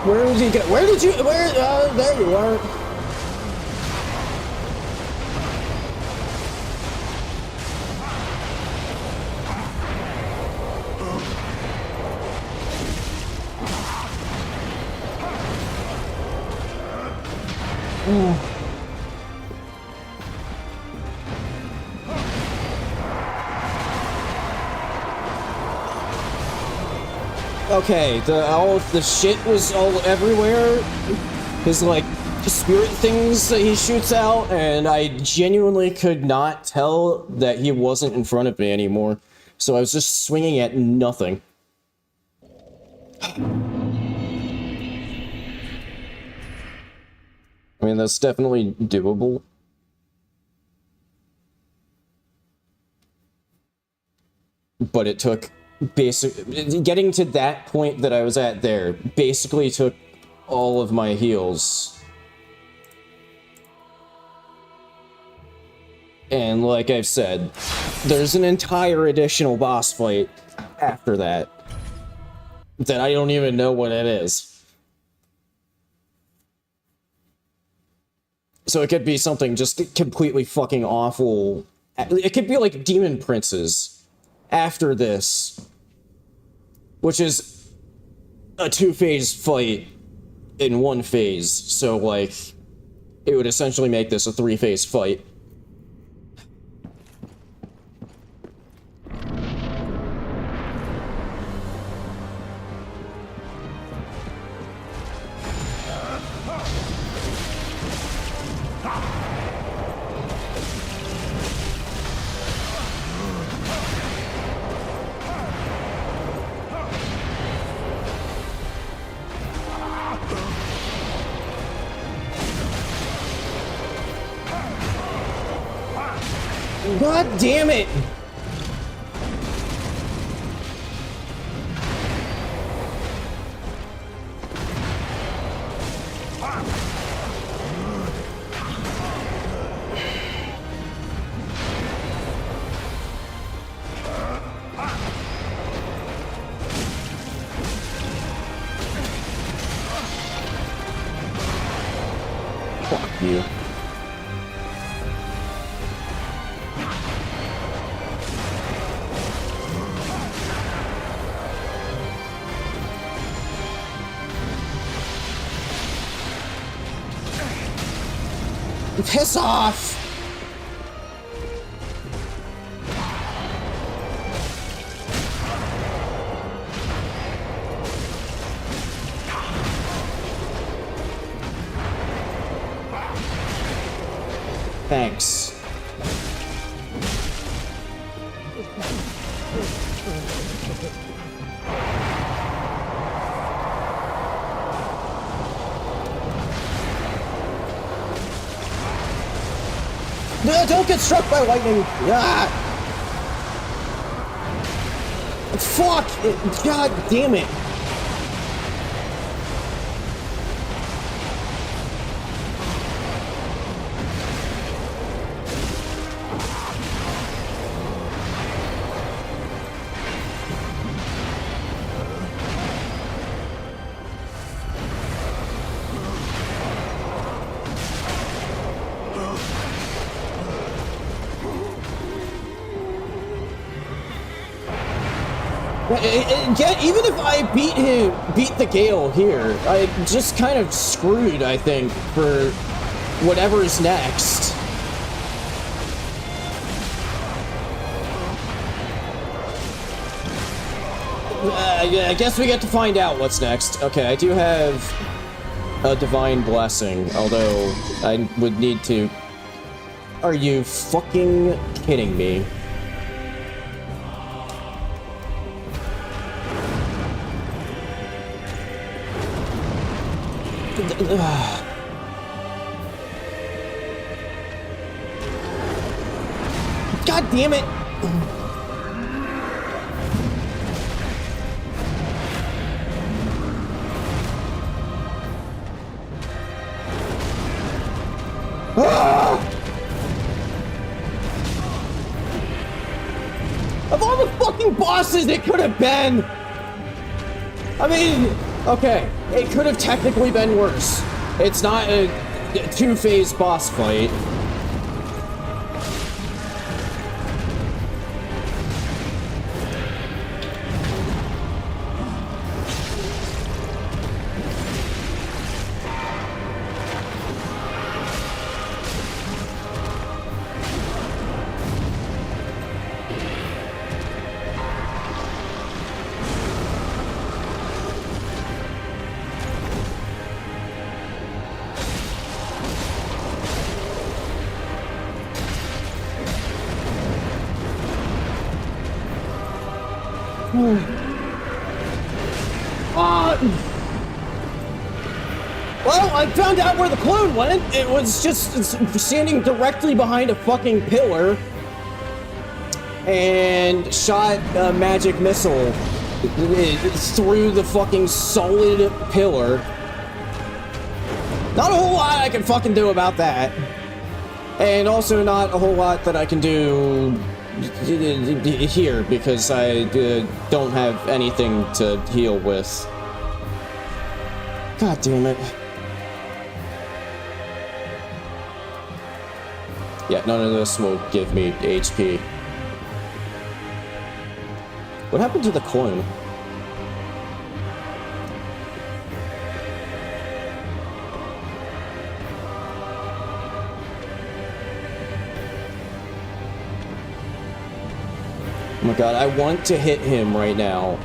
Speaker 1: Where did he go? Where did you... Where... there you are. Okay, all the shit was all everywhere. His, like, spirit things that he shoots out, and I genuinely could not tell that he wasn't in front of me anymore. So I was just swinging at nothing. I mean, that's definitely doable. But it took... getting to that point that I was at there basically took all of my heals. And like I've said, there's an entire additional boss fight after that that I don't even know what it is. So it could be something just completely fucking awful. It could be like Demon Princes after this, which is a two-phase fight in one phase, so, like, it would essentially make this a three-phase fight. God damn it! Piss off! Thanks. No, don't get struck by lightning! Ah! Fuck! God damn it! Yet, even if I beat the Gale here, I just kind of screwed, I think, for whatever's next. I guess we get to find out what's next. Okay, I do have a Divine Blessing, although I would need to... Are you fucking kidding me? God damn it! Of all the fucking bosses it could have been! I mean, okay, it could have technically been worse. It's not a two-phase boss fight. Well, I found out where the clone went. It was just standing directly behind a fucking pillar and shot a magic missile through the fucking solid pillar. Not a whole lot I can fucking do about that. And also not a whole lot that I can do here because I don't have anything to heal with. God damn it. Yeah, none of this will give me HP. What happened to the coin? Oh my god, I want to hit him right now.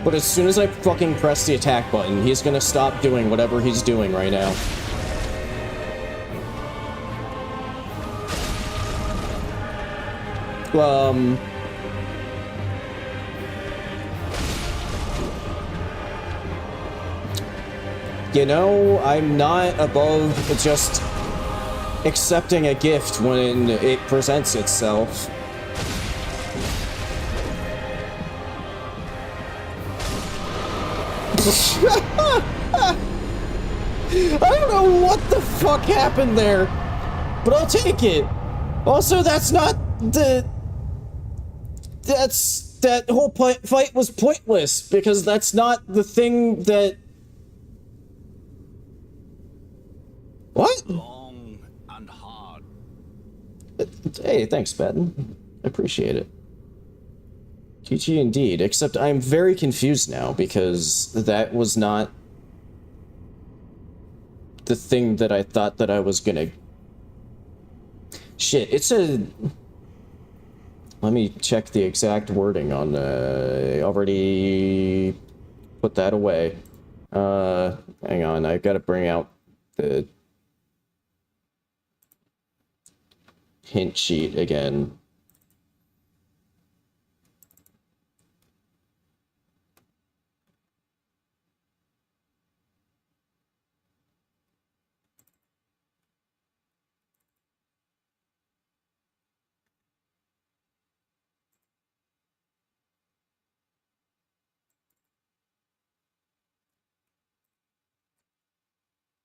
Speaker 1: But as soon as I fucking press the attack button, he's gonna stop doing whatever he's doing right now. You know, I'm not above just accepting a gift when it presents itself. I don't know what the fuck happened there, but I'll take it. Also, that's not the... That whole fight was pointless, because that's not the thing that... What?
Speaker 10: Long and hard.
Speaker 1: Hey, thanks, Batten. I appreciate it. GG indeed, except I'm very confused now, because that was not... the thing that I thought that I was gonna... Shit, it's a... Let me check the exact wording on I already put that away. Hang on, I've got to bring out the hint sheet again.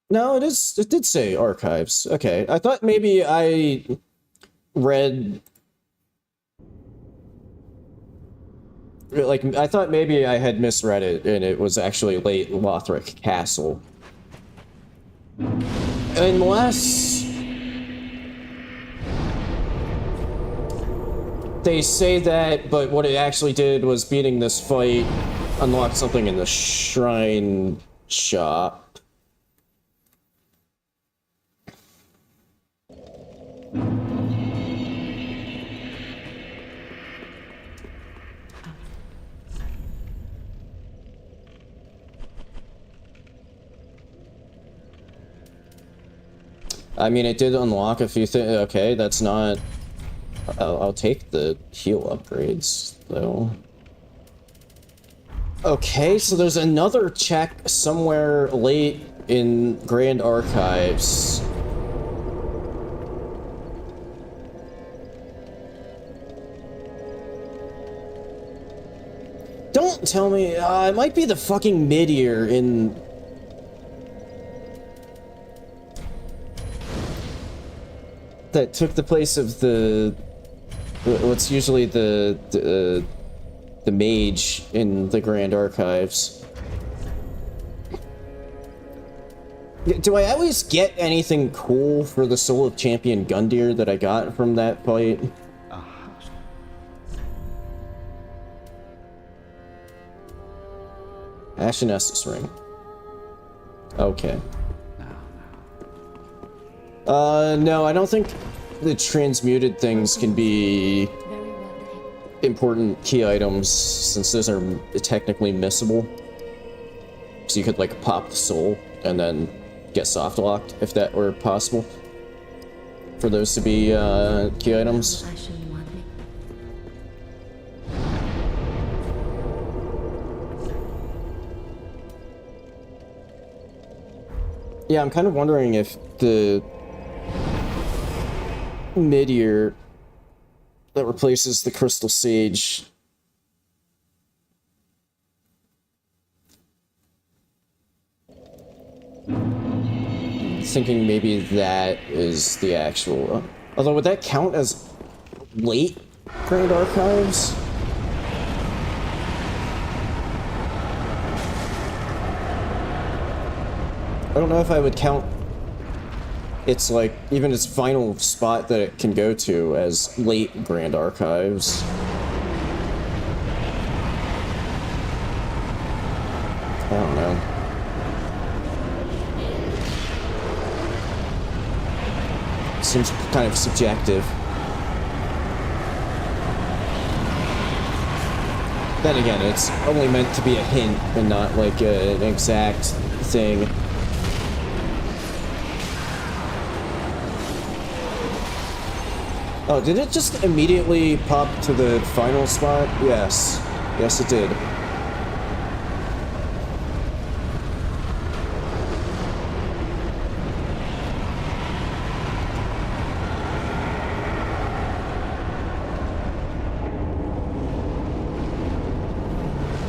Speaker 1: No, it did say archives. Okay, I thought maybe I read... Like, I thought maybe I had misread it, and it was actually Late Lothric Castle. Unless... They say that, but what it actually did was beating this fight unlocked something in the shrine shop. I mean, it did unlock a few things. Okay, that's not... I'll take the heal upgrades, though. Okay, so there's another check somewhere late in Grand Archives. Don't tell me... it might be the fucking mid-ear in... that took the place of the what's usually the mage in the Grand Archives. Do I always get anything cool for the Soul of Champion Gundyr that I got from that fight? Ashen Estus ring. Okay. No, I don't think the transmuted things can be important key items, since those are technically missable. So you could, like, pop the soul and then get soft locked, if that were possible. For those to be, key items. Yeah, I'm kind of wondering if the mid-ear that replaces the Crystal Sage thinking maybe that is the actual... although, would that count as late Grand Archives? I don't know if I would count its, like, even its final spot that it can go to as late Grand Archives. I don't know. Seems kind of subjective. Then again, it's only meant to be a hint and not like an exact thing. Oh, did it just immediately pop to the final spot? Yes. Yes, it did.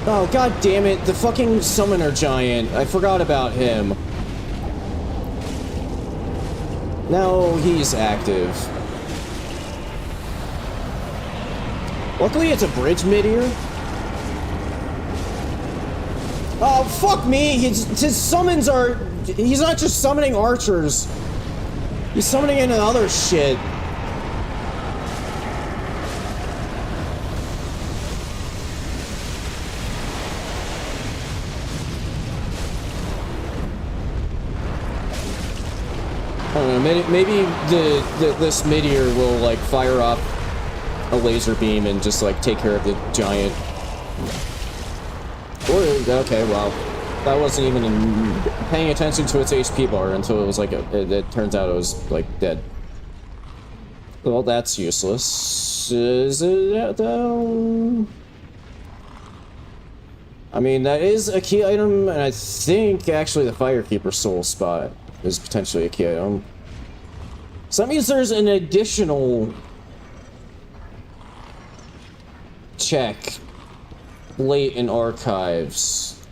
Speaker 1: Oh, god damn it, the fucking summoner giant. I forgot about him. Now he's active. Luckily, it's a bridge mid-ear. Oh, fuck me! His summons are... he's not just summoning archers. He's summoning into other shit. maybe this meteor will like fire off a laser beam and just like take care of the giant. Or okay, well, that wasn't even paying attention to its HP bar until it was like it turns out it was like dead. Well, that's useless. Is it though? I mean, that is a key item, and I think actually the Firekeeper Soul spot is potentially a key item. So that means there's an additional check late in archives.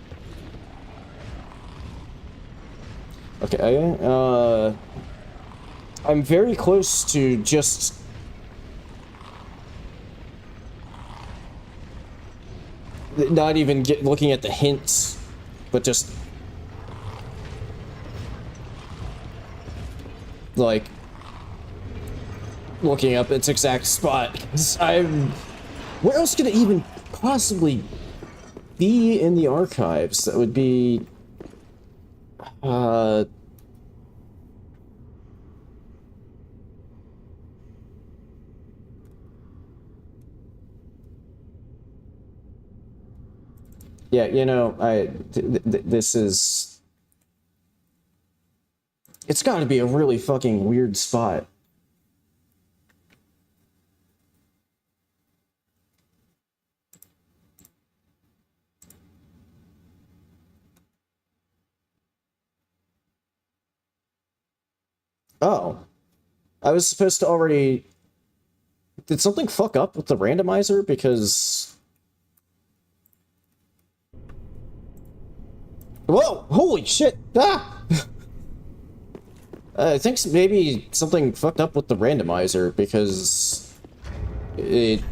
Speaker 1: Okay, I'm very close to just not even looking at the hints, but just like looking up its exact spot. Where else could it even possibly be in the archives? That would be yeah, you know, this is... It's gotta be a really fucking weird spot. Oh. I was supposed to already... Did something fuck up with the randomizer? Because... Whoa! Holy shit! Ah! I think maybe something fucked up with the randomizer, because... It...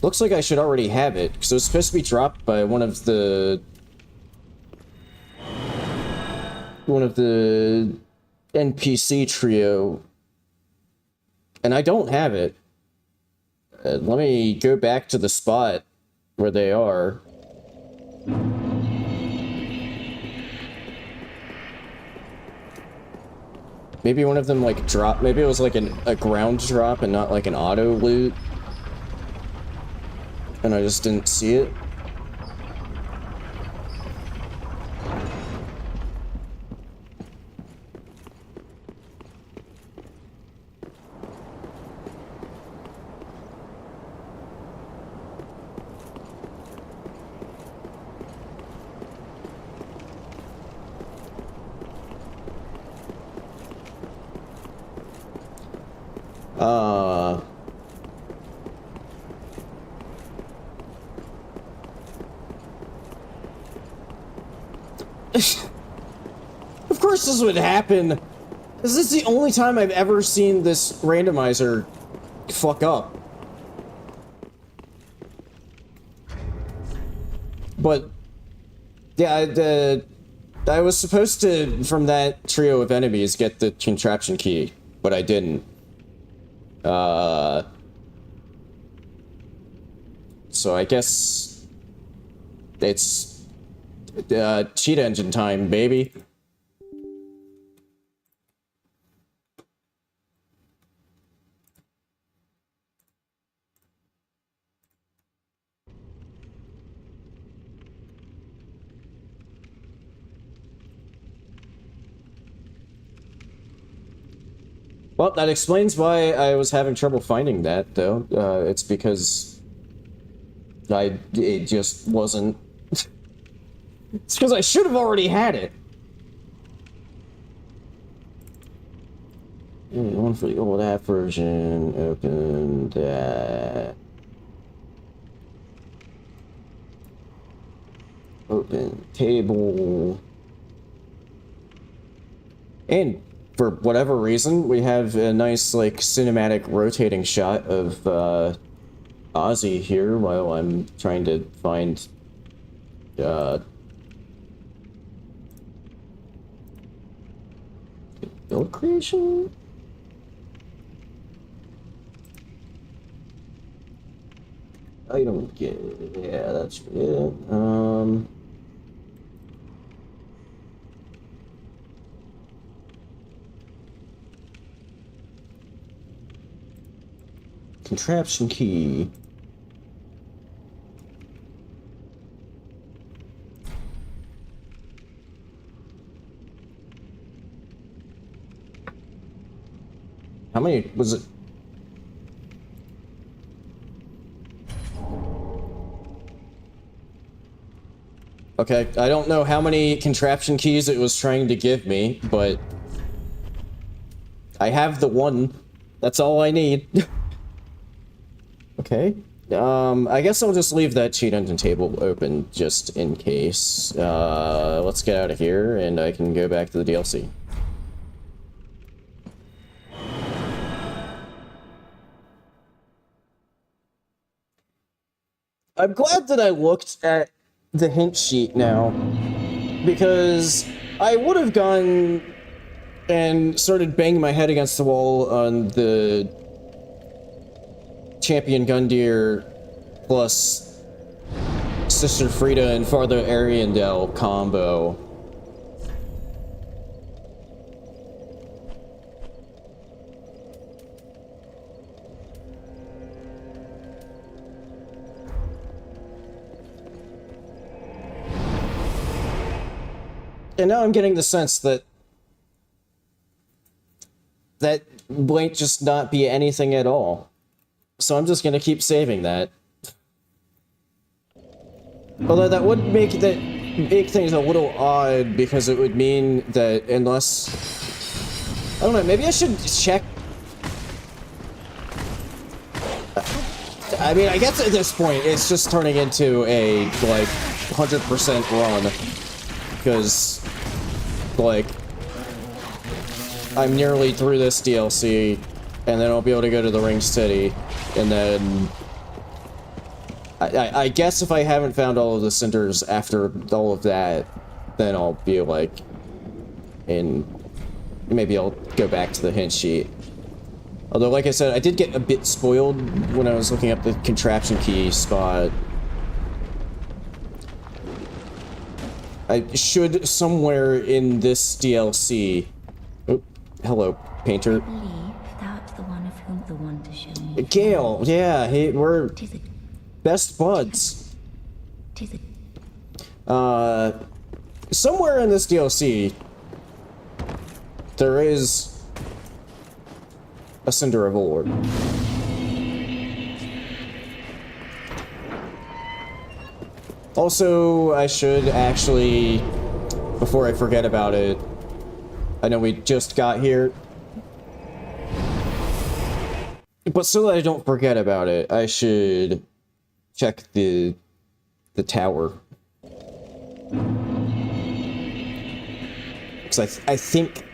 Speaker 1: Looks like I should already have it, because it was supposed to be dropped by one of the NPC trio, and I don't have it. Let me go back to the spot where they are. Maybe one of them like dropped, maybe it was like a ground drop and not like an auto loot. And I just didn't see it. Of course this would happen. This is the only time I've ever seen this randomizer fuck up. But yeah, I was supposed to, from that trio of enemies, get the contraption key, but I didn't. So I guess it's cheat engine time, baby. Well, that explains why I was having trouble finding that, though. It's because it just wasn't... It's because I should have already had it. One for the old app version. Open that. Open table. And for whatever reason, we have a nice, like, cinematic rotating shot of Ozzy here while I'm trying to find build creation? I don't get it. Yeah, that's it. Contraption key. How many was it? Okay, I don't know how many contraption keys it was trying to give me, but I have the one. That's all I need. Okay. I guess I'll just leave that cheat engine table open just in case. Let's get out of here and I can go back to the DLC. I'm glad that I looked at the hint sheet now, because I would have gone and started banging my head against the wall on the Champion Gundyr plus Sister Frida and Father Ariandel combo. And now I'm getting the sense that that might just not be anything at all. So I'm just gonna keep saving that. Although that would make things a little odd, because it would mean that unless... I don't know, maybe I should check... I mean, I guess at this point, it's just turning into a, like, 100% run. Because, like, I'm nearly through this DLC, and then I'll be able to go to the Ring City, and then... I guess if I haven't found all of the cinders after all of that, then I'll be, like, maybe I'll go back to the hint sheet. Although, like I said, I did get a bit spoiled when I was looking up the contraption key spot. I should, somewhere in this DLC... Oh, hello, Painter.
Speaker 3: I believe thou'rt the one of whom the one to show me.
Speaker 1: Gale, yeah, we're
Speaker 3: Tis it.
Speaker 1: best buds.
Speaker 3: Tis it.
Speaker 1: Somewhere in this DLC, there is a Cinder of Lord. Also, I should actually, before I forget about it, I know we just got here, but so that I don't forget about it, I should check the tower. Because I think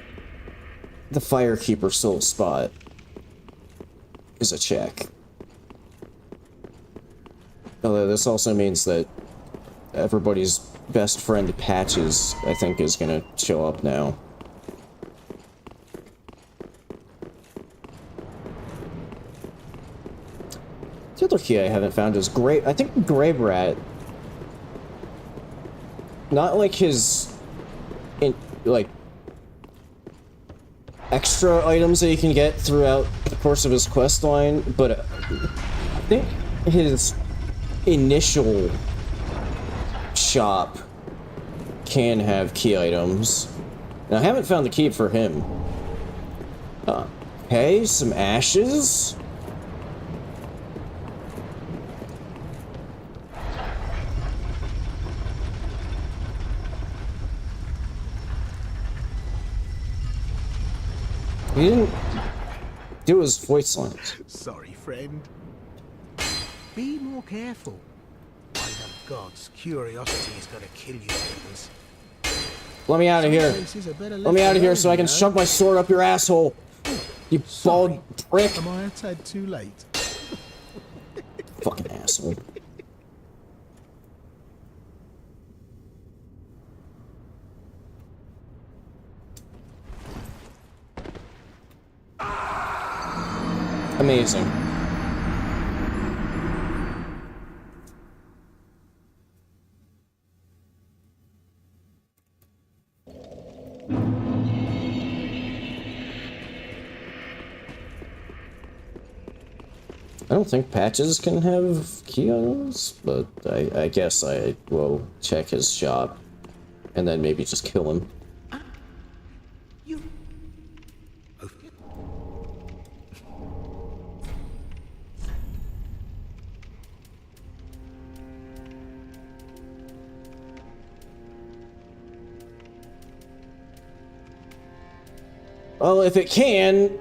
Speaker 1: the Firekeeper Soul spot is a check. Although this also means that everybody's best friend Patches, I think, is gonna show up now. The other key I haven't found is I think Grey Rat. Not like his, like, extra items that you can get throughout the course of his quest line, but I think his initial shop can have key items. And I haven't found the key for him. Okay, some ashes. He didn't do his voice lines.
Speaker 11: Sorry, friend. Be more careful. By the gods, curiosity is gonna kill you, Evans.
Speaker 1: Let me out of here. Let me out of here so I can shove my sword up your asshole. You bald prick.
Speaker 11: Am I a tad too late?
Speaker 1: Fucking asshole. Amazing. I don't think patches can have keys, but I guess I will check his shop and then maybe just kill him.
Speaker 11: You. Oh.
Speaker 1: Well, if it can,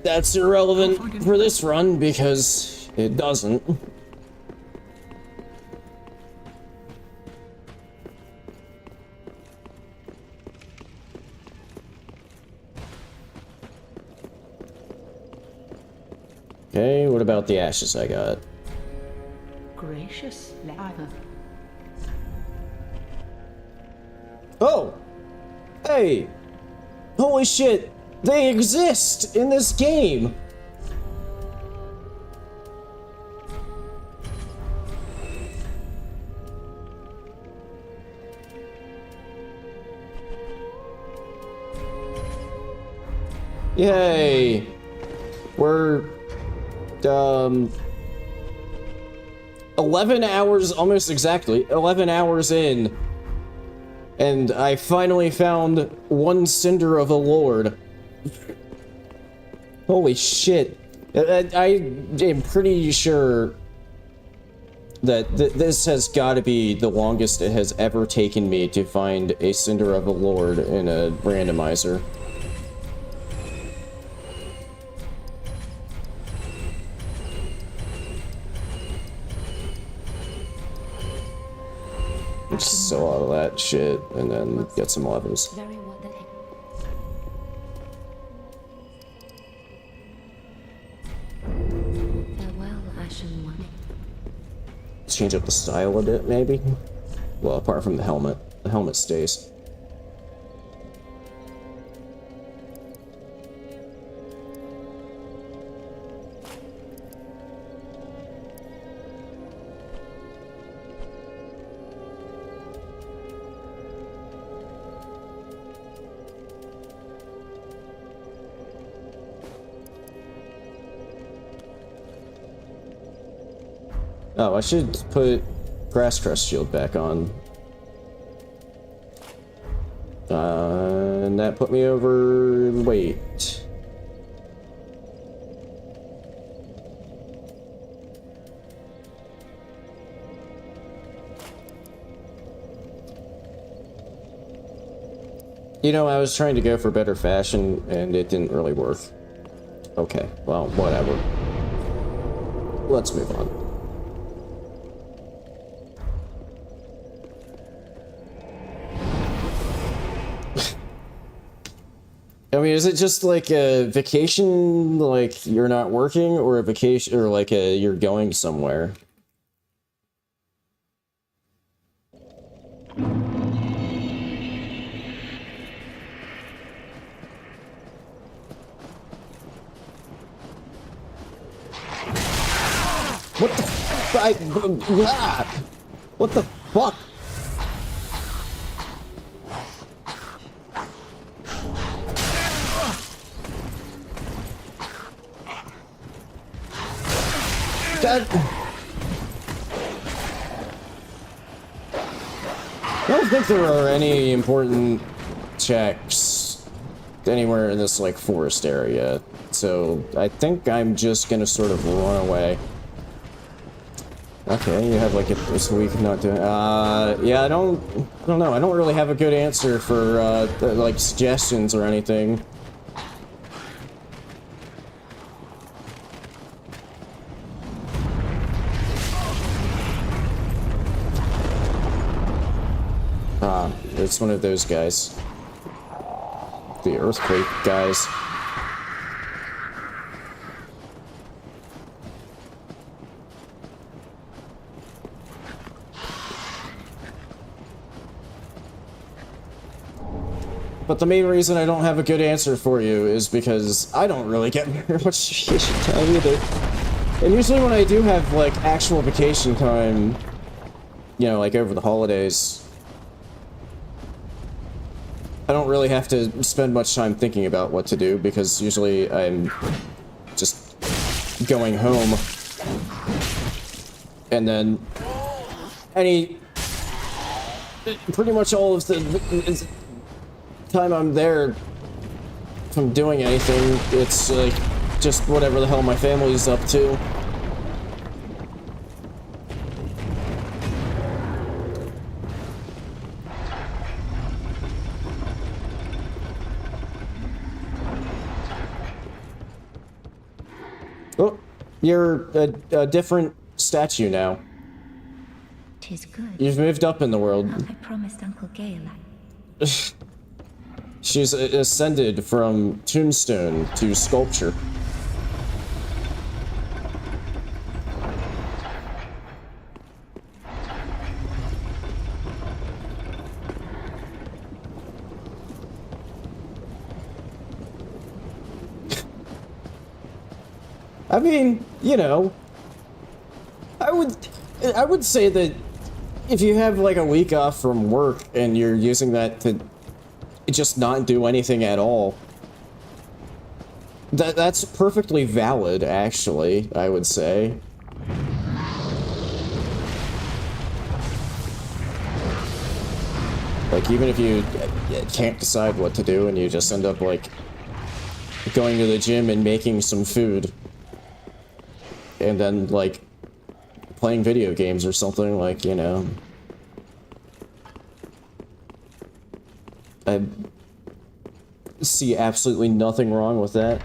Speaker 1: that's irrelevant for this run because it doesn't. Okay, what about the ashes I got?
Speaker 9: Gracious lava.
Speaker 1: Oh! Hey! Holy shit! They exist in this game! Yay! We're 11 hours, almost exactly, 11 hours in. And I finally found one cinder of a lord. Holy shit. I am pretty sure that this has got to be the longest it has ever taken me to find a cinder of a lord in a randomizer. Just sell all of that shit and then get some levels.
Speaker 2: Very well then. Farewell, Ashen One.
Speaker 1: Change up the style a bit, maybe? Well, apart from the helmet. The helmet stays. Oh, I should put Grass Crest Shield back on. And that put me over... Wait. You know, I was trying to go for better fashion, and it didn't really work. Okay, well, whatever. Let's move on. I mean, is it just like a vacation, like you're not working, or a vacation, or like you're going somewhere? What the what the fuck? God. I don't think there are any important checks anywhere in this, like, forest area. So I think I'm just gonna sort of run away. Okay, you have like this week not doing. Yeah, I don't know. I don't really have a good answer for like suggestions or anything. It's one of those guys. The earthquake guys. But the main reason I don't have a good answer for you is because I don't really get very much vacation time either. And usually when I do have, like, actual vacation time, you know, like over the holidays, I don't really have to spend much time thinking about what to do because usually I'm just going home. And then pretty much all of the time I'm there, if I'm doing anything, it's like just whatever the hell my family's up to. Oh, you're a different statue now.
Speaker 2: 'Tis good.
Speaker 1: You've moved up in the world.
Speaker 2: I promised Uncle Gale.
Speaker 1: She's ascended from tombstone to sculpture. I mean, you know, I would say that if you have like a week off from work and you're using that to just not do anything at all, that's perfectly valid, actually, I would say. Like, even if you can't decide what to do and you just end up, like, going to the gym and making some food, and then, like, playing video games or something, like, you know. I see absolutely nothing wrong with that.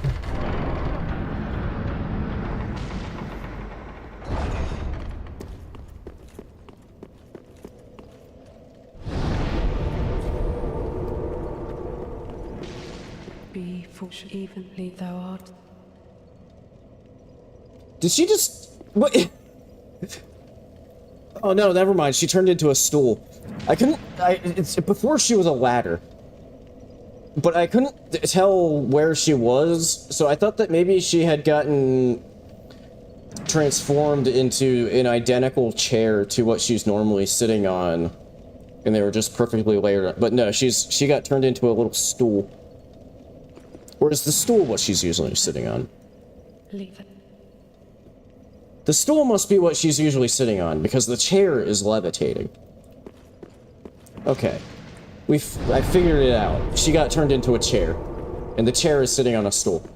Speaker 5: Be fush evenly thou art.
Speaker 1: Did she just... What? Oh no, never mind. She turned into a stool. It's before she was a ladder. But I couldn't tell where she was, so I thought that maybe she had gotten transformed into an identical chair to what she's normally sitting on, and they were just perfectly layered. But no, she got turned into a little stool. Or is the stool what she's usually sitting on?
Speaker 5: Leave it.
Speaker 1: The stool must be what she's usually sitting on, because the chair is levitating. Okay. I figured it out. She got turned into a chair, and the chair is sitting on a stool.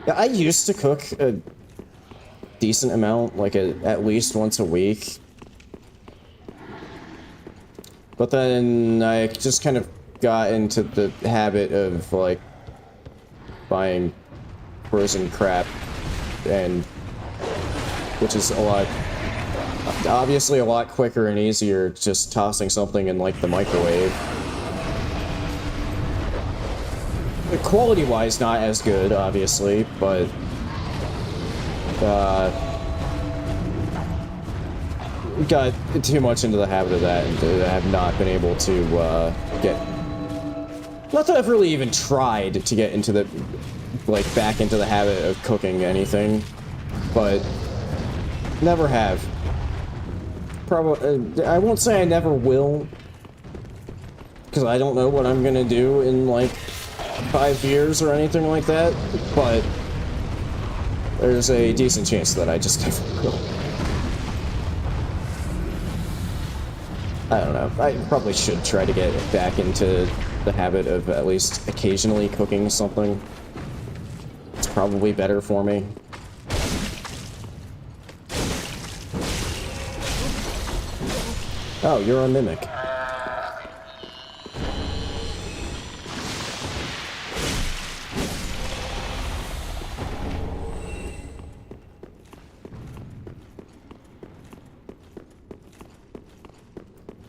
Speaker 1: Yeah, I used to cook a decent amount, like at least once a week. But then I just kind of got into the habit of, like, buying frozen crap, and which is obviously a lot quicker and easier just tossing something in, like, the microwave. Quality-wise, not as good, obviously, but got too much into the habit of that, and I have not been able to get... Not that I've really even tried to get into the, like, back into the habit of cooking anything, but never have. Probably, I won't say I never will, because I don't know what I'm gonna do in, like, 5 years or anything like that, but there's a decent chance that I just never will. I don't know. I probably should try to get back into the habit of at least occasionally cooking something. It's probably better for me. Oh, you're a mimic.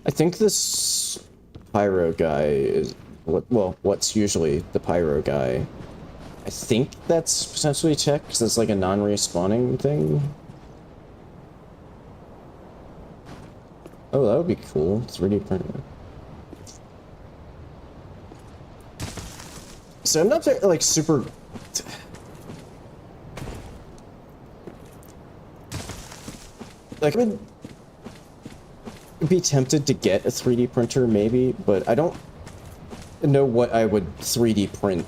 Speaker 1: I think this pyro guy is what's usually the pyro guy. I think that's potentially tech, because it's like a non-respawning thing. Oh, that would be cool. 3D printer. So I'm not like super... Like, be tempted to get a 3D printer, maybe, but I don't know what I would 3D print.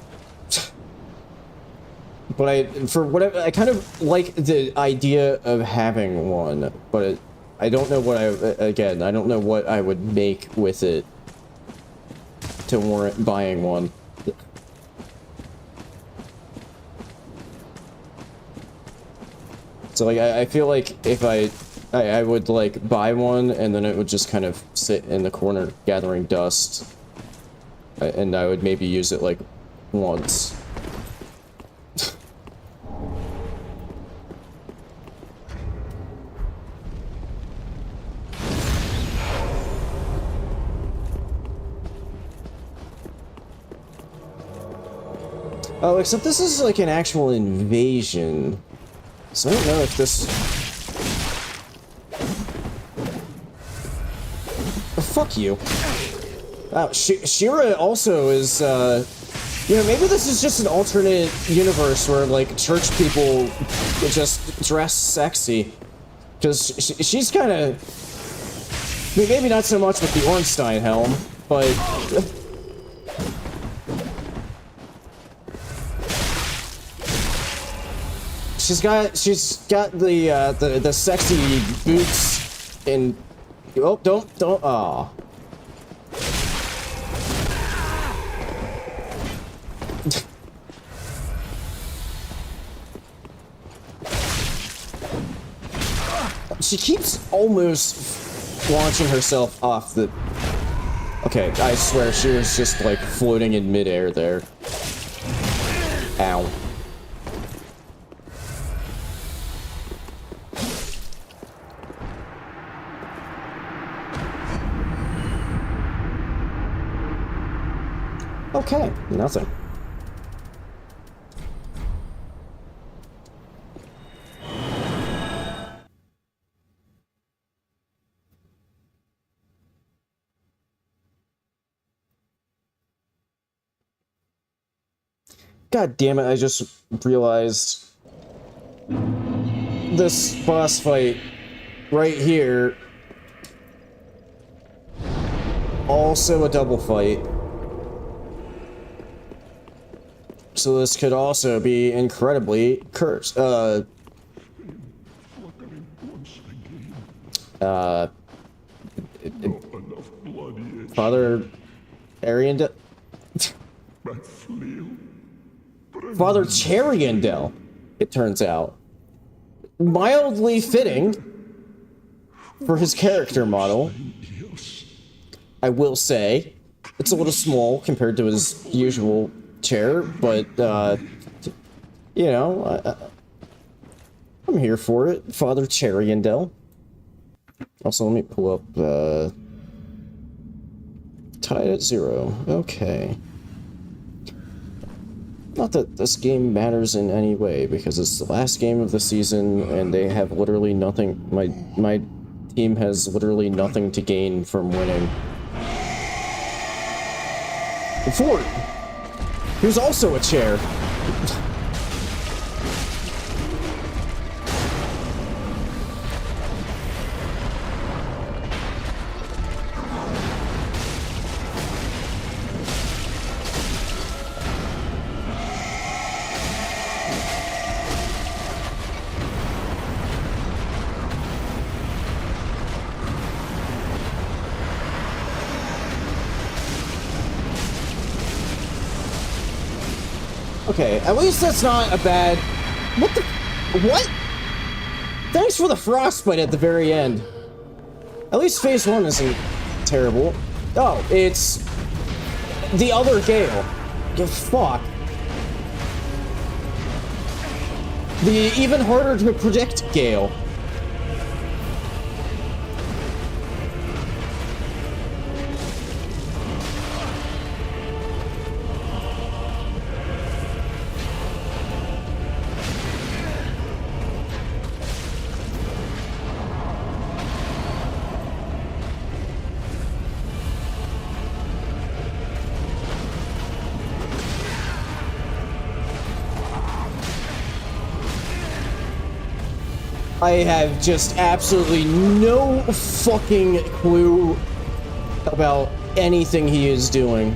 Speaker 1: But I kind of like the idea of having one, but I don't know what I don't know what I would make with it to warrant buying one. So, like, I feel like if I would, like, buy one, and then it would just kind of sit in the corner gathering dust. And I would maybe use it, like, once. Oh, except this is, like, an actual invasion. So I don't know if this... Oh, fuck you. Wow, Shira also is, you know, maybe this is just an alternate universe where, like, church people just dress sexy. Because she's kind of... I mean, maybe not so much with the Ornstein helm, but... She's got the sexy boots and... Oh, don't, aw. She keeps almost launching herself off the... Okay, I swear she was just, like, floating in midair there. Ow. Okay, nothing. God damn it, I just realized this boss fight right here, also a double fight. So this could also be incredibly cursed. Father Ariandel? Father Cheriandel, it turns out. Mildly fitting for his character model. I will say, it's a little small compared to his usual chair, but, you know, I'm here for it. Father Cheriandel. Also, let me pull up, tied at 0. Okay. Not that this game matters in any way, because it's the last game of the season, and they have literally nothing... My team has literally nothing to gain from winning. Ford! He was also a chair. Okay, at least that's not a bad... What the... What? Thanks for the frostbite at the very end. At least phase 1 isn't terrible. Oh, it's... the other Gale. Oh, fuck. The even harder to predict Gale. I have just absolutely no fucking clue about anything he is doing.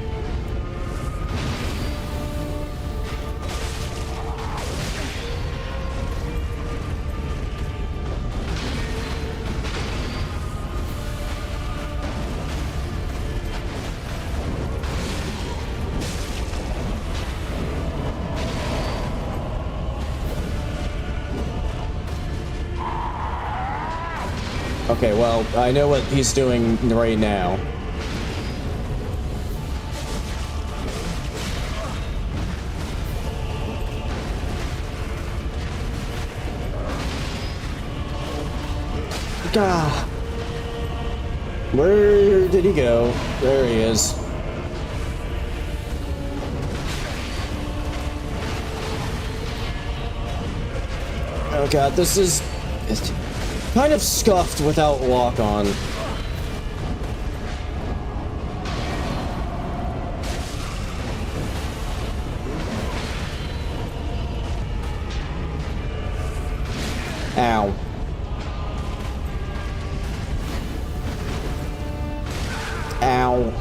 Speaker 1: Okay, well, I know what he's doing right now. Gah. Where did he go? There he is. Oh god, this is kind of scuffed without lock on. Ow. Ow.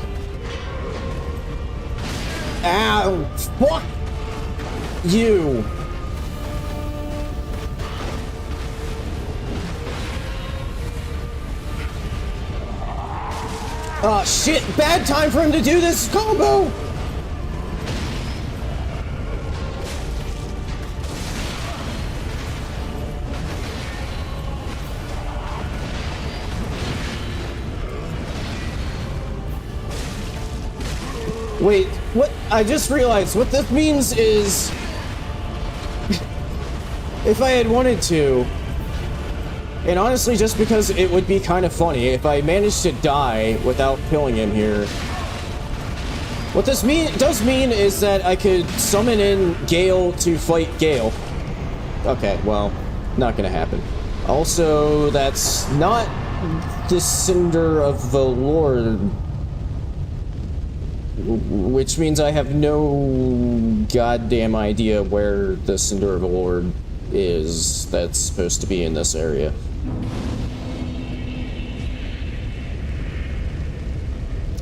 Speaker 1: Ow! Fuck you! Oh shit! Bad time for him to do this combo! Wait, what? I just realized what this means is if I had wanted to, and honestly just because it would be kind of funny if I managed to die without killing him here. What this does mean is that I could summon in Gale to fight Gale. Okay, well, not gonna happen. Also, that's not the Cinder of the Lord, which means I have no goddamn idea where the Cinder of the Lord is that's supposed to be in this area.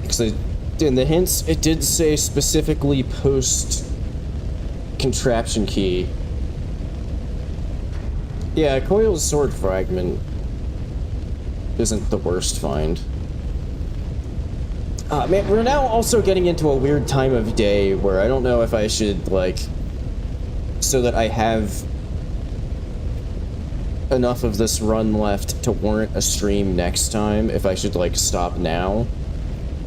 Speaker 1: Because in the hints, it did say specifically post contraption key. Yeah, Coil's sword fragment isn't the worst find. Man, we're now also getting into a weird time of day where I don't know if I should, like, so that I have enough of this run left to warrant a stream next time, if I should, like, stop now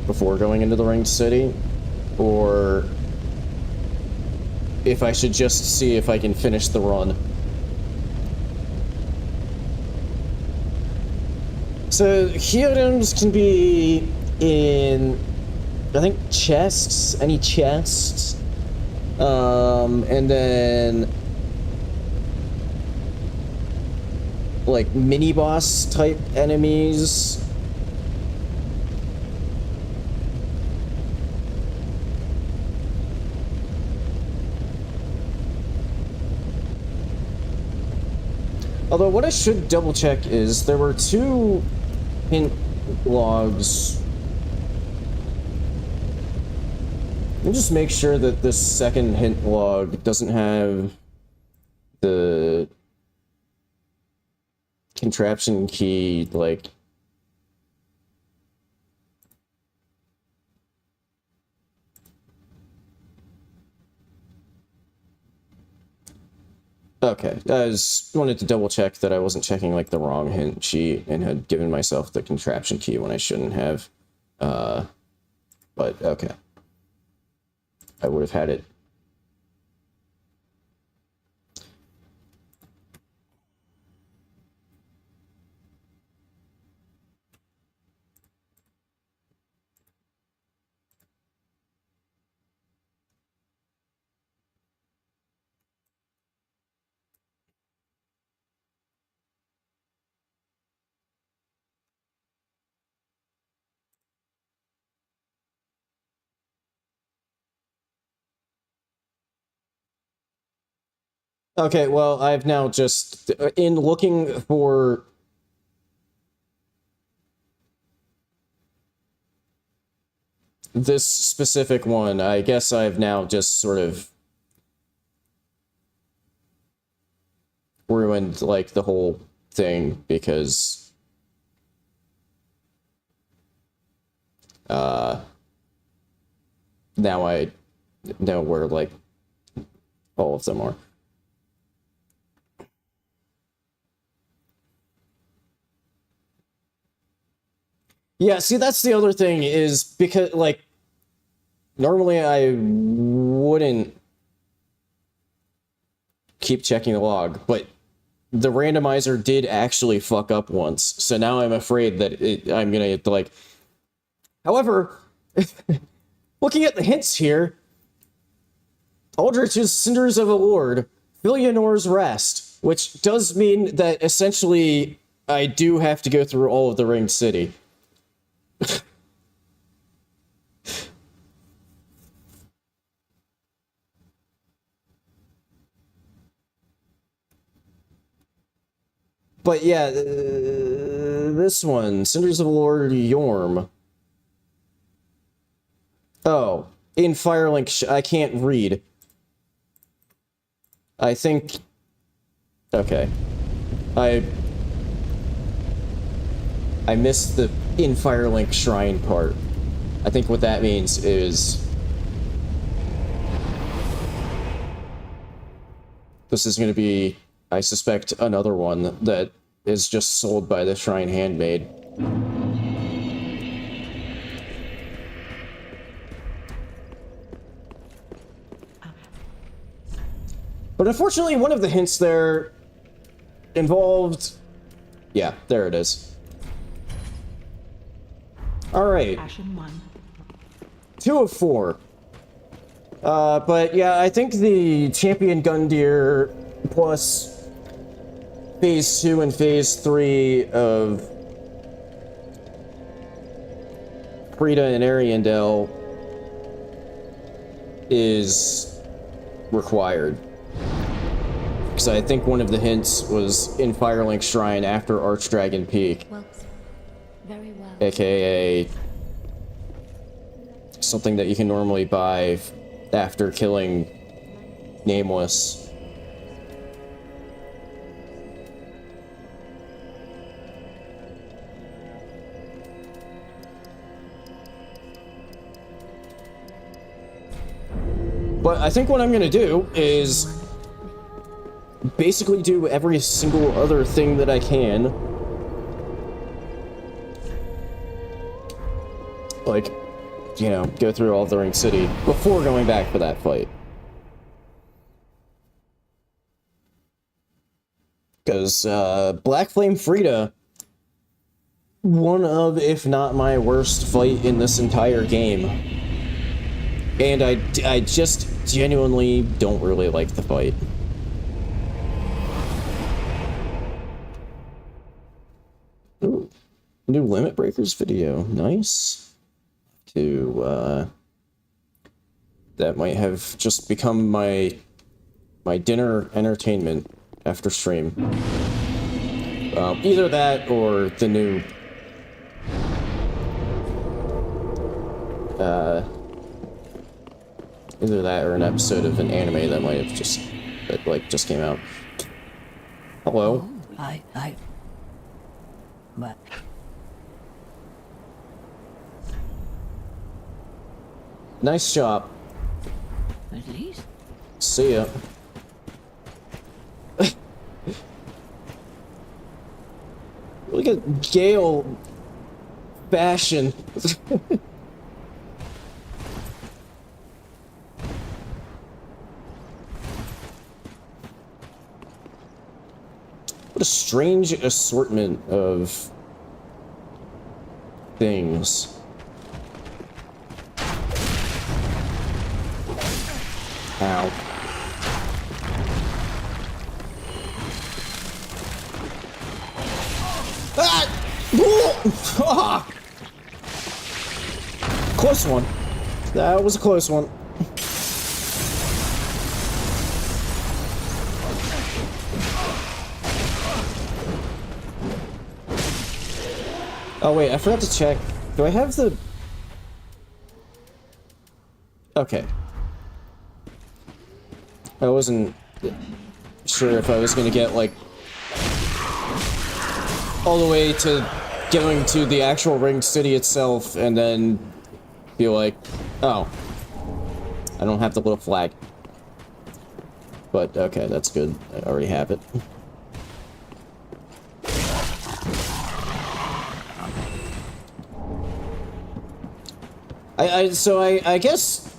Speaker 1: before going into the Ringed City, or if I should just see if I can finish the run. So, healings can be in, I think, chests, any chests, and then, like, mini-boss type enemies. Although, what I should double-check is, there were 2 hint logs. Let me just make sure that this second hint log doesn't have the contraption key, like... Okay, I just wanted to double check that I wasn't checking, like, the wrong hint sheet and had given myself the contraption key when I shouldn't have. But, okay. I would have had it. Okay, well, I've now just, in looking for this specific one, I guess I've now just sort of ruined, like, the whole thing, because, now I know where, like, all of them are. Yeah, see, that's the other thing, is because, like, normally I wouldn't keep checking the log, but the randomizer did actually fuck up once, so now I'm afraid that I'm gonna, like... However, looking at the hints here, Aldrich's Cinders of a Lord, Vilionor's Rest, which does mean that essentially I do have to go through all of the Ringed City. But yeah, this one, Cinders of Lord Yorm. Oh, in Firelink, I can't read. I think... Okay. I missed the in Firelink Shrine part. I think what that means is... this is going to be, I suspect, another one that is just sold by the Shrine Handmaid. But unfortunately, one of the hints there involved... Yeah, there it is. Alright. 2 of 4. But yeah, I think the Champion Gundyr plus Phase 2 and Phase 3 of Frida and Ariandel is required. Because I think one of the hints was in Firelink Shrine after Archdragon Peak.
Speaker 2: Well, very well.
Speaker 1: AKA something that you can normally buy after killing Nameless. But I think what I'm gonna do is basically do every single other thing that I can. Like, you know, go through all of the Ring City before going back for that fight. Because, Black Flame Frida, one of, if not my worst fight in this entire game. And I just genuinely don't really like the fight. Ooh, new Limit Breakers video, nice. That might have just become my dinner entertainment after stream. Either that or the new either that or an episode of an anime that might have just came out. Hello.
Speaker 9: But
Speaker 1: Nice job.
Speaker 9: at least
Speaker 1: See ya. Look at Gale fashion. What a strange assortment of things. Ow. Ah! Ah! Close one. That was a close one. Oh wait, I forgot to check. Do I have the... Okay. I wasn't sure if I was gonna get, like, all the way to going to the actual ringed city itself and then be like, oh, I don't have the little flag. But, okay, that's good. I already have it. So I guess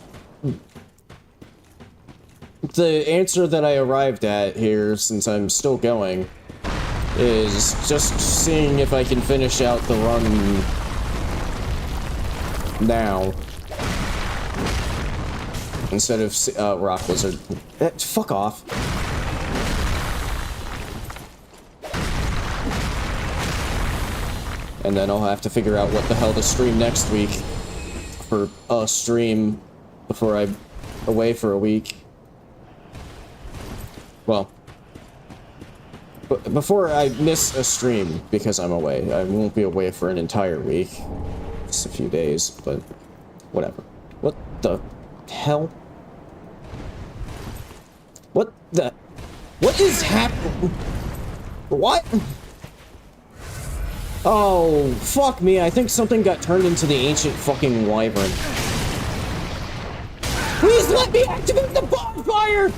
Speaker 1: the answer that I arrived at here, since I'm still going, is just seeing if I can finish out the run now. Instead of Rock Lizard. Fuck off. And then I'll have to figure out what the hell to stream next week for a stream before I'm away for a week. Well, before I miss a stream because I'm away. I won't be away for an entire week. Just a few days, but whatever. What the hell? What is happening? What? Oh, fuck me. I think something got turned into the ancient fucking wyvern. Please let me activate the bonfire!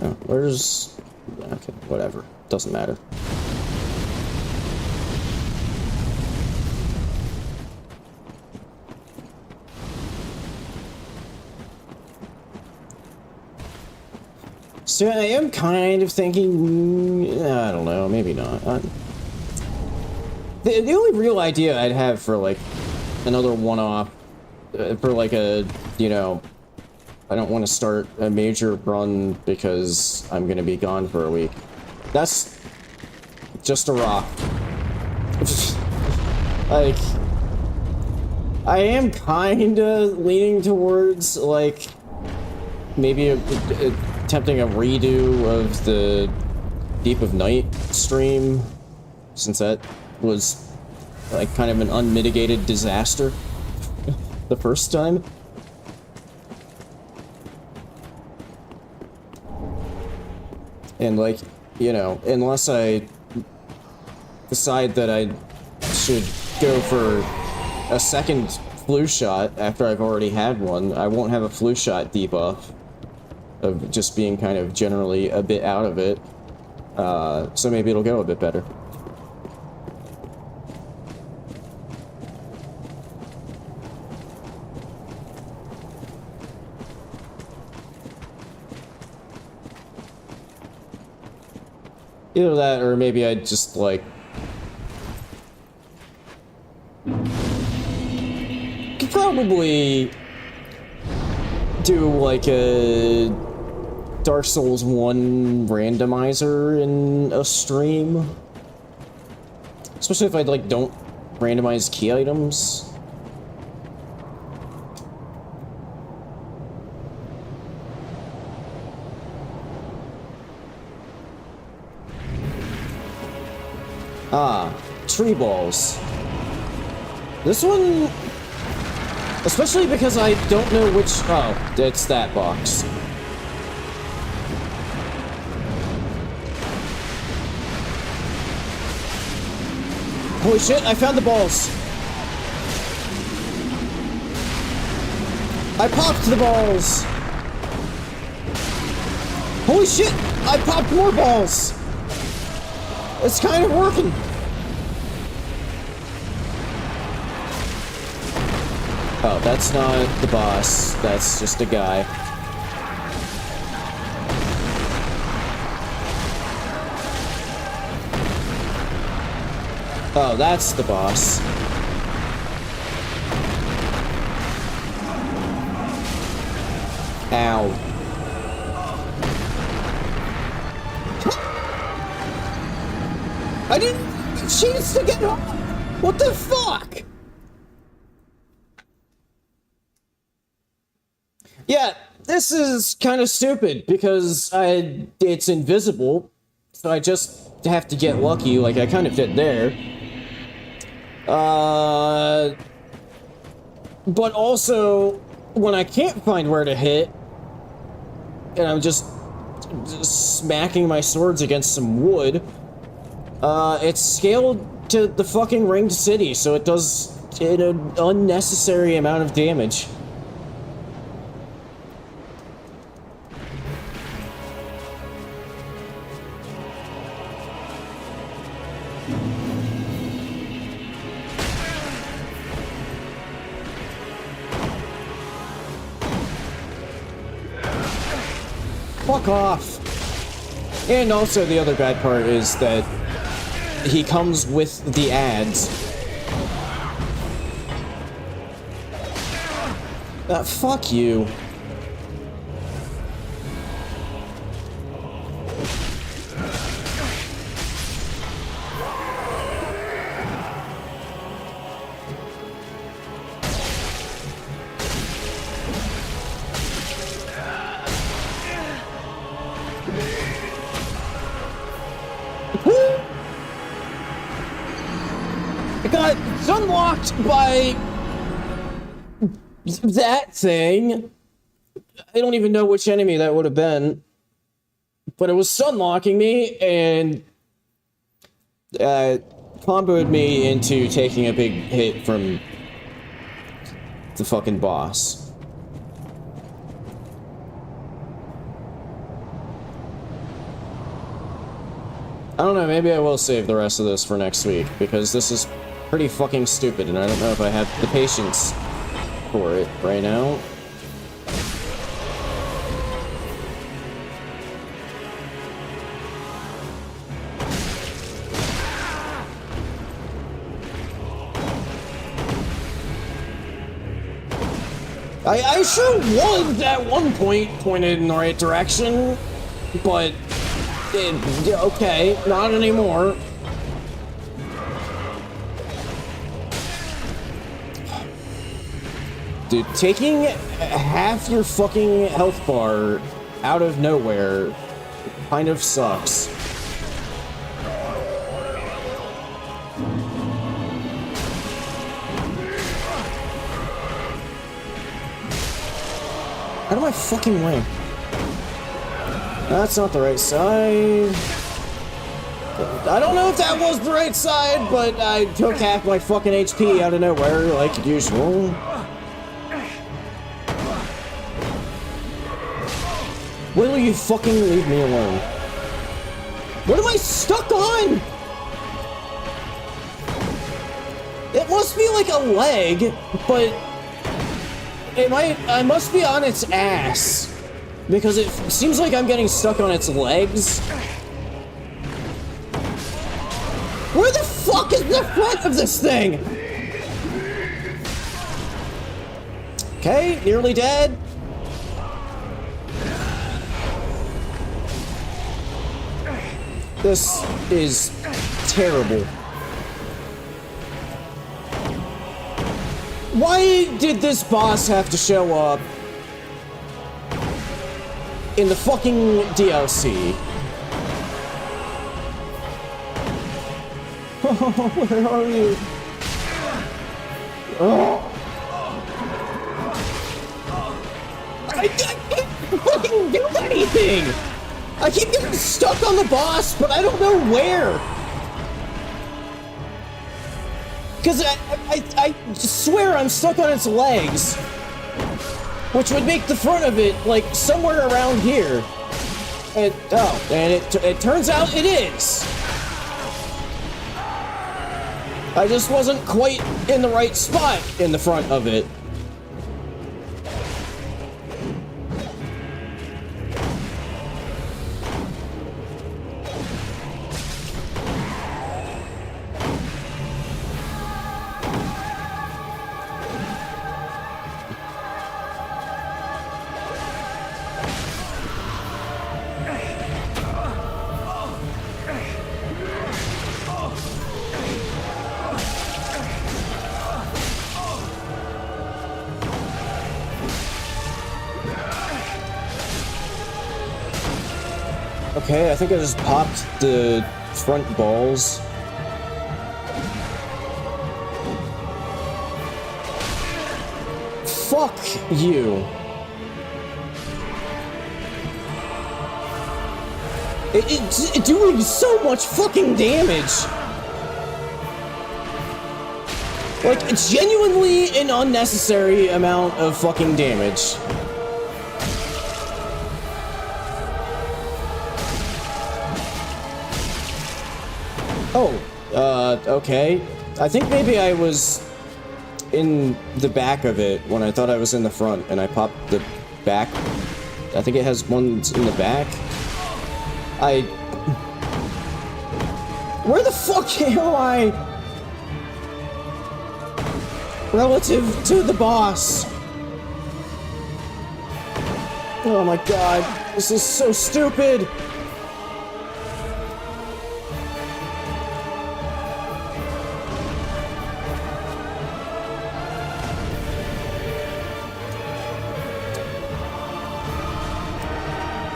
Speaker 1: Oh, where's... Okay, whatever. Doesn't matter. So I am kind of thinking... I don't know, maybe not. The only real idea I'd have for, like, another one-off, for, like, a, you know... I don't want to start a major run because I'm gonna be gone for a week. That's just a rock. Like, I am kinda leaning towards, like, maybe attempting a redo of the Deep of Night stream, since that was, like, kind of an unmitigated disaster the first time. And, like, you know, unless I decide that I should go for a second flu shot after I've already had one, I won't have a flu shot debuff of just being kind of generally a bit out of it. So maybe it'll go a bit better. Either that, or maybe I'd just, like... could probably do, like, a Dark Souls 1 randomizer in a stream. Especially if I, like, don't randomize key items. Ah, tree balls. This one... especially because I don't know which... oh, it's that box. Holy shit, I found the balls! I popped the balls! Holy shit, I popped more balls! It's kind of working. Oh, that's not the boss. That's just a guy. Oh, that's the boss. Ow. I didn't... chance to get off! What the fuck? Yeah, this is kind of stupid because it's invisible, so I just have to get lucky like I kind of did there. But also, when I can't find where to hit, and I'm just smacking my swords against some wood, it's scaled to the fucking ringed city, so it does an unnecessary amount of damage. Fuck off. And also the other bad part is that he comes with the ads. Fuck you. It got unlocked by that thing. I don't even know which enemy that would have been. But it was sunlocking me and comboed me into taking a big hit from the fucking boss. I don't know, maybe I will save the rest of this for next week, because this is pretty fucking stupid, and I don't know if I have the patience for it right now. I sure was at one point pointed in the right direction, but okay, not anymore. Dude, taking half your fucking health bar out of nowhere kind of sucks. Out of my fucking way. That's not the right side. I don't know if that was the right side, but I took half my fucking HP out of nowhere, like usual. Will you fucking leave me alone? What am I stuck on? It must be like a leg, but I must be on its ass. Because it seems like I'm getting stuck on its legs. Where the fuck is the front of this thing? Okay, nearly dead. This is terrible. Why did this boss have to show up in the fucking DLC? Where are you? Oh. I can't fucking do anything! I keep getting stuck on the boss, but I don't know where! Because I swear I'm stuck on its legs. Which would make the front of it, like, somewhere around here. And it turns out it is. I just wasn't quite in the right spot in the front of it. Okay, I think I just popped the front balls. Fuck you. It's doing so much fucking damage. Like, it's genuinely an unnecessary amount of fucking damage. Oh, okay. I think maybe I was in the back of it when I thought I was in the front, and I popped the back. I think it has ones in the back. Where the fuck am I? Relative to the boss. Oh my god, this is so stupid.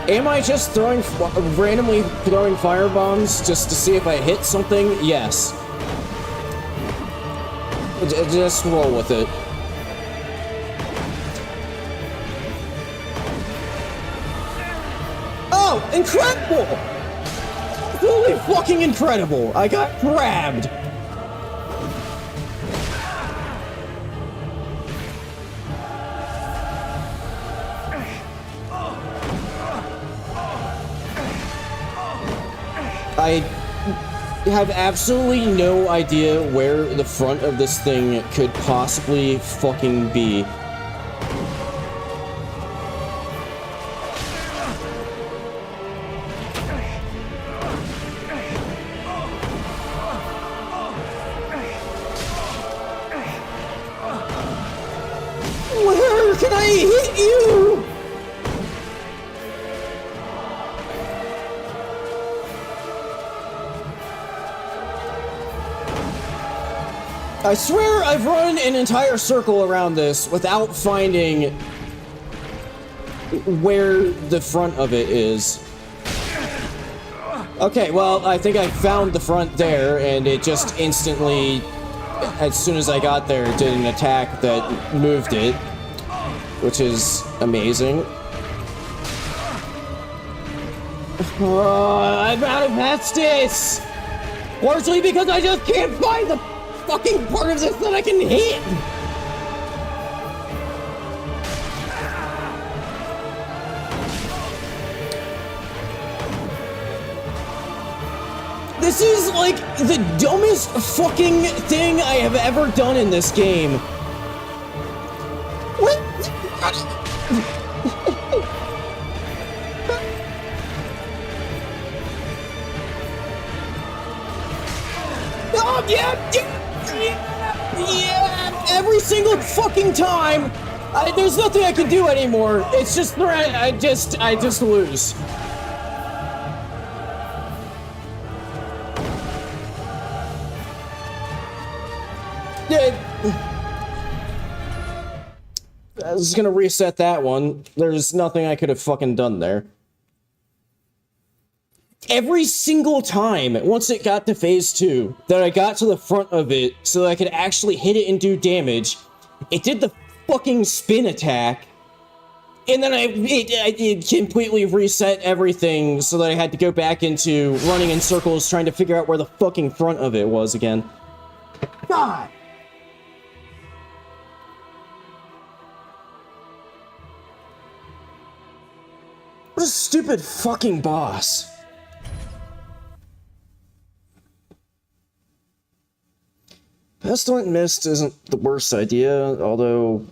Speaker 1: Am I just randomly throwing firebombs just to see if I hit something? Yes. Just roll with it. Oh, incredible! Holy fucking incredible! I got grabbed! I have absolutely no idea where the front of this thing could possibly fucking be. Where can I hit you? I swear I've run an entire circle around this without finding where the front of it is. Okay, well, I think I found the front there, and it just instantly, as soon as I got there, did an attack that moved it, which is amazing. I'm out of Estus! Largely because I just can't find the fucking part of this that I can hit! This is like the dumbest fucking thing I have ever done in this game. What? Oh, yeah! Yeah, every single fucking time. There's nothing I can do anymore. It's just I just lose. I was gonna reset that one. There's nothing I could have fucking done there. Every single time, once it got to phase 2, that I got to the front of it so that I could actually hit it and do damage, it did the fucking spin attack, and then it completely reset everything so that I had to go back into running in circles trying to figure out where the fucking front of it was again. God! What a stupid fucking boss. Pestilent Mist isn't the worst idea, although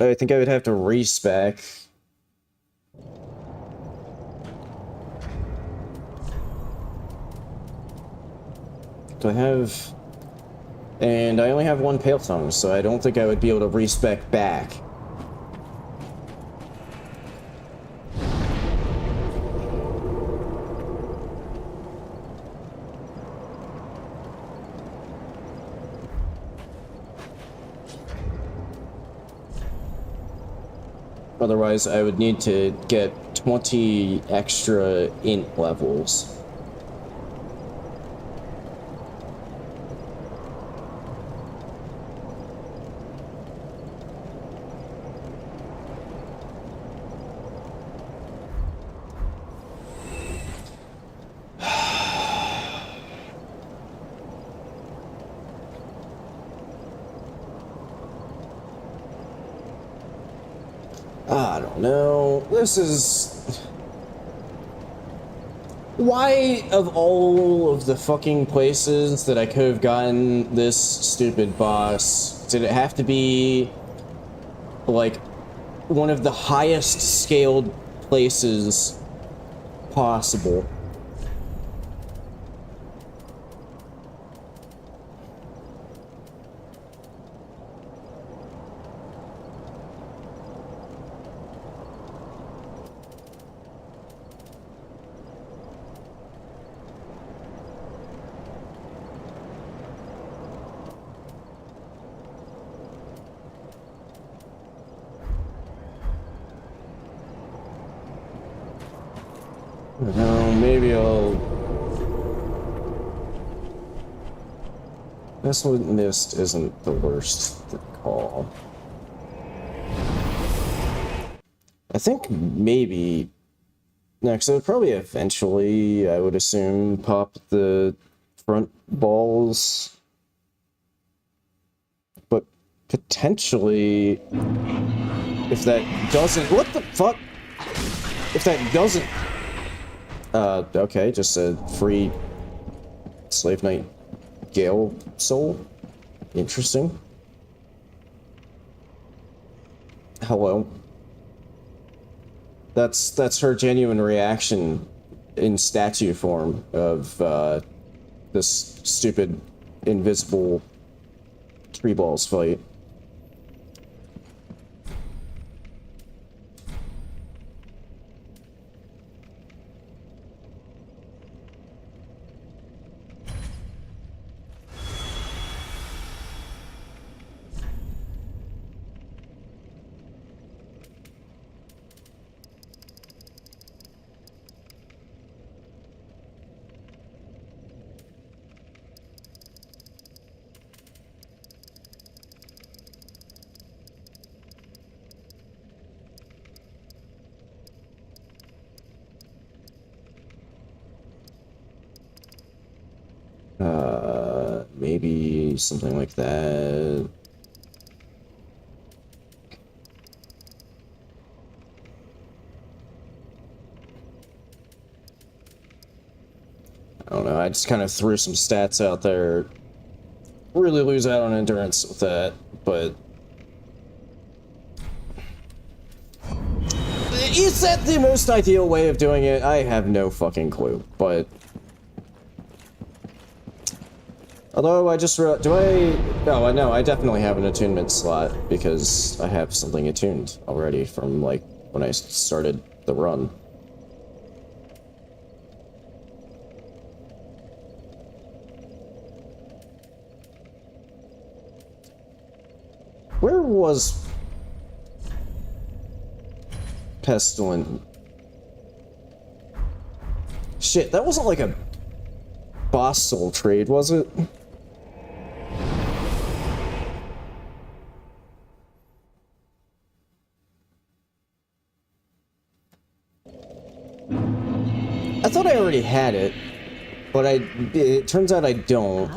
Speaker 1: I think I would have to respec. Do I have... And I only have one Pale Tongue, so I don't think I would be able to respec back. Otherwise, I would need to get 20 extra int levels. I don't know. This is... Why, of all of the fucking places that I could have gotten this stupid boss, did it have to be, like, one of the highest scaled places possible? No, maybe I'll... This one mist isn't the worst call. I think maybe next, I would probably eventually, I would assume, pop the front balls. But potentially, if that doesn't... What the fuck? If that doesn't... okay, just a free Slave Knight Gale soul. Interesting. Hello. That's her genuine reaction in statue form of, this stupid invisible tree balls fight. Maybe something like that. I don't know, I just kind of threw some stats out there. Really lose out on endurance with that, but... Is that the most ideal way of doing it? I have no fucking clue, but... Although I just wrote, do I... Oh, no, I definitely have an attunement slot because I have something attuned already from, like, when I started the run. Where was... Pestilent? Shit, that wasn't like a boss soul trade, was it? I thought I already had it, but it turns out I don't.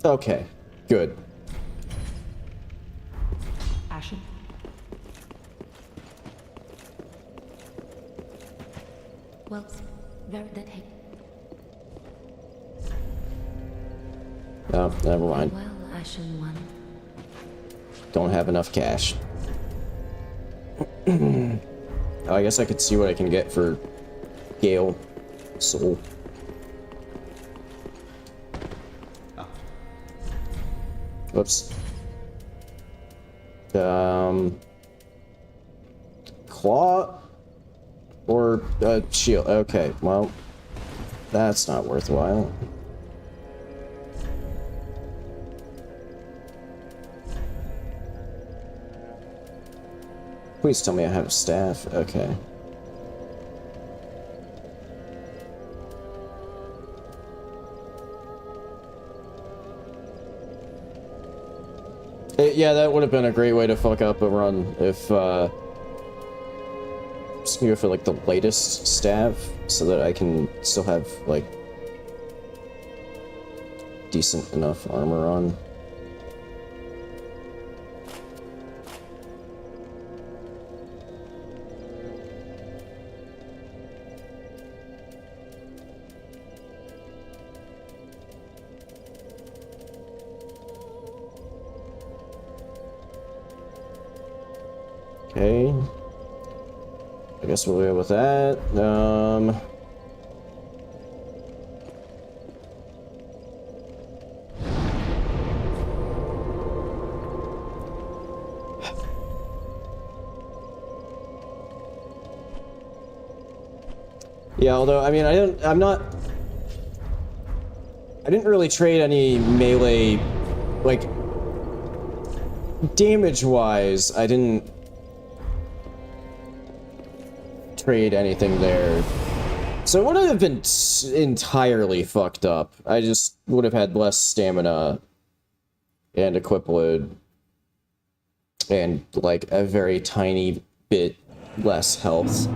Speaker 1: Okay, good.
Speaker 9: Ashen.
Speaker 2: Well, very that.
Speaker 1: Oh, never mind.
Speaker 2: Well, Ashen One.
Speaker 1: Don't have enough cash. Oh, I guess I could see what I can get for Gale Soul. Whoops. Claw or shield. Okay, well, that's not worthwhile. Please tell me I have staff. Okay. Yeah, that would have been a great way to fuck up a run if, just go for, like, the lightest staff so that I can still have, like, decent enough armor on. Okay. I guess we'll go with that. Yeah, although, I mean, I didn't really trade any melee, like, damage-wise, I didn't trade anything there. So it wouldn't have been entirely fucked up. I just would have had less stamina and equip load and, like, a very tiny bit less health.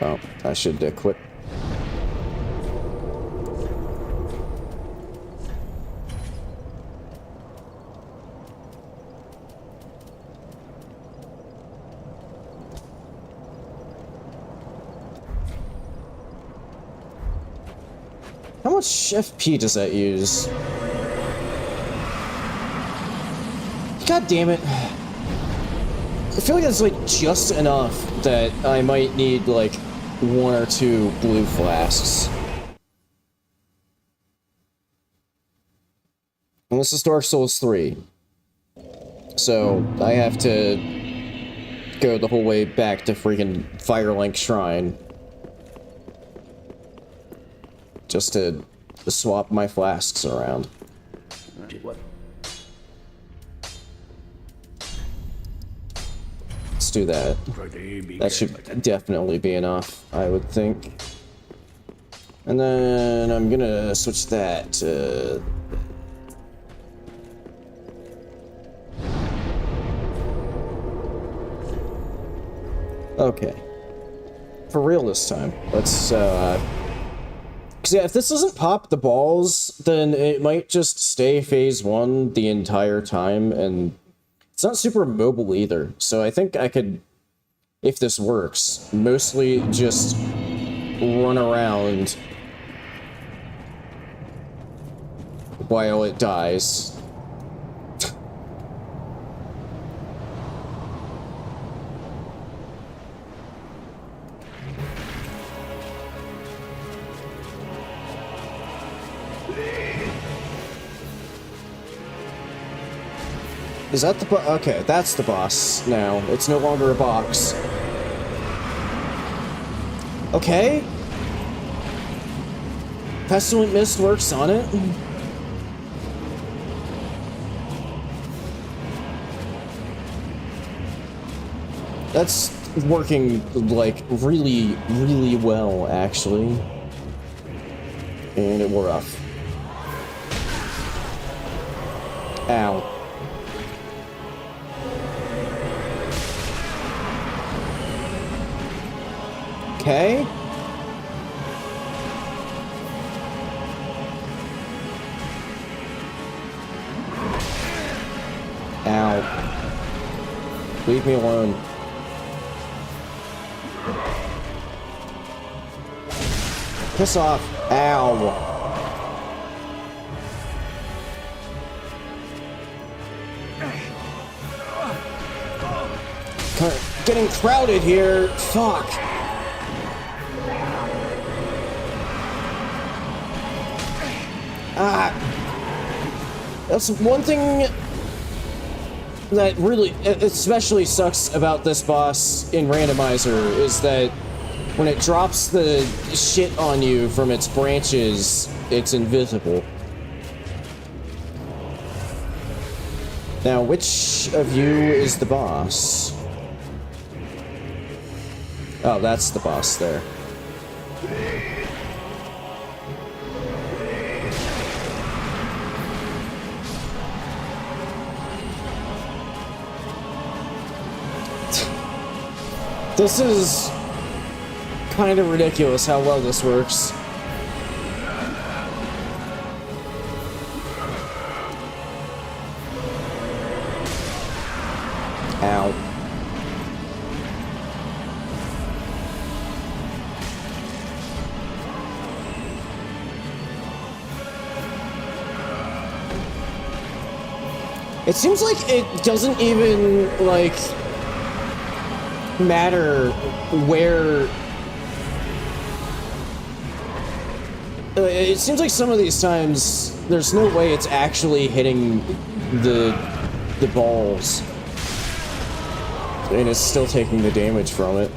Speaker 1: Oh, I should equip. How much FP does that use? God damn it. I feel like that's like just enough that I might need like 1 or 2 blue flasks. And this is Dark Souls 3. So I have to go the whole way back to freaking Firelink Shrine. Just to swap my flasks around. Let's do that. That should definitely be enough, I would think. And then I'm gonna switch that to... Okay. For real this time. Let's, Because yeah, if this doesn't pop the balls, then it might just stay phase 1 the entire time, and it's not super mobile either. So I think I could, if this works, mostly just run around while it dies. Is that the okay, that's the boss now. It's no longer a box. Okay. Pestilent Mist works on it. That's working, like, really, really well, actually. And it wore off. Ow. Okay. Ow. Leave me alone. Piss off. Ow. Getting crowded here. Fuck. That's one thing that really especially sucks about this boss in Randomizer, is that when it drops the shit on you from its branches, it's invisible. Now, which of you is the boss? Oh, that's the boss there. This is kind of ridiculous how well this works. Ow. It seems like it doesn't even, like, matter where... it seems like some of these times, there's no way it's actually hitting the balls. And it's still taking the damage from it.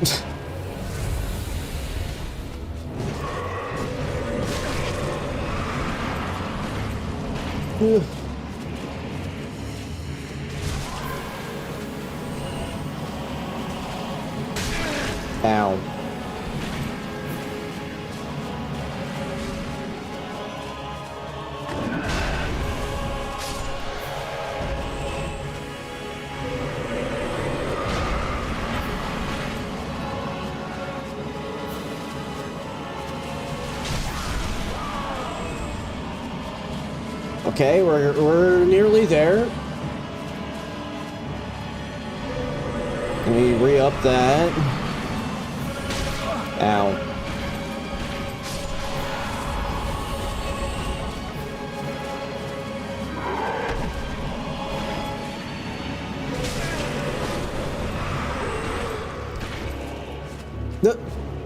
Speaker 1: Ow. Okay, we're nearly there. Let me re-up that. Ow.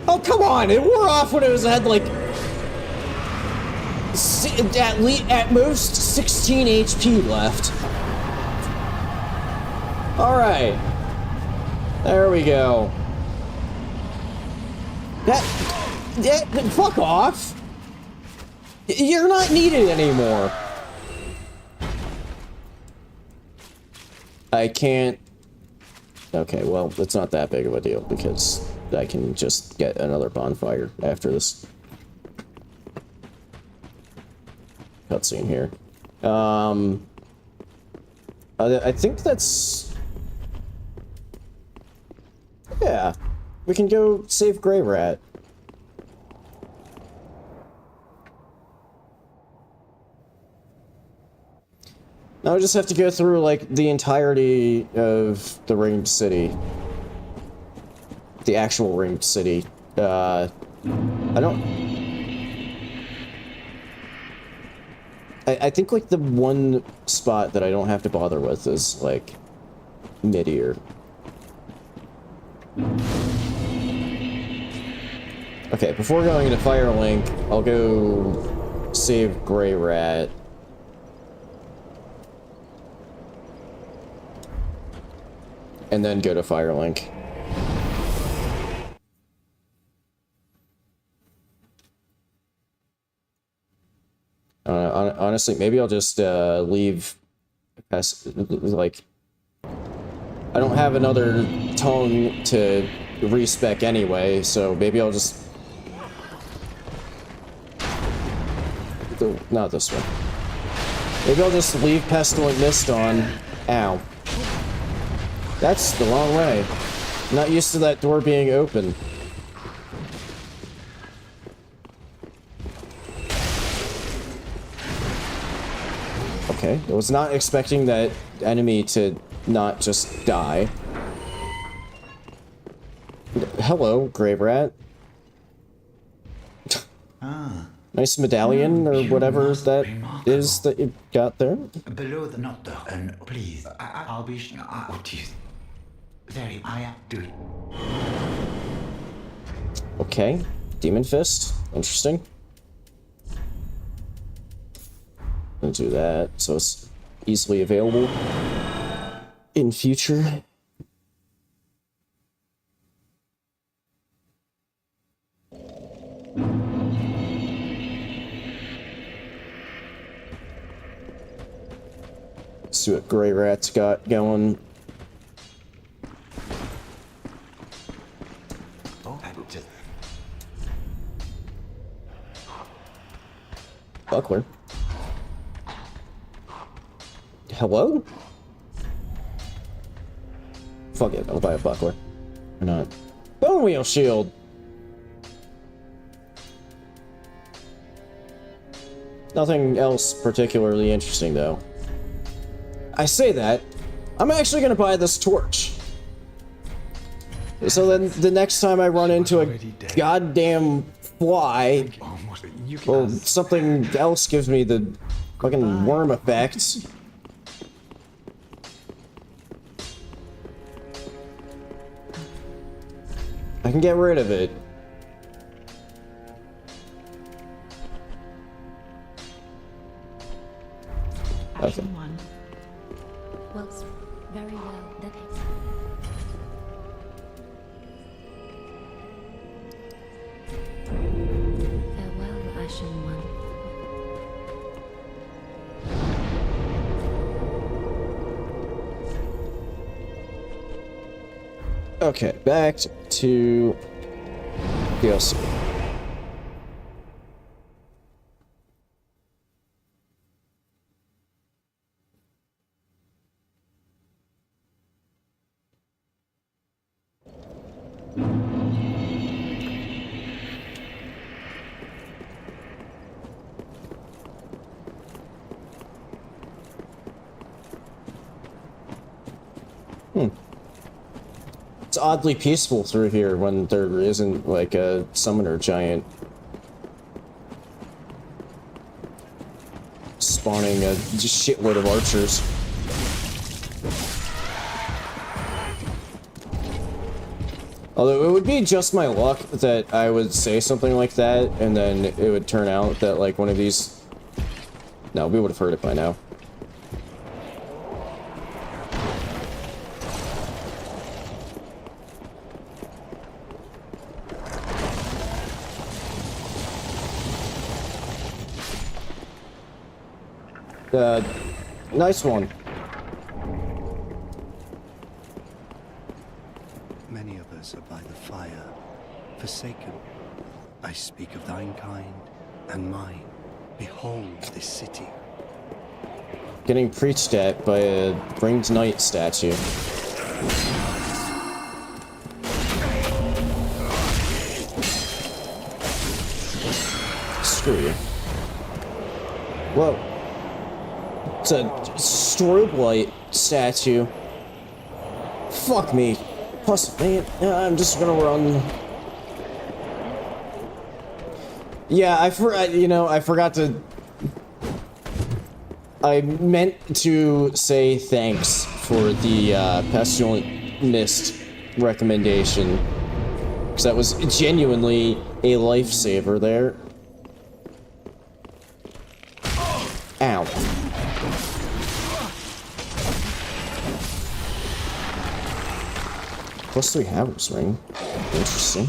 Speaker 1: Oh, come on! It wore off when it was had like at most 16 HP left. All right, there we go. Fuck off! You're not needed anymore. I can't. Okay, well, it's not that big of a deal because I can just get another bonfire after this cutscene here. I think that's... yeah, we can go save Grey Rat. Now I just have to go through, like, the entirety of the Ringed City. The actual Ringed City. I don't... I think, like, the one spot that I don't have to bother with is, like, mid-ear. Okay, before going into Firelink, I'll go save Grey Rat. And then go to Firelink. Honestly, maybe I'll just leave. Like, I don't have another tongue to respec anyway, so maybe I'll just. Not this one. Maybe I'll just leave Pestilent Mist on. Ow. That's the wrong way. I'm not used to that door being open. Okay, I was not expecting that enemy to not just die. Hello, Grey Rat. Nice medallion, or whatever that is that you got there.
Speaker 12: Below the notto, and please, I'll be very, I do it.
Speaker 1: Okay, Demon Fist, interesting. I'll do that, so it's easily available in future. See what Grey Rat's got going. Buckler. Hello? Fuck it, I'll buy a buckler. Or not. Bone wheel shield! Nothing else particularly interesting, though. I say that, I'm actually gonna buy this torch. So then, the next time I run into a goddamn fly, or something else gives me the fucking worm effect. I can get rid of it. Okay.
Speaker 2: Well, very well. That farewell, Ashen One.
Speaker 1: Okay, back to DLC. It's oddly peaceful through here when there isn't, like, a summoner giant spawning a shitload of archers. Although it would be just my luck that I would say something like that, and then it would turn out that, like, one of these... No, we would have heard it by now. Nice one.
Speaker 13: Many of us are by the fire, forsaken. I speak of thine kind and mine. Behold this city.
Speaker 1: Getting preached at by a Ringed Knight statue. Screw you. Whoa. It's a strobe light statue. Fuck me. Plus, man, I'm just gonna run. Yeah, I forgot to... I meant to say thanks for the Pestilent Mist recommendation. Because that was genuinely a lifesaver there. Ow. +3 Havers ring. Interesting.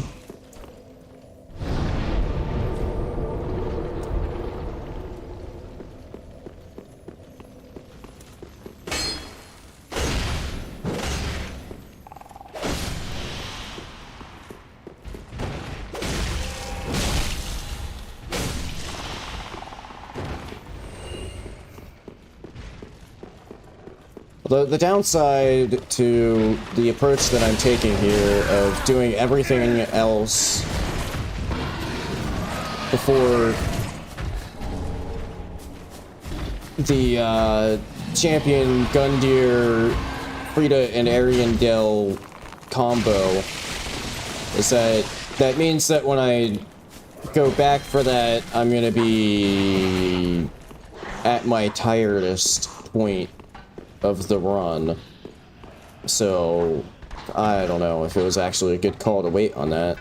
Speaker 1: The downside to the approach that I'm taking here of doing everything else before the champion Gundyr, Frida, and Ariandel combo is that means that when I go back for that, I'm gonna be at my tiredest point of the run. So I don't know if it was actually a good call to wait on that.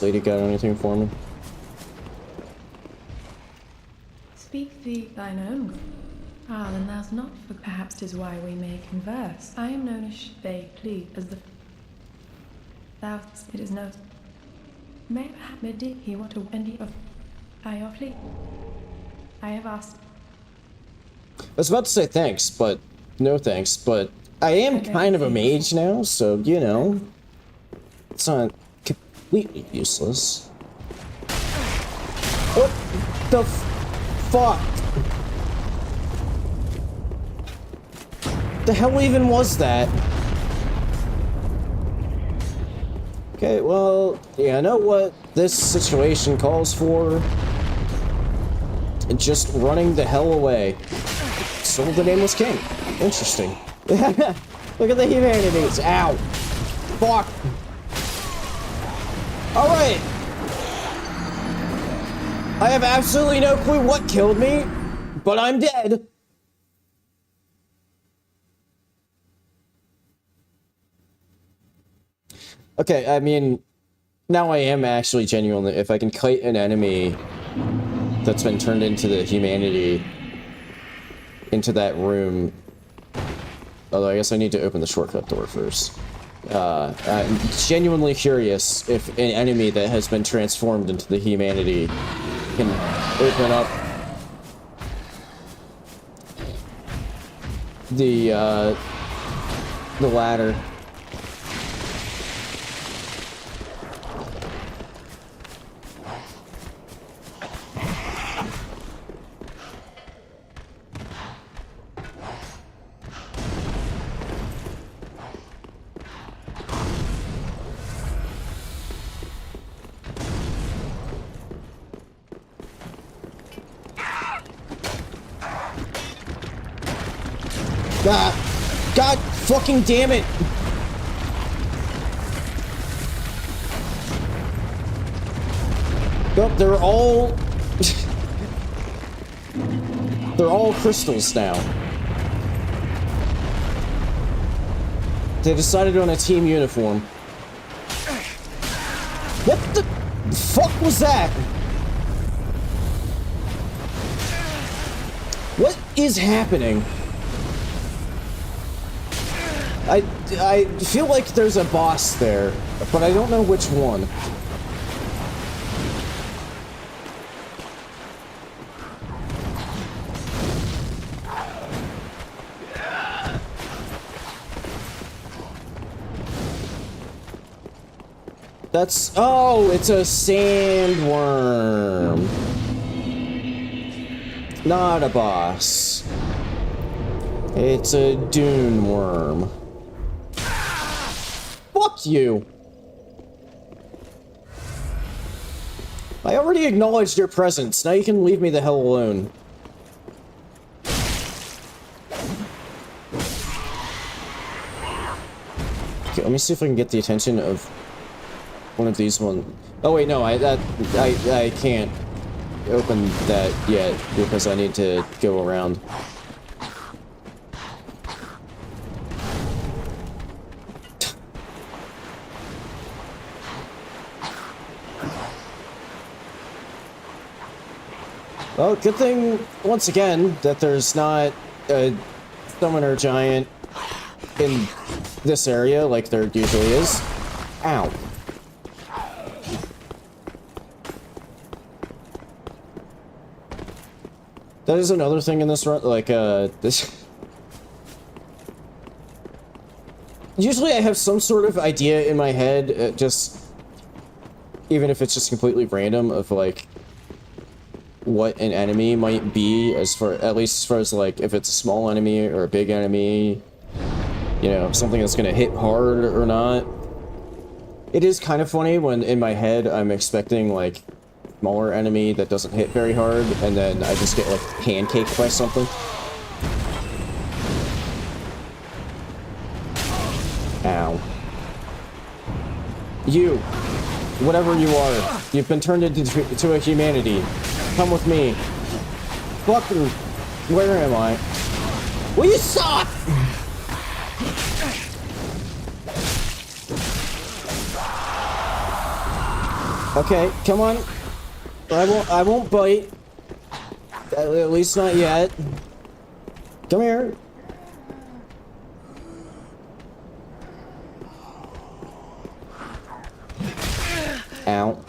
Speaker 1: lady got anything for me?
Speaker 5: Speak thee thine own God. Ah, then thou's not, for perhaps 'tis why we may converse. I am known as they plead, as the thou it is no. May did he want to end of I your fleet? I have asked.
Speaker 1: I was about to say thanks, but no thanks, but I am kind of a mage now, so you know. It's not completely useless. What the fuck? The hell even was that? Okay, well, yeah, I know what this situation calls for. Just running the hell away. Soul of the Nameless King. Interesting. Look at the humanities. Ow. Fuck. Alright. I have absolutely no clue what killed me, but I'm dead. Okay, I mean, now I am actually genuinely, if I can kite an enemy that's been turned into the humanity into that room, although I guess I need to open the shortcut door first. I'm genuinely curious if an enemy that has been transformed into the humanity can open up the ladder. God fucking damn it! Nope, they're all... they're all crystals now. They decided on a team uniform. What the fuck was that? What is happening? I feel like there's a boss there, but I don't know which one. That's... oh, it's a sandworm. Not a boss. It's a dune worm. Fuck you! I already acknowledged your presence. Now you can leave me the hell alone. Okay, let me see if I can get the attention of one of these one. Oh wait, no, I can't open that yet because I need to go around. Well, good thing, once again, that there's not a summoner giant in this area like there usually is. Ow. That is another thing in this run, like, this... Usually I have some sort of idea in my head, just... even if it's just completely random, of, like... what an enemy might be, as far, at least as far as, like, if it's a small enemy or a big enemy, you know, something that's gonna hit hard or not. It is kind of funny when, in my head, I'm expecting, like, smaller enemy that doesn't hit very hard, and then I just get, like, pancaked by something. Ow. You, whatever you are, you've been turned into a humanity. Come with me. Fucking... where am I? Will you stop?! Okay, come on. I won't bite. At least not yet. Come here. Ow.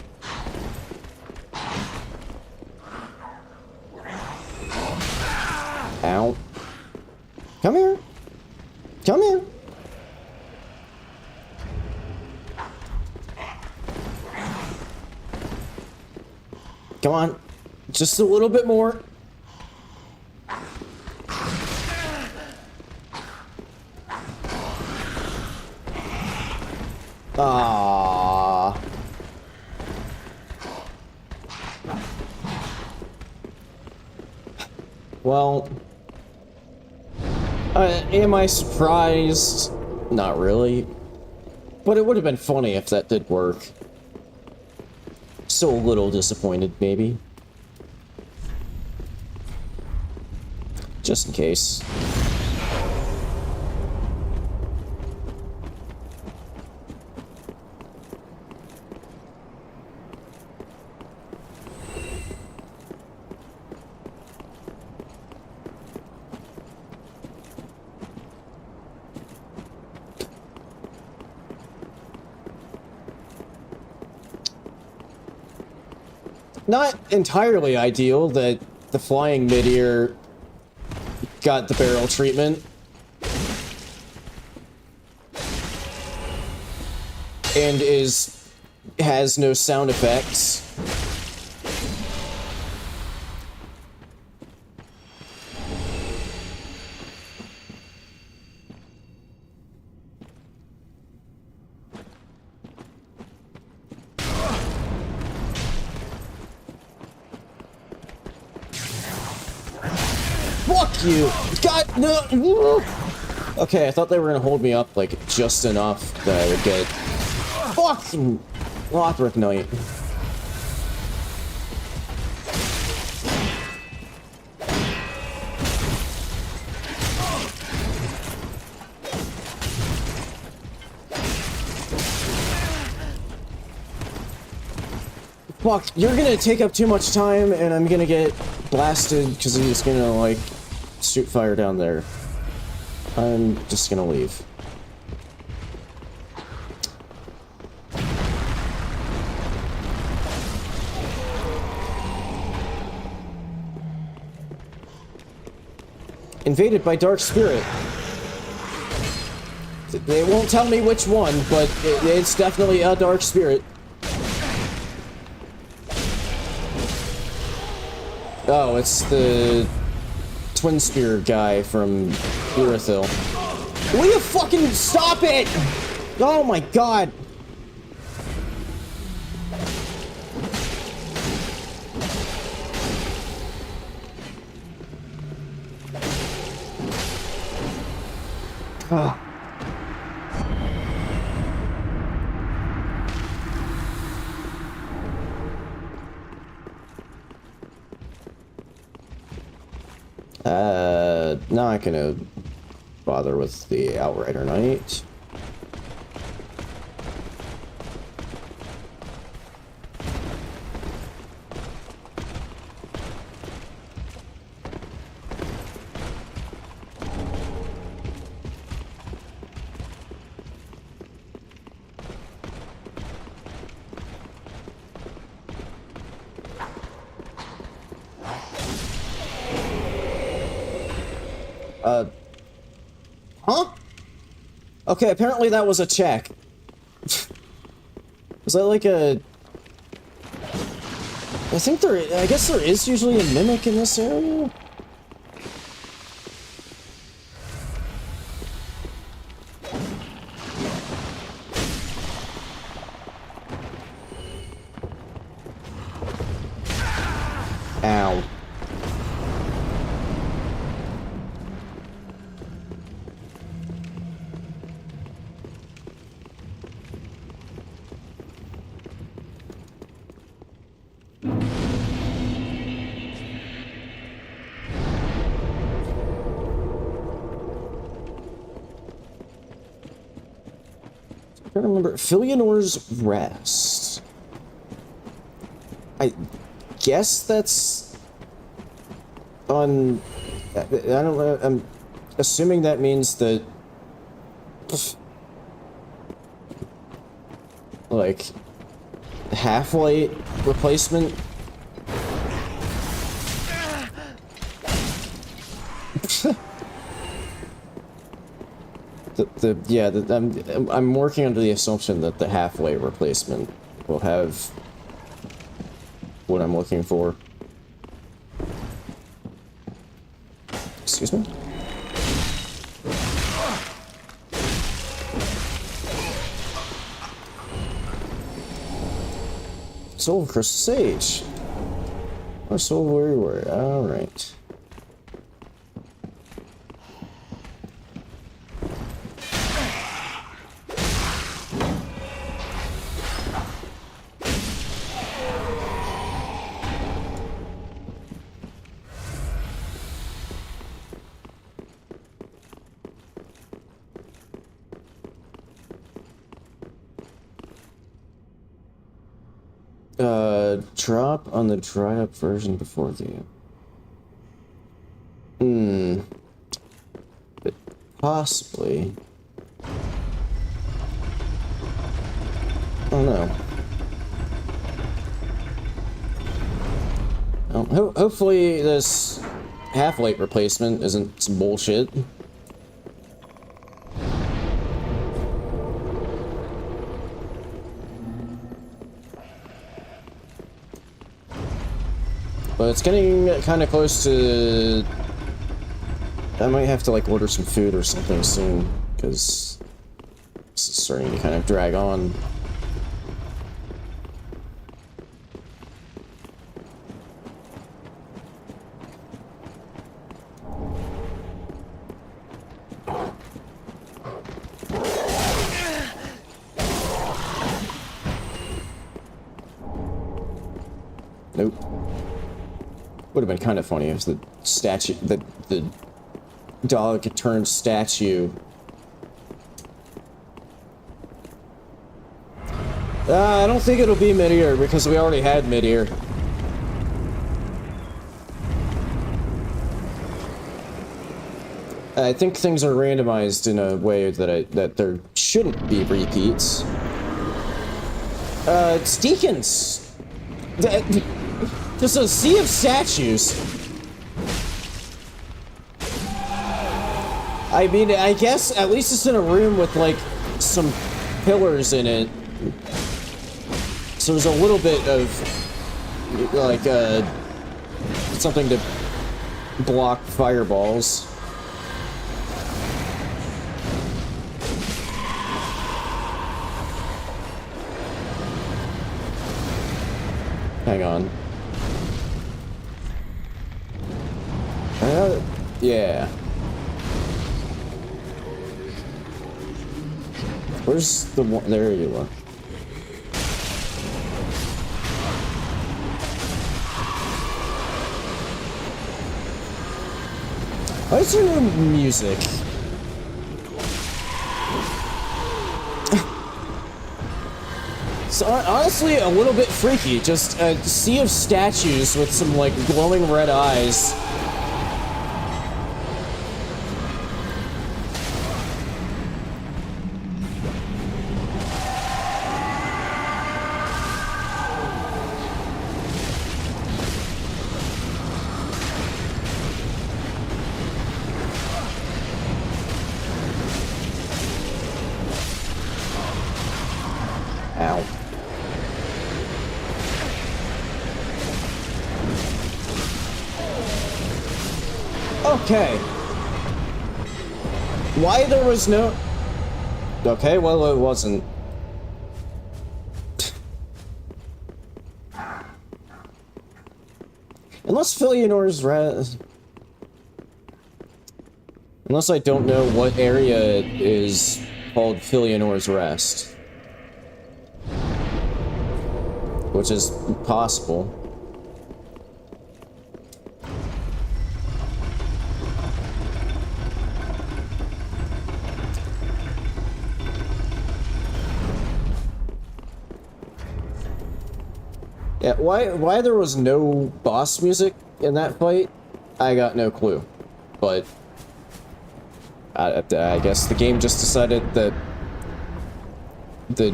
Speaker 1: Ow. Come here. Come here. Come on. Just a little bit more. Ah. Well, am I surprised? Not really. But it would have been funny if that did work. So a little disappointed, maybe. Just in case. Not entirely ideal that the flying mid-ear got the barrel treatment. And has no sound effects. Fuck you! God, no! Okay, I thought they were gonna hold me up, like, just enough that I would get fucking Lothric Knight. Fuck, you're gonna take up too much time, and I'm gonna get blasted because he's gonna, like, shoot fire down there. I'm just gonna leave. Invaded by Dark Spirit. They won't tell me which one, but it's definitely a Dark Spirit. Oh, it's the Twin Spear guy from Irithyll. Will you fucking stop it? Oh my god. Oh. Not gonna bother with the Outrider Knight. Huh? Okay, apparently that was a check. Was that like a... I guess there is usually a mimic in this area? Ow. I don't remember. Filianor's Rest. I guess that's on... I don't know, I'm assuming that means that... like... half-light replacement? I'm working under the assumption that the half-light replacement will have what I'm looking for. Excuse me? Soul of Crystal Sage. Our soul where you were. Alright. Drop on the dried up version before the... But possibly... I don't know. Well, hopefully this half-light replacement isn't some bullshit. But it's getting kind of close to... I might have to, like, order some food or something soon, because this is starting to kind of drag on. Nope. Would have been kind of funny if the statue, the dog had turned statue. I don't think it'll be mid-ear because we already had mid-ear. I think things are randomized in a way that there shouldn't be repeats. It's Deacons. Just a sea of statues. I mean, I guess at least it's in a room with, like, some pillars in it. So there's a little bit of, like, something to block fireballs. Hang on. Yeah. Where's the one? There you are. Why is there no music? It's honestly a little bit freaky. Just a sea of statues with some, like, glowing red eyes. Okay. Why there was no... Okay, well, it wasn't. Unless Philionor's Unless I don't know what area it is called Philionor's Rest. Which is possible. Yeah, why there was no boss music in that fight, I got no clue. But I guess the game just decided that the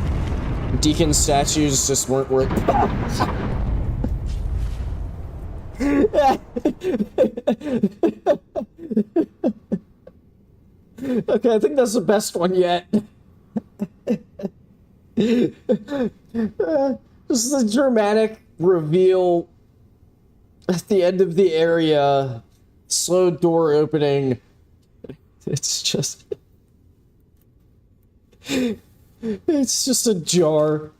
Speaker 1: deacon statues just weren't worth. Okay, I think that's the best one yet. This is a dramatic reveal at the end of the area. Slow door opening. It's just... It's just a jar.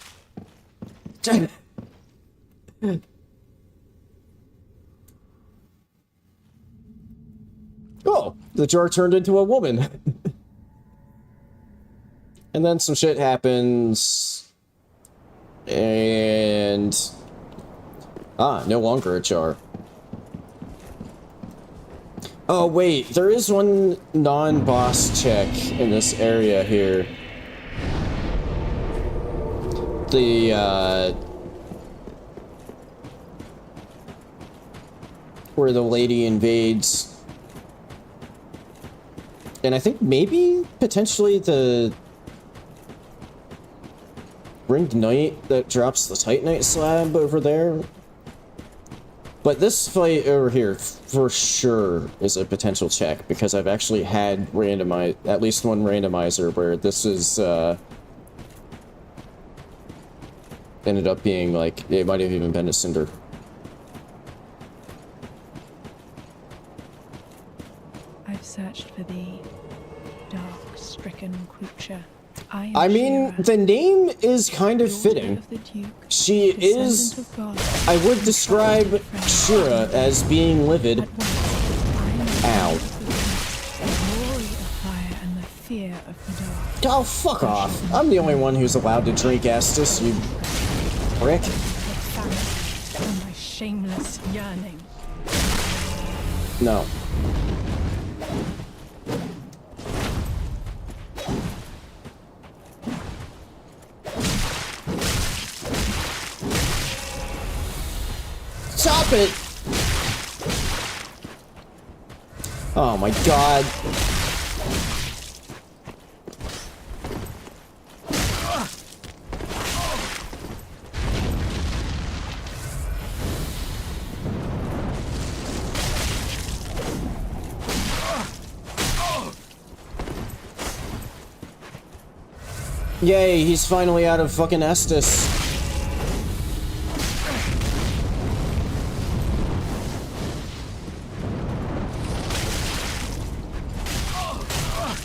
Speaker 1: Oh, the jar turned into a woman. And then some shit happens. And... no longer a jar. Oh, wait, there is one non-boss check in this area here. Where the lady invades. And I think maybe, potentially, the Ringed Knight that drops the Titanite slab over there. But this fight over here, for sure, is a potential check, because I've actually had at least one randomizer where this is, ended up being, like, it might have even been a cinder.
Speaker 14: I've searched for thee, dark-stricken creature.
Speaker 1: I mean, the name is kind of fitting. She is... I would describe Shira as being livid. Ow. Oh, fuck off. I'm the only one who's allowed to drink Estus, you prick.
Speaker 14: My shameless yearning.
Speaker 1: No. Stop it! Oh my god. Yay, he's finally out of fucking Estus.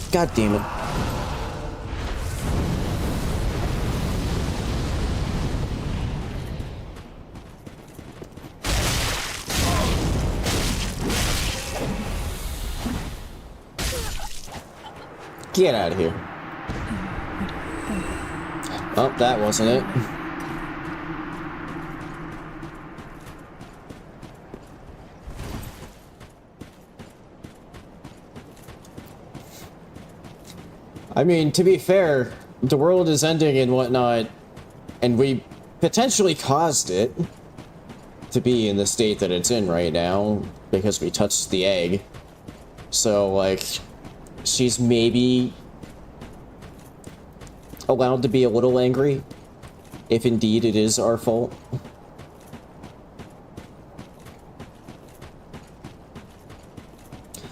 Speaker 1: God damn it. Get out of here. Oh, that wasn't it. I mean, to be fair, the world is ending and whatnot, and we potentially caused it to be in the state that it's in right now, because we touched the egg. So, like, she's maybe allowed to be a little angry, if indeed it is our fault.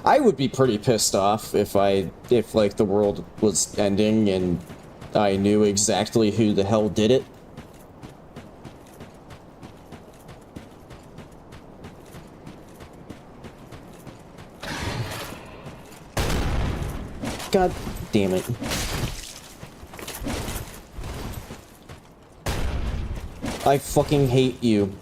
Speaker 1: I would be pretty pissed off if like the world was ending and I knew exactly who the hell did it. God damn it. I fucking hate you.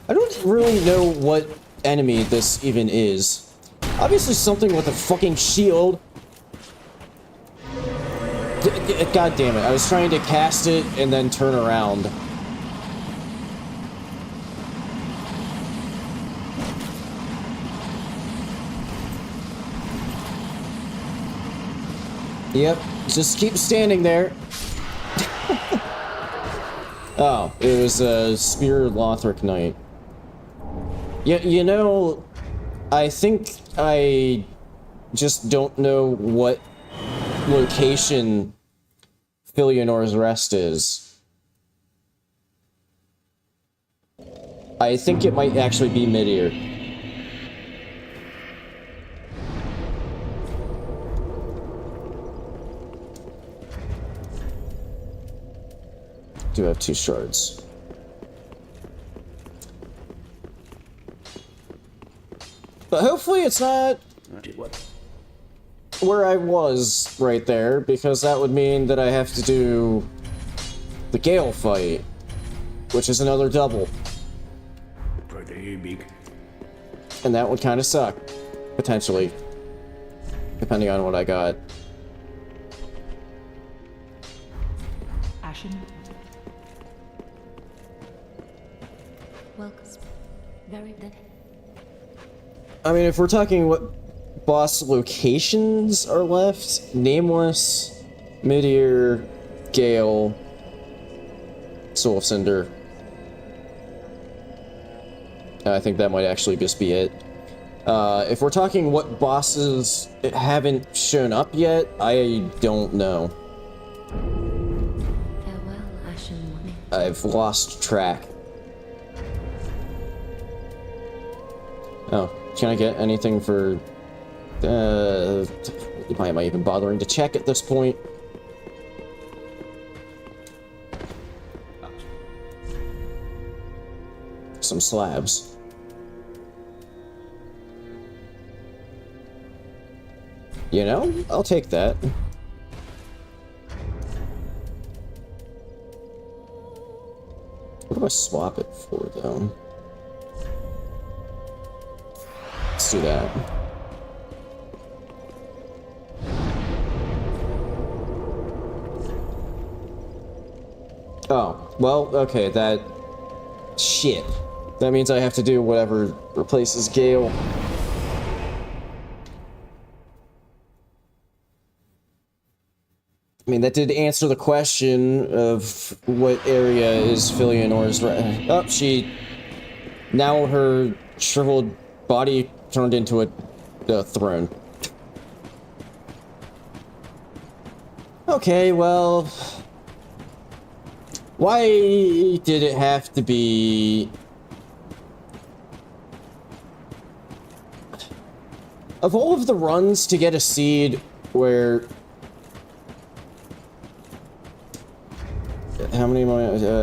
Speaker 1: I don't don't really know what enemy this even is. Obviously something with a fucking shield. God damn it, I was trying to cast it and then turn around. Yep, just keep standing there. Oh, it was a Spear Lothric Knight. Yeah, you know, I think I just don't know what location Filionor's Rest is. I think it might actually be Midir. Do have 2 shards. But hopefully it's not where I was right there, because that would mean that I have to do the Gale fight, which is another double. And that would kind of suck, potentially, depending on what I got.
Speaker 2: Ashen. Welcome. Very dead.
Speaker 1: I mean, if we're talking what boss locations are left, Nameless, Midir, Gale, Soul of Cinder. I think that might actually just be it. If we're talking what bosses haven't shown up yet, I don't know.
Speaker 2: Farewell, Ashen One.
Speaker 1: I've lost track. Oh, can I get anything for... why am I even bothering to check at this point? Some slabs. You know, I'll take that. What do I swap it for, though? Let's do that. Oh, well, okay, that... Shit. That means I have to do whatever replaces Gale. I mean, that did answer the question of what area is Filionor's... Oh, she... Now her shriveled body turned into a throne. Okay, well... Why did it have to be... Of all of the runs to get a seed where... How many more?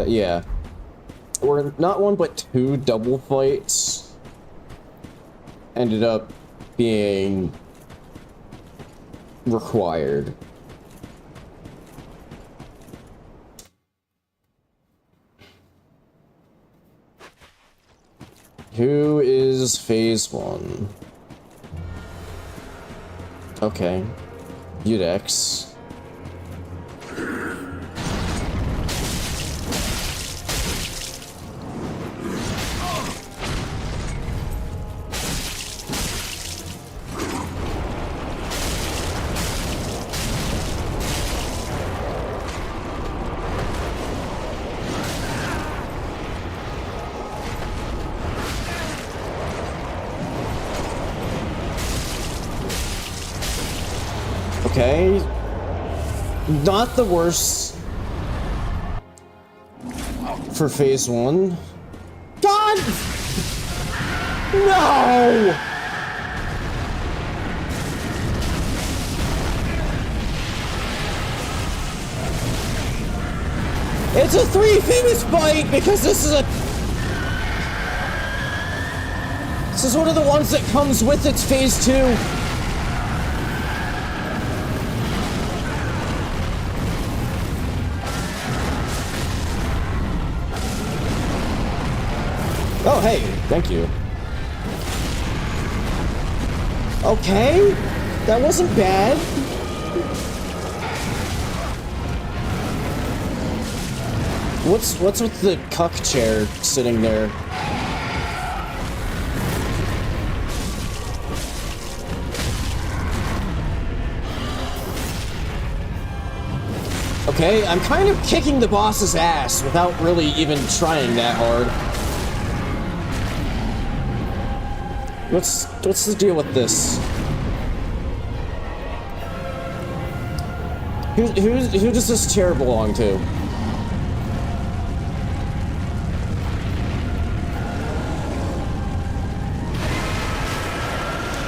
Speaker 1: Yeah. Or not one, but 2 double fights ended up being required. Who is phase 1? Okay. Udex. Okay. Not the worst for phase 1. God! No! It's a 3 famous bite because this is one of the ones that comes with its phase 2. Oh, hey, thank you. Okay, that wasn't bad. What's with the cuck chair sitting there? Okay, I'm kind of kicking the boss's ass without really even trying that hard. What's the deal with this? Who does this chair belong to?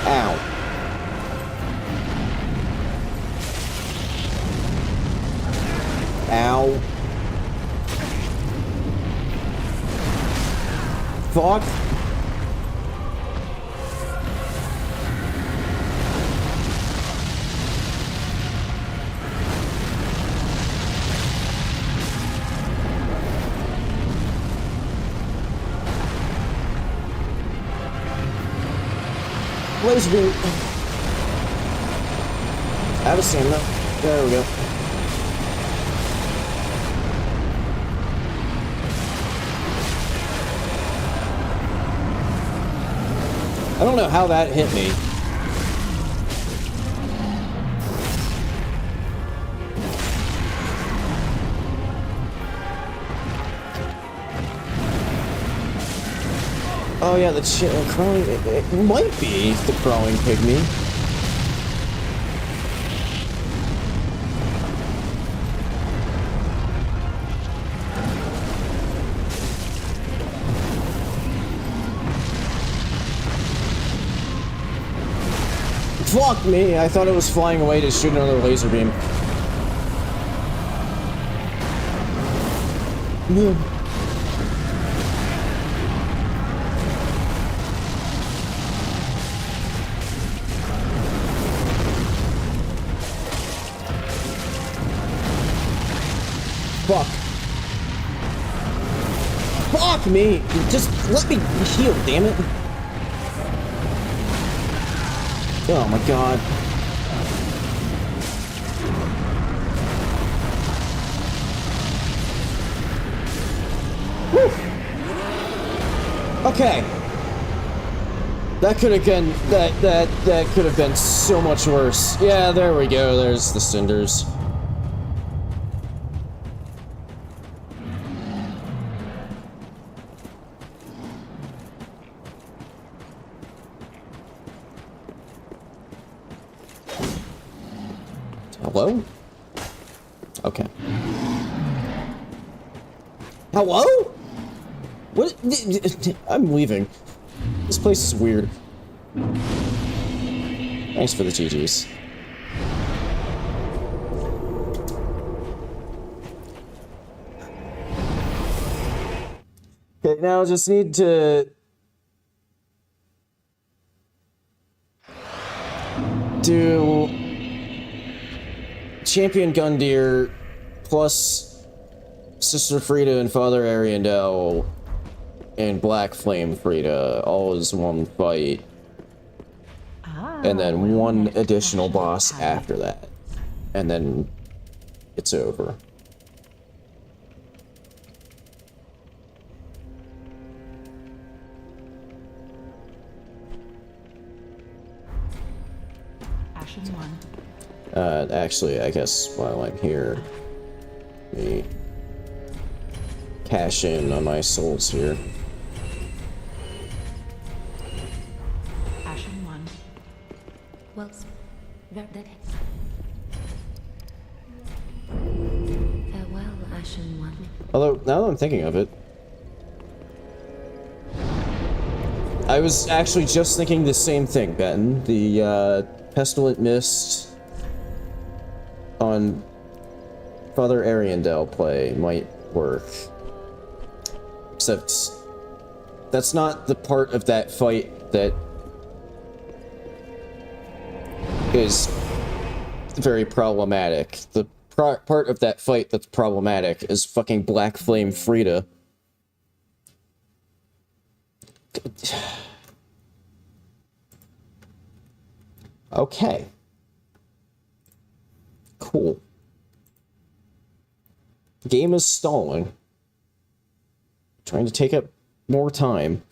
Speaker 1: Ow. Ow. Fuck. Laser beam. Out of stamina. There we go. I don't know how that hit me. Oh yeah, the crawling. It might be the crawling pygmy. Fuck me! I thought it was flying away to shoot another laser beam. Fuck. Fuck me! Just let me heal, damn it. Oh my god. Whew. Okay. That could have been that could have been so much worse. Yeah, there we go. There's the cinders. Hello? Okay. Hello? What? I'm leaving. This place is weird. Thanks for the GGs. Okay, now I just need to do Champion Gundyr plus Sister Frida and Father Ariandel and Black Flame Frida all as one fight. And then one additional boss after that. And then it's over.
Speaker 9: Ashen one.
Speaker 1: Actually, I guess while I'm here, let me cash in on my souls here.
Speaker 9: Ashen one.
Speaker 2: Well, farewell, Ashen One.
Speaker 1: Although, now that I'm thinking of it, I was actually just thinking the same thing, Ben. The, Pestilent Mist on Father Ariandel play might work. Except, that's not the part of that fight that is very problematic. The part of that fight that's problematic is fucking Black Flame Frida. Okay. Cool. Game is stalling. Trying to take up more time.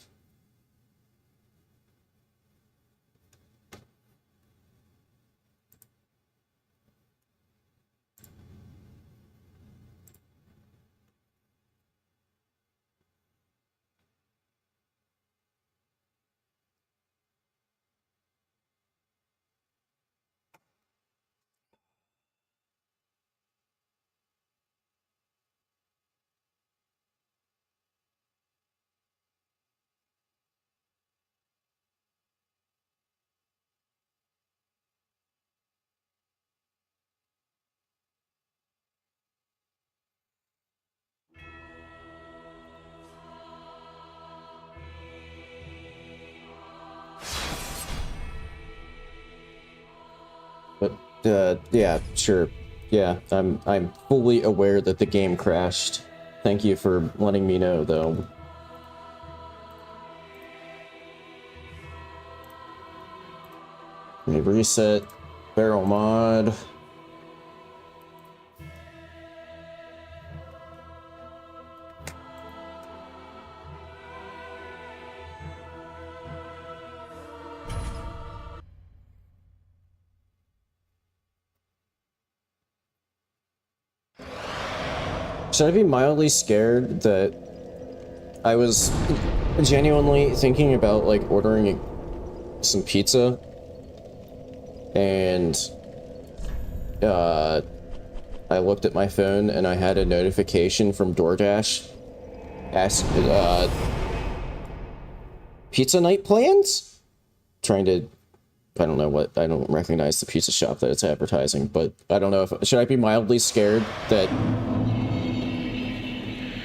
Speaker 1: But yeah, sure. Yeah, I'm fully aware that the game crashed. Thank you for letting me know, though. Let me reset barrel mod. Should I be mildly scared that I was genuinely thinking about, like, ordering some pizza, and I looked at my phone and I had a notification from DoorDash asking, pizza night plans? Trying to, I don't know what, I don't recognize the pizza shop that it's advertising, but I don't know if, should I be mildly scared that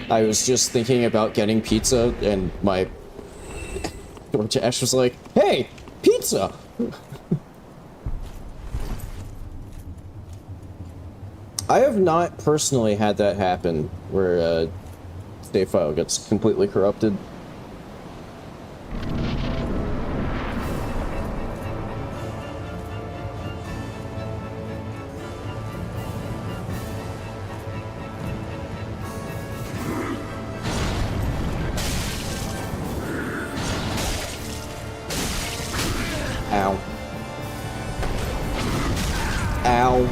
Speaker 1: I was just thinking about getting pizza and my DoorDash was like, hey, pizza! I have not personally had that happen where save file gets completely corrupted. Ow. Ow.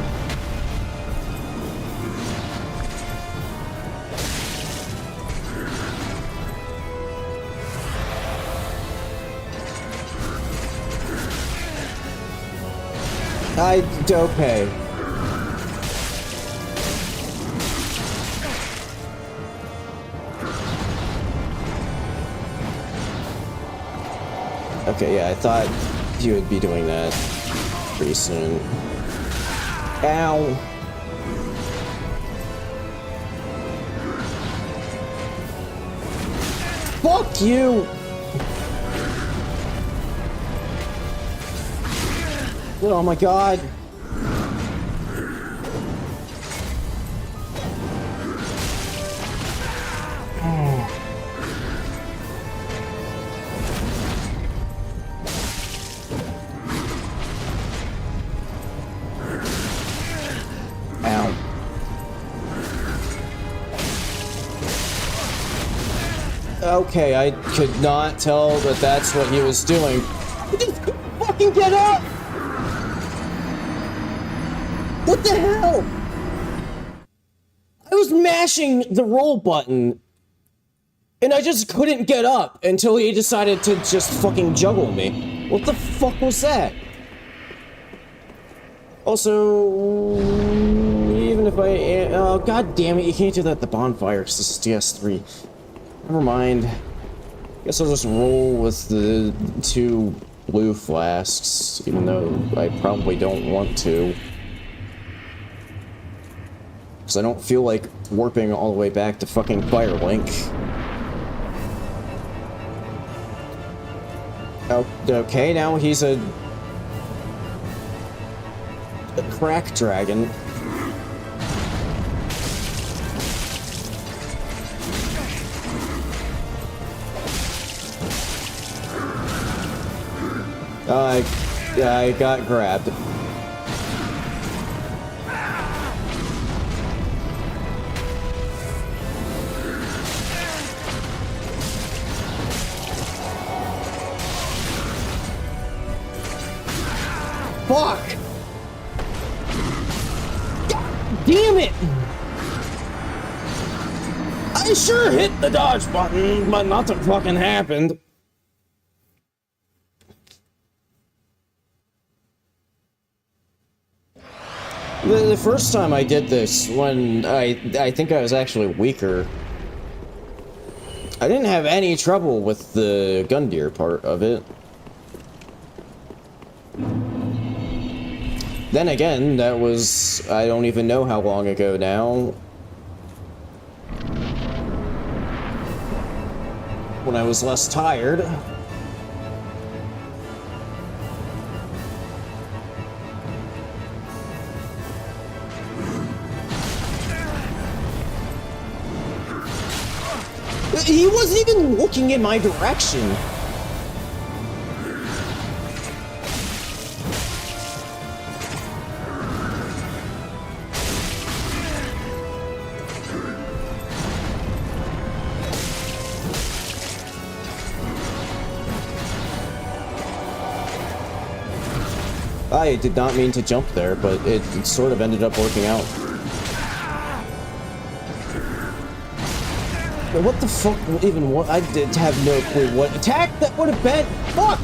Speaker 1: Okay. Okay, yeah, I thought you would be doing that pretty soon. Ow! Fuck you! Oh my god! Ow. Okay, I could not tell that that's what he was doing. Just fucking get up! What the hell? I was mashing the roll button, and I just couldn't get up until he decided to just fucking juggle me. What the fuck was that? Also, even if I am, oh god damn it, you can't do that at the bonfire because this is DS3. Never mind. Guess I'll just roll with the 2 blue flasks, even though I probably don't want to. Because I don't feel like warping all the way back to fucking Firelink. Oh, okay, now he's a crack dragon. I got grabbed. Fuck! God damn it! I sure hit the dodge button, but nothing fucking happened. The first time I did this, when I think I was actually weaker, I didn't have any trouble with the gun deer part of it. Then again, that was, I don't even know how long ago now. When I was less tired. He wasn't even looking in my direction. I did not mean to jump there, but it sort of ended up working out. What the fuck even what? I did have no clue what attack that would have been. Fuck!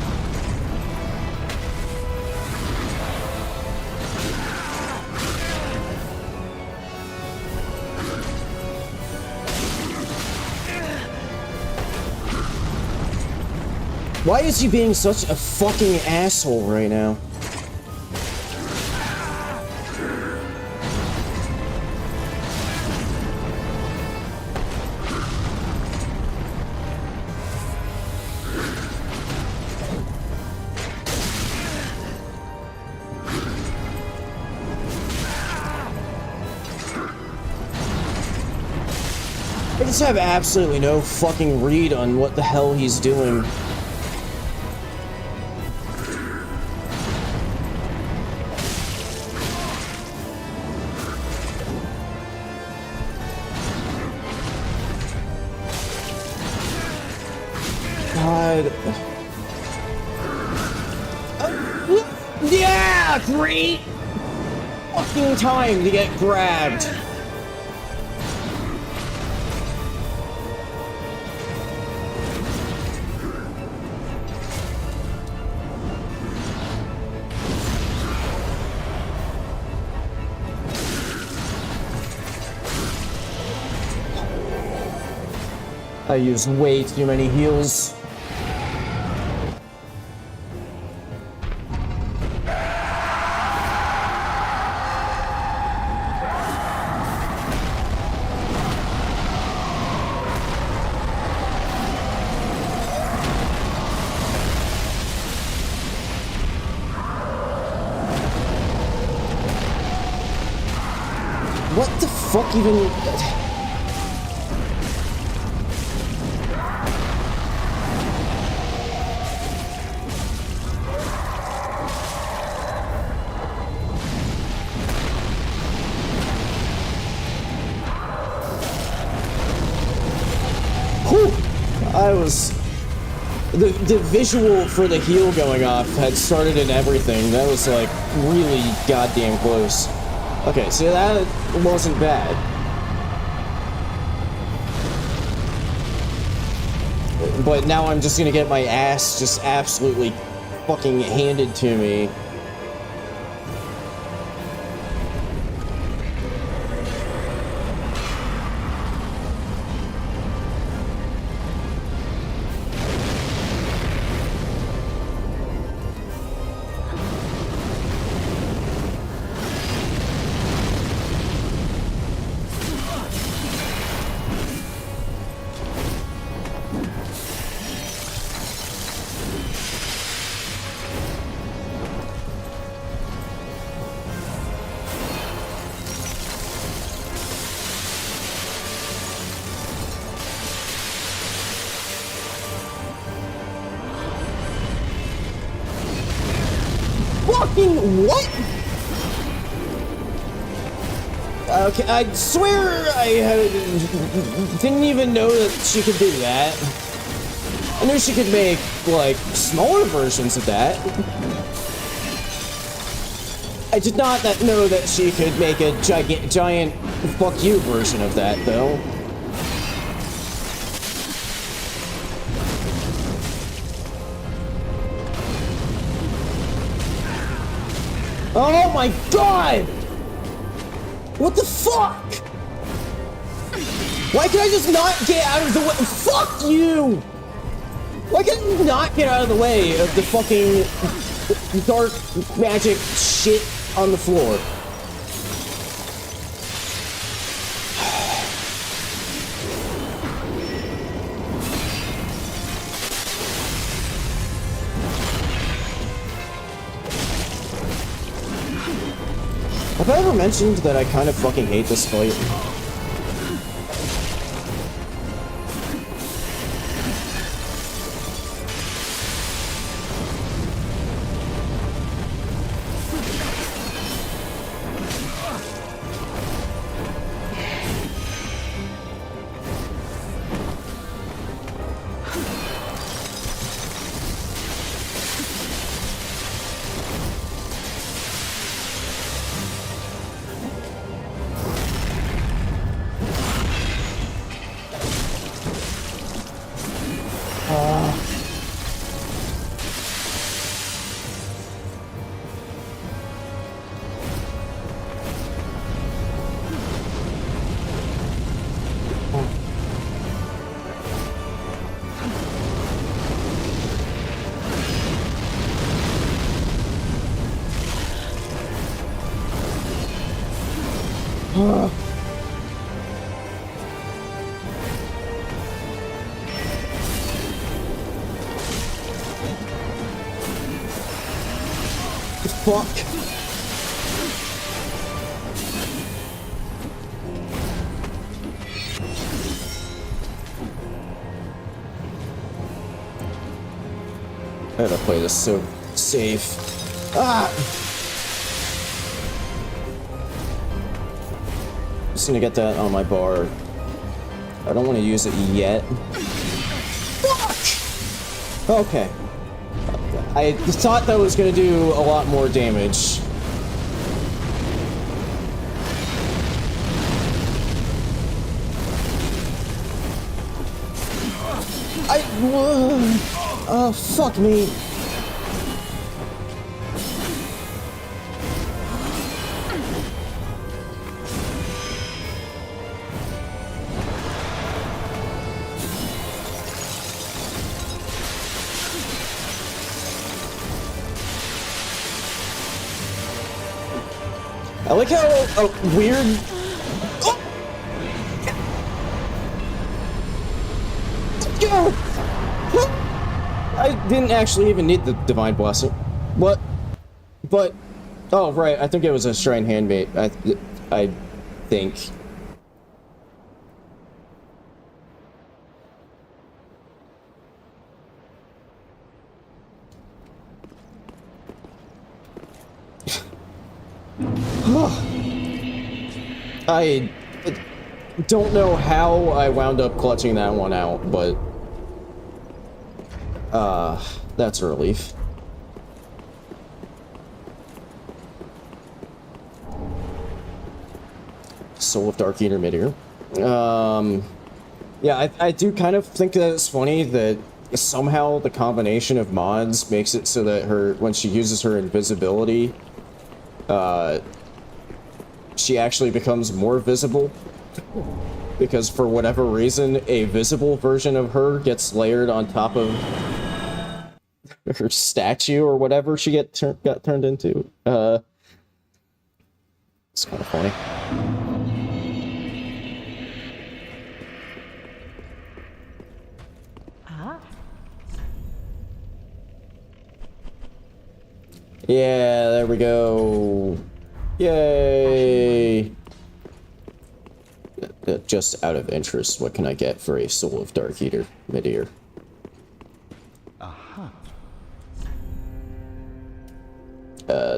Speaker 1: Why is he being such a fucking asshole right now? I just have absolutely no fucking read on what the hell he's doing. God. Yeah! Great fucking time to get grabbed. I used way too many heals. What the fuck even? I was... The visual for the heal going off had started and everything. That was, like, really goddamn close. Okay, so that wasn't bad. But now I'm just gonna get my ass just absolutely fucking handed to me. fucking what? Okay, I swear I didn't even know that she could do that. I knew she could make, like, smaller versions of that. I did not know that she could make a giant fuck you version of that, though. Oh my god! What the fuck? Why can I just not get out of the way? Fuck you! Why can I not get out of the way of the fucking dark magic shit on the floor? Have I ever mentioned that I kind of fucking hate this fight? Fuck. I gotta play this so safe. Ah! Just gonna get that on my bar. I don't want to use it yet. Fuck! Okay. I thought that was gonna do a lot more damage. Oh, fuck me. I like how weird. Oh! I didn't actually even need the divine blessing. What? But oh right, I think it was a shrine handmade. I think. I don't know how I wound up clutching that one out, but that's a relief. Soul of Dark Eater Midair. Yeah, I do kind of think that it's funny that somehow the combination of mods makes it so that when she uses her invisibility, she actually becomes more visible. Because for whatever reason, a visible version of her gets layered on top of her statue or whatever she got turned into. It's kind of funny. Yeah, there we go. Yay! Just out of interest, what can I get for a Soul of Dark Eater Midair?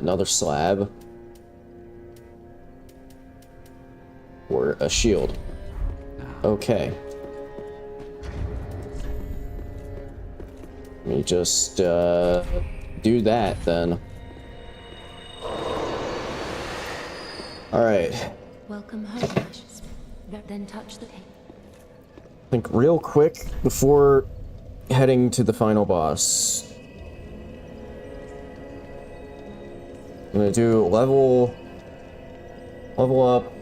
Speaker 1: another slab. Or a shield. Okay. Let me just do that then. Alright.
Speaker 2: Welcome home, Ashes. Then touch the tape.
Speaker 1: Think real quick before heading to the final boss. I'm gonna do level up.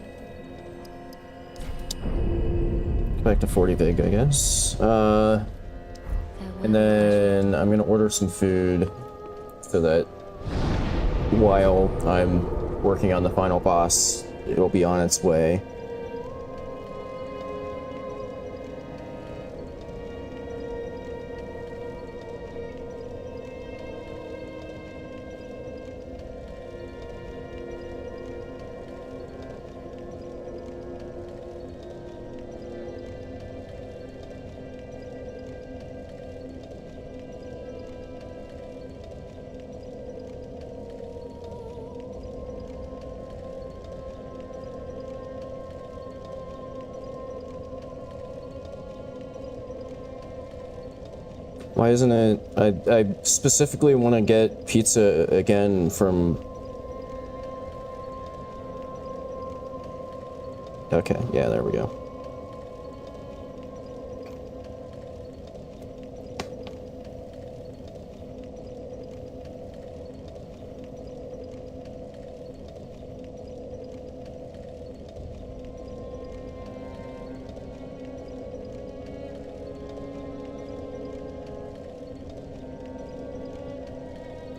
Speaker 1: Back to 40 vig, I guess. And then I'm gonna order some food so that while I'm working on the final boss, it'll be on its way. Why isn't it? I specifically want to get pizza again from... Okay, yeah, there we go.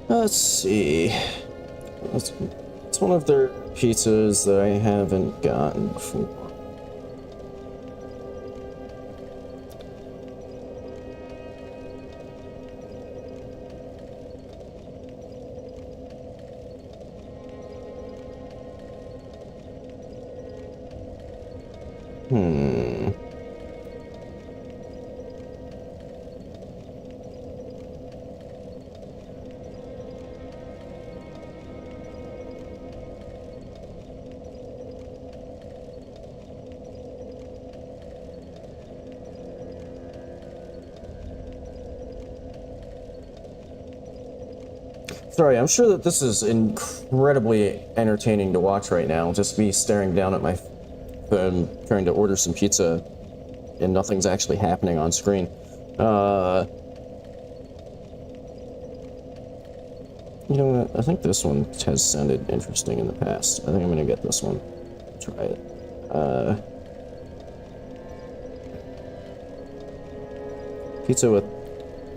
Speaker 1: Let's see. It's one of their pizzas that I haven't gotten before. Sorry, I'm sure that this is incredibly entertaining to watch right now. Just me staring down at my phone, trying to order some pizza, and nothing's actually happening on screen. You know what? I think this one has sounded interesting in the past. I think I'm gonna get this one. Try it. Pizza with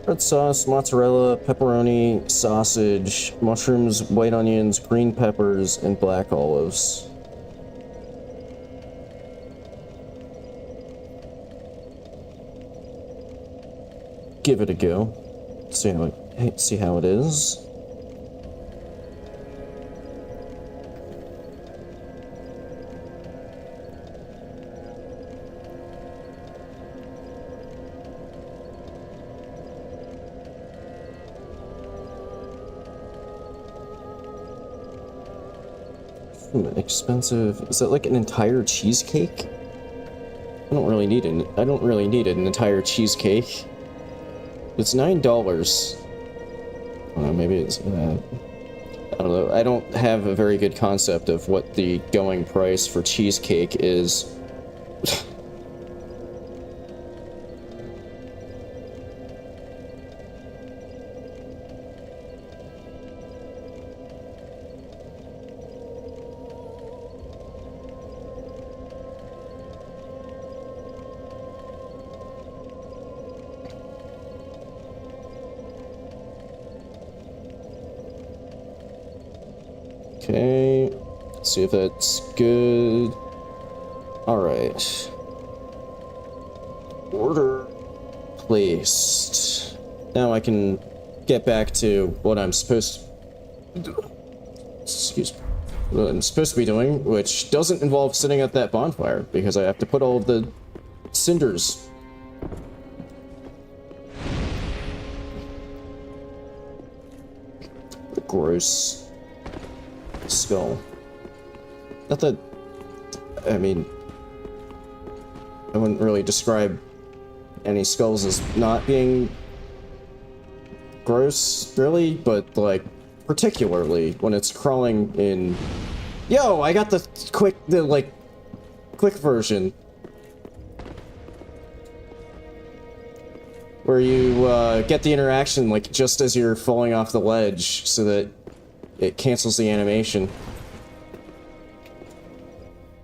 Speaker 1: red sauce, mozzarella, pepperoni, sausage, mushrooms, white onions, green peppers, and black olives. Give it a go. See how it is. Expensive. Is that like an entire cheesecake? I don't really need an entire cheesecake. It's $9. I don't know, maybe it's I don't know. I don't have a very good concept of what the going price for cheesecake is. Okay, let's see if that's good. Alright. Order placed. Now I can get back to what I'm supposed to... Excuse me. What I'm supposed to be doing, which doesn't involve sitting at that bonfire, because I have to put all of the cinders. Gross. skull. Not that... I mean... I wouldn't really describe any skulls as not being gross, really, but, like, particularly when it's crawling in... Yo, I got the quick version. Where you, get the interaction, like, just as you're falling off the ledge, so that it cancels the animation.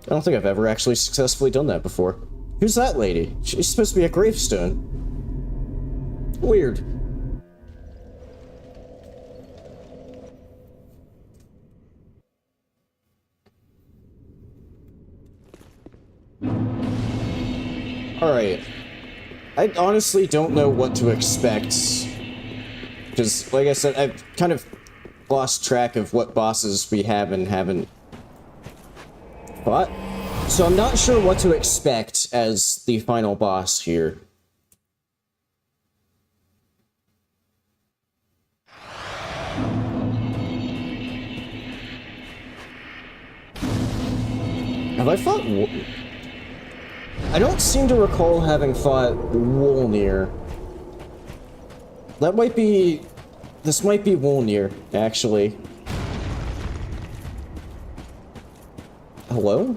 Speaker 1: I don't think I've ever actually successfully done that before. Who's that lady? She's supposed to be a gravestone. Weird. Alright. I honestly don't know what to expect. Because, like I said, I've kind of lost track of what bosses we have and haven't fought. So I'm not sure what to expect as the final boss here. Have I fought... I don't seem to recall having fought Wolnir. That might be... This might be Wolnir, actually. Hello?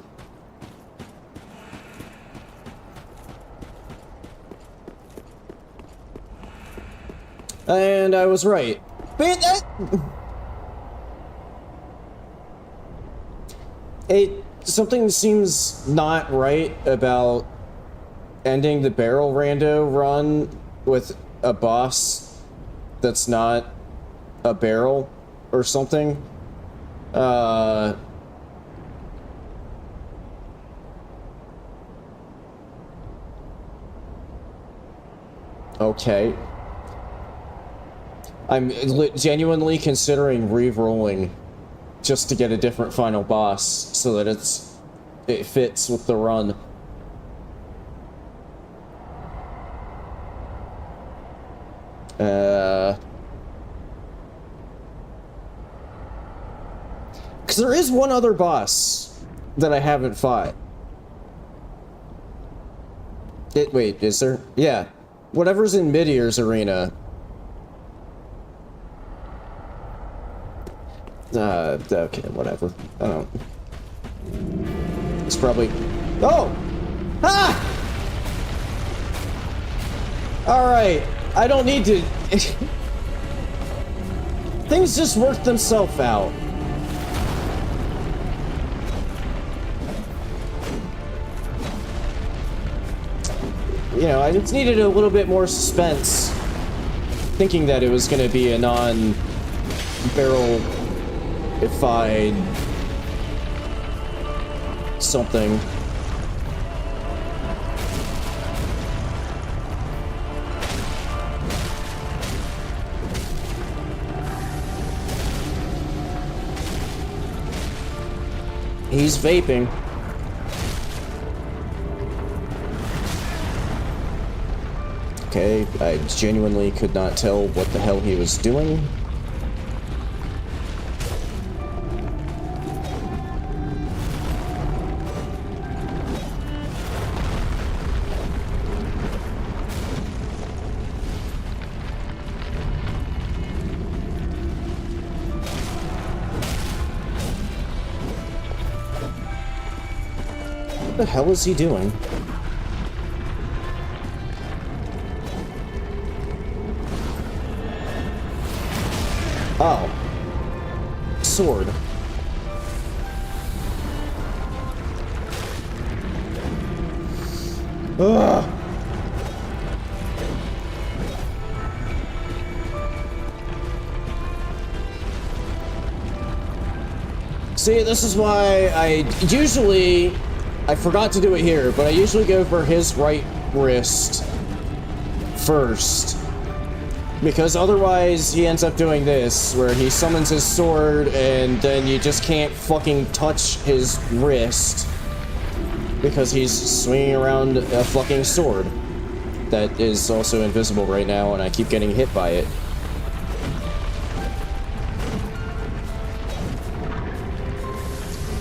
Speaker 1: And I was right. But something seems not right about ending the barrel rando run with a boss that's not a barrel or something. Okay. I'm genuinely considering re-rolling just to get a different final boss so that it fits with the run. Because there is one other boss that I haven't fought. Wait, is there? Yeah. Whatever's in Midir's arena. Okay, whatever. I don't... It's probably... Oh! Ah! Alright. I don't need to... Things just work themselves out. You know, I just needed a little bit more suspense. Thinking that it was gonna be a non-barrel-ified... something. He's vaping. Okay, I genuinely could not tell what the hell he was doing. What the hell is he doing? Oh. Sword. Ugh. See, this is why I forgot to do it here, but I usually go for his right wrist first. Because otherwise, he ends up doing this, where he summons his sword, and then you just can't fucking touch his wrist. Because he's swinging around a fucking sword. That is also invisible right now, and I keep getting hit by it.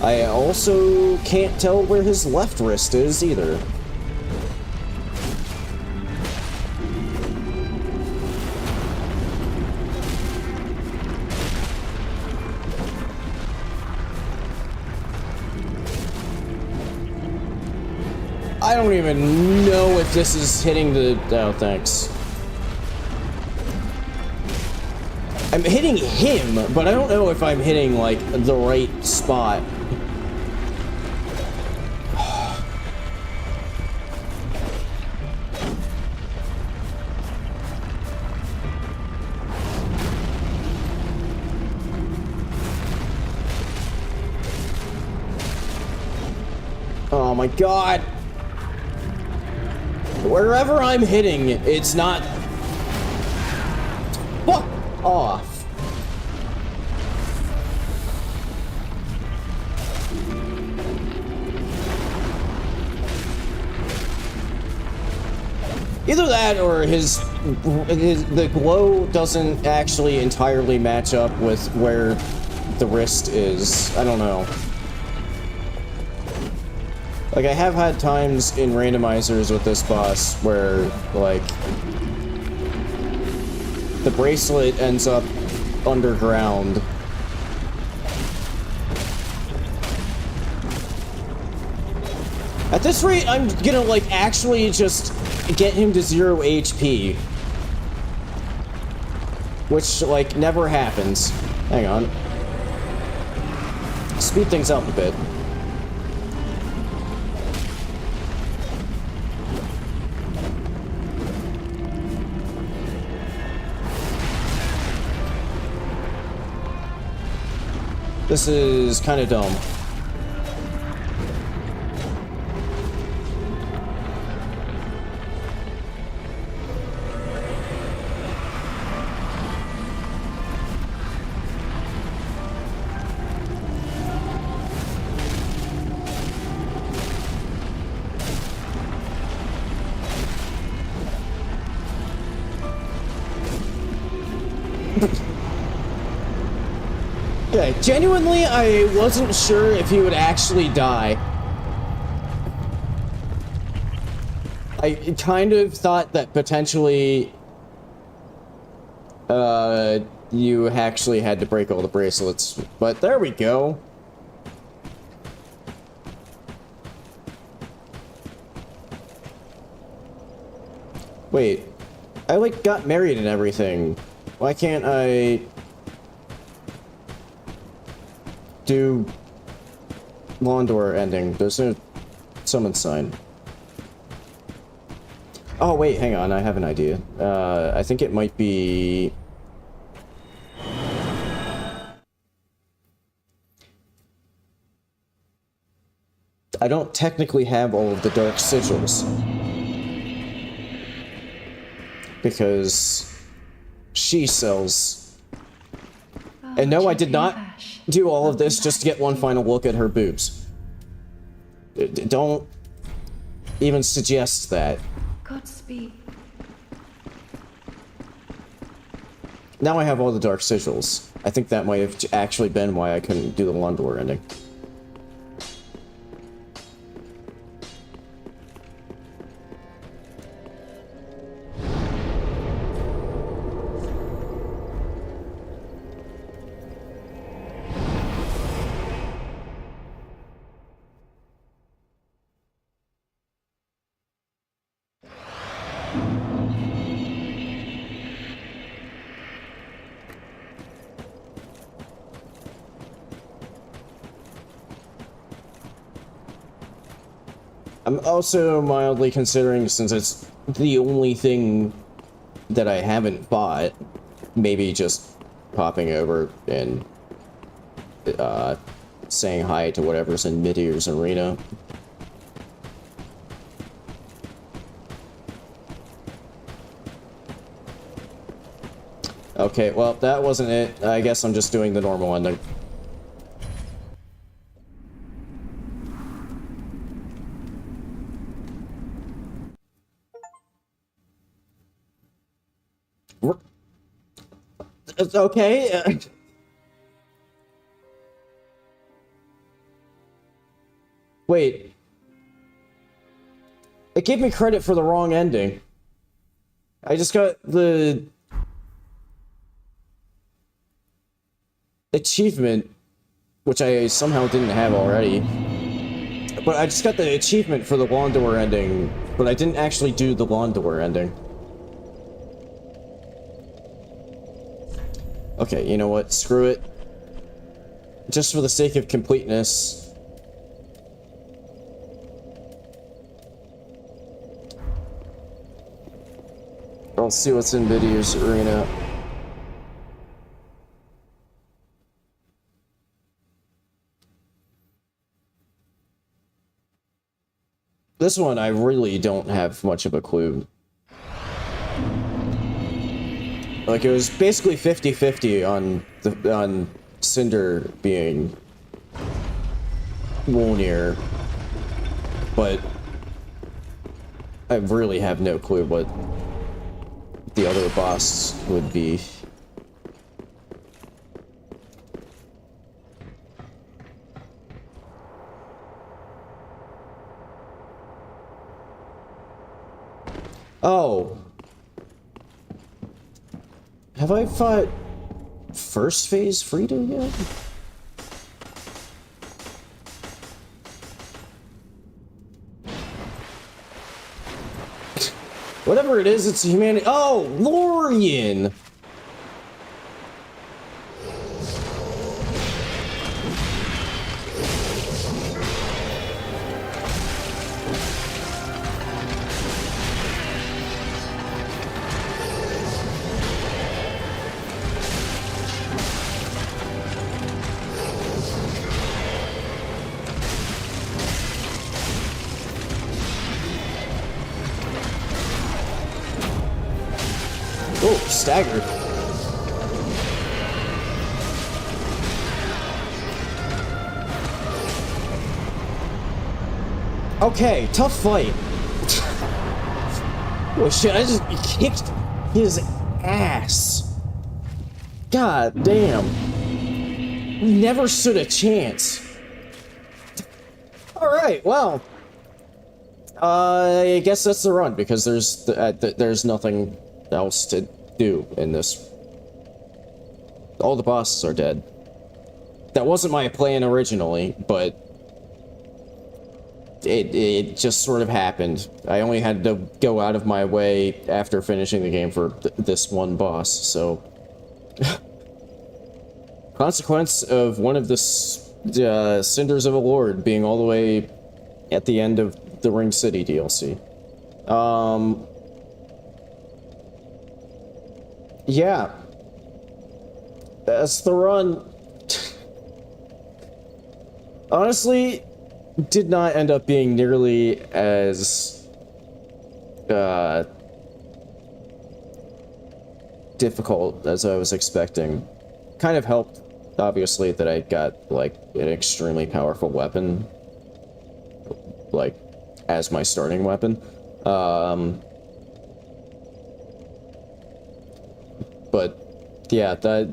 Speaker 1: I also can't tell where his left wrist is either. I don't even know if this is hitting the... Oh, thanks. I'm hitting him, but I don't know if I'm hitting, like, the right spot. Oh my god! Wherever I'm hitting, it's not... Fuck off. Either that or the glow doesn't actually entirely match up with where the wrist is. I don't know. Like, I have had times in randomizers with this boss where, like, the bracelet ends up underground. At this rate, I'm gonna, like, actually just get him to 0 HP. Which, like, never happens. Hang on. Speed things up a bit. This is kind of dumb. Okay, genuinely, I wasn't sure if he would actually die. I kind of thought that potentially, you actually had to break all the bracelets, but there we go. Wait, I, like, got married and everything. Why can't I... do lawn door ending? There's no summon sign. Oh wait, hang on, I have an idea. I think it might be... I don't technically have all of the dark sigils. Because she sells. And no, I did not do all of this just to get one final look at her boobs. Don't even suggest that.
Speaker 2: Godspeed.
Speaker 1: Now I have all the dark sigils. I think that might have actually been why I couldn't do the lawn door ending. I'm also mildly considering, since it's the only thing that I haven't bought, maybe just popping over and saying hi to whatever's in Mid-Ear's arena. Okay, well, that wasn't it. I guess I'm just doing the normal ending. Okay. Wait. It gave me credit for the wrong ending. I just got the achievement, which I somehow didn't have already. But I just got the achievement for the lawn door ending, but I didn't actually do the lawn door ending. Okay, you know what? Screw it. Just for the sake of completeness. I'll see what's in Video's arena. This one, I really don't have much of a clue. Like, it was basically 50-50 on Cinder being Wolnir, but I really have no clue what the other boss would be. Oh. Have I fought first phase Frida yet? Whatever it is, it's humanity. Oh, Lorian! Oh, staggered. Okay, tough fight. Oh shit, I just kicked his ass. God damn. Never stood a chance. Alright, well. I guess that's the run, because there's nothing else to do in this. All the bosses are dead. That wasn't my plan originally, but it just sort of happened. I only had to go out of my way after finishing the game for this one boss, so consequence of one of the Cinders of a Lord being all the way at the end of the Ring City DLC. Yeah. That's the run. Honestly, did not end up being nearly as difficult as I was expecting. Kind of helped, obviously, that I got, like, an extremely powerful weapon, like, as my starting weapon. But, yeah, that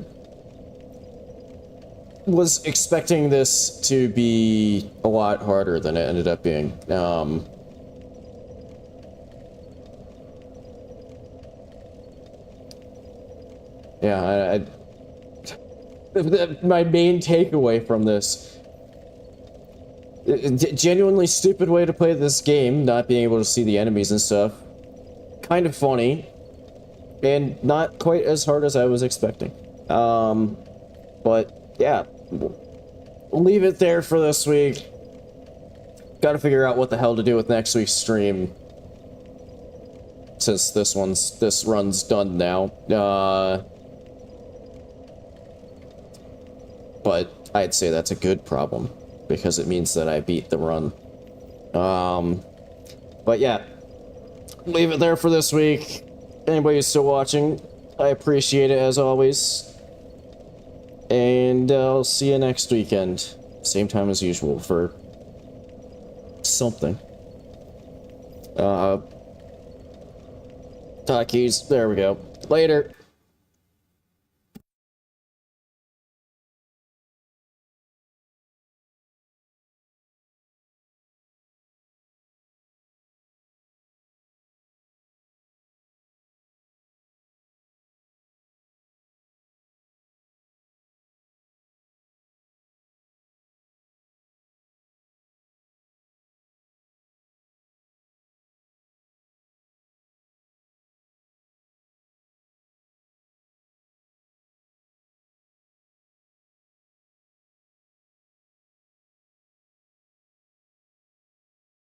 Speaker 1: was expecting this to be a lot harder than it ended up being. Yeah, my main takeaway from this, genuinely stupid way to play this game, not being able to see the enemies and stuff. Kind of funny. And not quite as hard as I was expecting. But, yeah. We'll leave it there for this week. Gotta figure out what the hell to do with next week's stream. Since this run's done now. But I'd say that's a good problem, because it means that I beat the run. But yeah. Leave it there for this week. Anybody who's still watching, I appreciate it as always. And I'll see you next weekend. Same time as usual for something. Talkies. There we go. Later.